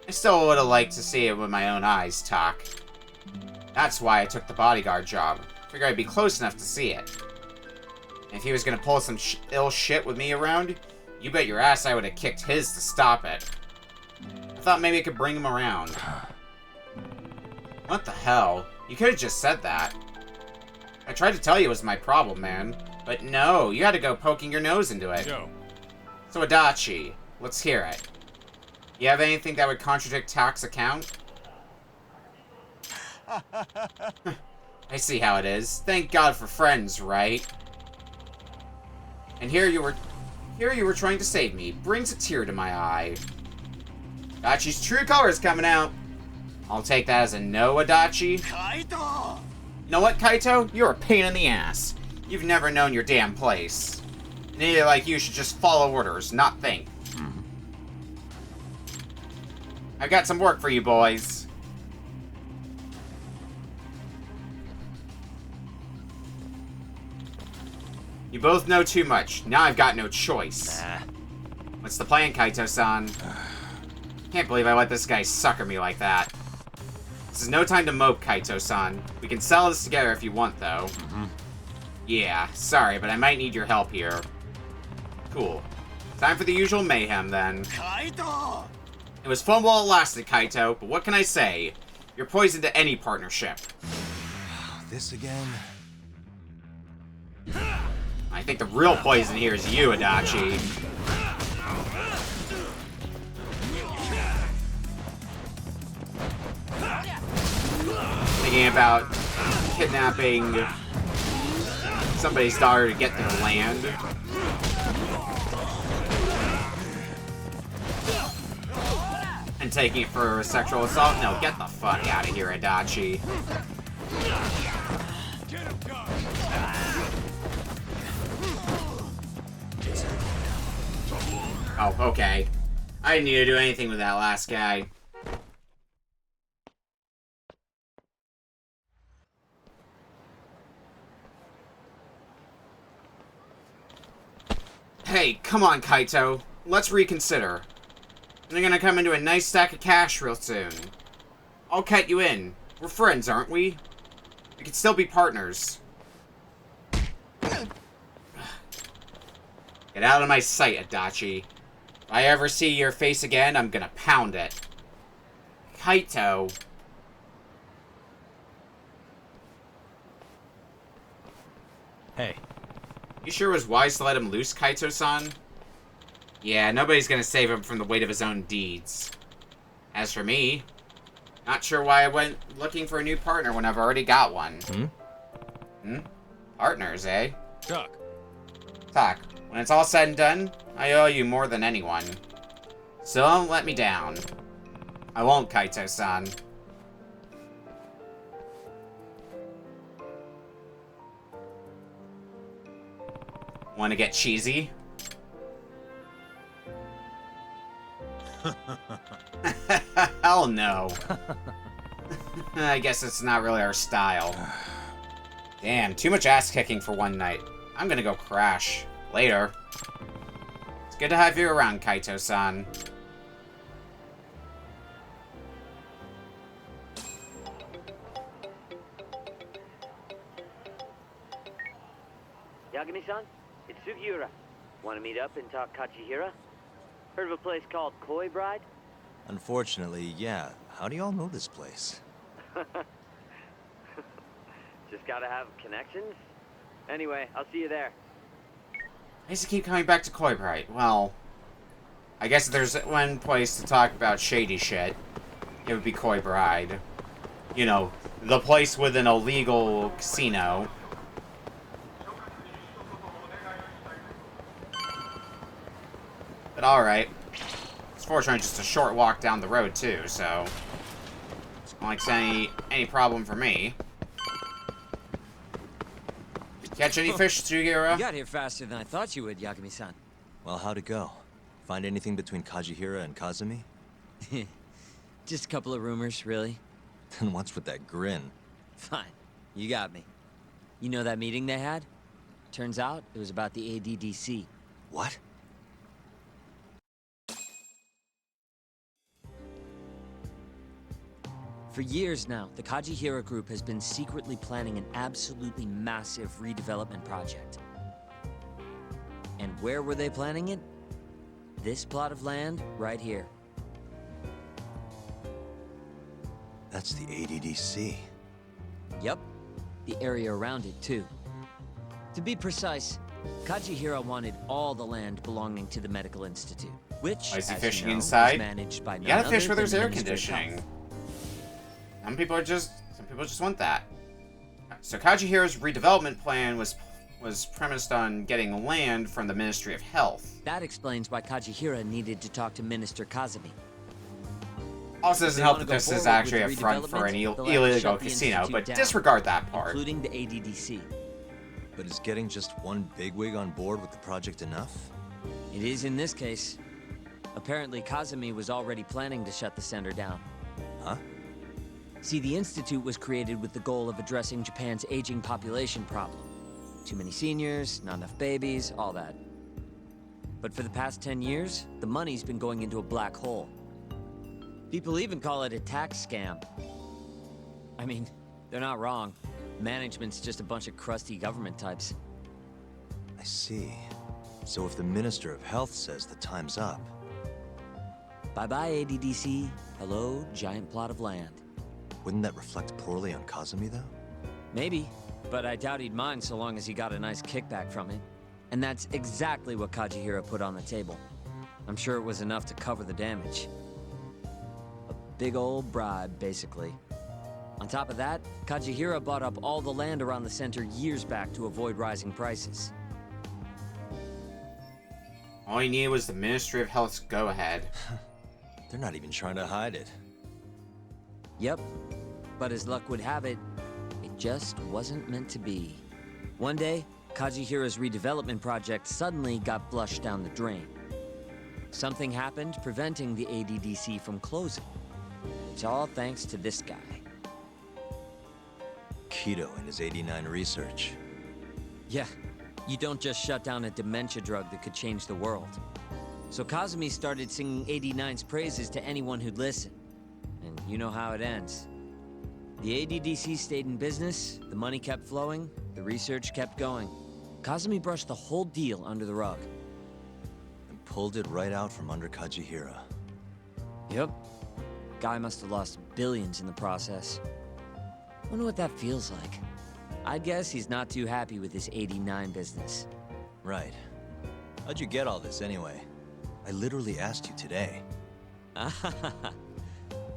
I still would have liked to see it with my own eyes, Tak. That's why I took the bodyguard job. Figured I'd be close enough to see it. And if he was gonna pull some ill shit with me around, you bet your ass I would have kicked his to stop it. I thought maybe I could bring him around. What the hell? You could have just said that. I tried to tell you it was my problem, man. But no, you had to go poking your nose into it. Yo. So Adachi, let's hear it. You have anything that would contradict Tak's account? I see how it is. Thank God for friends, right? And here you were trying to save me. Brings a tear to my eye. Adachi's true colors coming out. I'll take that as a no, Adachi. Kaito! You know what, Kaito? You're a pain in the ass. You've never known your damn place. An idiot like you should just follow orders, not think. I've got some work for you boys. You both know too much. Now I've got no choice. What's the plan, Kaito-san? Can't believe I let this guy sucker me like that. This is no time to mope, Kaito-san. We can sell this together if you want, though. Yeah, sorry, but I might need your help here. Cool. Time for the usual mayhem, then. Kaito! It was fun while it lasted, Kaito, but what can I say? You're poison to any partnership. This again? I think the real poison here is you, Adachi. Thinking about kidnapping somebody's daughter to get their land. And taking it for sexual assault? No, get the fuck out of here, Adachi. Oh, okay. I didn't need to do anything with that last guy. Hey, come on, Kaito. Let's reconsider. They're gonna come into a nice stack of cash real soon. I'll cut you in. We're friends, aren't we? We can still be partners. Get out of my sight, Adachi. If I ever see your face again, I'm gonna pound it. Kaito. Hey. You sure it was wise to let him loose, Kaito-san? Yeah, nobody's gonna save him from the weight of his own deeds. As for me, not sure why I went looking for a new partner when I've already got one. Partners, eh? Tak. Tak, when it's all said and done, I owe you more than anyone. So don't let me down. I won't, Kaito-san. Want to get cheesy? Hell no. I guess it's not really our style. Damn, too much ass kicking for one night. I'm gonna go crash. Later. It's good to have you around, Kaito-san. Yagami-san, it's Sugiura. Want to meet up and talk Kachihira? Heard of a place called Koi Bride? Unfortunately, yeah. How do y'all know this place? Just gotta have connections. Anyway, I'll see you there. I used to keep coming back to Koi Bride. Well, I guess if there's one place to talk about shady shit, it would be Koi Bride. You know, the place with an illegal casino. But alright. It's fortunately just a short walk down the road, too, so... It's not like it's any problem for me. Catch any fish, Sugiura? You got here faster than I thought you would, Yagami-san. Well, how'd it go? Find anything between Kajihira and Kazumi? Just a couple of rumors, really. Then what's with that grin? Fine. You got me. You know that meeting they had? Turns out, it was about the ADDC. What? For years now, the Kajihira Group has been secretly planning an absolutely massive redevelopment project. And where were they planning it? This plot of land right here. That's the ADDC. Yep, the area around it too. To be precise, Kajihira wanted all the land belonging to the medical institute, which, I see as fishing you know, inside. is managed by You none gotta fish other where there's than the air Ministry of conditioning. Health. Some people just want that. So Kajihira's redevelopment plan was premised on getting land from the Ministry of Health. That explains why Kajihira needed to talk to Minister Kazami. Also doesn't help that Go this is forward actually a with the front for an redevelopment, they'll have to illegal shut the casino, institute but down, disregard that part. including the ADDC. But is getting just one bigwig on board with the project enough? It is in this case. Apparently, Kazami was already planning to shut the center down. Huh? See, the Institute was created with the goal of addressing Japan's aging population problem. Too many seniors, not enough babies, all that. But for the past 10 years, the money's been going into a black hole. People even call it a tax scam. I mean, they're not wrong. Management's just a bunch of crusty government types. I see. So if the Minister of Health says the time's up... Bye-bye, ADDC. Hello, giant plot of land. Wouldn't that reflect poorly on Kazumi, though? Maybe, but I doubt he'd mind so long as he got a nice kickback from it. And that's exactly what Kajihira put on the table. I'm sure it was enough to cover the damage. A big old bribe, basically. On top of that, Kajihira bought up all the land around the center years back to avoid rising prices. All he needed was the Ministry of Health's go-ahead. They're not even trying to hide it. Yep, but as luck would have it, it just wasn't meant to be. One day, Kajihira's redevelopment project suddenly got flushed down the drain. Something happened preventing the ADDC from closing. It's all thanks to this guy. Keto and his 89 research. Yeah, you don't just shut down a dementia drug that could change the world. So Kazumi started singing 89's praises to anyone who'd listen. And you know how it ends. The ADDC stayed in business, the money kept flowing, the research kept going. Kazumi brushed the whole deal under the rug. And pulled it right out from under Kajihira. Yep. Guy must have lost billions in the process. Wonder what that feels like. I'd guess he's not too happy with his 89 business. Right. How'd you get all this anyway? I literally asked you today.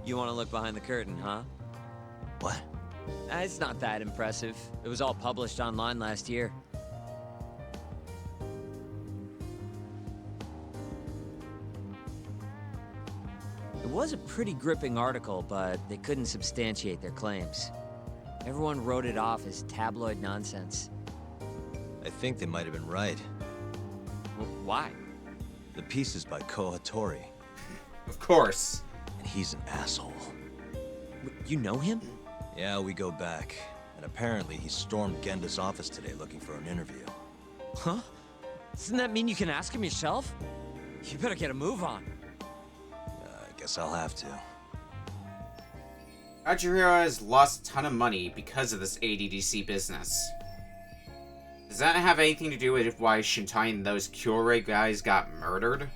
You want to look behind the curtain, huh? What? It's not that impressive. It was all published online last year. It was a pretty gripping article, but they couldn't substantiate their claims. Everyone wrote it off as tabloid nonsense. I think they might have been right. Why? The piece is by Koa Hattori. Of course. And he's an asshole. You know him? Yeah, we go back. And apparently he stormed Genda's office today looking for an interview. Huh? Doesn't that mean you can ask him yourself? You better get a move on. I guess I'll have to. Kajihira has lost a ton of money because of this ADDC business. Does that have anything to do with why Shintai and those Kyorei guys got murdered?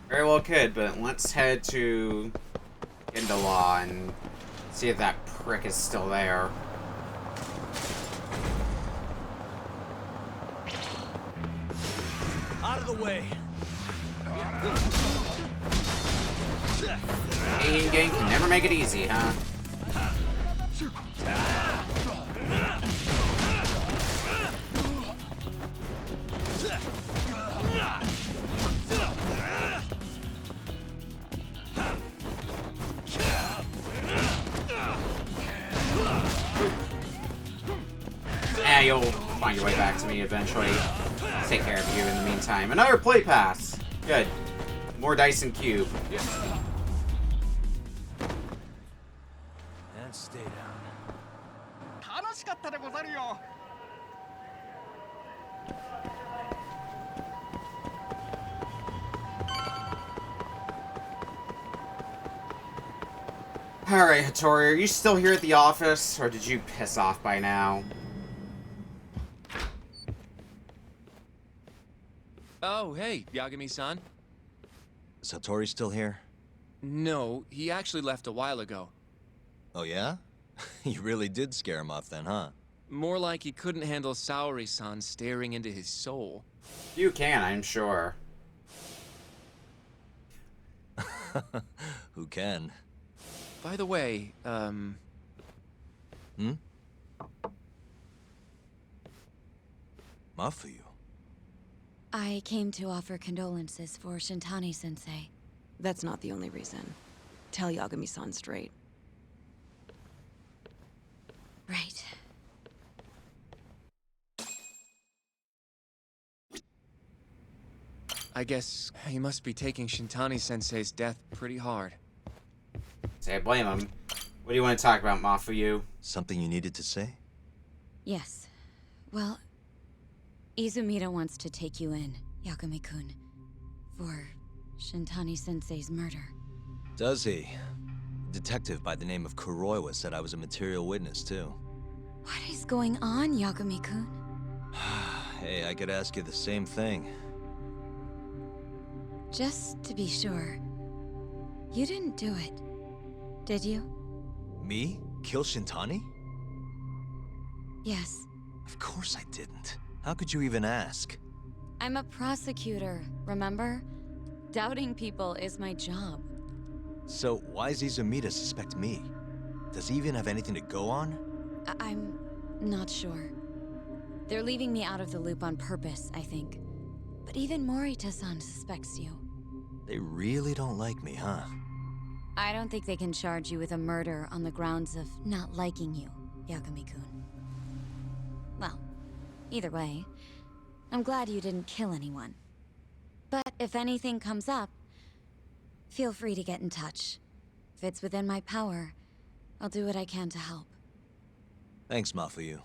Very well could, but let's head to Gindalaw and see if that prick is still there. Out of the way. Alien gang can never make it easy, huh? You'll find your way back to me eventually. Take care of you in the meantime. Another play pass! Good. More dice and cube. And stay down. Alright, Hattori, are you still here at the office, or did you piss off by now? Oh, hey, Yagami-san. Is Hattori still here? No, he actually left a while ago. Oh, yeah? You really did scare him off then, huh? More like he couldn't handle Saori-san staring into his soul. You can, I'm sure. Who can? By the way, Mafuyu? I came to offer condolences for Shintani-sensei. That's not the only reason. Tell Yagami-san straight. Right. I guess he must be taking Shintani-sensei's death pretty hard. Say I blame him. What do you want to talk about, Mafuyu? Something you needed to say? Yes. Well, Izumida wants to take you in, Yagami-kun, for Shintani-sensei's murder. Does he? A detective by the name of Kuroiwa said I was a material witness, too. What is going on, Yagami-kun? Hey, I could ask you the same thing. Just to be sure, you didn't do it, did you? Me? Kill Shintani? Yes. Of course I didn't. How could you even ask? I'm a prosecutor, remember? Doubting people is my job. So why does Izumida suspect me? Does he even have anything to go on? I'm not sure. They're leaving me out of the loop on purpose, I think. But even Morita-san suspects you. They really don't like me, huh? I don't think they can charge you with a murder on the grounds of not liking you, Yagami-kun. Well, either way, I'm glad you didn't kill anyone. But if anything comes up, feel free to get in touch. If it's within my power, I'll do what I can to help. Thanks, Mafuyu.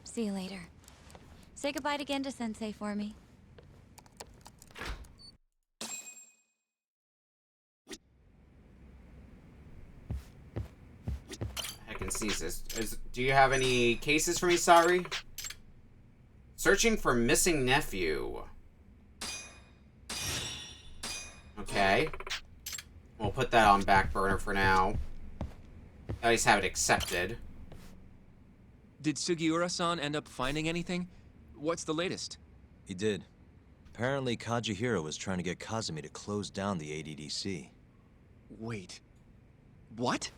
See you later. Say goodbye again to Sensei for me. I can seize this. Do you have any cases for me, Sari? Searching for missing nephew. Okay. We'll put that on back burner for now. At least have it accepted. Did Sugiura-san end up finding anything? What's the latest? He did. Apparently, Kazuhiro was trying to get Kazumi to close down the ADDC. Wait. What?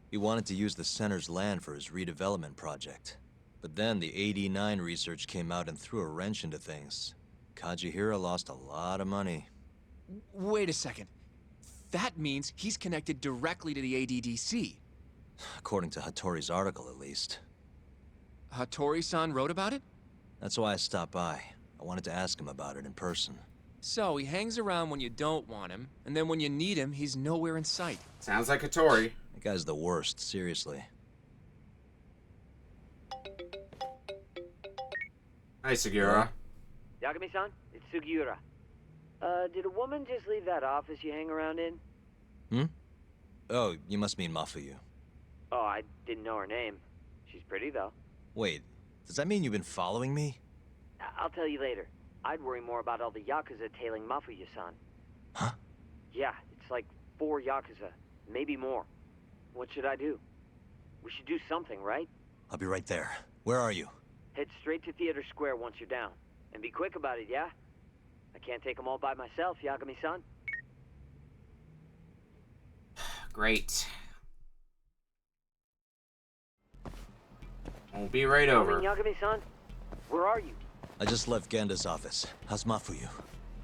He wanted to use the center's land for his redevelopment project. But then the AD9 research came out and threw a wrench into things. Kazuhiro lost a lot of money. Wait a second. That means he's connected directly to the ADDC. According to Hattori's article, at least. Hattori-san wrote about it? That's why I stopped by. I wanted to ask him about it in person. So, he hangs around when you don't want him, and then when you need him, he's nowhere in sight. Sounds like Hattori. That guy's the worst, seriously. Hi, Sugiura. Yagami-san, it's Sugiura. Did a woman just leave that office you hang around in? Hmm? Oh, you must mean Mafuyu. Oh, I didn't know her name. She's pretty, though. Wait, does that mean you've been following me? I'll tell you later. I'd worry more about all the Yakuza tailing Mafuyu-san. Huh? Yeah, it's like 4 Yakuza. Maybe more. What should I do? We should do something, right? I'll be right there. Where are you? Head straight to Theater Square once you're down. And be quick about it, yeah? I can't take them all by myself, Yagami-san. Great. We'll be right over. Yagami-san, where are you? I just left Genda's office. How's Mafuyu?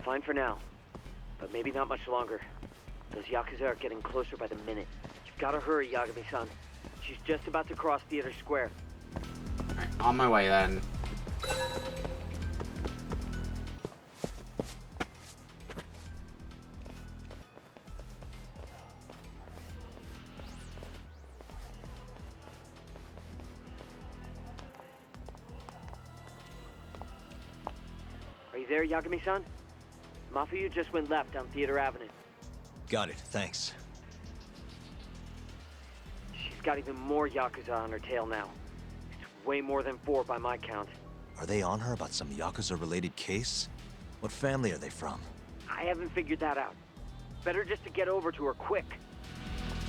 Fine for now. But maybe not much longer. Those Yakuza are getting closer by the minute. You've gotta hurry, Yagami-san. She's just about to cross Theater Square. Alright, on my way then. Are you there, Yagami-san? Mafuyu just went left down Theater Avenue. Got it, thanks. got even more Yakuza on her tail now. It's way more than 4 by my count. Are they on her about some Yakuza-related case? What family are they from? I haven't figured that out. Better just to get over to her quick.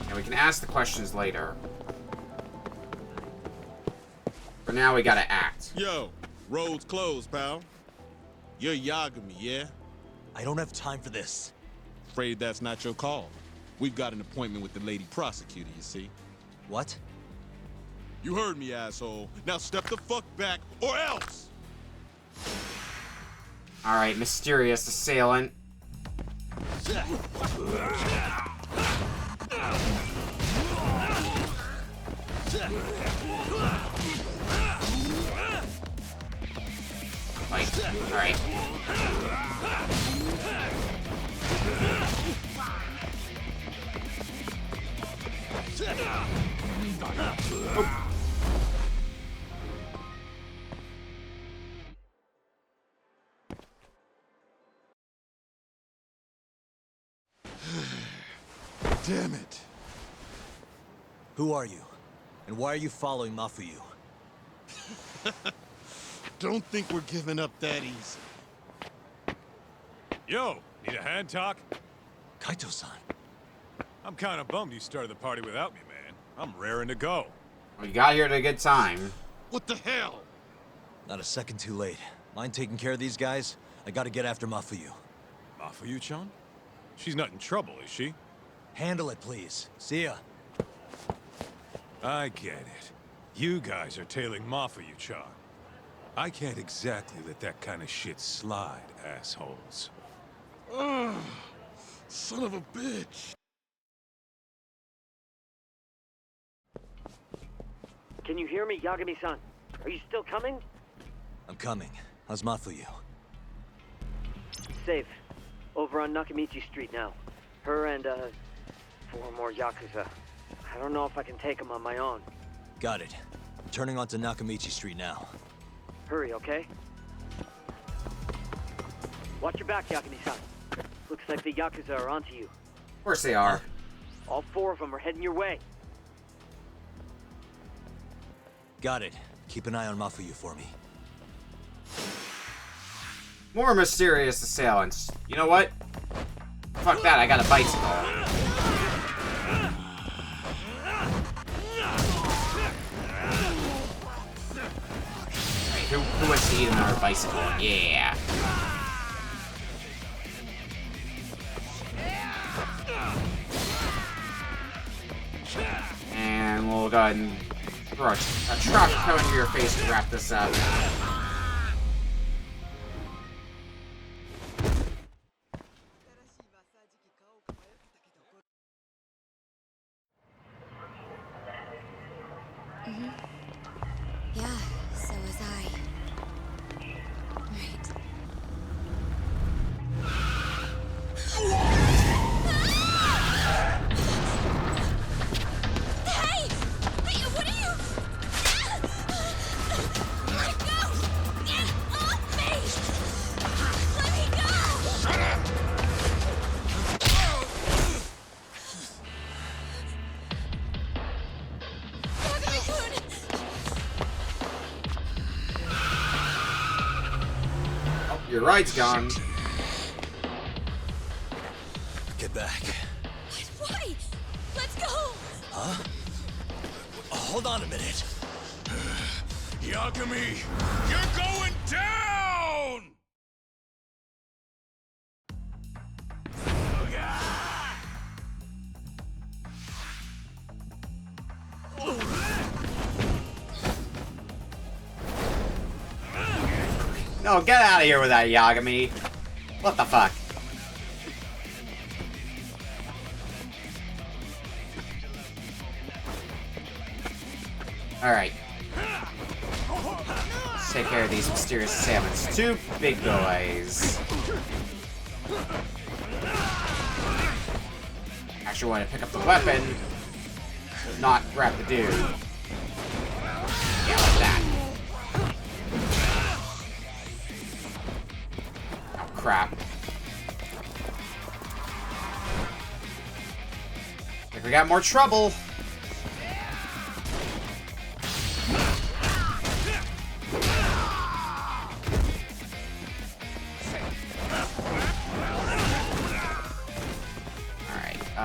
And we can ask the questions later. For now, we gotta act. Yo, road's closed, pal. You're Yagami, yeah? I don't have time for this. Afraid that's not your call. We've got an appointment with the lady prosecutor, you see. What? You heard me, asshole. Now step the fuck back, or else! Alright, mysterious assailant. Fight. Alright. Oh. Damn it. Who are you? And why are you following Mafuyu? Don't think we're giving up that easy. Yo, need a hand talk? Kaito-san. I'm kind of bummed you started the party without me, man. I'm raring to go. We got here at a good time. What the hell? Not a second too late. Mind taking care of these guys? I gotta get after Mafuyu. Mafuyu-chan? She's not in trouble, is she? Handle it, please. See ya. I get it. You guys are tailing Mafuyu-chan. I can't exactly let that kind of shit slide, assholes. Ugh, son of a bitch. Can you hear me, Yagami-san? Are you still coming? I'm coming. How's Mafuyu? Safe. Over on Nakamichi Street now. Her and, 4 more Yakuza. I don't know if I can take them on my own. Got it. I'm turning onto Nakamichi Street now. Hurry, okay? Watch your back, Yagami-san. Looks like the Yakuza are onto you. Of course they are. All 4 of them are heading your way. Got it. Keep an eye on Mafuyu for me. More mysterious assailants. You know what? Fuck that, I got a bicycle. Right, who wants to eat another bicycle? Yeah. And we'll go ahead and throw a truck coming to your face to wrap this up. Yeah, so was I. Right. Hey! Hey, what are you? Let go! Get off me! Let me go! Shut up! Your ride's gone. Get back. Why? Let's go! Huh? Hold on a minute. Yagami, you're going down! No, get out of here with that, Yagami. What the fuck? Alright. Let's take care of these mysterious assailants. 2 big boys. Actually want to pick up the weapon, not grab the dude. Yeah, like that. Oh, crap. Think we got more trouble.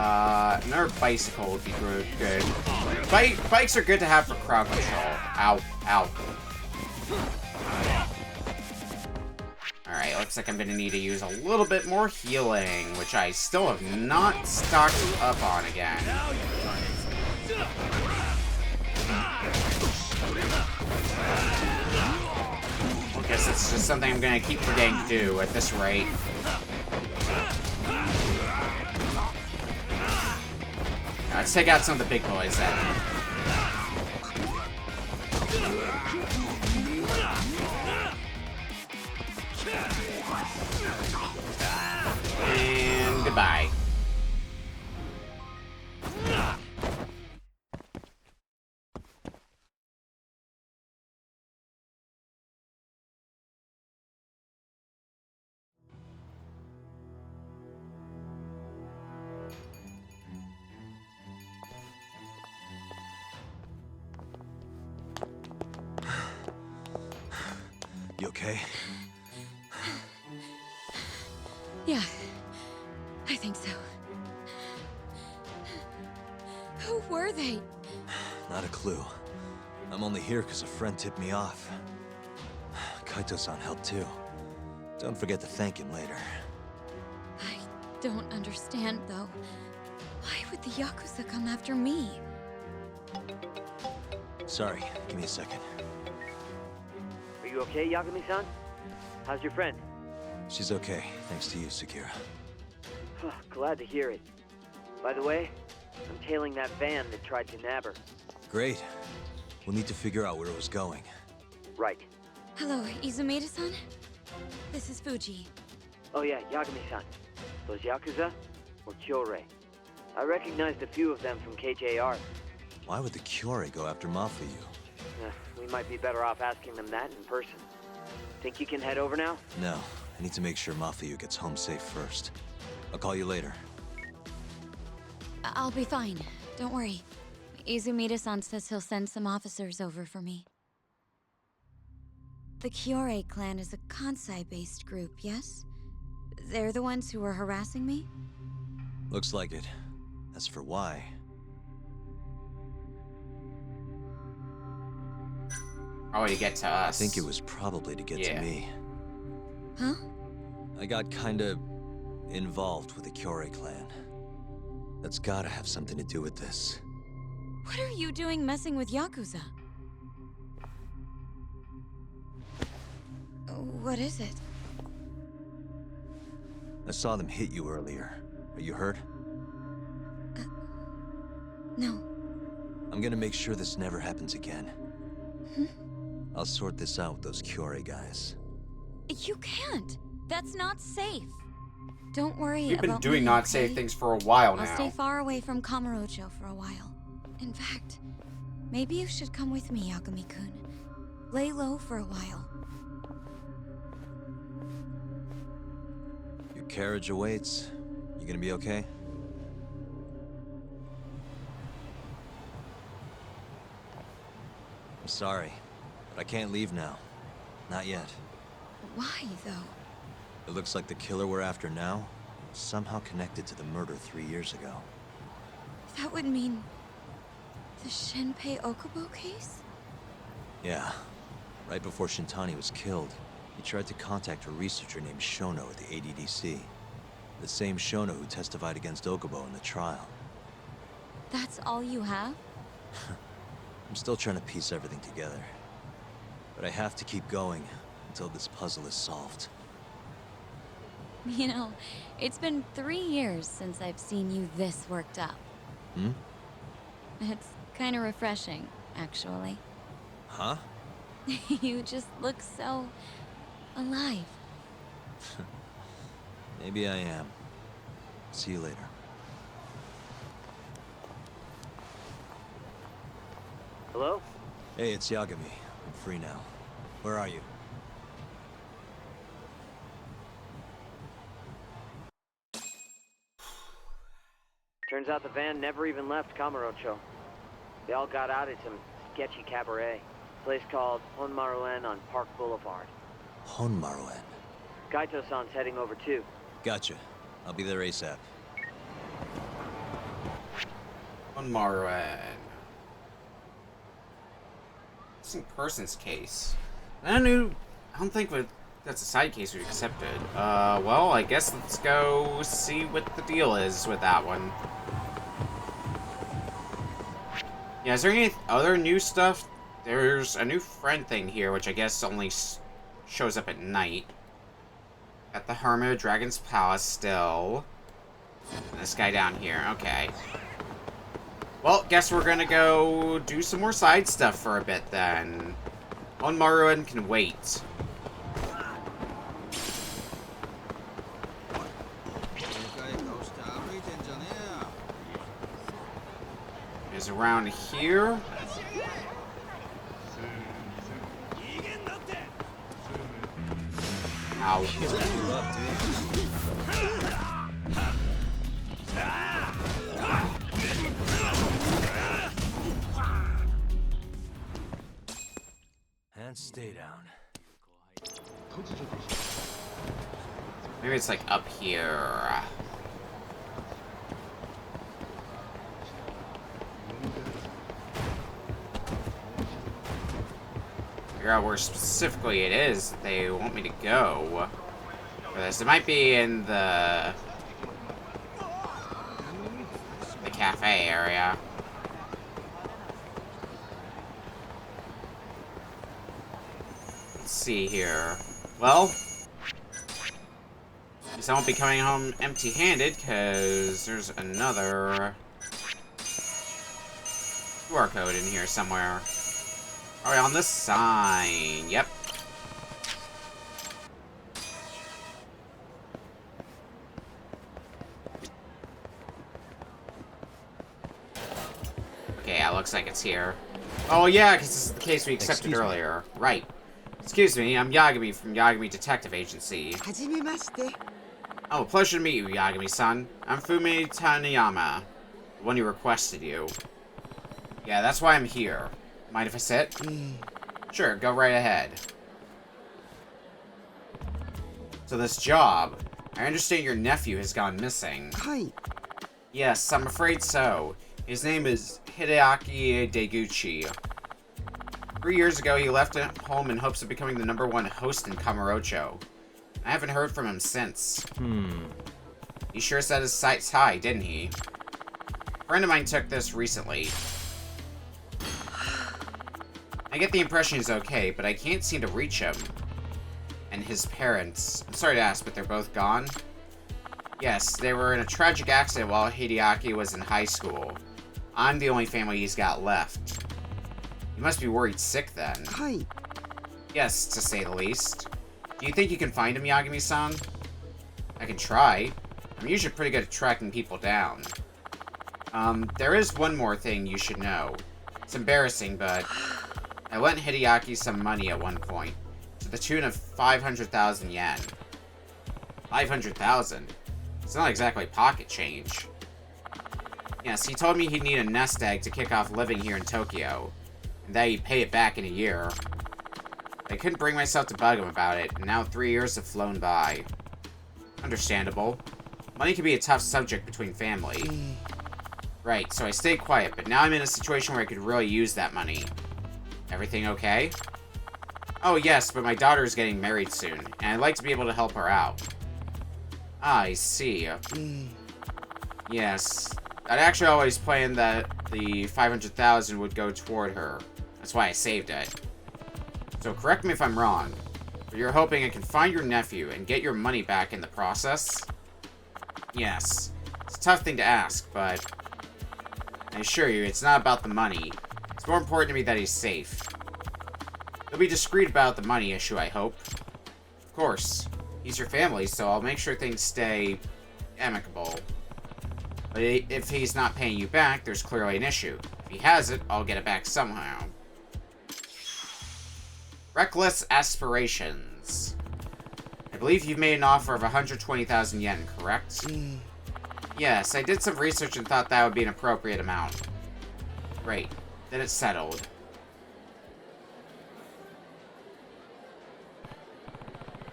Another bicycle would be good. Bikes are good to have for crowd control. Ow, ow. Alright, looks like I'm gonna need to use a little bit more healing, which I still have not stocked up on again. I guess it's just something I'm gonna keep forgetting to do at this rate. Let's take out some of the big boys then. And goodbye. You okay? Yeah, I think so. Who were they? Not a clue. I'm only here because a friend tipped me off. Kaito-san helped too. Don't forget to thank him later. I don't understand, though. Why would the Yakuza come after me? Sorry, give me a second. Are you okay, Yagami-san? How's your friend? She's okay, thanks to you, Sakura. Glad to hear it. By the way, I'm tailing that van that tried to nab her. Great. We'll need to figure out where it was going. Right. Hello, Izumida-san? This is Fuji. Oh yeah, Yagami-san. Those Yakuza were Kyorei. I recognized a few of them from KJR. Why would the Kyorei go after Mafuyu? We might be better off asking them that in person. Think you can head over now? No, I need to make sure Mafuyu gets home safe first. I'll call you later. I'll be fine. Don't worry. Izumida-san says he'll send some officers over for me. The Kyorei clan is a Kansai-based group, yes? They're the ones who were harassing me? Looks like it. As for why... Probably to get to us. I think it was probably to get to me. Huh? I got kinda... involved with the Kyorei clan. That's gotta have something to do with this. What are you doing messing with Yakuza? What is it? I saw them hit you earlier. Are you hurt? No. I'm gonna make sure this never happens again. I'll sort this out with those Kyorei guys. You can't. That's not safe. Don't worry We've been about doing me, not okay? safe things for a while now. I'll stay far away from Kamurocho for a while. In fact, maybe you should come with me, Yagami-kun. Lay low for a while. Your carriage awaits. You gonna be okay? I'm sorry, but I can't leave now. Not yet. Why, though? It looks like the killer we're after now is somehow connected to the murder 3 years ago. That would mean... the Shenpei Okubo case? Yeah. Right before Shintani was killed, he tried to contact a researcher named Shono at the ADDC. The same Shono who testified against Okubo in the trial. That's all you have? I'm still trying to piece everything together. But I have to keep going until this puzzle is solved. You know, it's been 3 years since I've seen you this worked up. Hmm? It's kind of refreshing, actually. Huh? You just look so... alive. Maybe I am. See you later. Hello? Hey, it's Yagami. I'm free now. Where are you? Turns out the van never even left Kamurocho. They all got out at some sketchy cabaret. Place called Honmaruen on Park Boulevard. Honmaruen. Kaito-san's heading over too. Gotcha. I'll be there ASAP. On Marwen. Missing persons case. I don't think that's a side case we accepted. Well, I guess let's go see what the deal is with that one. Yeah, is there any other new stuff? There's a new friend thing here, which I guess only shows up at night. At the Hermit of Dragon's Palace still. And this guy down here, okay. Well, guess we're gonna go do some more side stuff for a bit then. On Marwen can wait. Is around here. Ow. And stay down. Maybe it's like up here. Figure out where specifically it is that they want me to go for this. It might be in the cafe area. Let's see here. Well, guess I won't be coming home empty-handed, because there's another QR code in here somewhere. Alright, on this sign. Yep. Okay, it looks like it's here. Oh yeah, because this is the case we accepted earlier. Right. Excuse me, I'm Yagami from Yagami Detective Agency. Oh, pleasure to meet you, Yagami-san. I'm Fumi Taniyama, the one who requested you. Yeah, that's why I'm here. Mind if I sit? Sure, go right ahead. So this job, I understand your nephew has gone missing. Yes, I'm afraid so. His name is Hideaki Deguchi. 3 years ago, he left home in hopes of becoming the #1 host in Kamurocho. I haven't heard from him since. He sure set his sights high, didn't he? A friend of mine took this recently. I get the impression he's okay, but I can't seem to reach him. And his parents. I'm sorry to ask, but they're both gone? Yes, they were in a tragic accident while Hideaki was in high school. I'm the only family he's got left. You must be worried sick then. Yes, to say the least. Do you think you can find him, Yagami-san? I can try. I'm usually pretty good at tracking people down. There is one more thing you should know. It's embarrassing, but I lent Hideaki some money at one point, to the tune of 500,000 yen. 500,000? It's not exactly pocket change. Yes, he told me he'd need a nest egg to kick off living here in Tokyo, and that he'd pay it back in a year. I couldn't bring myself to bug him about it, and now 3 years have flown by. Understandable. Money can be a tough subject between family. Right, so I stayed quiet, but now I'm in a situation where I could really use that money. Everything okay? Oh yes, but my daughter is getting married soon, and I'd like to be able to help her out. Ah, I see. Yes. I'd actually always planned that the 500,000 would go toward her. That's why I saved it. So correct me if I'm wrong, but you're hoping I can find your nephew and get your money back in the process? Yes. It's a tough thing to ask, but I assure you, it's not about the money. It's more important to me that he's safe. You'll be discreet about the money issue, I hope. Of course. He's your family, so I'll make sure things stay amicable. But if he's not paying you back, there's clearly an issue. If he has it, I'll get it back somehow. Reckless aspirations. I believe you've made an offer of 120,000 yen, correct? Yes, I did some research and thought that would be an appropriate amount. Great. Then it's settled.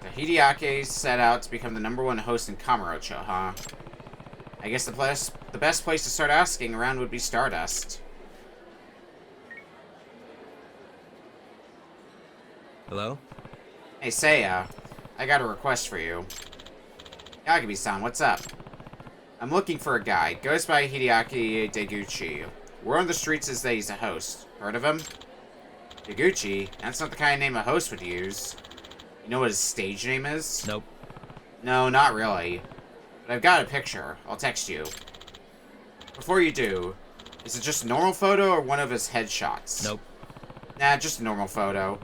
So Hideaki set out to become the #1 host in Kamurocho, huh? I guess the the best place to start asking around would be Stardust. Hello? Hey, Seiya. I got a request for you. Yagami-san, what's up? I'm looking for a guy. Goes by Hideaki Deguchi. Word on the streets is that he's a host. Heard of him? Deguchi? That's not the kind of name a host would use. You know what his stage name is? Nope. No, not really. But I've got a picture. I'll text you. Before you do, is it just a normal photo or one of his headshots? Nope. Nah, just a normal photo.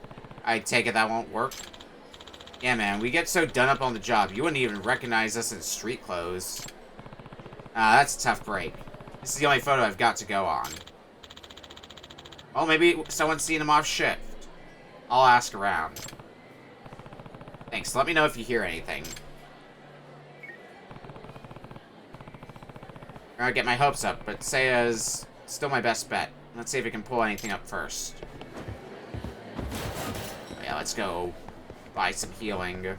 I take it that won't work? Yeah, man, we get so done up on the job, you wouldn't even recognize us in street clothes. That's a tough break. This is the only photo I've got to go on. Well, maybe someone's seen him off shift. I'll ask around. Thanks, let me know if you hear anything. I'm gonna get my hopes up, but Seiya's still my best bet. Let's see if we can pull anything up first. Yeah, let's go buy some healing.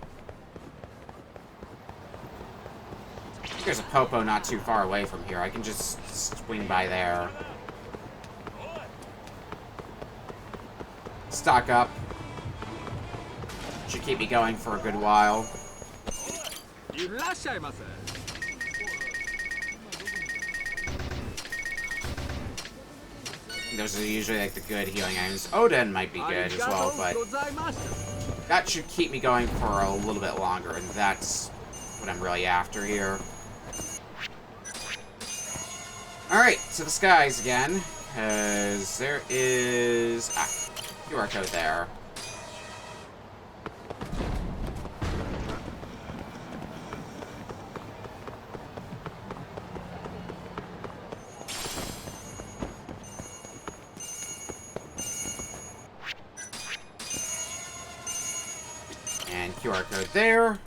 There's a Popo not too far away from here. I can just swing by there. Stock up. Should keep me going for a good while. Those are usually like the good healing items. Oden might be good as well, but that should keep me going for a little bit longer, and that's what I'm really after here. Alright, to the skies again, because there is... QR code there. And QR code there.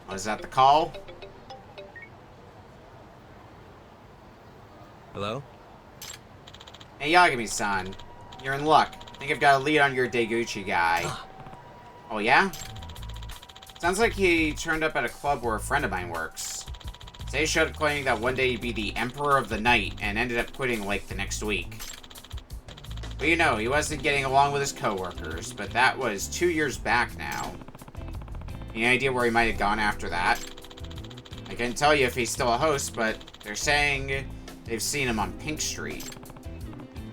Was that the call? Hello? Hey, Yagami-san. You're in luck. I think I've got a lead on your Deguchi guy. Oh, yeah? Sounds like he turned up at a club where a friend of mine works. Say he showed up claiming that one day he'd be the Emperor of the Night and ended up quitting like the next week. Well, you know, he wasn't getting along with his coworkers, but that was 2 years back now. Any idea where he might have gone after that? I couldn't tell you if he's still a host, but they're saying they've seen him on Pink Street.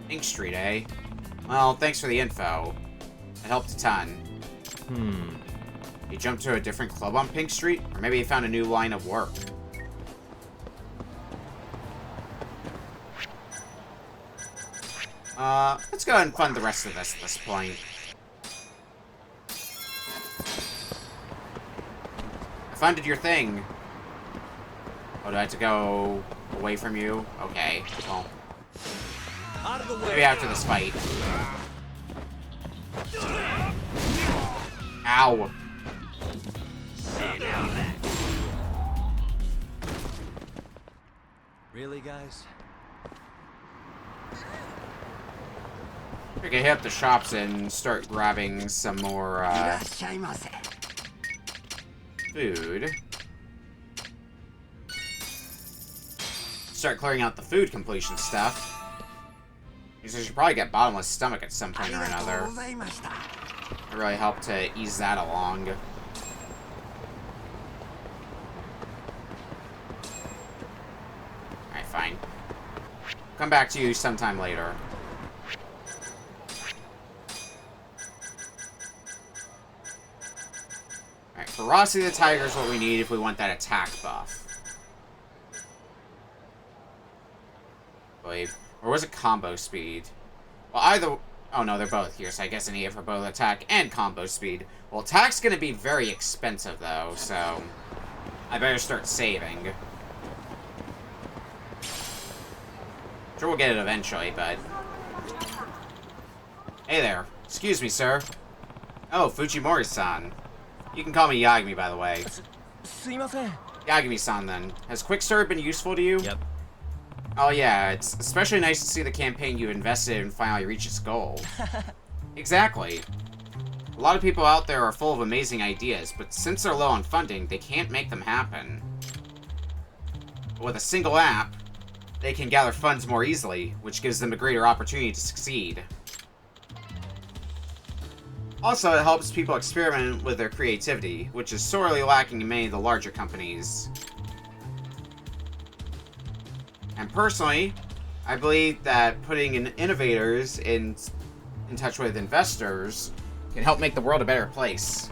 Pink Street, eh? Well, thanks for the info. It helped a ton. He jumped to a different club on Pink Street? Or maybe he found a new line of work. Let's go ahead and fund the rest of this at this point. I funded your thing. Oh, do I have to go away from you? Okay, well. Maybe after this fight. Ow. Really, guys? We can hit up the shops and start grabbing some more, food. Start clearing out the food completion stuff. Because I should probably get bottomless stomach at some point or another. It really helped to ease that along. Alright, fine. Come back to you sometime later. Alright, Ferocity the Tiger is what we need if we want that attack buff. I believe. Or was it combo speed? Well, either... Oh no, they're both here, so I guess I need it for both attack and combo speed. Well, attack's gonna be very expensive, though, so... I better start saving. Sure we'll get it eventually, but... Hey there. Excuse me, sir. Oh, Fujimori-san. You can call me Yagami, by the way. Yagami-san, then. Has Quick Start been useful to you? Yep. Oh yeah, it's especially nice to see the campaign you invested in finally reach its goal. Exactly. A lot of people out there are full of amazing ideas, but since they're low on funding, they can't make them happen. But with a single app, they can gather funds more easily, which gives them a greater opportunity to succeed. Also, it helps people experiment with their creativity, which is sorely lacking in many of the larger companies. And personally, I believe that putting innovators in touch with investors can help make the world a better place.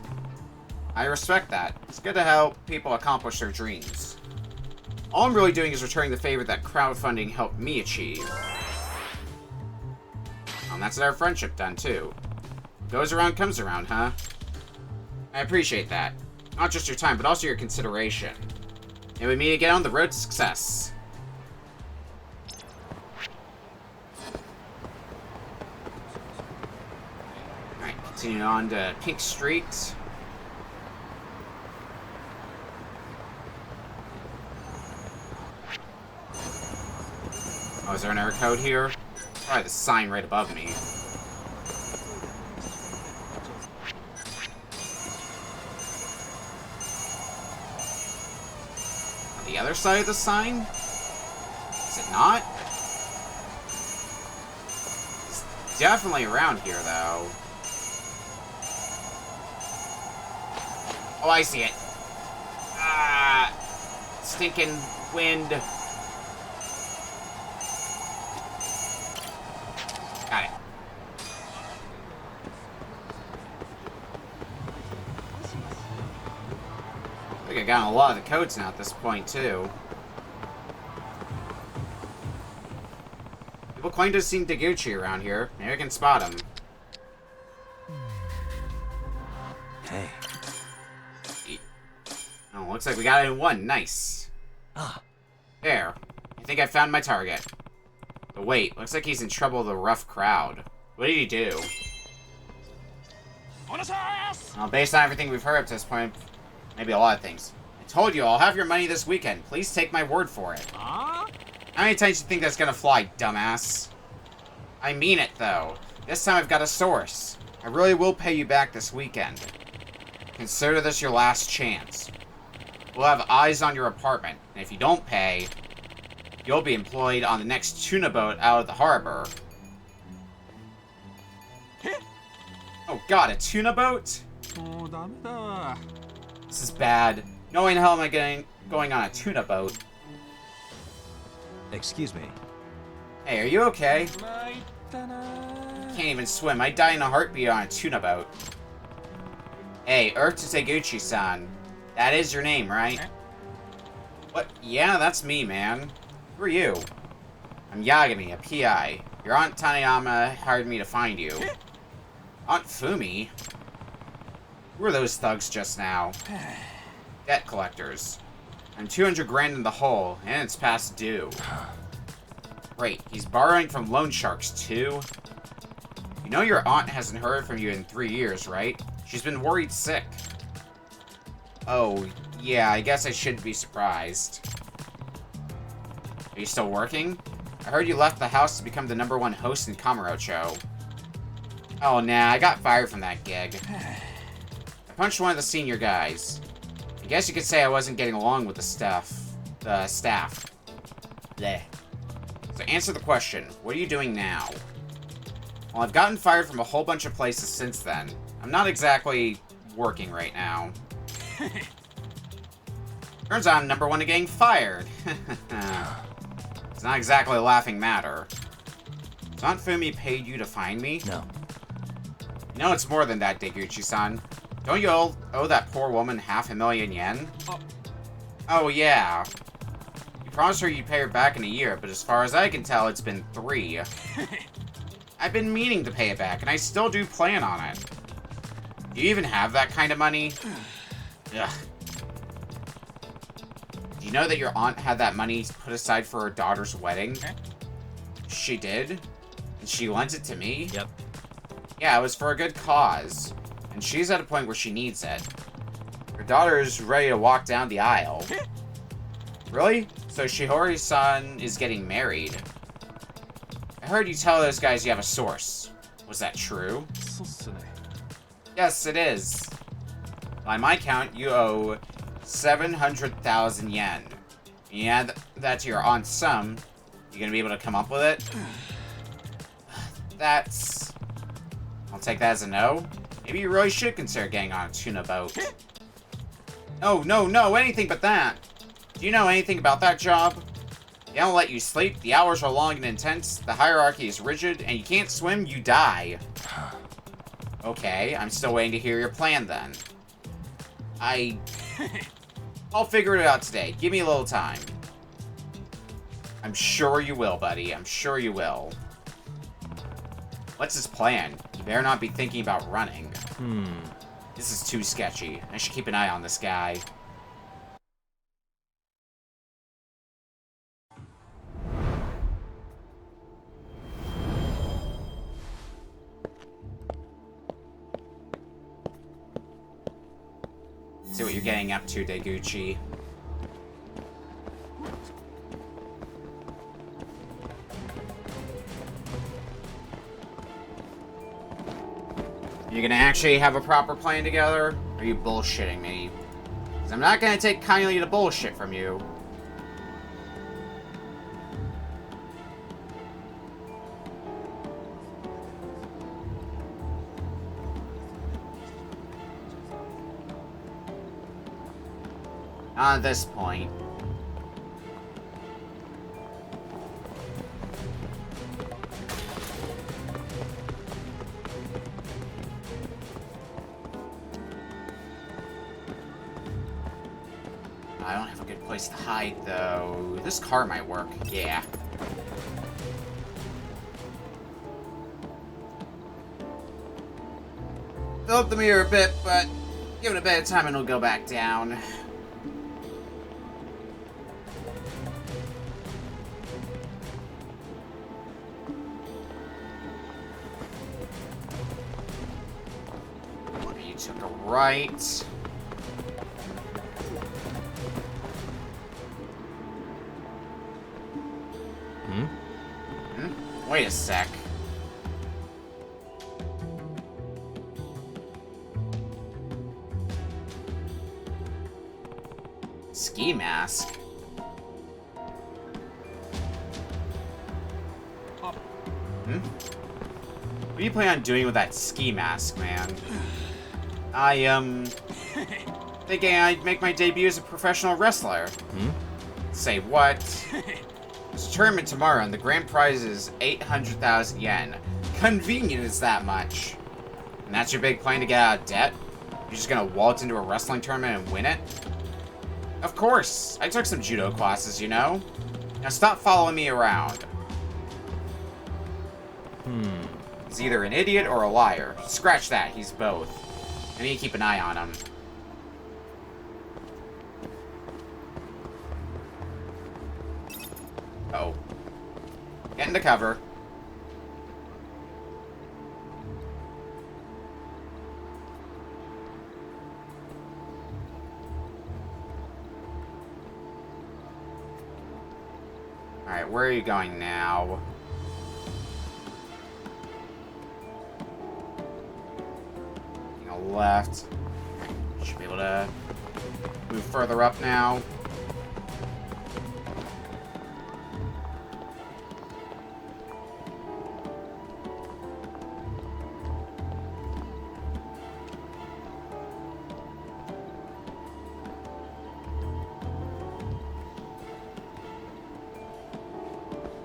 I respect that. It's good to help people accomplish their dreams. All I'm really doing is returning the favor that crowdfunding helped me achieve. And that's our friendship done, too. Goes around, comes around, huh? I appreciate that. Not just your time, but also your consideration. And we meet again on the road to success. Alright, continuing on to Pink Street. Oh, is there an error code here? Probably the sign right above me. On the other side of the sign? Is it not? It's definitely around here, though. Oh, I see it. Ah, stinking wind. Got it. I think I got a lot of the codes now at this point, too. People claim to have seen Deguchi around here. Maybe I can spot him. Hey. Oh, looks like we got it in one. Nice. There. I think I found my target. But wait, looks like he's in trouble with a rough crowd. What did he do? Well, based on everything we've heard up to this point, maybe a lot of things. I told you, I'll have your money this weekend. Please take my word for it. How many times do you think that's gonna fly, dumbass? I mean it, though. This time I've got a source. I really will pay you back this weekend. Consider this your last chance. We'll have eyes on your apartment, and if you don't pay, you'll be employed on the next tuna boat out of the harbor. Oh god, a tuna boat? This is bad. No way in hell am I going on a tuna boat. Excuse me. Hey, are you okay? Can't even swim. I'd die in a heartbeat on a tuna boat. Hey, Earth to Teguchi-san. That is your name, right? What? Yeah, that's me, man. Who are you? I'm Yagami, a PI. Your Aunt Tanayama hired me to find you. Aunt Fumi? Who are those thugs just now? Debt collectors. I'm 200 grand in the hole, and it's past due. Great, he's borrowing from loan sharks, too? You know your aunt hasn't heard from you in 3 years, right? She's been worried sick. Oh, yeah, I guess I shouldn't be surprised. Are you still working? I heard you left the house to become the #1 host in Kamurocho. Oh, nah, I got fired from that gig. I punched one of the senior guys. I guess you could say I wasn't getting along with the staff. Bleh. So answer the question, what are you doing now? Well, I've gotten fired from a whole bunch of places since then. I'm not exactly working right now. Turns out I'm #1 to getting fired. It's not exactly a laughing matter. Has Aunt Fumi paid you to find me? No. No, it's more than that, Deguchi-san. Don't you owe that poor woman 500,000 yen? Oh, yeah. You promised her you'd pay her back in a year, but as far as I can tell, it's been 3. I've been meaning to pay it back, and I still do plan on it. Do you even have that kind of money? Ugh. Do you know that your aunt had that money put aside for her daughter's wedding? She did? And she lent it to me? Yep. Yeah, it was for a good cause. And she's at a point where she needs it. Her daughter is ready to walk down the aisle. Really? So Shihori-san is getting married. I heard you tell those guys you have a source. Was that true? Yes, it is. By my count, you owe 700,000 yen. You add that to your aunt's sum, you gonna be able to come up with it? That's... I'll take that as a no. Maybe you really should consider getting on a tuna boat. No, anything but that. Do you know anything about that job? They don't let you sleep, the hours are long and intense, the hierarchy is rigid, and you can't swim, you die. Okay, I'm still waiting to hear your plan then. I'll figure it out today. Give me a little time. I'm sure you will, buddy. I'm sure you will. What's his plan? You better not be thinking about running. This is too sketchy. I should keep an eye on this guy. See what you're getting up to, Deguchi. You gonna actually have a proper plan together? Or are you bullshitting me? Because I'm not gonna take kindly to bullshit from you. Not at this point. I don't have a good place to hide, though. This car might work. Yeah. Fill up the mirror a bit, but give it a bit of time and it'll go back down. You took a right. Wait a sec. Ski mask? What do you plan on doing with that ski mask, man? Thinking I'd make my debut as a professional wrestler. Say what? There's a tournament tomorrow and the grand prize is 800,000 yen. Convenient is that much. And that's your big plan to get out of debt? You're just gonna waltz into a wrestling tournament and win it? Of course! I took some judo classes, you know? Now stop following me around. He's either an idiot or a liar. Scratch that, he's both. I need to keep an eye on him. Uh-oh. Get into cover. Alright, where are you going now? Left. Should be able to move further up now.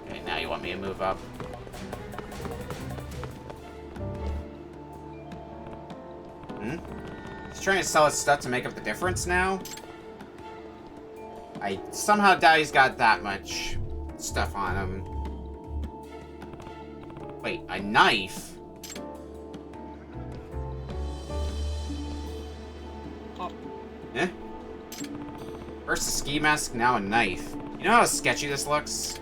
Okay, now you want me to move up. He's trying to sell his stuff to make up the difference now? I somehow doubt he's got that much stuff on him. Wait, a knife? Eh? First a ski mask, now a knife. You know how sketchy this looks?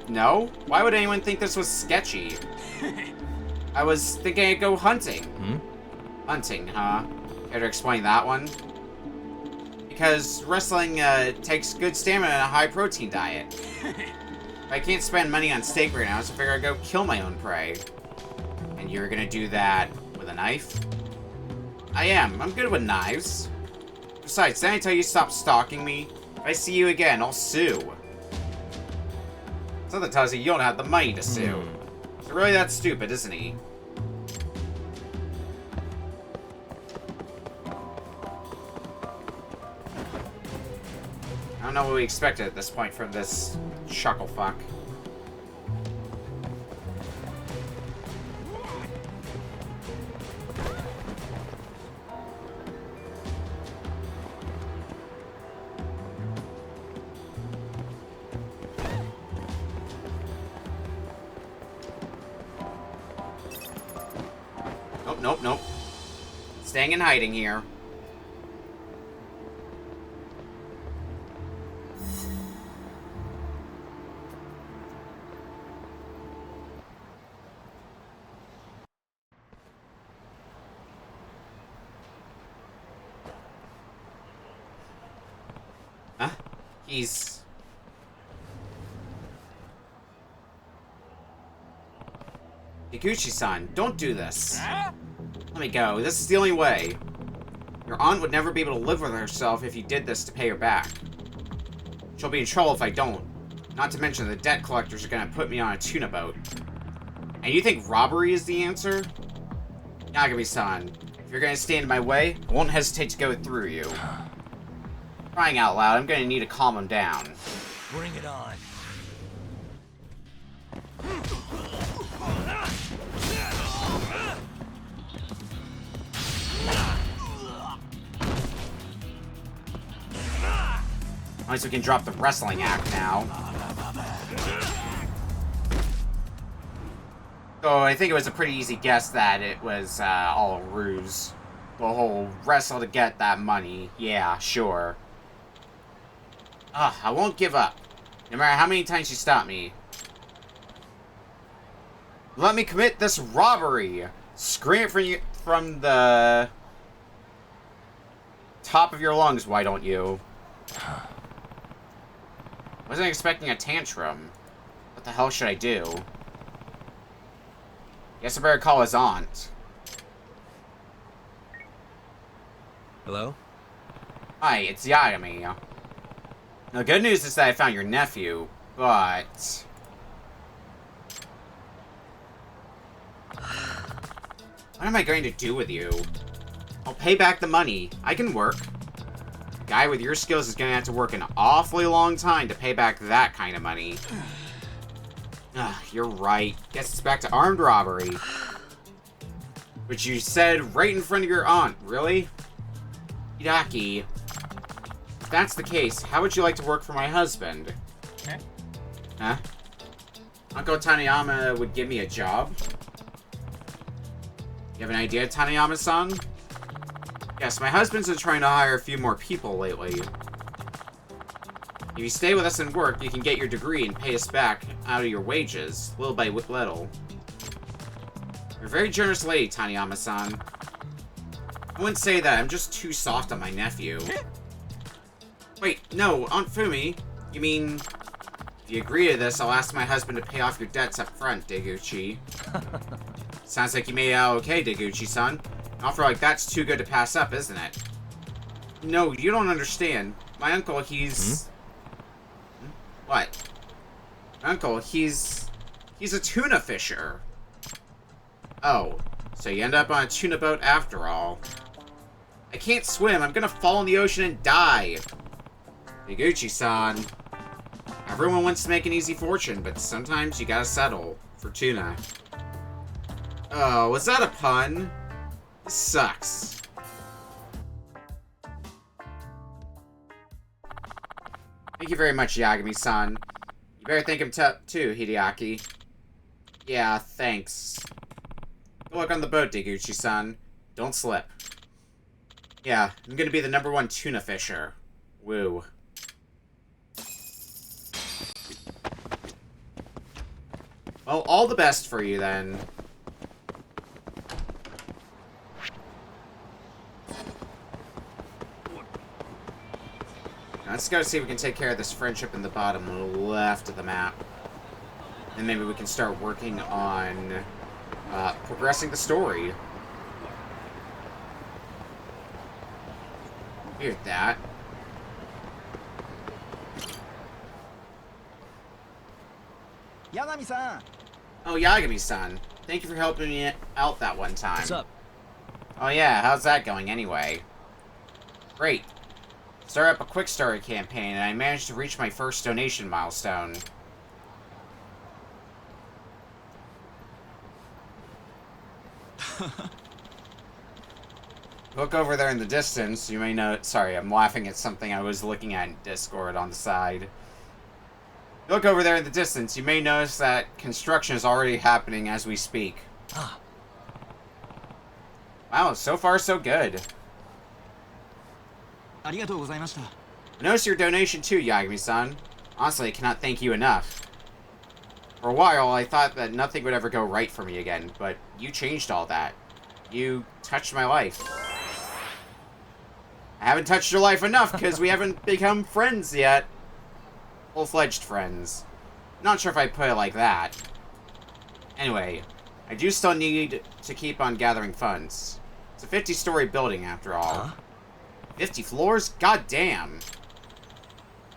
No? Why would anyone think this was sketchy? I was thinking I'd go hunting. Hunting, huh? Care to explain that one? Because wrestling takes good stamina and a high-protein diet. I can't spend money on steak right now, so I figure I'd go kill my own prey. you're gonna do that with a knife? I am. I'm good with knives. Besides, didn't I tell you to stop stalking me? If I see you again, I'll sue. Something tells you don't have the money to sue. So really that stupid, isn't he? I don't know what we expected at this point from this chucklefuck. Nope, nope, nope. Staying in hiding here. Huh? He's... Yaguchi-san, don't do this. Let me go. This is the only way. Your aunt would never be able to live with herself if you did this to pay her back. She'll be in trouble if I don't. Not to mention the debt collectors are gonna put me on a tuna boat. And you think robbery is the answer? Yagami-san, if you're gonna stand in my way, I won't hesitate to go through you. Crying out loud, I'm gonna need to calm him down. Bring it on. At least we can drop the wrestling act now. So I think it was a pretty easy guess that it was all a ruse. The whole wrestle to get that money. Yeah, sure. I won't give up. No matter how many times you stop me. Let me commit this robbery! Scream it from the top of your lungs, why don't you? Wasn't expecting a tantrum. What the hell should I do? Guess I better call his aunt. Hello? Hi, it's Yagami. The good news is that I found your nephew, but... what am I going to do with you? I'll pay back the money. I can work. A guy with your skills is going to have to work an awfully long time to pay back that kind of money. You're right. Guess it's back to armed robbery. Which you said right in front of your aunt, really? Hidaki. If that's the case, how would you like to work for my husband? Huh? Uncle Taniyama would give me a job? You have an idea, Taniyama-san? Yes, my husband's been trying to hire a few more people lately. If you stay with us and work, you can get your degree and pay us back out of your wages, little by little. You're a very generous lady, Taniyama-san. I wouldn't say that, I'm just too soft on my nephew. Wait, no, Aunt Fumi. You mean... if you agree to this, I'll ask my husband to pay off your debts up front, Deguchi. Sounds like you made it out okay, Deguchi-san. An offer like that's too good to pass up, isn't it? No, you don't understand. My uncle, he's... What? My uncle, he's a tuna fisher. Oh, so you end up on a tuna boat after all. I can't swim. I'm gonna fall in the ocean and die. Deguchi-san. Everyone wants to make an easy fortune, but sometimes you gotta settle for tuna. Oh, was that a pun? This sucks. Thank you very much, Yagami-san. You better thank him too, Hideaki. Yeah, thanks. Good luck on the boat, Deguchi-san. Don't slip. Yeah, I'm gonna be the #1 tuna fisher. Woo. Well, all the best for you, then. Now, let's go see if we can take care of this friendship in the bottom left of the map. And maybe we can start working on progressing the story. Here's that. Yagami-san! Oh, Yagami-san. Thank you for helping me out that one time. What's up? Oh yeah, how's that going anyway? Great. Started up a quick story campaign and I managed to reach my first donation milestone. Look over there in the distance, you may know... Sorry, I'm laughing at something I was looking at in Discord on the side. Look over there in the distance, you may notice that construction is already happening as we speak. Wow, so far so good. I noticed your donation too, Yagami-san. Honestly, I cannot thank you enough. For a while, I thought that nothing would ever go right for me again, but you changed all that. You touched my life. I haven't touched your life enough because we haven't become friends yet. Full-fledged friends. Not sure if I'd put it like that. Anyway, I do still need to keep on gathering funds. It's a 50-story building, after all. 50 floors? God damn.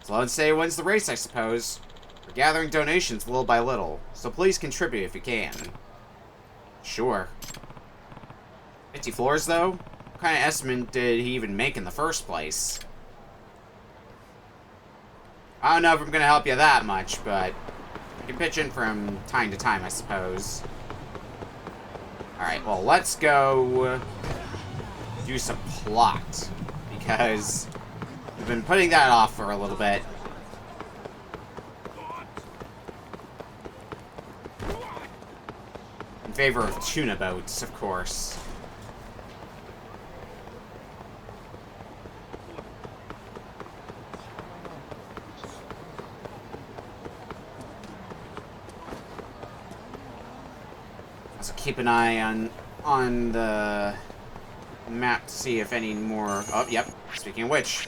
Slow and steady wins the race, I suppose. We're gathering donations little by little, so please contribute if you can. Sure. 50 floors, though? What kind of estimate did he even make in the first place? I don't know if I'm gonna help you that much, but I can pitch in from time to time, I suppose. Alright, well, let's go do some plot, because we've been putting that off for a little bit. In favor of tuna boats, of course. So keep an eye on the map to see if any more... Oh, yep. Speaking of which,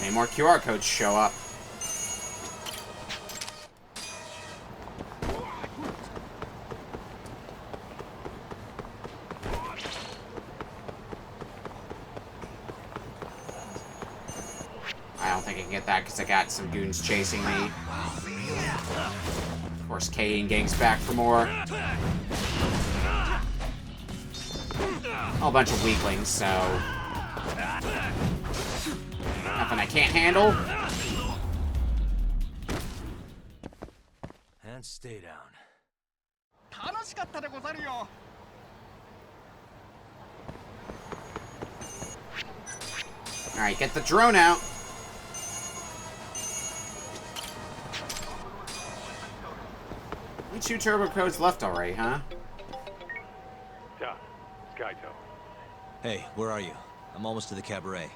any more QR codes show up. I don't think I can get that because I got some goons chasing me. Of course, Kay and gang's back for more. A bunch of weaklings, so... Nothing I can't handle. And stay down. Alright, get the drone out. Only 2 turbo codes left already, huh? Skyto. Hey, where are you? I'm almost to the cabaret.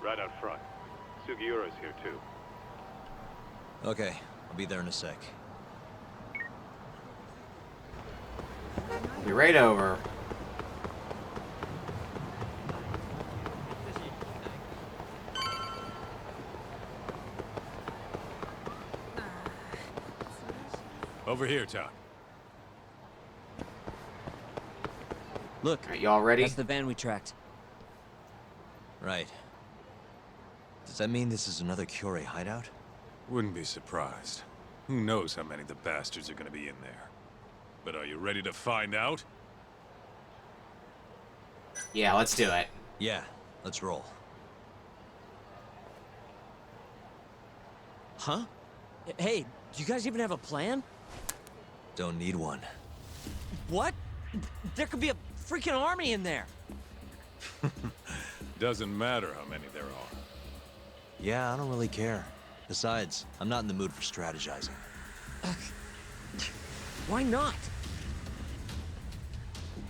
Right out front. Sugiura's here too. Okay, I'll be there in a sec. Be right over. Over here, Todd. Look, are you all ready? That's the van we tracked. Right. Does that mean this is another Cure hideout? Wouldn't be surprised. Who knows how many of the bastards are gonna be in there. But are you ready to find out? Yeah, let's do it. Yeah, let's roll. Huh? Hey, do you guys even have a plan? Don't need one. What? There could be a freaking army in there. Doesn't matter how many there are. Yeah, I don't really care. Besides, I'm not in the mood for strategizing. Why not?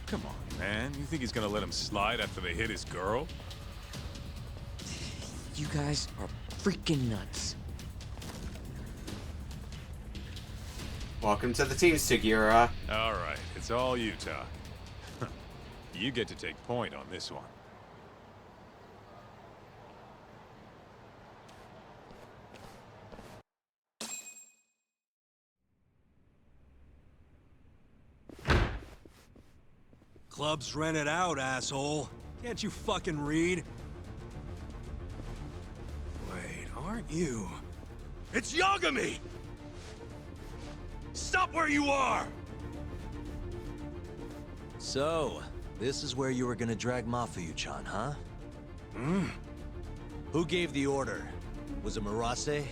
Come on, man. You think he's gonna let him slide after they hit his girl? You guys are freaking nuts. Welcome to the team, Sugiura. Alright, it's all you, Todd. You get to take point on this one. Club's rented out, asshole. Can't you fucking read? Wait, aren't you? It's Yagami! Stop where you are! So, this is where you were gonna drag Mafuyu-chan, huh? Hmm? Who gave the order? Was it Murase?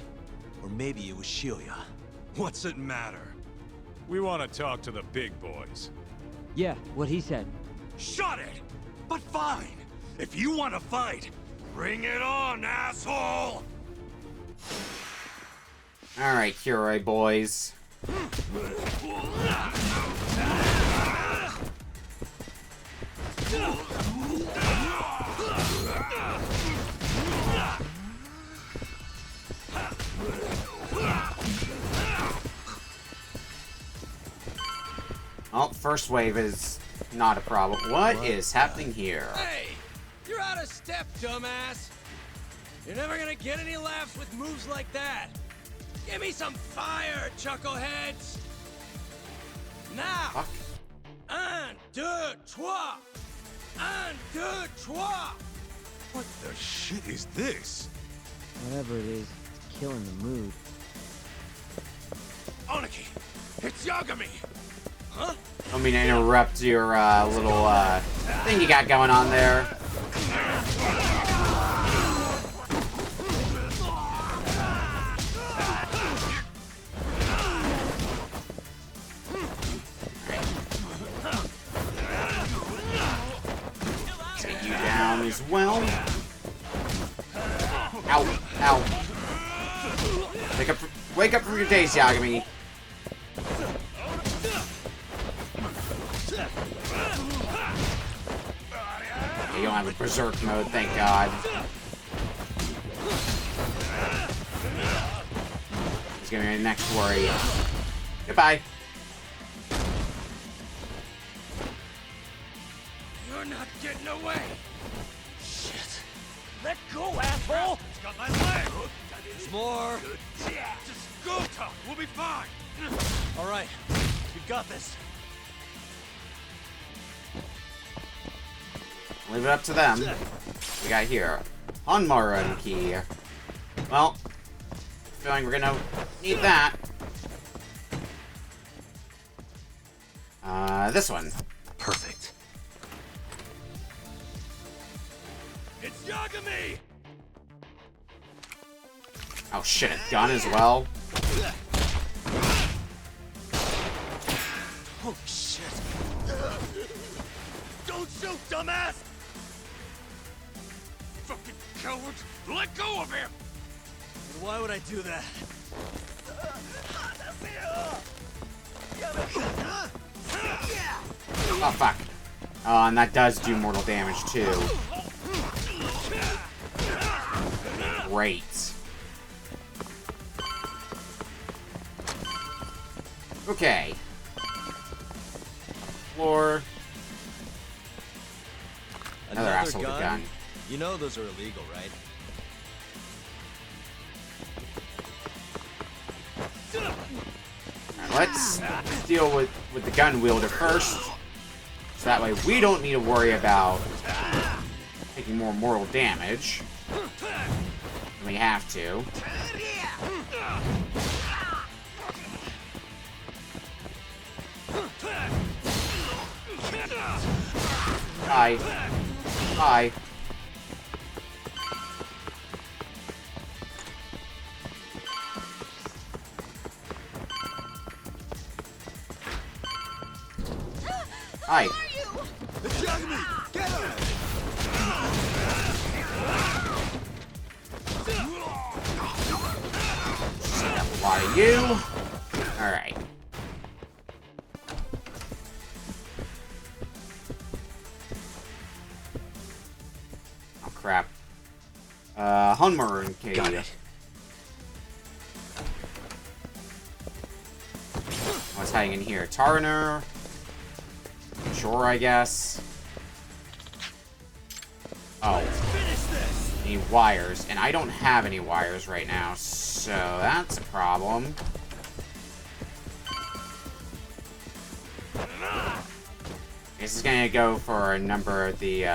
Or maybe it was Shinya? What's it matter? We want to talk to the big boys. Yeah, what he said. Shut it! But fine! If you want to fight, bring it on, asshole! Alright, Kuroi boys. Oh, first wave is not a problem. What is happening here? Hey! You're out of step, dumbass! You're never gonna get any laughs with moves like that! Give me some fire, chuckleheads! Now! Fuck. Un, deux, trois! Un, deux, trois! What the shit is this? Whatever it is, it's killing the mood. Oniki! It's Yagami! Huh? I don't mean to interrupt your little thing you got going on there. Take you down as well. Ow, ow. Wake up from your daze, Yagami. You don't have a berserk mode, thank God. He's gonna be my next worry. Goodbye. You're not getting away! Shit! Let go, asshole! It's got my leg! More! Just go, tough! We'll be fine! Alright, we got this. Leave it up to them. We got here. Hanmaru key. Well, feeling we're gonna need that. This one. Perfect. It's Yagami! Oh shit, a gun as well. Oh shit! Don't shoot, dumbass! Fucking coward! Let go of him! Why would I do that? Oh fuck. Oh, and that does do mortal damage too. Great. Okay. Floor. Another asshole with a gun. You know those are illegal, right? Alright, let's deal with the gun wielder first. So that way we don't need to worry about taking more mortal damage. We have to. Hi. Hi. Hi. It's Yagami! Get him! Why you? Alright. Oh crap. Hanmaru and Katie. Got it. What's hiding in here? Tarner. Sure, I guess. Oh. Need wires, and I don't have any wires right now, so that's a problem. This is gonna go for a number of the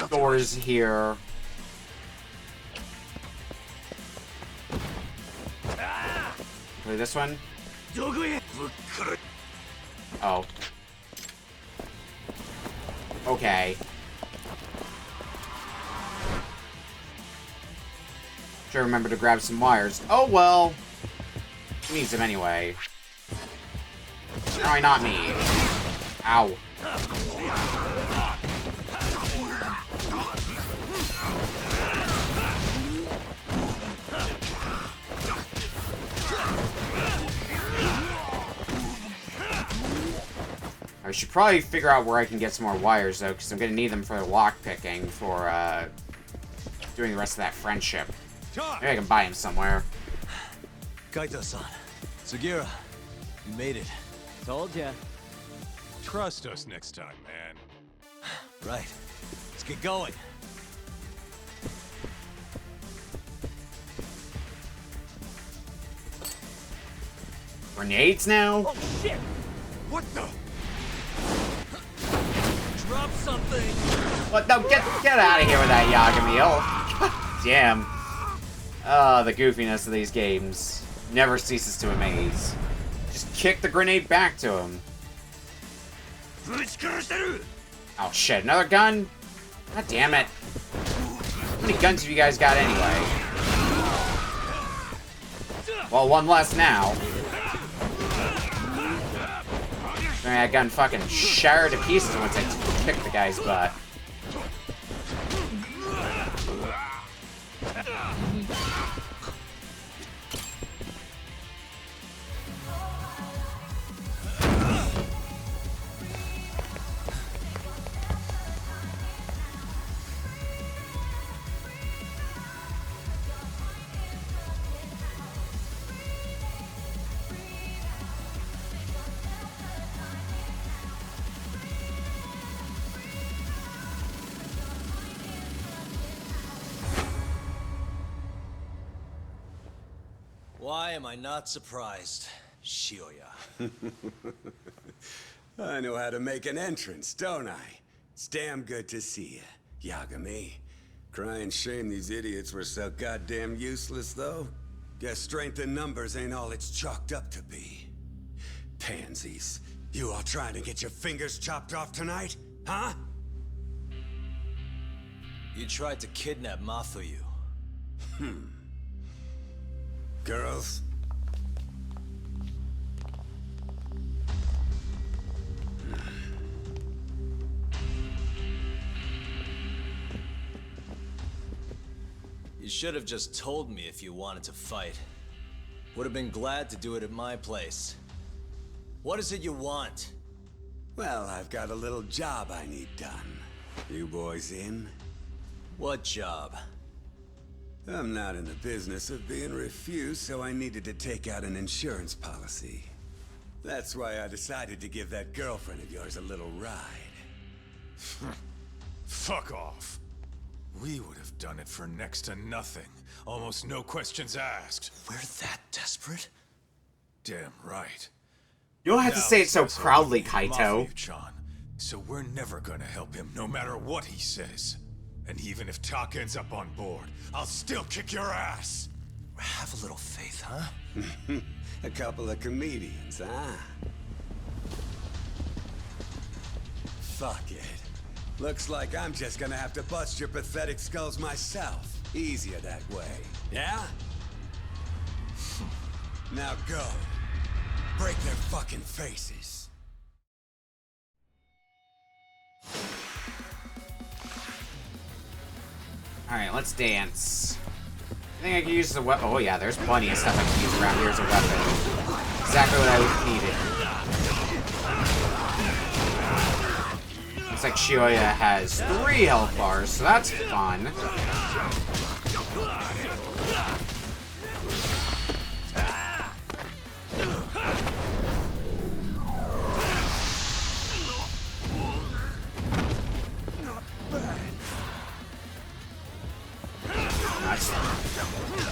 doors here. Play this one. Oh. Okay. Should remember to grab some wires. Oh well. He needs them anyway. Why not me? Ow. I should probably figure out where I can get some more wires, though, because I'm going to need them for the lockpicking for, doing the rest of that friendship. Maybe I can buy him somewhere. Kaito-san. Sugira, you made it. Told ya. Trust us next time, man. Right. Let's get going. Grenades now? Oh shit! What the? Drop something! What? No, get out of here with that, Yagami. Oh, damn. The goofiness of these games never ceases to amaze. Just kick the grenade back to him. Oh shit, another gun? God damn it. How many guns have you guys got anyway? Well, one less now. That gun fucking shattered to pieces once I kicked the guy's butt. Why am I not surprised, Shioya? I know how to make an entrance, don't I? It's damn good to see you, Yagami. Crying shame these idiots were so goddamn useless, though. Guess strength in numbers ain't all it's chalked up to be. Pansies. You all trying to get your fingers chopped off tonight? Huh? You tried to kidnap Mafuyu. Girls? You should have just told me if you wanted to fight. Would have been glad to do it at my place. What is it you want? Well, I've got a little job I need done. You boys in? What job? I'm not in the business of being refused, so I needed to take out an insurance policy. That's why I decided to give that girlfriend of yours a little ride. Fuck off. We would have done it for next to nothing. Almost no questions asked. We're that desperate? Damn right. You don't have to say it so proudly, Kaito. Mafia-chan, so we're never gonna help him, no matter what he says. And even if Tak ends up on board, I'll still kick your ass! Have a little faith, huh? A couple of comedians, huh? Fuck it. Looks like I'm just gonna have to bust your pathetic skulls myself. Easier that way, yeah? Now go. Break their fucking faces. Alright, let's dance. I think I can use the weapon. Oh yeah, there's plenty of stuff I can use around here as a weapon. Exactly what I needed. Looks like Shioya has 3 health bars, so that's fun.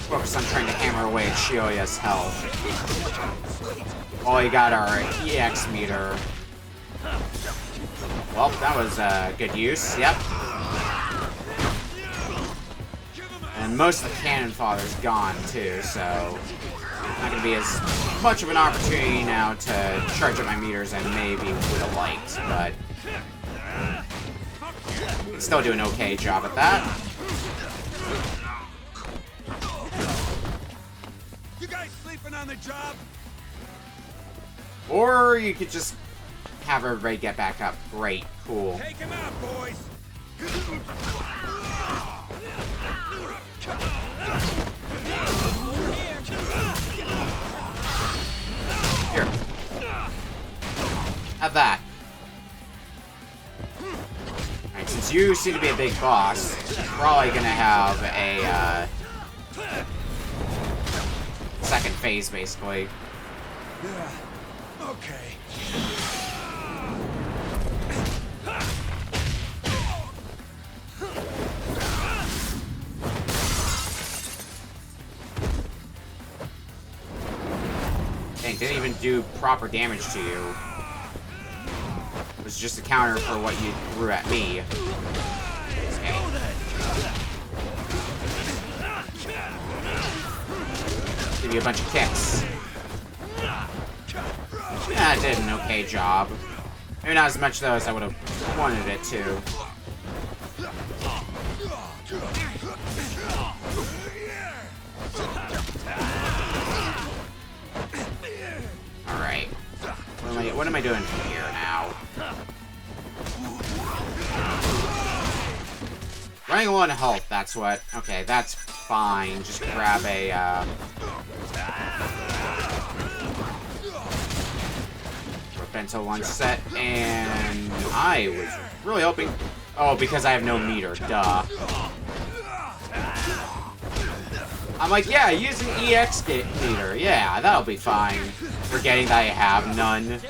Focus on trying to hammer away at Shioya's health. Oh, we got our EX meter. Well, that was good use. Yep. And most of the cannon fodder's gone too, so not gonna be as much of an opportunity now to charge up my meters as I maybe would have liked, but still do an okay job at that. You guys sleeping on the job? Or you could just have everybody get back up. Great, cool. Take him out, boys. Here. Have that. Alright, since you seem to be a big boss, probably gonna have a second phase, basically. Yeah. Okay. Dang, didn't even do proper damage to you. It was just a counter for what you threw at me. Okay. Give you a bunch of kicks. Yeah, it did an okay job. Maybe not as much though as I would have wanted it to. Alright. What am I doing from here now? Running low on health, that's what. Okay, that's fine. Just grab a bento lunch set, and I was really hoping. Oh, because I have no meter, duh. I'm like, yeah, use an EX meter. Yeah, that'll be fine. Forgetting that I have none.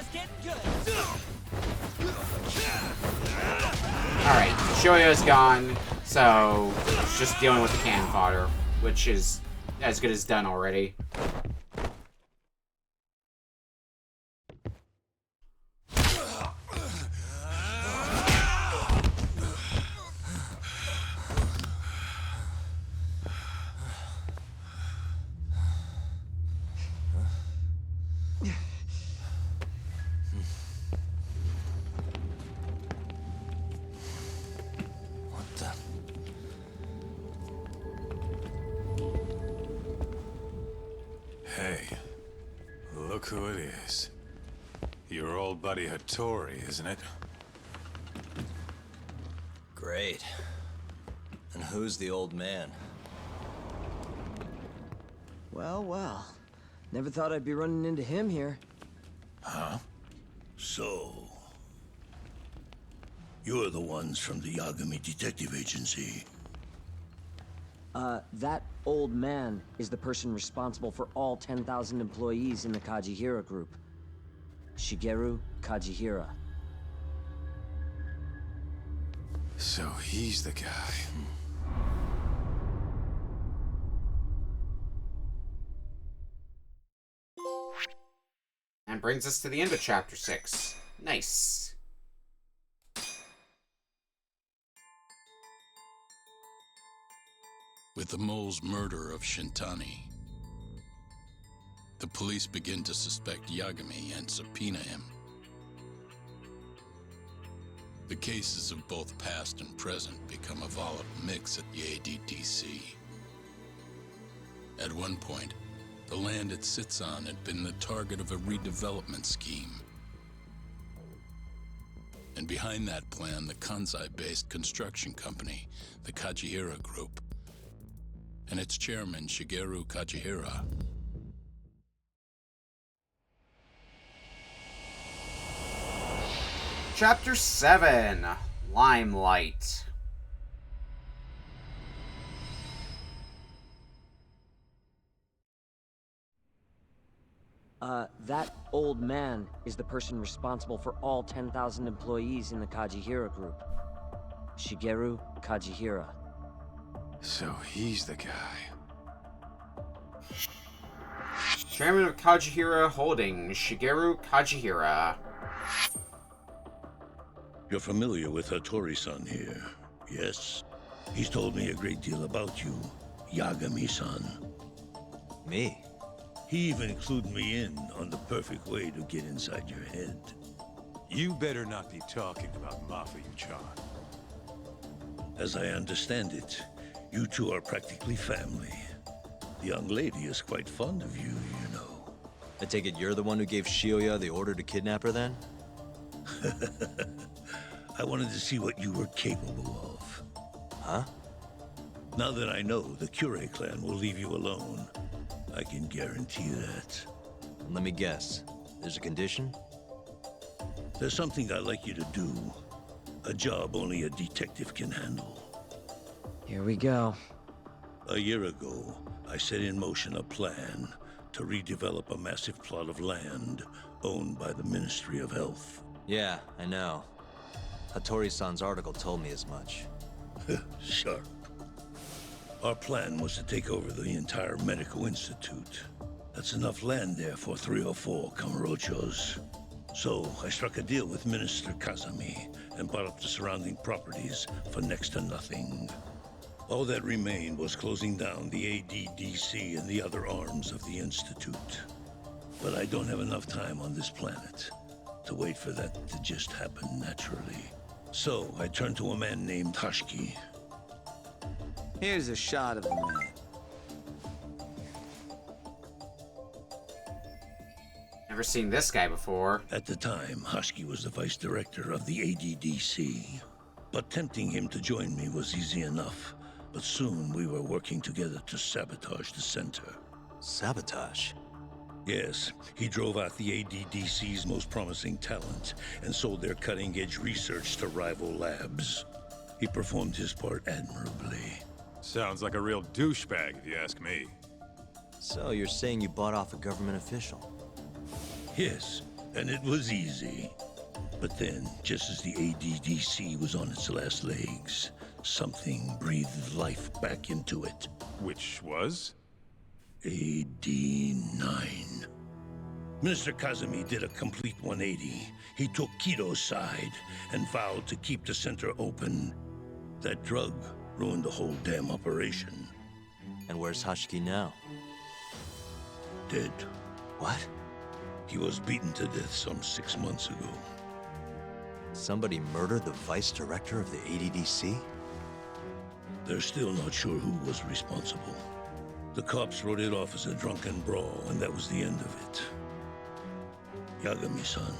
Alright, Shoyo's gone, so it's just dealing with the cannon fodder, which is as good as done already. Hey, look who it is. Your old buddy Hattori, isn't it? Great. And who's the old man? Well, well. Never thought I'd be running into him here. Huh? So... you're the ones from the Yagami Detective Agency. That old man is the person responsible for all 10,000 employees in the Kajihira group. Shigeru Kajihira. So he's the guy. And brings us to the end of Chapter 6. Nice. With the mole's murder of Shintani, the police begin to suspect Yagami and subpoena him. The cases of both past and present become a volatile mix at the ADDC. At one point, the land it sits on had been the target of a redevelopment scheme. And behind that plan, the Kansai-based construction company, the Kajihira Group, and its chairman, Shigeru Kajihira. Chapter 7, Limelight. That old man is the person responsible for all 10,000 employees in the Kajihira group. Shigeru Kajihira. So he's the guy. Chairman of Kajihira Holdings, Shigeru Kajihira. You're familiar with Hattori-san here, yes? He's told me a great deal about you, Yagami-san. Me? He even clued me in on the perfect way to get inside your head. You better not be talking about Mafuyu-chan. As I understand it, you two are practically family. The young lady is quite fond of you, you know. I take it you're the one who gave Shioya the order to kidnap her then? I wanted to see what you were capable of. Huh? Now that I know the Kure clan will leave you alone, I can guarantee that. Let me guess. There's a condition? There's something I'd like you to do. A job only a detective can handle. Here we go. A year ago, I set in motion a plan to redevelop a massive plot of land owned by the Ministry of Health. Yeah, I know. Hattori-san's article told me as much. Sharp. Our plan was to take over the entire medical institute. That's enough land there for 3 or 4 Kamurochos. So I struck a deal with Minister Kazami and bought up the surrounding properties for next to nothing. All that remained was closing down the ADDC and the other arms of the Institute. But I don't have enough time on this planet to wait for that to just happen naturally. So I turned to a man named Hashki. Here's a shot of the man. Never seen this guy before. At the time, Hashki was the vice director of the ADDC. But tempting him to join me was easy enough. But soon we were working together to sabotage the center. Sabotage? Yes, he drove out the ADDC's most promising talent and sold their cutting-edge research to rival labs. He performed his part admirably. Sounds like a real douchebag, if you ask me. So you're saying you bought off a government official? Yes, and it was easy. But then, just as the ADDC was on its last legs, something breathed life back into it. Which was? AD9. Minister Kazami did a complete 180. He took Kido's side and vowed to keep the center open. That drug ruined the whole damn operation. And where's Hashiki now? Dead. What? He was beaten to death some 6 months ago. Somebody murdered the vice director of the ADDC? They're still not sure who was responsible. The cops wrote it off as a drunken brawl, and that was the end of it. Yagami-san,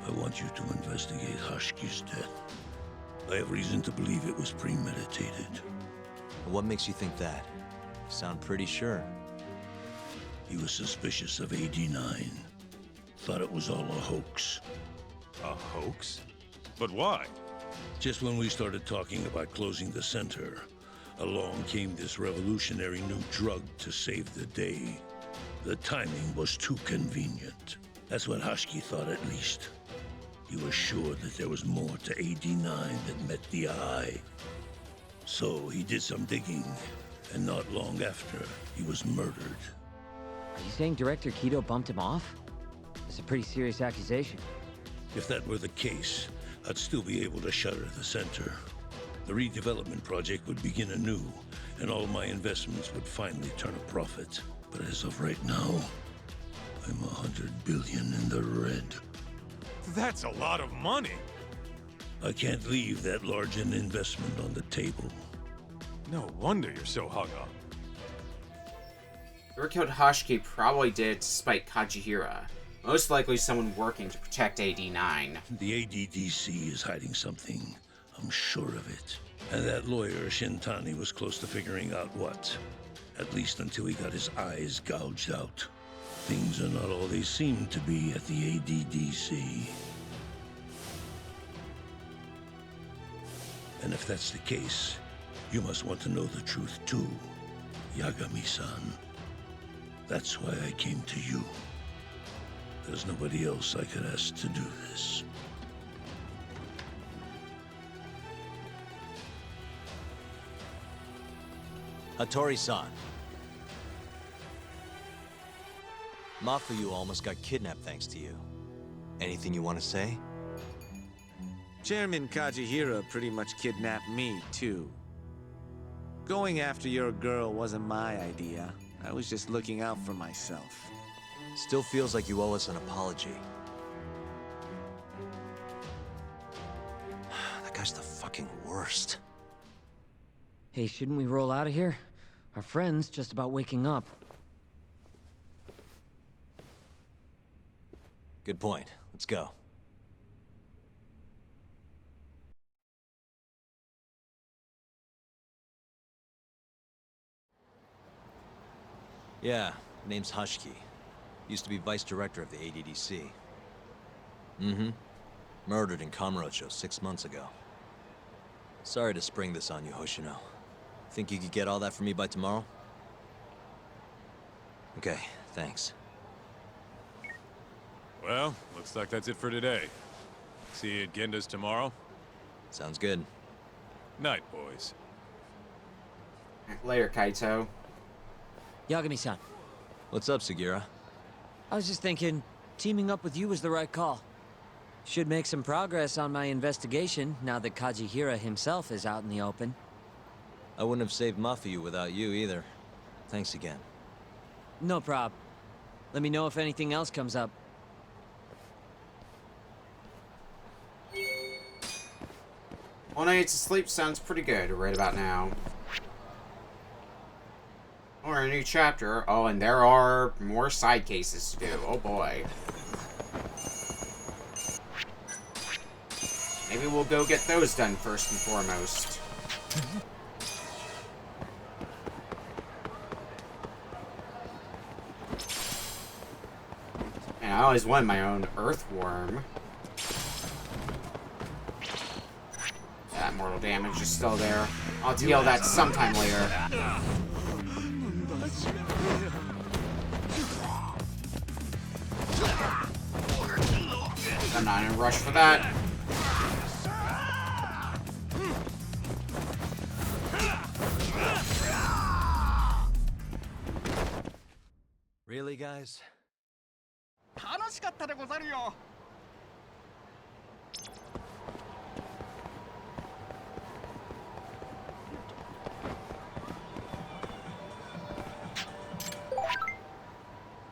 I want you to investigate Hashiki's death. I have reason to believe it was premeditated. What makes you think that? You sound pretty sure. He was suspicious of AD9. Thought it was all a hoax. A hoax? But why? Just when we started talking about closing the center, along came this revolutionary new drug to save the day. The timing was too convenient. That's what Hashiki thought, at least. He was sure that there was more to AD9 that met the eye. So he did some digging, and not long after, he was murdered. Are you saying Director Kido bumped him off? It's a pretty serious accusation. If that were the case, I'd still be able to shutter the center. The redevelopment project would begin anew, and all my investments would finally turn a profit. But as of right now, I'm 100 billion in the red. That's a lot of money. I can't leave that large an investment on the table. No wonder you're so hung up. Whoever killed Hashiki probably did it to spite Kajihira. Most likely someone working to protect AD9. The ADDC is hiding something. I'm sure of it. And that lawyer, Shintani, was close to figuring out what. At least until he got his eyes gouged out. Things are not all they seem to be at the ADDC. And if that's the case, you must want to know the truth too, Yagami-san. That's why I came to you. There's nobody else I could ask to do this. Hattori-san. Mafuyu almost got kidnapped thanks to you. Anything you want to say? Chairman Kajihira pretty much kidnapped me, too. Going after your girl wasn't my idea. I was just looking out for myself. Still feels like you owe us an apology. That guy's the fucking worst. Hey, shouldn't we roll out of here? Our friend's just about waking up. Good point. Let's go. Yeah, name's Hushki. Used to be vice director of the ADDC. Mm-hmm. Murdered in Kamurocho 6 months ago. Sorry to spring this on you, Hoshino. Think you could get all that for me by tomorrow? Okay, thanks. Well, looks like that's it for today. See you at Genda's tomorrow? Sounds good. Night, boys. Later, Kaito. Yagami-san. What's up, Sugira? I was just thinking, teaming up with you was the right call. Should make some progress on my investigation now that Kajihira himself is out in the open. I wouldn't have saved Mafuyu without you either. Thanks again. No prob. Let me know if anything else comes up. One night to sleep sounds pretty good right about now. Or a new chapter. Oh, and there are more side cases to do. Oh boy. Maybe we'll go get those done first and foremost. And I always wanted my own earthworm. That mortal damage is still there. I'll deal that sometime later. I'm not in a rush for that. Really, guys?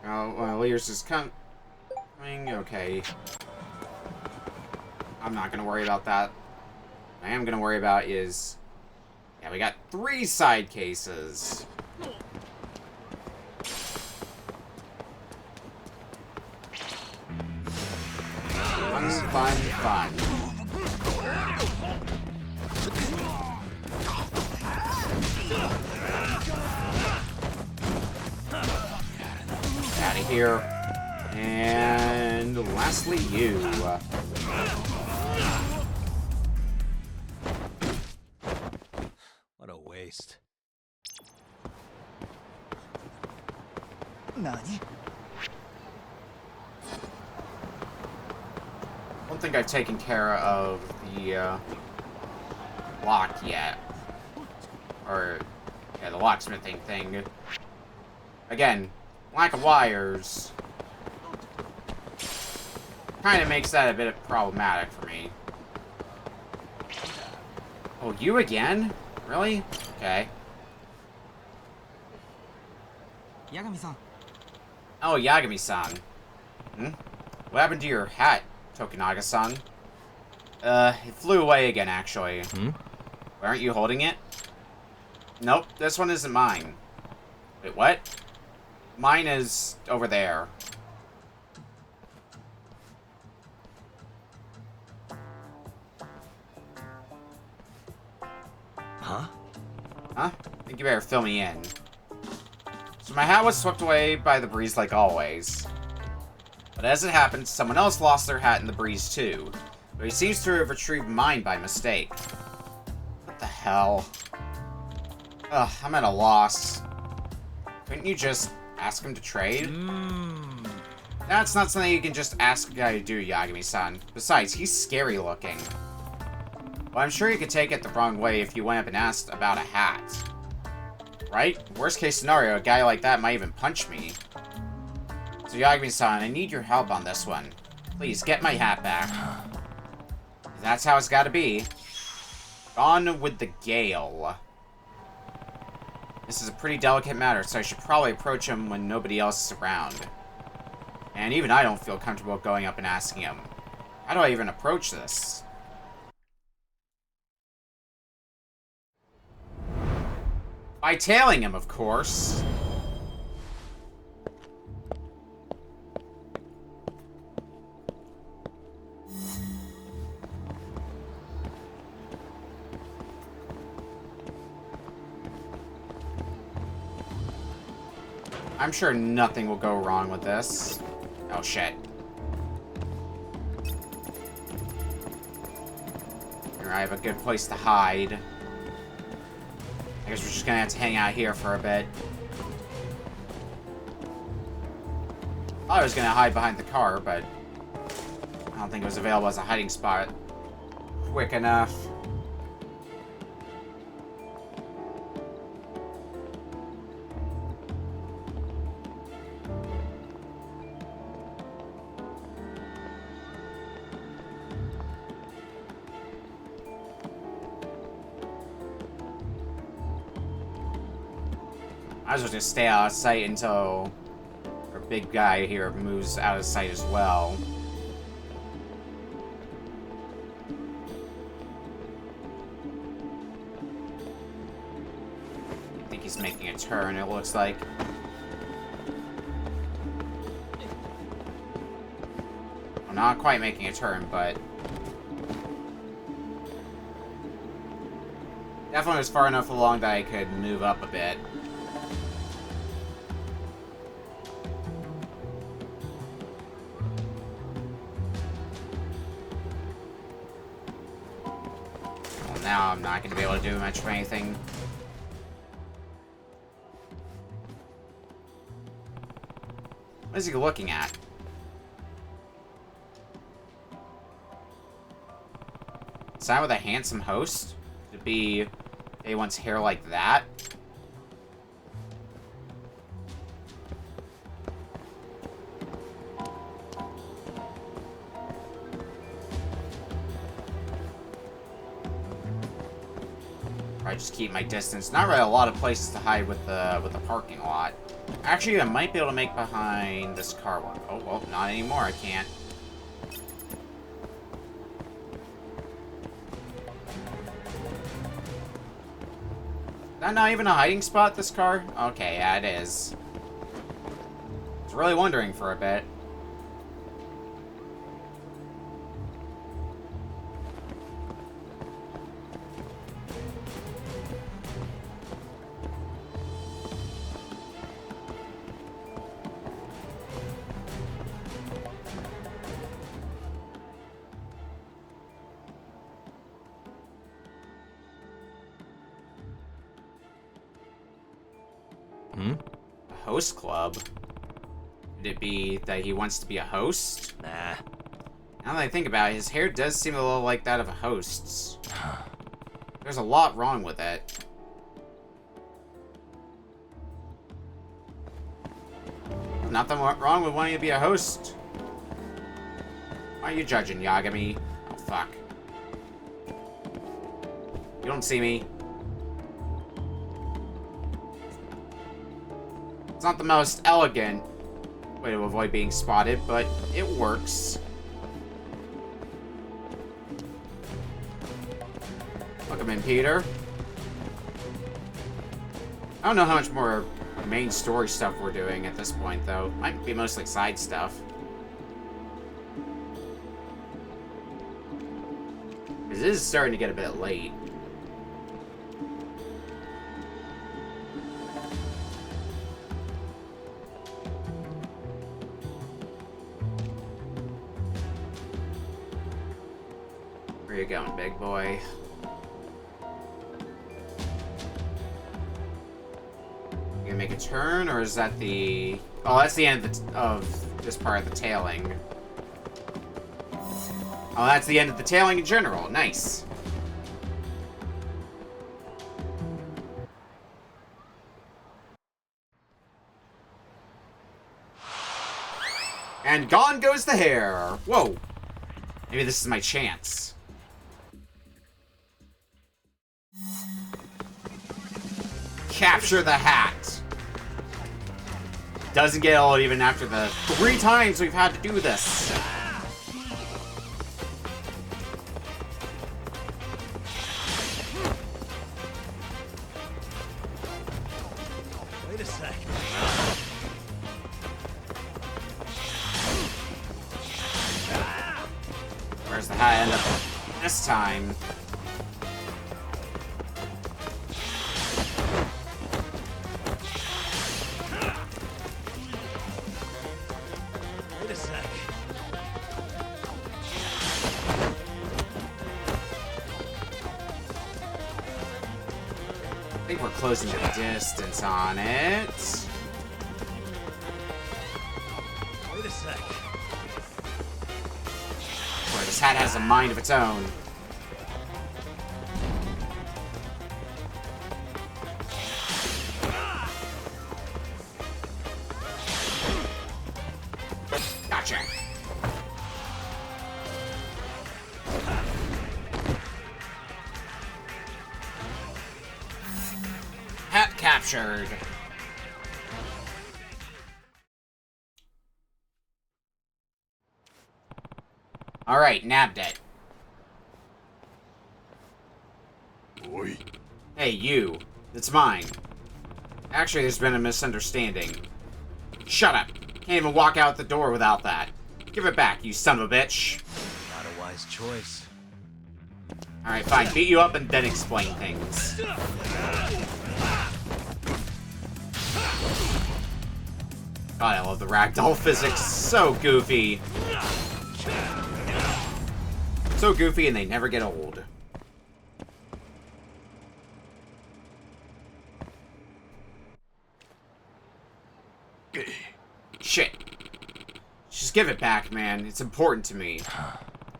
Oh, well, Lears is coming. Okay. I'm not gonna worry about that. What I am gonna worry about is... Yeah, we got 3 side cases. Fun. Out of here. And lastly, you. What a waste. Nani? I don't think I've taken care of the lock yet. Or, yeah, the locksmithing thing. Again, lack of wires kind of makes that a bit problematic for me. Oh, you again? Really? Okay. Yagami-san. Oh, Yagami-san. What happened to your hat, Tokunaga-san? It flew away again, actually. Why aren't you holding it? Nope, this one isn't mine. Wait, what? Mine is over there. Huh? Huh? I think you better fill me in. So my hat was swept away by the breeze like always. But as it happened, someone else lost their hat in the breeze too. But he seems to have retrieved mine by mistake. What the hell? Ugh, I'm at a loss. Couldn't you just ask him to trade? That's not something you can just ask a guy to do, Yagami-san. Besides, he's scary looking. Well, I'm sure you could take it the wrong way if you went up and asked about a hat. Right? Worst case scenario, a guy like that might even punch me. So Yagami-san, I need your help on this one. Please, get my hat back. That's how it's gotta be. Gone with the gale. This is a pretty delicate matter, so I should probably approach him when nobody else is around. And even I don't feel comfortable going up and asking him. How do I even approach this? By tailing him, of course. I'm sure nothing will go wrong with this. Oh, shit. Here, I have a good place to hide. I guess we're just gonna have to hang out here for a bit. I was gonna hide behind the car, but I don't think it was available as a hiding spot quick enough. I was just gonna stay out of sight until our big guy here moves out of sight as well. I think he's making a turn, it looks like. I'm not quite making a turn, but definitely was far enough along that I could move up a bit. Now I'm not going to be able to do much of anything. What is he looking at? Sign with a handsome host? To be they wants hair like that? I just keep my distance. Not really a lot of places to hide with the parking lot. Actually, I might be able to make behind this car one. Oh, well, not anymore. I can't. Is that not even a hiding spot, this car? Okay, yeah, it is. I was really wondering for a bit. A host club? Could it be that he wants to be a host? Nah. Now that I think about it, his hair does seem a little like that of a host's. There's a lot wrong with it. Nothing wrong with wanting to be a host. Why are you judging, Yagami? Oh, fuck. You don't see me. It's not the most elegant way to avoid being spotted, but it works. Welcome in, Peter. I don't know how much more main story stuff we're doing at this point, though. Might be mostly side stuff. Because it is starting to get a bit late. Where you going, big boy? You gonna make a turn, or is that the... Oh, that's the end of this part of the tailing. Oh, that's the end of the tailing in general. Nice. And gone goes the hair. Whoa. Maybe this is my chance. Capture the hat. Doesn't get old even after the 3 times we've had to do this. Wait a sec. Where's the hat end up this time? Wait a sec. I think we're closing the distance on it. Wait a sec. Boy, this hat has a mind of its own. Gotcha. Hat captured. Alright, nabbed it. Oi. Hey, you. It's mine. Actually, there's been a misunderstanding. Shut up. Can't even walk out the door without that. Give it back, you son of a bitch. Not a wise choice. Alright, fine. Beat you up and then explain things. God, I love the ragdoll physics. So goofy. So goofy and they never get old. Shit. Just give it back, man. It's important to me. I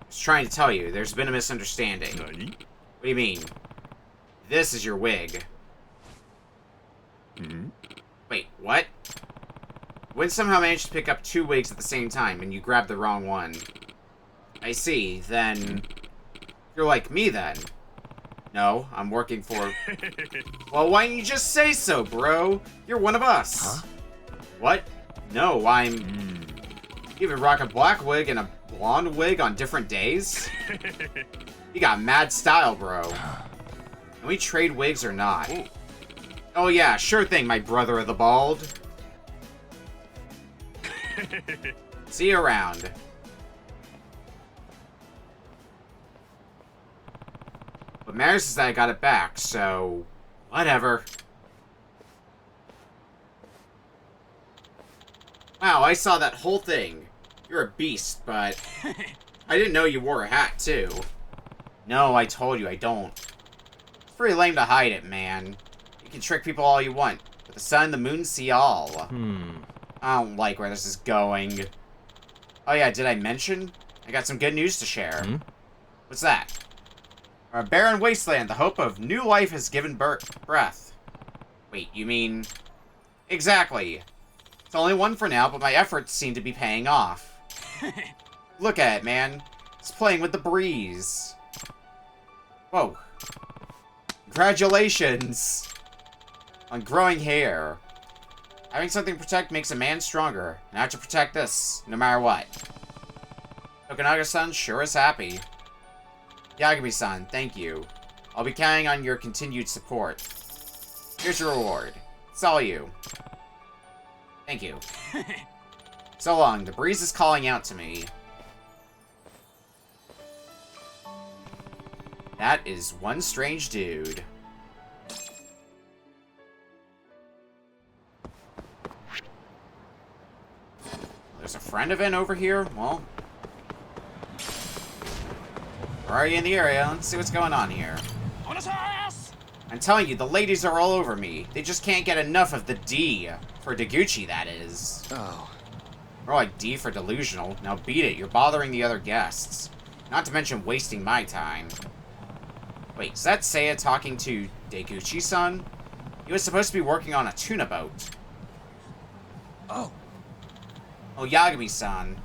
was trying to tell you, there's been a misunderstanding. What do you mean? This is your wig. Wait, what? Wynn somehow managed to pick up 2 wigs at the same time, and you grabbed the wrong one. I see, then... You're like me, then. No, I'm working for... Well, why didn't you just say so, bro? You're one of us. Huh? What? No, I'm... You even rock a black wig and a blonde wig on different days? You got mad style, bro. Can we trade wigs or not? Ooh. Oh yeah, sure thing, my brother of the bald. See you around. What matters is that I got it back, so... Whatever. Wow, I saw that whole thing. You're a beast, but... I didn't know you wore a hat, too. No, I told you, I don't. It's pretty lame to hide it, man. You can trick people all you want, but the sun and the moon see all. I don't like where this is going. Oh yeah, did I mention? I got some good news to share. What's that? Our barren wasteland, the hope of new life has given breath. Wait, you mean... Exactly. It's only one for now, but my efforts seem to be paying off. Look at it, man. It's playing with the breeze. Whoa. Congratulations on growing hair. Having something to protect makes a man stronger, and I have to protect this, no matter what. Tokunaga-san sure is happy. Yagami-san, thank you. I'll be counting on your continued support. Here's your reward. It's all you. Thank you. So long, the breeze is calling out to me. That is one strange dude. There's a friend of it over here? Well... We're already in the area. Let's see what's going on here. I'm telling you, the ladies are all over me. They just can't get enough of the D. For Deguchi, that is. Oh. More like D for delusional. Now beat it. You're bothering the other guests. Not to mention wasting my time. Wait, is that Seiya talking to Deguchi-san? He was supposed to be working on a tuna boat. Oh. Oh, Yagami-san.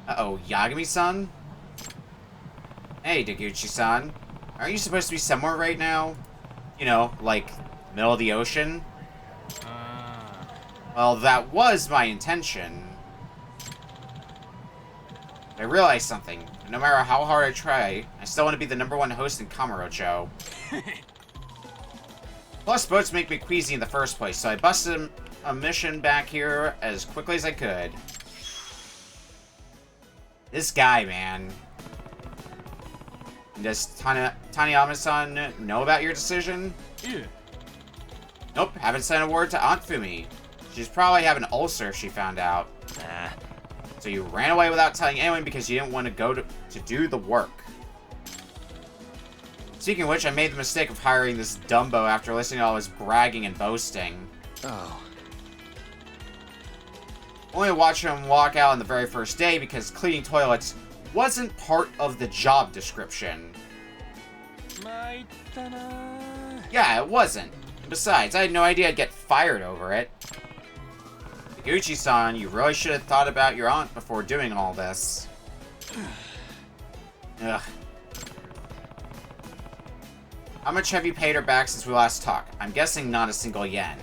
Uh-oh, Yagami-san? Hey, Deguchi-san. Aren't you supposed to be somewhere right now? You know, like, middle of the ocean? Well, that was my intention. But I realized something. No matter how hard I try, I still want to be the #1 host in Kamurocho. Plus, boats make me queasy in the first place, so I busted a mission back here as quickly as I could. This guy, man. Does Taniyama-san know about your decision? Yeah. Nope, haven't sent a word to Aunt Fumi. She's probably having an ulcer if she found out. Nah. So you ran away without telling anyone because you didn't want to go to do the work. Speaking of which, I made the mistake of hiring this Dumbo after listening to all his bragging and boasting. Oh. Only to watch him walk out on the very first day because cleaning toilets wasn't part of the job description. Yeah, it wasn't. Besides, I had no idea I'd get fired over it. Deguchi-san, you really should have thought about your aunt before doing all this. Ugh. How much have you paid her back since we last talked? I'm guessing not a single yen.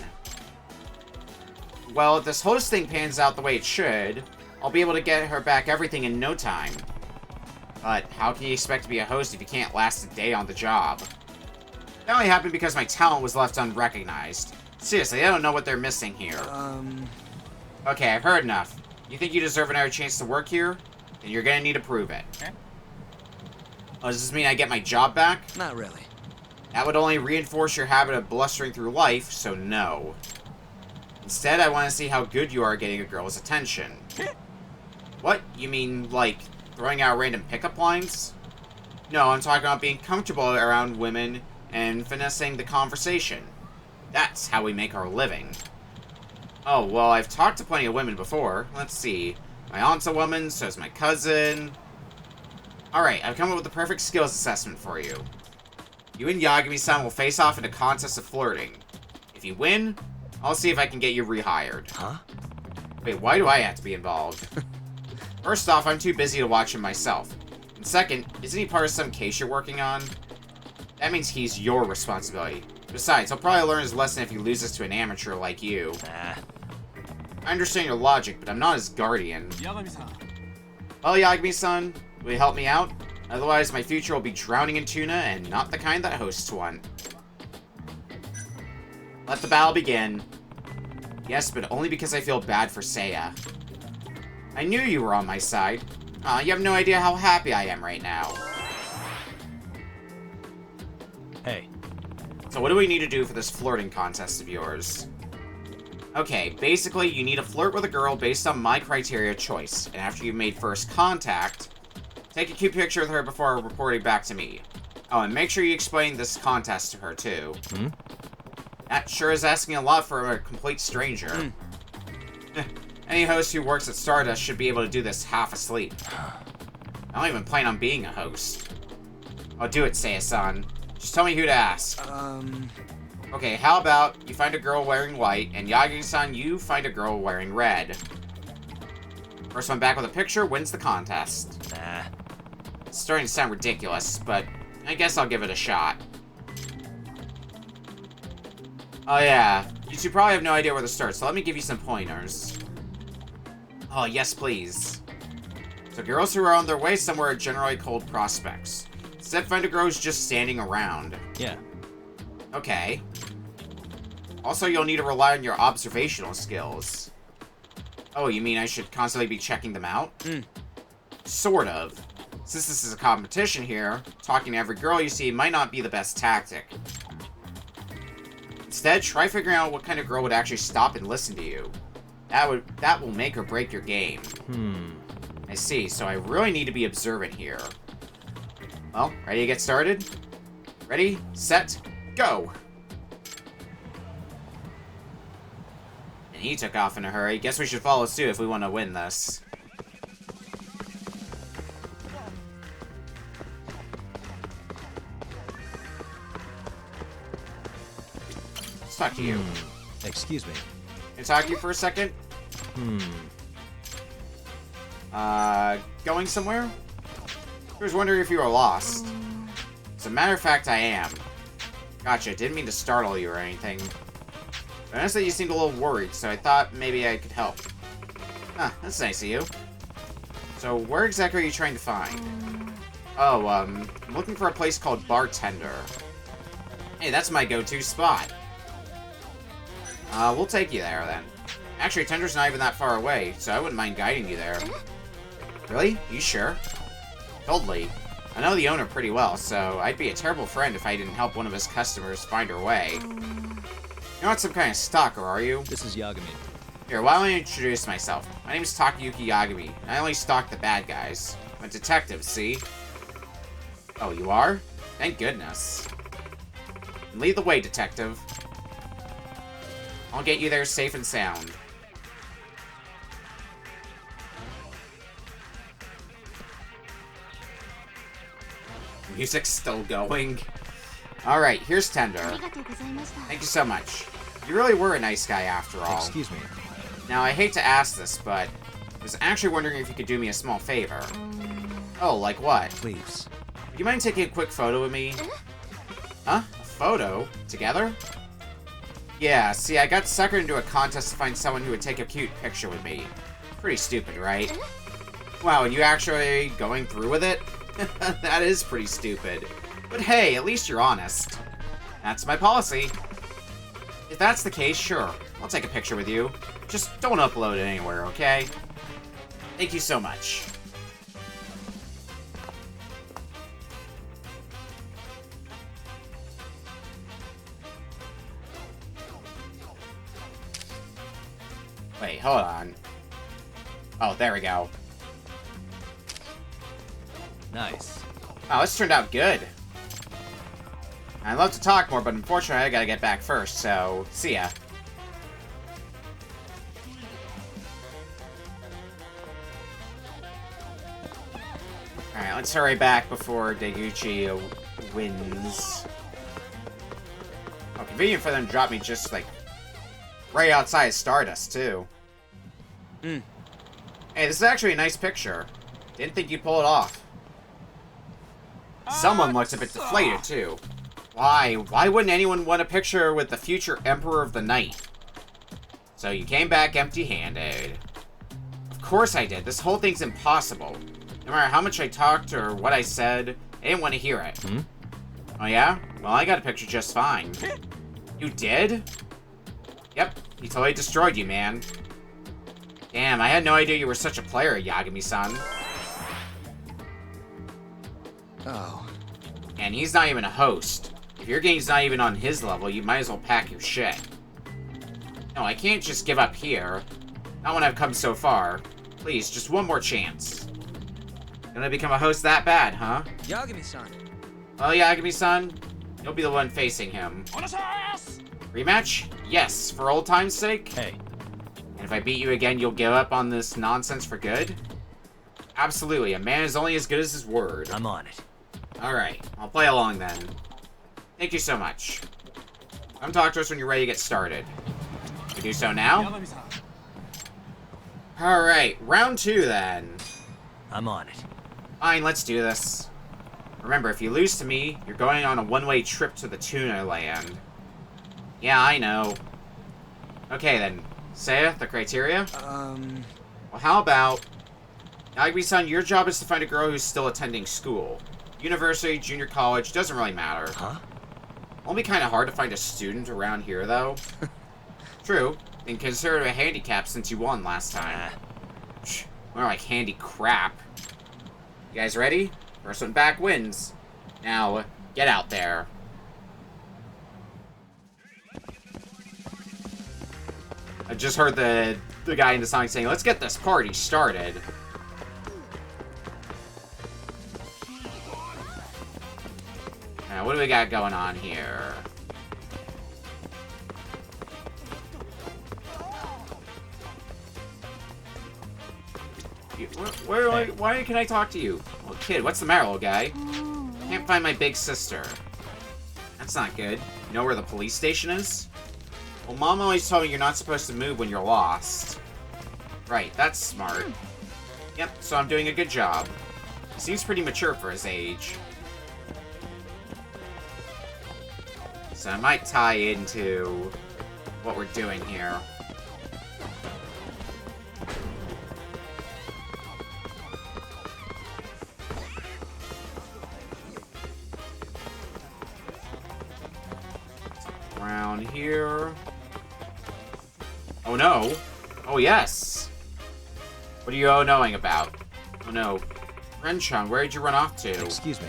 Well, if this host thing pans out the way it should, I'll be able to get her back everything in no time. But how can you expect to be a host if you can't last a day on the job? That only happened because my talent was left unrecognized. Seriously, I don't know what they're missing here. Okay, I've heard enough. You think you deserve another chance to work here? Then you're gonna need to prove it. Oh, does this mean I get my job back? Not really. That would only reinforce your habit of blustering through life, so no. Instead, I want to see how good you are at getting a girl's attention. What? You mean, like, throwing out random pickup lines? No, I'm talking about being comfortable around women and finessing the conversation. That's how we make our living. Oh, well, I've talked to plenty of women before. Let's see. My aunt's a woman, so's my cousin. Alright, I've come up with the perfect skills assessment for you. You and Yagami-san will face off in a contest of flirting. If you win, I'll see if I can get you rehired. Huh? Wait, why do I have to be involved? First off, I'm too busy to watch him myself. And second, isn't he part of some case you're working on? That means he's your responsibility. Besides, he'll probably learn his lesson if he loses to an amateur like you. I understand your logic, but I'm not his guardian. Yagami-san. Well, Yagami-san, will you help me out? Otherwise, my future will be drowning in tuna and not the kind that hosts want. Let the battle begin. Yes, but only because I feel bad for Seiya. I knew you were on my side. You have no idea how happy I am right now. Hey. So what do we need to do for this flirting contest of yours? Okay, basically, you need to flirt with a girl based on my criteria of choice. And after you've made first contact, take a cute picture with her before reporting back to me. Oh, and make sure you explain this contest to her, too. That sure is asking a lot for a complete stranger. Any host who works at Stardust should be able to do this half asleep. I don't even plan on being a host. I'll do it, Seiya-san. Just tell me who to ask. Okay, how about you find a girl wearing white, and Yagi-san, you find a girl wearing red. First one back with a picture wins the contest. It's starting to sound ridiculous, but I guess I'll give it a shot. Oh yeah, you two probably have no idea where to start, so let me give you some pointers. Oh, yes please. So girls who are on their way somewhere are generally called prospects. Instead, find a girl who's just standing around. Yeah. Okay. Also, you'll need to rely on your observational skills. Oh, you mean I should constantly be checking them out? Sort of. Since this is a competition here, talking to every girl you see might not be the best tactic. Instead, try figuring out what kind of girl would actually stop and listen to you. That will make or break your game. I see, so I really need to be observant here. Well, ready to get started? Ready, set, go! And he took off in a hurry. Guess we should follow suit if we want to win this. Let's talk to you. Excuse me. Can I talk to you for a second? Going somewhere? I was wondering if you were lost. As a matter of fact, I am. Gotcha, didn't mean to startle you or anything. But honestly, you seemed a little worried, so I thought maybe I could help. Huh, that's nice of you. So, where exactly are you trying to find? Oh, I'm looking for a place called Bartender. Hey, that's my go-to spot. We'll take you there, then. Actually, Tender's not even that far away, so I wouldn't mind guiding you there. Really? You sure? Totally. I know the owner pretty well, so I'd be a terrible friend if I didn't help one of his customers find her way. You're not some kind of stalker, are you? This is Yagami. Here, why don't I introduce myself? My name is Takayuki Yagami, and I only stalk the bad guys. I'm a detective, see? Oh, you are? Thank goodness. Lead the way, detective. I'll get you there safe and sound. Music's still going. Alright, here's Tender. Thank you so much. You really were a nice guy after all. Excuse me. Now, I hate to ask this, but I was actually wondering if you could do me a small favor. Oh, like what? Please. Would you mind taking a quick photo with me? Huh? A photo? Together? Yeah, see, I got suckered into a contest to find someone who would take a cute picture with me. Pretty stupid, right? Wow, and you actually going through with it? That is pretty stupid. But hey, at least you're honest. That's my policy. If that's the case, sure. I'll take a picture with you. Just don't upload it anywhere, okay? Thank you so much. Wait, hold on. Oh, there we go. Nice. Oh, this turned out good. I'd love to talk more, but unfortunately I gotta get back first, so see ya. Alright, let's hurry back before Deguchi wins. Oh, convenient for them to drop me just, like, right outside Stardust, too. Hey, this is actually a nice picture. Didn't think you'd pull it off. Someone looks a bit deflated, too. Why? Why wouldn't anyone want a picture with the future Emperor of the Night? So you came back empty-handed. Of course I did. This whole thing's impossible. No matter how much I talked or what I said, I didn't want to hear it. Oh yeah? Well, I got a picture just fine. You did? Yep. He totally destroyed you, man. Damn, I had no idea you were such a player, Yagami-san. Oh. And he's not even a host. If your game's not even on his level, you might as well pack your shit. No, I can't just give up here. Not when I've come so far. Please, just one more chance. Gonna become a host that bad, huh? Yagami-san. Well, Yagami-san, you'll be the one facing him. Rematch? Yes, for old time's sake? Hey. And if I beat you again, you'll give up on this nonsense for good? Absolutely, a man is only as good as his word. I'm on it. Alright, I'll play along then. Thank you so much. Come talk to us when you're ready to get started. We do so now? Alright, round 2 then. I'm on it. Fine, let's do this. Remember, if you lose to me, you're going on a one-way trip to the Tuna Land. Yeah, I know. Okay then. Seiya, the criteria? Well, how about... Yagami-san, your job is to find a girl who's still attending school. University, junior college, doesn't really matter. Huh? Won't be kind of hard to find a student around here, though. True, and consider it a handicap since you won last time. More like handy crap. You guys ready? First one back wins. Now, get out there. I just heard the guy in the song saying, "Let's get this party started." Now, what do we got going on here? Why can I talk to you? Well, kid, what's the matter, little guy? Can't find my big sister. That's not good. You know where the police station is? Well, Mom always told me you're not supposed to move when you're lost. Right, that's smart. Yep, so I'm doing a good job. Seems pretty mature for his age. So I might tie into what we're doing here. Around here. Oh no. Oh yes. What are you knowing about? Oh no. Ren-chan, where did you run off to? Excuse me.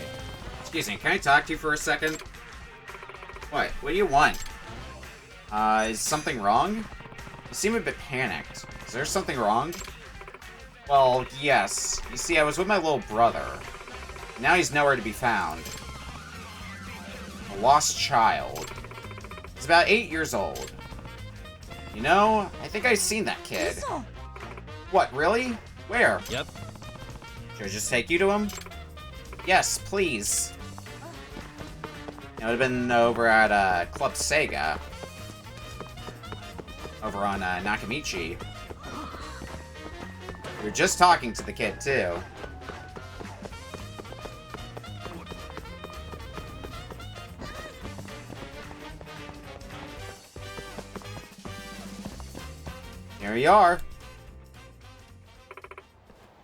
Excuse me, can I talk to you for a second? What? What do you want? Is something wrong? You seem a bit panicked. Is there something wrong? Well, yes. You see, I was with my little brother. Now he's nowhere to be found. A lost child. He's about 8 years old. You know, I think I've seen that kid. What, really? Where? Yep. Should I just take you to him? Yes, please. It would have been over at Club Sega. Over on Nakamichi. We were just talking to the kid, too. Here you are.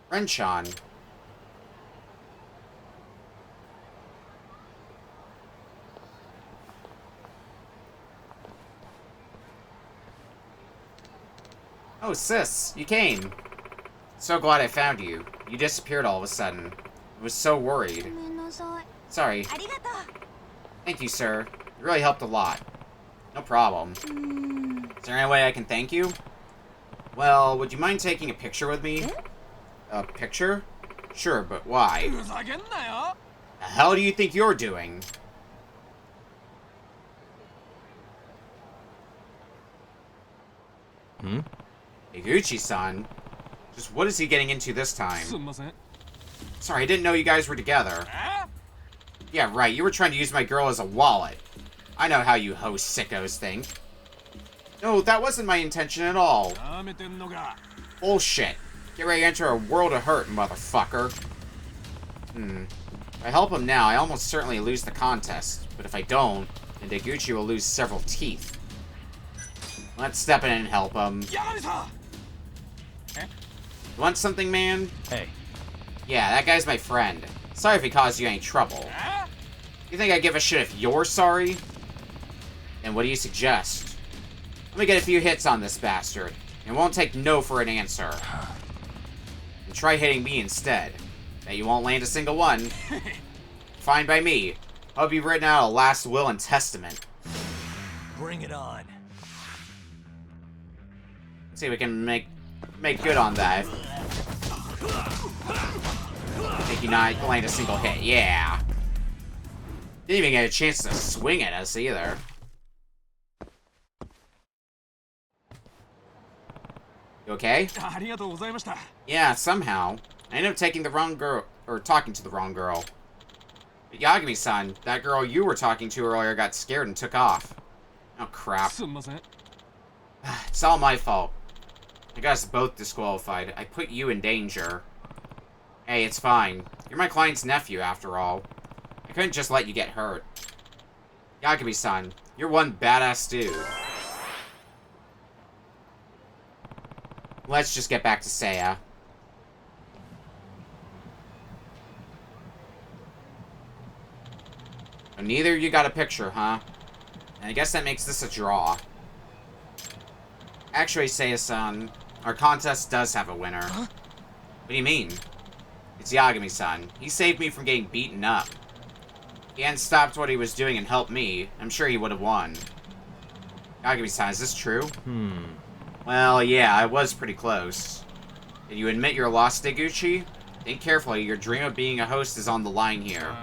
Ren-chan. Oh, sis, you came. So glad I found you. You disappeared all of a sudden. I was so worried. Sorry. Thank you, sir. You really helped a lot. No problem. Is there any way I can thank you? Well, would you mind taking a picture with me? A picture? Sure, but why? The hell do you think you're doing? Hmm? Higuchi-san? Just what is he getting into this time? Sorry, I didn't know you guys were together. Yeah, right, you were trying to use my girl as a wallet. I know how you host sickos think. No, that wasn't my intention at all. Bullshit. Get ready to enter a world of hurt, motherfucker. If I help him now, I almost certainly lose the contest. But if I don't, then Deguchi will lose several teeth. Let's step in and help him. You want something, man? Hey. Yeah, that guy's my friend. Sorry if he caused you any trouble. You think I give a shit if you're sorry? Then what do you suggest? Let me get a few hits on this bastard. And won't take no for an answer. And try hitting me instead. Bet you won't land a single one. Fine by me. Hope you've written out a last will and testament. Bring it on. See if we can make good on that. Think you not land a single hit. Yeah. Didn't even get a chance to swing at us either. You okay? Yeah, somehow. I ended up taking the wrong girl, or talking to the wrong girl. But Yagami-san, that girl you were talking to earlier got scared and took off. Oh, crap. It's all my fault. I got us both disqualified. I put you in danger. Hey, it's fine. You're my client's nephew, after all. I couldn't just let you get hurt. Yagami-san, you're one badass dude. Let's just get back to Seiya. So neither of you got a picture, huh? And I guess that makes this a draw. Actually, Seiya-san, our contest does have a winner. Huh? What do you mean? It's Yagami-san. He saved me from getting beaten up. If he hadn't stopped what he was doing and helped me, I'm sure he would have won. Yagami-san, is this true? Well, yeah, I was pretty close. Did you admit you're lost, Deguchi? Think carefully, your dream of being a host is on the line here.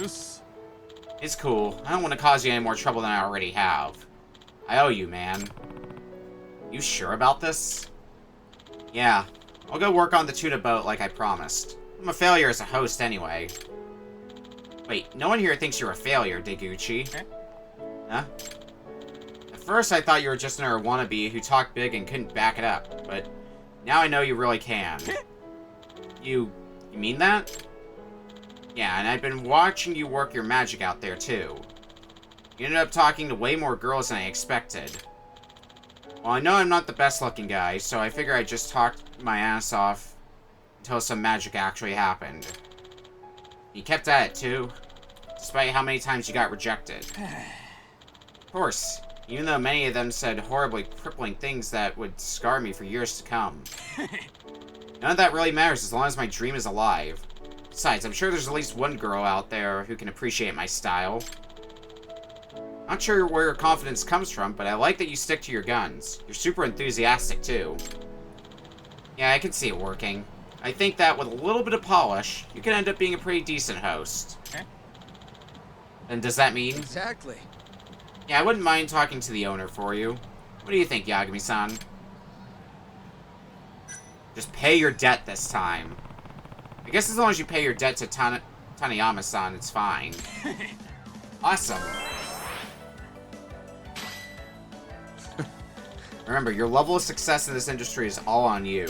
It's cool. I don't want to cause you any more trouble than I already have. I owe you, man. You sure about this? Yeah. I'll go work on the tuna boat like I promised. I'm a failure as a host anyway. Wait, no one here thinks you're a failure, Deguchi. Huh? At first I thought you were just another wannabe who talked big and couldn't back it up, but now I know you really can. You mean that? Yeah, and I've been watching you work your magic out there, too. You ended up talking to way more girls than I expected. Well, I know I'm not the best-looking guy, so I figure I just talked my ass off until some magic actually happened. You kept at it, too, despite how many times you got rejected. Of course, even though many of them said horribly crippling things that would scar me for years to come. None of that really matters as long as my dream is alive. Besides, I'm sure there's at least one girl out there who can appreciate my style. Not sure where your confidence comes from, but I like that you stick to your guns. You're super enthusiastic, too. Yeah, I can see it working. I think that with a little bit of polish, you can end up being a pretty decent host. And does that mean? Exactly. Yeah, I wouldn't mind talking to the owner for you. What do you think, Yagami-san? Just pay your debt this time. I guess as long as you pay your debt to Taniyama-san, it's fine. Awesome. Remember, your level of success in this industry is all on you.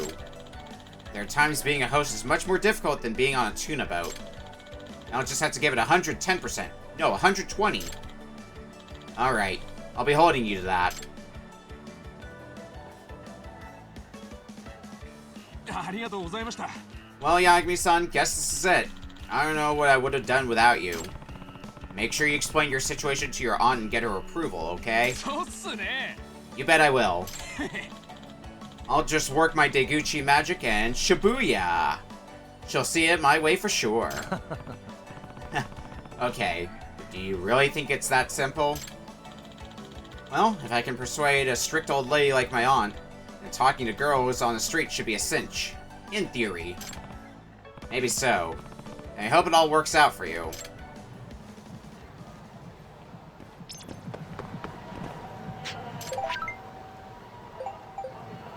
There are times being a host is much more difficult than being on a tuna boat. I'll just have to give it 110%. No, 120. Alright, I'll be holding you to that. Well, Yagami-san, guess this is it. I don't know what I would have done without you. Make sure you explain your situation to your aunt and get her approval, okay? You bet I will. I'll just work my Deguchi magic and Shibuya! She'll see it my way for sure. Okay, do you really think it's that simple? Well, if I can persuade a strict old lady like my aunt, then talking to girls on the street should be a cinch. In theory. Maybe so. And I hope it all works out for you.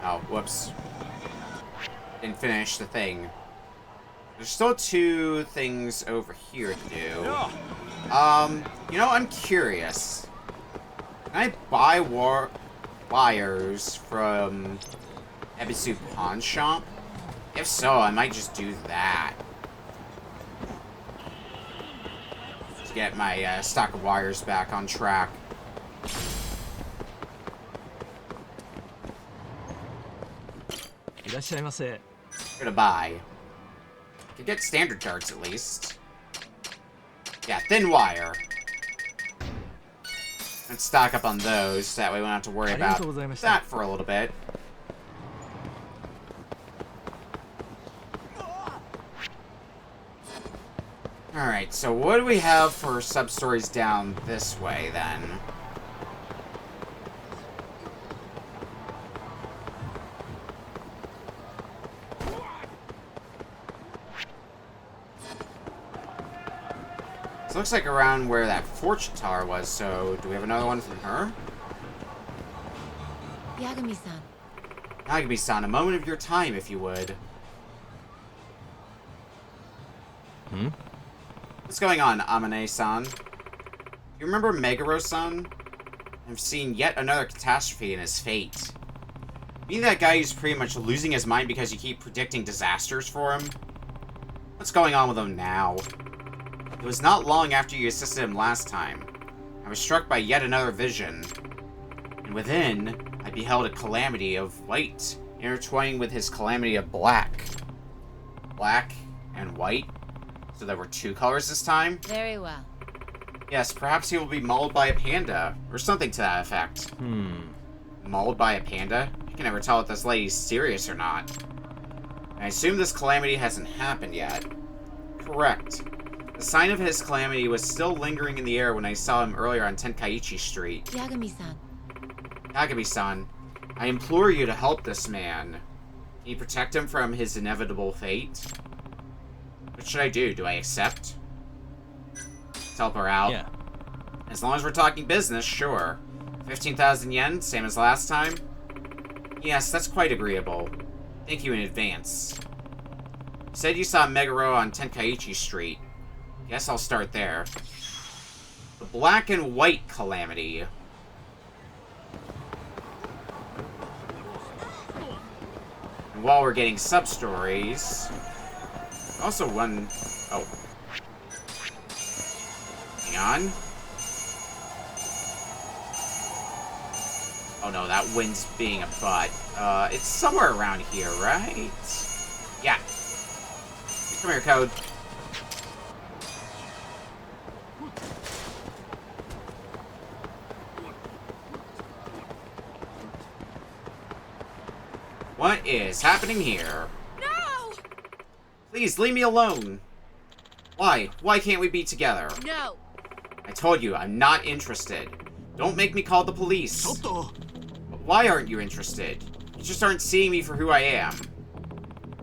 Oh, whoops. Didn't finish the thing. There's still 2 things over here to do. You know, I'm curious. Can I buy wires from Ebisu Pawn Shop? If so, I might just do that. To get my stock of wires back on track. Gonna buy. Could get standard darts at least. Yeah, thin wire. Let's stock up on those, that way we don't have to worry about that for a little bit. Alright, so what do we have for sub-stories down this way, then? This looks like around where that fortune tower was, so do we have another one from her? Yagami-san. Yagami-san, a moment of your time, if you would. What's going on, Amane-san? You remember Meguro-san? I've seen yet another catastrophe in his fate. Being that guy who's pretty much losing his mind because you keep predicting disasters for him? What's going on with him now? It was not long after you assisted him last time. I was struck by yet another vision. And within, I beheld a calamity of white, intertwining with his calamity of black. Black and white? So there were 2 colors this time? Very well. Yes, perhaps he will be mauled by a panda, or something to that effect. Mauled by a panda? I can never tell if this lady's serious or not. I assume this calamity hasn't happened yet. Correct. The sign of his calamity was still lingering in the air when I saw him earlier on Tenkaichi Street. Yagami-san. Yagami-san, I implore you to help this man. Can you protect him from his inevitable fate? What should I do? Do I accept? Let's help her out. Yeah. As long as we're talking business, sure. 15,000 yen, same as last time? Yes, that's quite agreeable. Thank you in advance. You said you saw Meguro on Tenkaichi Street. Guess I'll start there. The black and white calamity. while we're getting sub-stories... Also one... Oh. Hang on. Oh no, that wind's being a butt. It's somewhere around here, right? Yeah. Come here, Code. What is happening here? No! Please, leave me alone. Why? Why can't we be together? No! I told you, I'm not interested. Don't make me call the police. Why aren't you interested? You just aren't seeing me for who I am.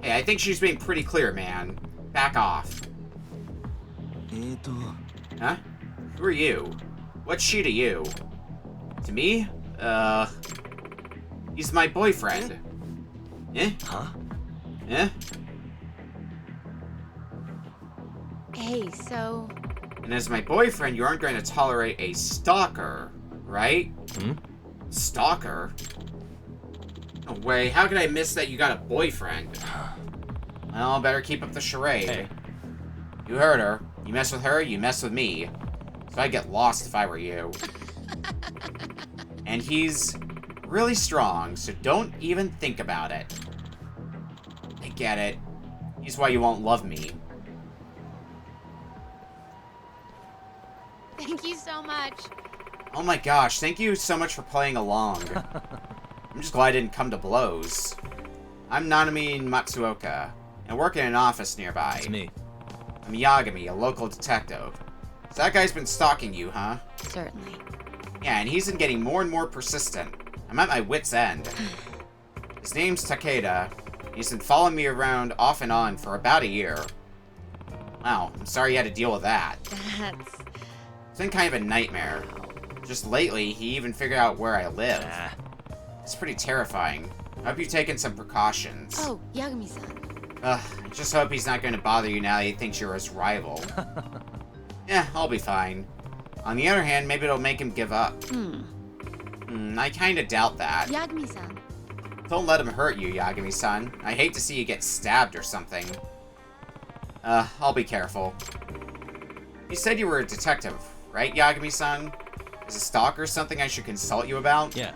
Hey, I think she's being pretty clear, man. Back off. Huh? Who are you? What's she to you? To me? He's my boyfriend. Eh? Huh? Eh? Hey, so... And as my boyfriend, you aren't going to tolerate a stalker, right? Hmm? Stalker? No way, how could I miss that you got a boyfriend? Well, better keep up the charade. Hey. You heard her. You mess with her, you mess with me. So I'd get lost if I were you. And he's really strong, so don't even think about it. I get it. He's why you won't love me. Thank you so much. Oh my gosh, thank you so much for playing along. I'm just glad I didn't come to blows. I'm Nanami Matsuoka, and I work in an office nearby. It's me. I'm Yagami, a local detective. So that guy's been stalking you, huh? Certainly. Yeah, and he's been getting more and more persistent. I'm at my wit's end. His name's Takeda. He's been following me around off and on for about a year. Wow, I'm sorry you had to deal with that. That's... It's been kind of a nightmare. Just lately, he even figured out where I live. It's pretty terrifying. I hope you've taken some precautions. Oh, Yagami-san. I just hope he's not going to bother you now that he thinks you're his rival. Yeah, I'll be fine. On the other hand, maybe it'll make him give up. I kinda doubt that. Yagami-san. Don't let him hurt you, Yagami-san. I hate to see you get stabbed or something. I'll be careful. You said you were a detective, right, Yagami-san? Is a stalker something I should consult you about? Yeah.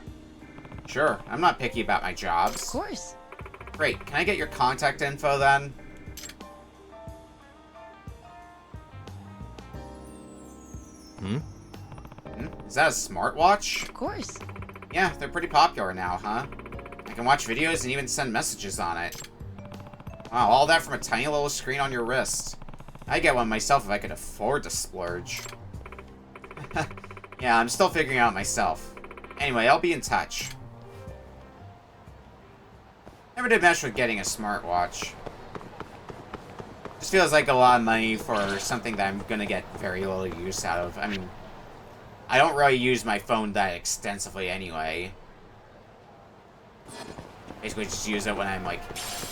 Sure, I'm not picky about my jobs. Of course. Great, can I get your contact info then? Is that a smartwatch? Of course. Yeah, they're pretty popular now, huh? I can watch videos and even send messages on it. Wow, all that from a tiny little screen on your wrist. I'd get one myself if I could afford to splurge. Yeah, I'm still figuring it out myself. Anyway, I'll be in touch. Never did mesh with getting a smartwatch. Just feels like a lot of money for something that I'm gonna get very little use out of. I mean, I don't really use my phone that extensively anyway. Basically just use it when I'm, like,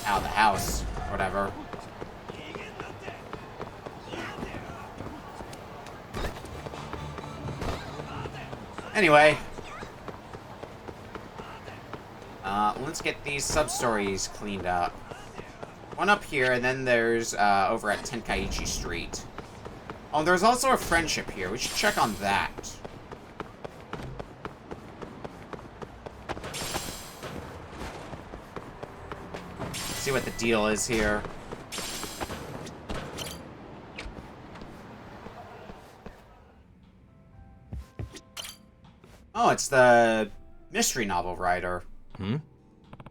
out of the house, or whatever. Anyway. Let's get these sub-stories cleaned up. One up here, and then there's, over at Tenkaichi Street. Oh, there's also a friendship here. We should check on that. See what the deal is here. Oh, it's the mystery novel writer.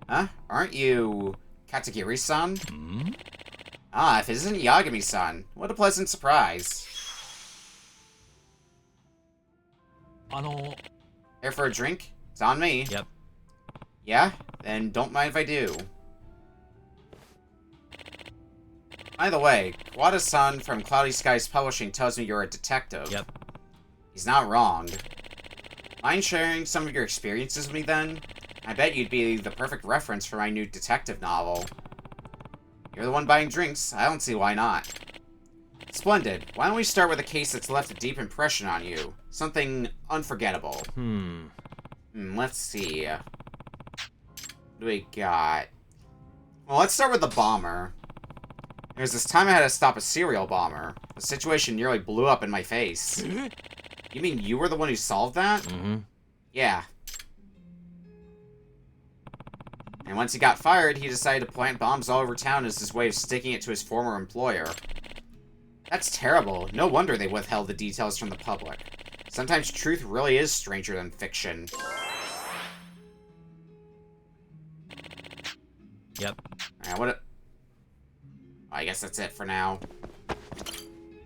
Huh? Aren't you Katagiri-san? Ah, if it isn't Yagami-san. What a pleasant surprise. Here for a drink? It's on me. Yep. Yeah? Then don't mind if I do. By the way, Wada-san from Cloudy Skies Publishing tells me you're a detective. Yep. He's not wrong. Mind sharing some of your experiences with me, then? I bet you'd be the perfect reference for my new detective novel. You're the one buying drinks. I don't see why not. Splendid. Why don't we start with a case that's left a deep impression on you? Something unforgettable. Let's see. What do we got? Well, let's start with the bomber. There was this time I had to stop a serial bomber. The situation nearly blew up in my face. You mean you were the one who solved that? Mm-hmm. Yeah. And once he got fired, he decided to plant bombs all over town as his way of sticking it to his former employer. That's terrible. No wonder they withheld the details from the public. Sometimes truth really is stranger than fiction. Yep. Alright, I guess that's it for now.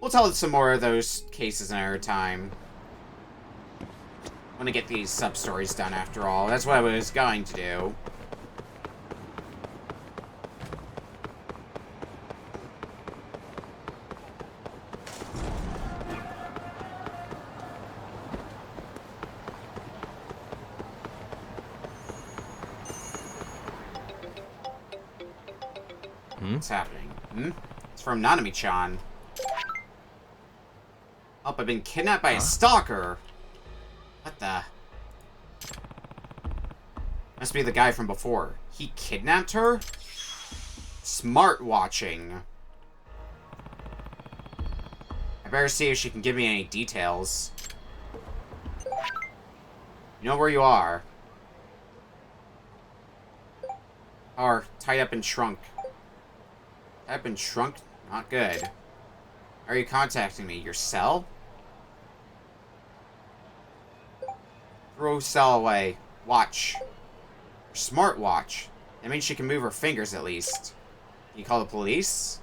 We'll tell some more of those cases another time. I want to get these sub-stories done after all. That's what I was going to do. What's happening? It's from Nanami-chan. Oh, I've been kidnapped by a stalker. What the? Must be the guy from before. He kidnapped her? Smart watching. I better see if she can give me any details. You know where you are. Or tied up in trunk. Tied up in trunk? Not good. Are you contacting me? Your cell? Throw cell away. Watch. Smart watch. That means she can move her fingers at least. Can you call the police?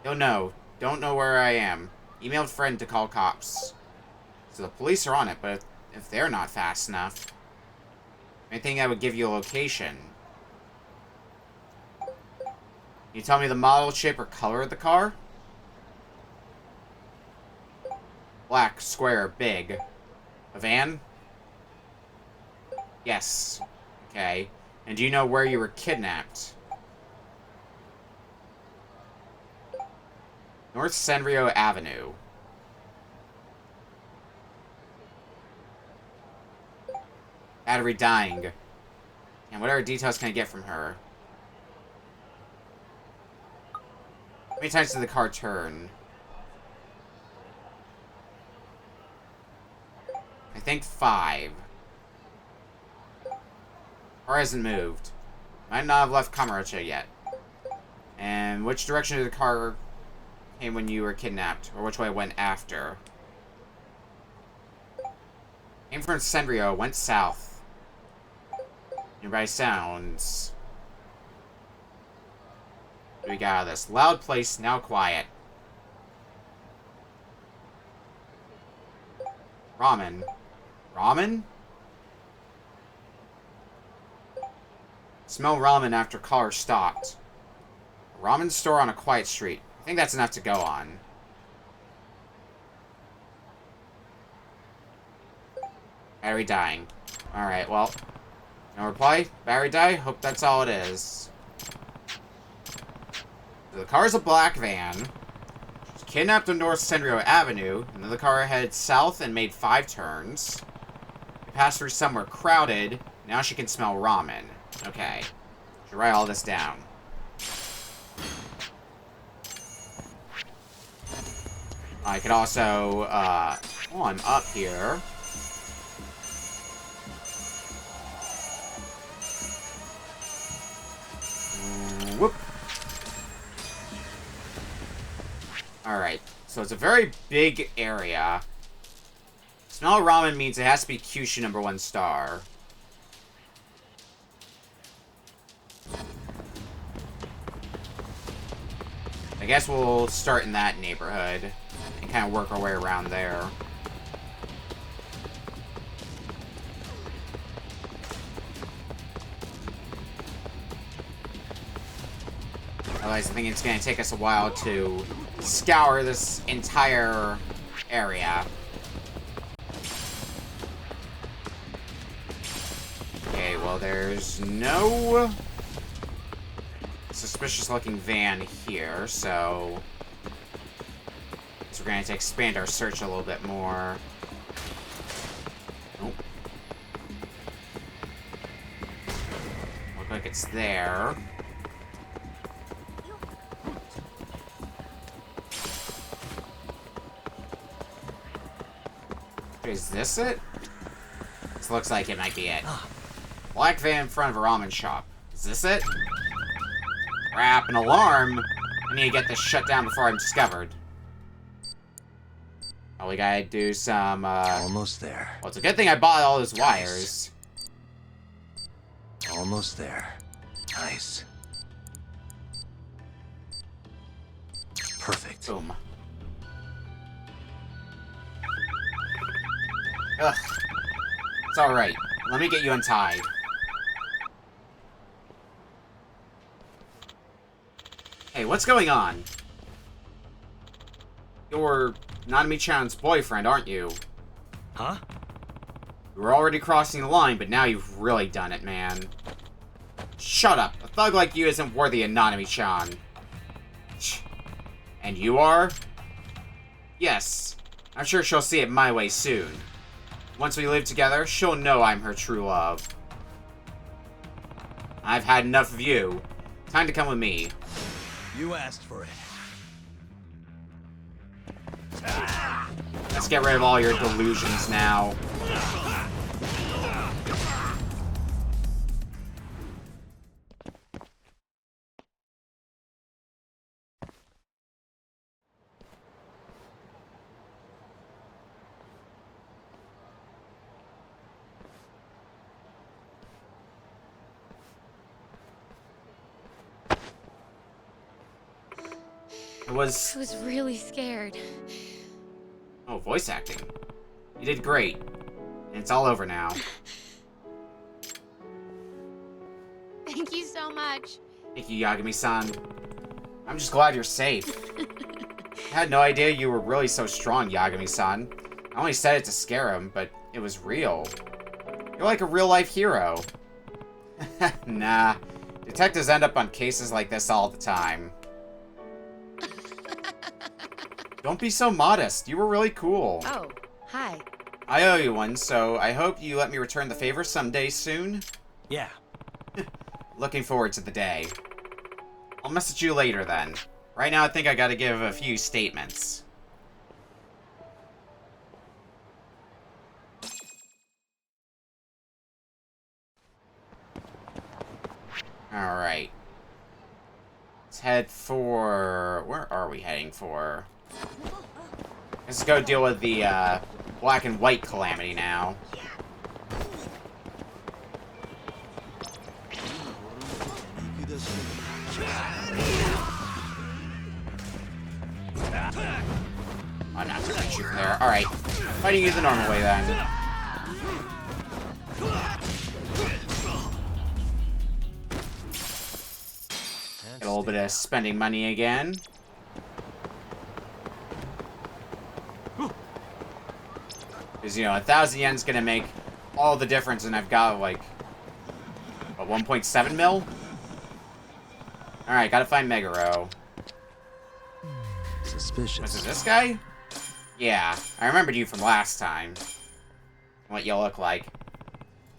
Don't know. Don't know where I am. Emailed friend to call cops. So the police are on it, but if they're not fast enough... Anything that would give you a location. Can you tell me the model, shape, or color of the car? Black, square, big. A van? Yes. Okay. And do you know where you were kidnapped? North Senryo Avenue. Battery dying. And whatever details can I get from her? How many times did the car turn? I think 5. Car hasn't moved. Might not have left Kamurocho yet. And which direction did the car came when you were kidnapped? Or which way it went after? Came from Senryo, went south. Nearby sounds. What do we got out of this? Loud place, now quiet. Ramen. Ramen? Smell ramen after car stopped. A ramen store on a quiet street. I think that's enough to go on. Battery dying. Alright, well. No reply? Battery die? Hope that's all it is. So the car's a black van. She's kidnapped on North Senryo Avenue, and then the car headed south and made 5 turns. It passed through somewhere crowded. Now she can smell ramen. Okay. Should write all this down. I could also, oh, I'm up here. Whoop. Alright, so it's a very big area. Smell ramen means it has to be Kyushu #1 star. I guess we'll start in that neighborhood and kind of work our way around there. Otherwise, I think it's going to take us a while to scour this entire area. Okay, well, there's no suspicious-looking van here, so we're going to expand our search a little bit more. Nope. like it's there. Is this it? This looks like it might be it. Black van in front of a ramen shop. Is this it? Crap, an alarm! I need to get this shut down before I'm discovered. Oh, we gotta do some, Almost there. Well, it's a good thing I bought all those wires. Almost there. Nice. Perfect. Boom. Ugh. It's alright. Let me get you untied. Hey, what's going on? You're Nanami-chan's boyfriend, aren't you? Huh? You were already crossing the line, but now you've really done it, man. Shut up. A thug like you isn't worthy of Nanami-chan. And you are? Yes. I'm sure she'll see it my way soon. Once we live together, she'll know I'm her true love. I've had enough of you. Time to come with me. You asked for it. Let's get rid of all your delusions now. I was really scared. Oh, voice acting. You did great. And it's all over now. Thank you so much. Thank you, Yagami-san. I'm just glad you're safe. I had no idea you were really so strong, Yagami-san. I only said it to scare him, but it was real. You're like a real-life hero. Nah. Detectives end up on cases like this all the time. Don't be so modest. You were really cool. Oh, hi. I owe you one, so I hope you let me return the favor someday soon. Yeah. Looking forward to the day. I'll message you later then. Right now I think I gotta give a few statements. Alright. Let's head for... Where are we heading for? Let's go deal with the, black and white calamity now. I'm not gonna shoot from there. Alright. Fighting you the normal way then. Get a little bit of spending money again. Because, you know, 1,000 yen's gonna make all the difference, and I've got, like, what, 1.7 mil? Alright, gotta find Meguro. Suspicious. Was it this guy? Yeah, I remembered you from last time. What you look like.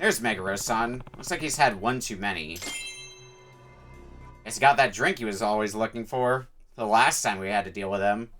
There's Meguro-san. Looks like he's had one too many. Guess he got that drink he was always looking for. The last time we had to deal with him.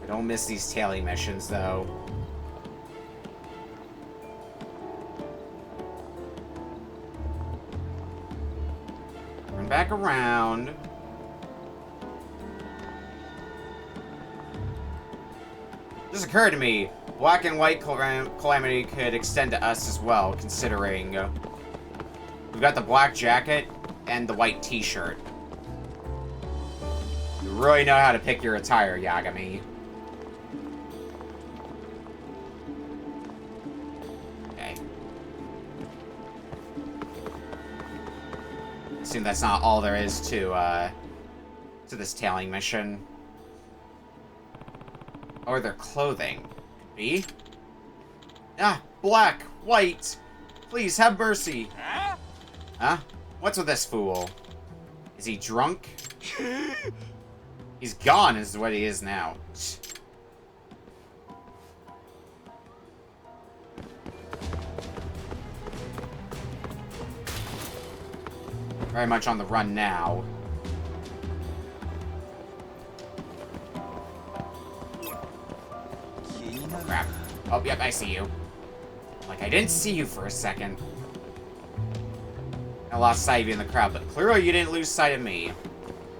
Don't miss these tailing missions, though. Run back around. This occurred to me. Black and white calamity could extend to us as well, considering we've got the black jacket and the white t-shirt. We really know how to pick your attire, Yagami. Okay. Assume that's not all there is to this tailing mission. Or their clothing. Could be. Ah, black, white. Please, have mercy. Huh? What's with this fool? Is he drunk? He's gone is what he is now. Very much on the run now. Crap. Oh, yep, I see you. Like, I didn't see you for a second. I lost sight of you in the crowd, but clearly you didn't lose sight of me.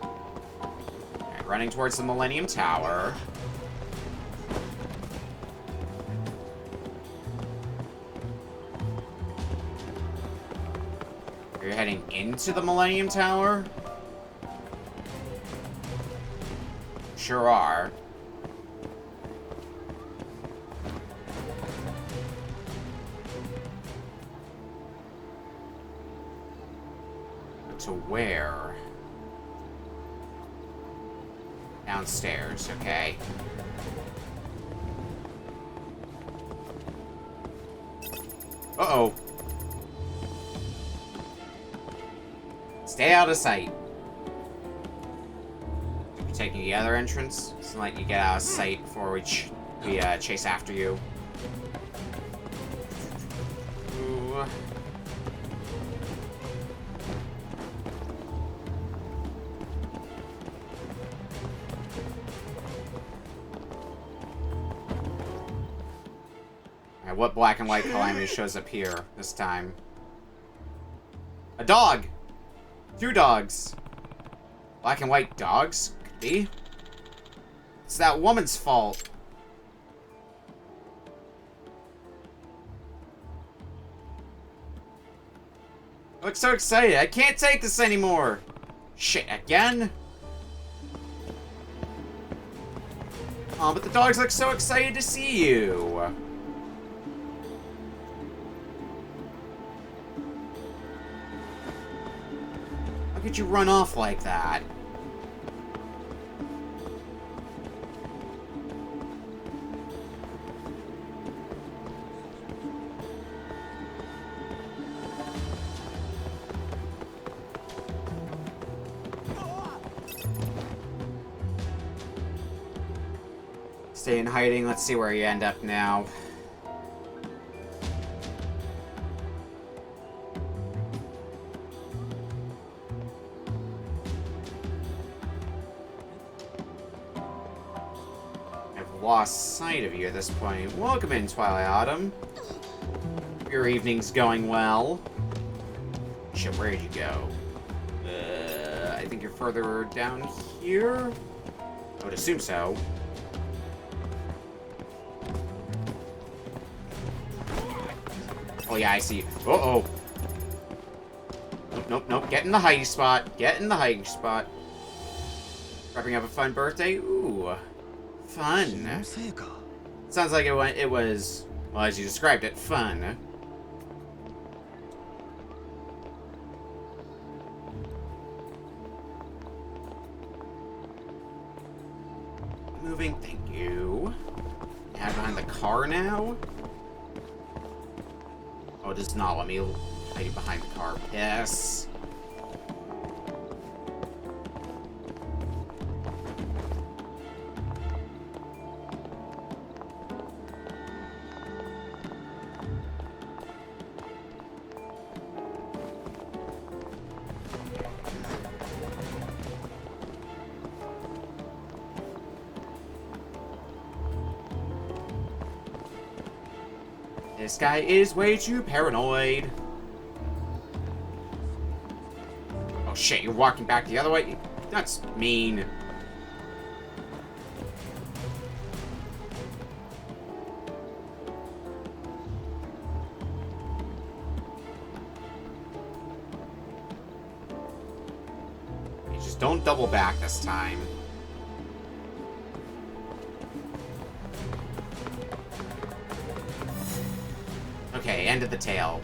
Alright, running towards the Millennium Tower. You're heading into the Millennium Tower? Sure are. To where? Downstairs, okay. Uh-oh. Stay out of sight. You're taking the other entrance? It's like you get out of sight before we chase after you. Ooh. What black and white calamity shows up here this time? A dog! 2 dogs. Black and white dogs? Could be. It's that woman's fault. I look so excited. I can't take this anymore. Shit, again? Oh, but the dogs look so excited to see you. How could you run off like that? Stay in hiding. Let's see where you end up now. Lost sight of you at this point. Welcome in, Twilight Autumn. Your evening's going well. Shit, where did you go? I think you're further down here? I would assume so. Oh yeah, I see you. Uh-oh. Nope, nope, nope. Get in the hiding spot. Get in the hiding spot. Wrapping up a fun birthday? Ooh. Fun. Sounds like it was, well, as you described it, fun. Moving, thank you. Hide behind the car now? Oh, it does not let me hide behind the car. Piss. This guy is way too paranoid. Oh shit, you're walking back the other way? That's mean. You just don't double back this time. Okay, end of the tale.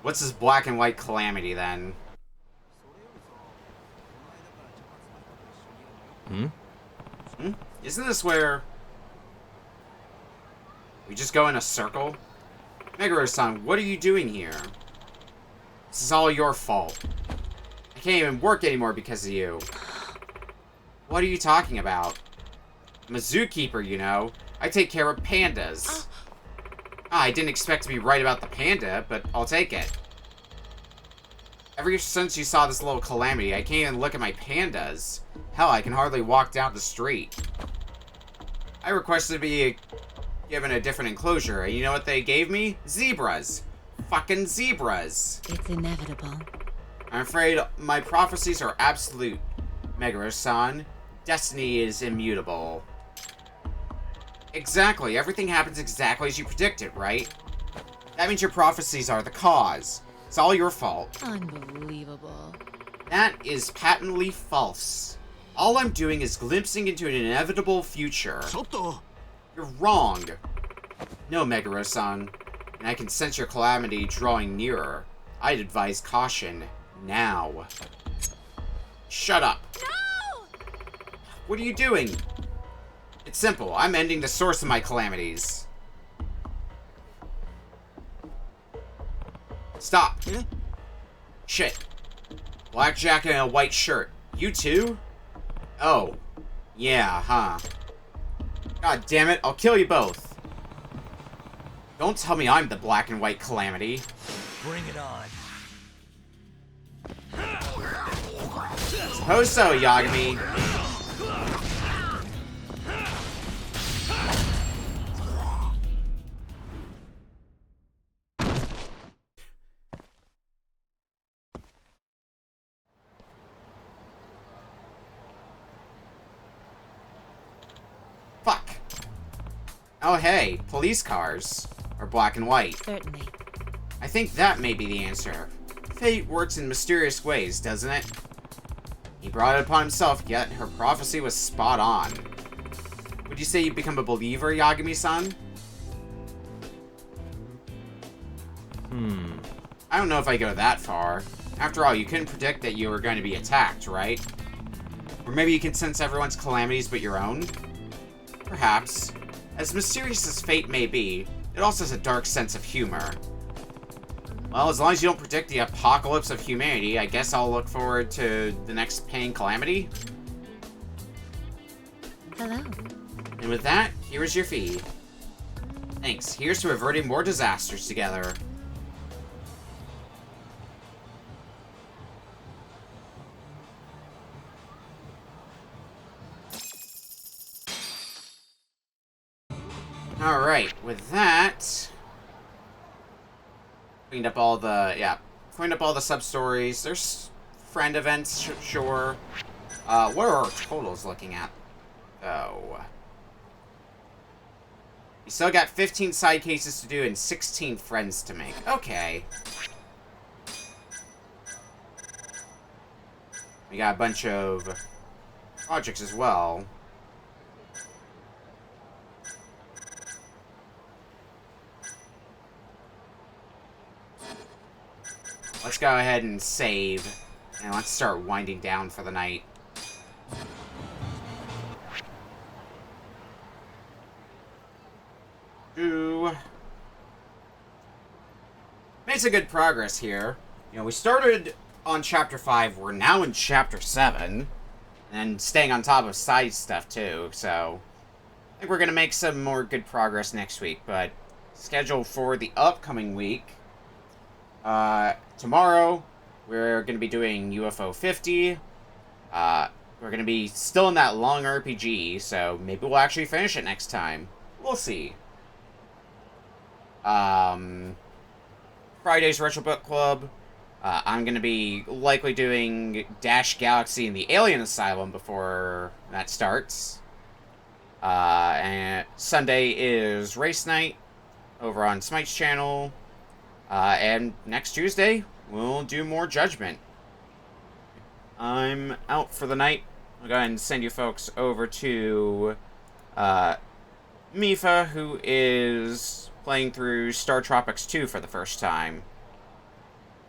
What's this black and white calamity, then? Hmm? Isn't this where we just go in a circle? Meguro-san, what are you doing here? This is all your fault. I can't even work anymore because of you. What are you talking about? I'm a zookeeper, you know. I take care of pandas. I didn't expect to be right about the panda, but I'll take it. Ever since you saw this little calamity, I can't even look at my pandas. Hell, I can hardly walk down the street. I requested to be given a different enclosure, and you know what they gave me? Zebras. Fucking zebras. It's inevitable. I'm afraid my prophecies are absolute, Meguro-san. Destiny is immutable. Exactly. Everything happens exactly as you predicted, right? That means your prophecies are the cause. It's all your fault. Unbelievable. That is patently false. All I'm doing is glimpsing into an inevitable future. You're wrong. No, Meguro-san. And I can sense your calamity drawing nearer. I'd advise caution. Now. Shut up. No! What are you doing? It's simple. I'm ending the source of my calamities. Stop. Shit. Black jacket and a white shirt. You too? Oh. Yeah, huh. God damn it, I'll kill you both. Don't tell me I'm the black and white calamity. Bring it on. Suppose so, Yagami. Fuck. Oh hey, police cars. Are black and white. Certainly. I think that may be the answer. Fate works in mysterious ways, doesn't it? He brought it upon himself, yet her prophecy was spot on. Would you say you become a believer, Yagami-san? I don't know if I go that far. After all, you couldn't predict that you were going to be attacked, right? Or maybe you can sense everyone's calamities but your own? Perhaps. As mysterious as fate may be, it also has a dark sense of humor. Well, as long as you don't predict the apocalypse of humanity, I guess I'll look forward to the next paying calamity. Hello. And with that, here is your fee. Thanks. Here's to averting more disasters together. Alright, with that... Cleaned up all the sub-stories. There's friend events, sure. What are our totals looking at? Oh. We still got 15 side cases to do and 16 friends to make. Okay. We got a bunch of projects as well. Let's go ahead and save, and let's start winding down for the night. Made some good progress here. You know, we started on Chapter 5, we're now in Chapter 7, and staying on top of side stuff too, so I think we're going to make some more good progress next week, but scheduled for the upcoming week, tomorrow, we're going to be doing UFO 50. We're going to be still in that long RPG, so maybe we'll actually finish it next time. We'll see. Friday's Retro Book Club. I'm going to be likely doing Dash Galaxy and the Alien Asylum before that starts. And Sunday is Race Night over on Smite's channel. And next Tuesday, we'll do more Judgment. I'm out for the night. I'll go ahead and send you folks over to Mifa, who is playing through Star Tropics 2 for the first time.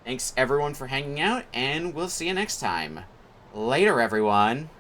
Thanks everyone for hanging out, and we'll see you next time. Later, everyone.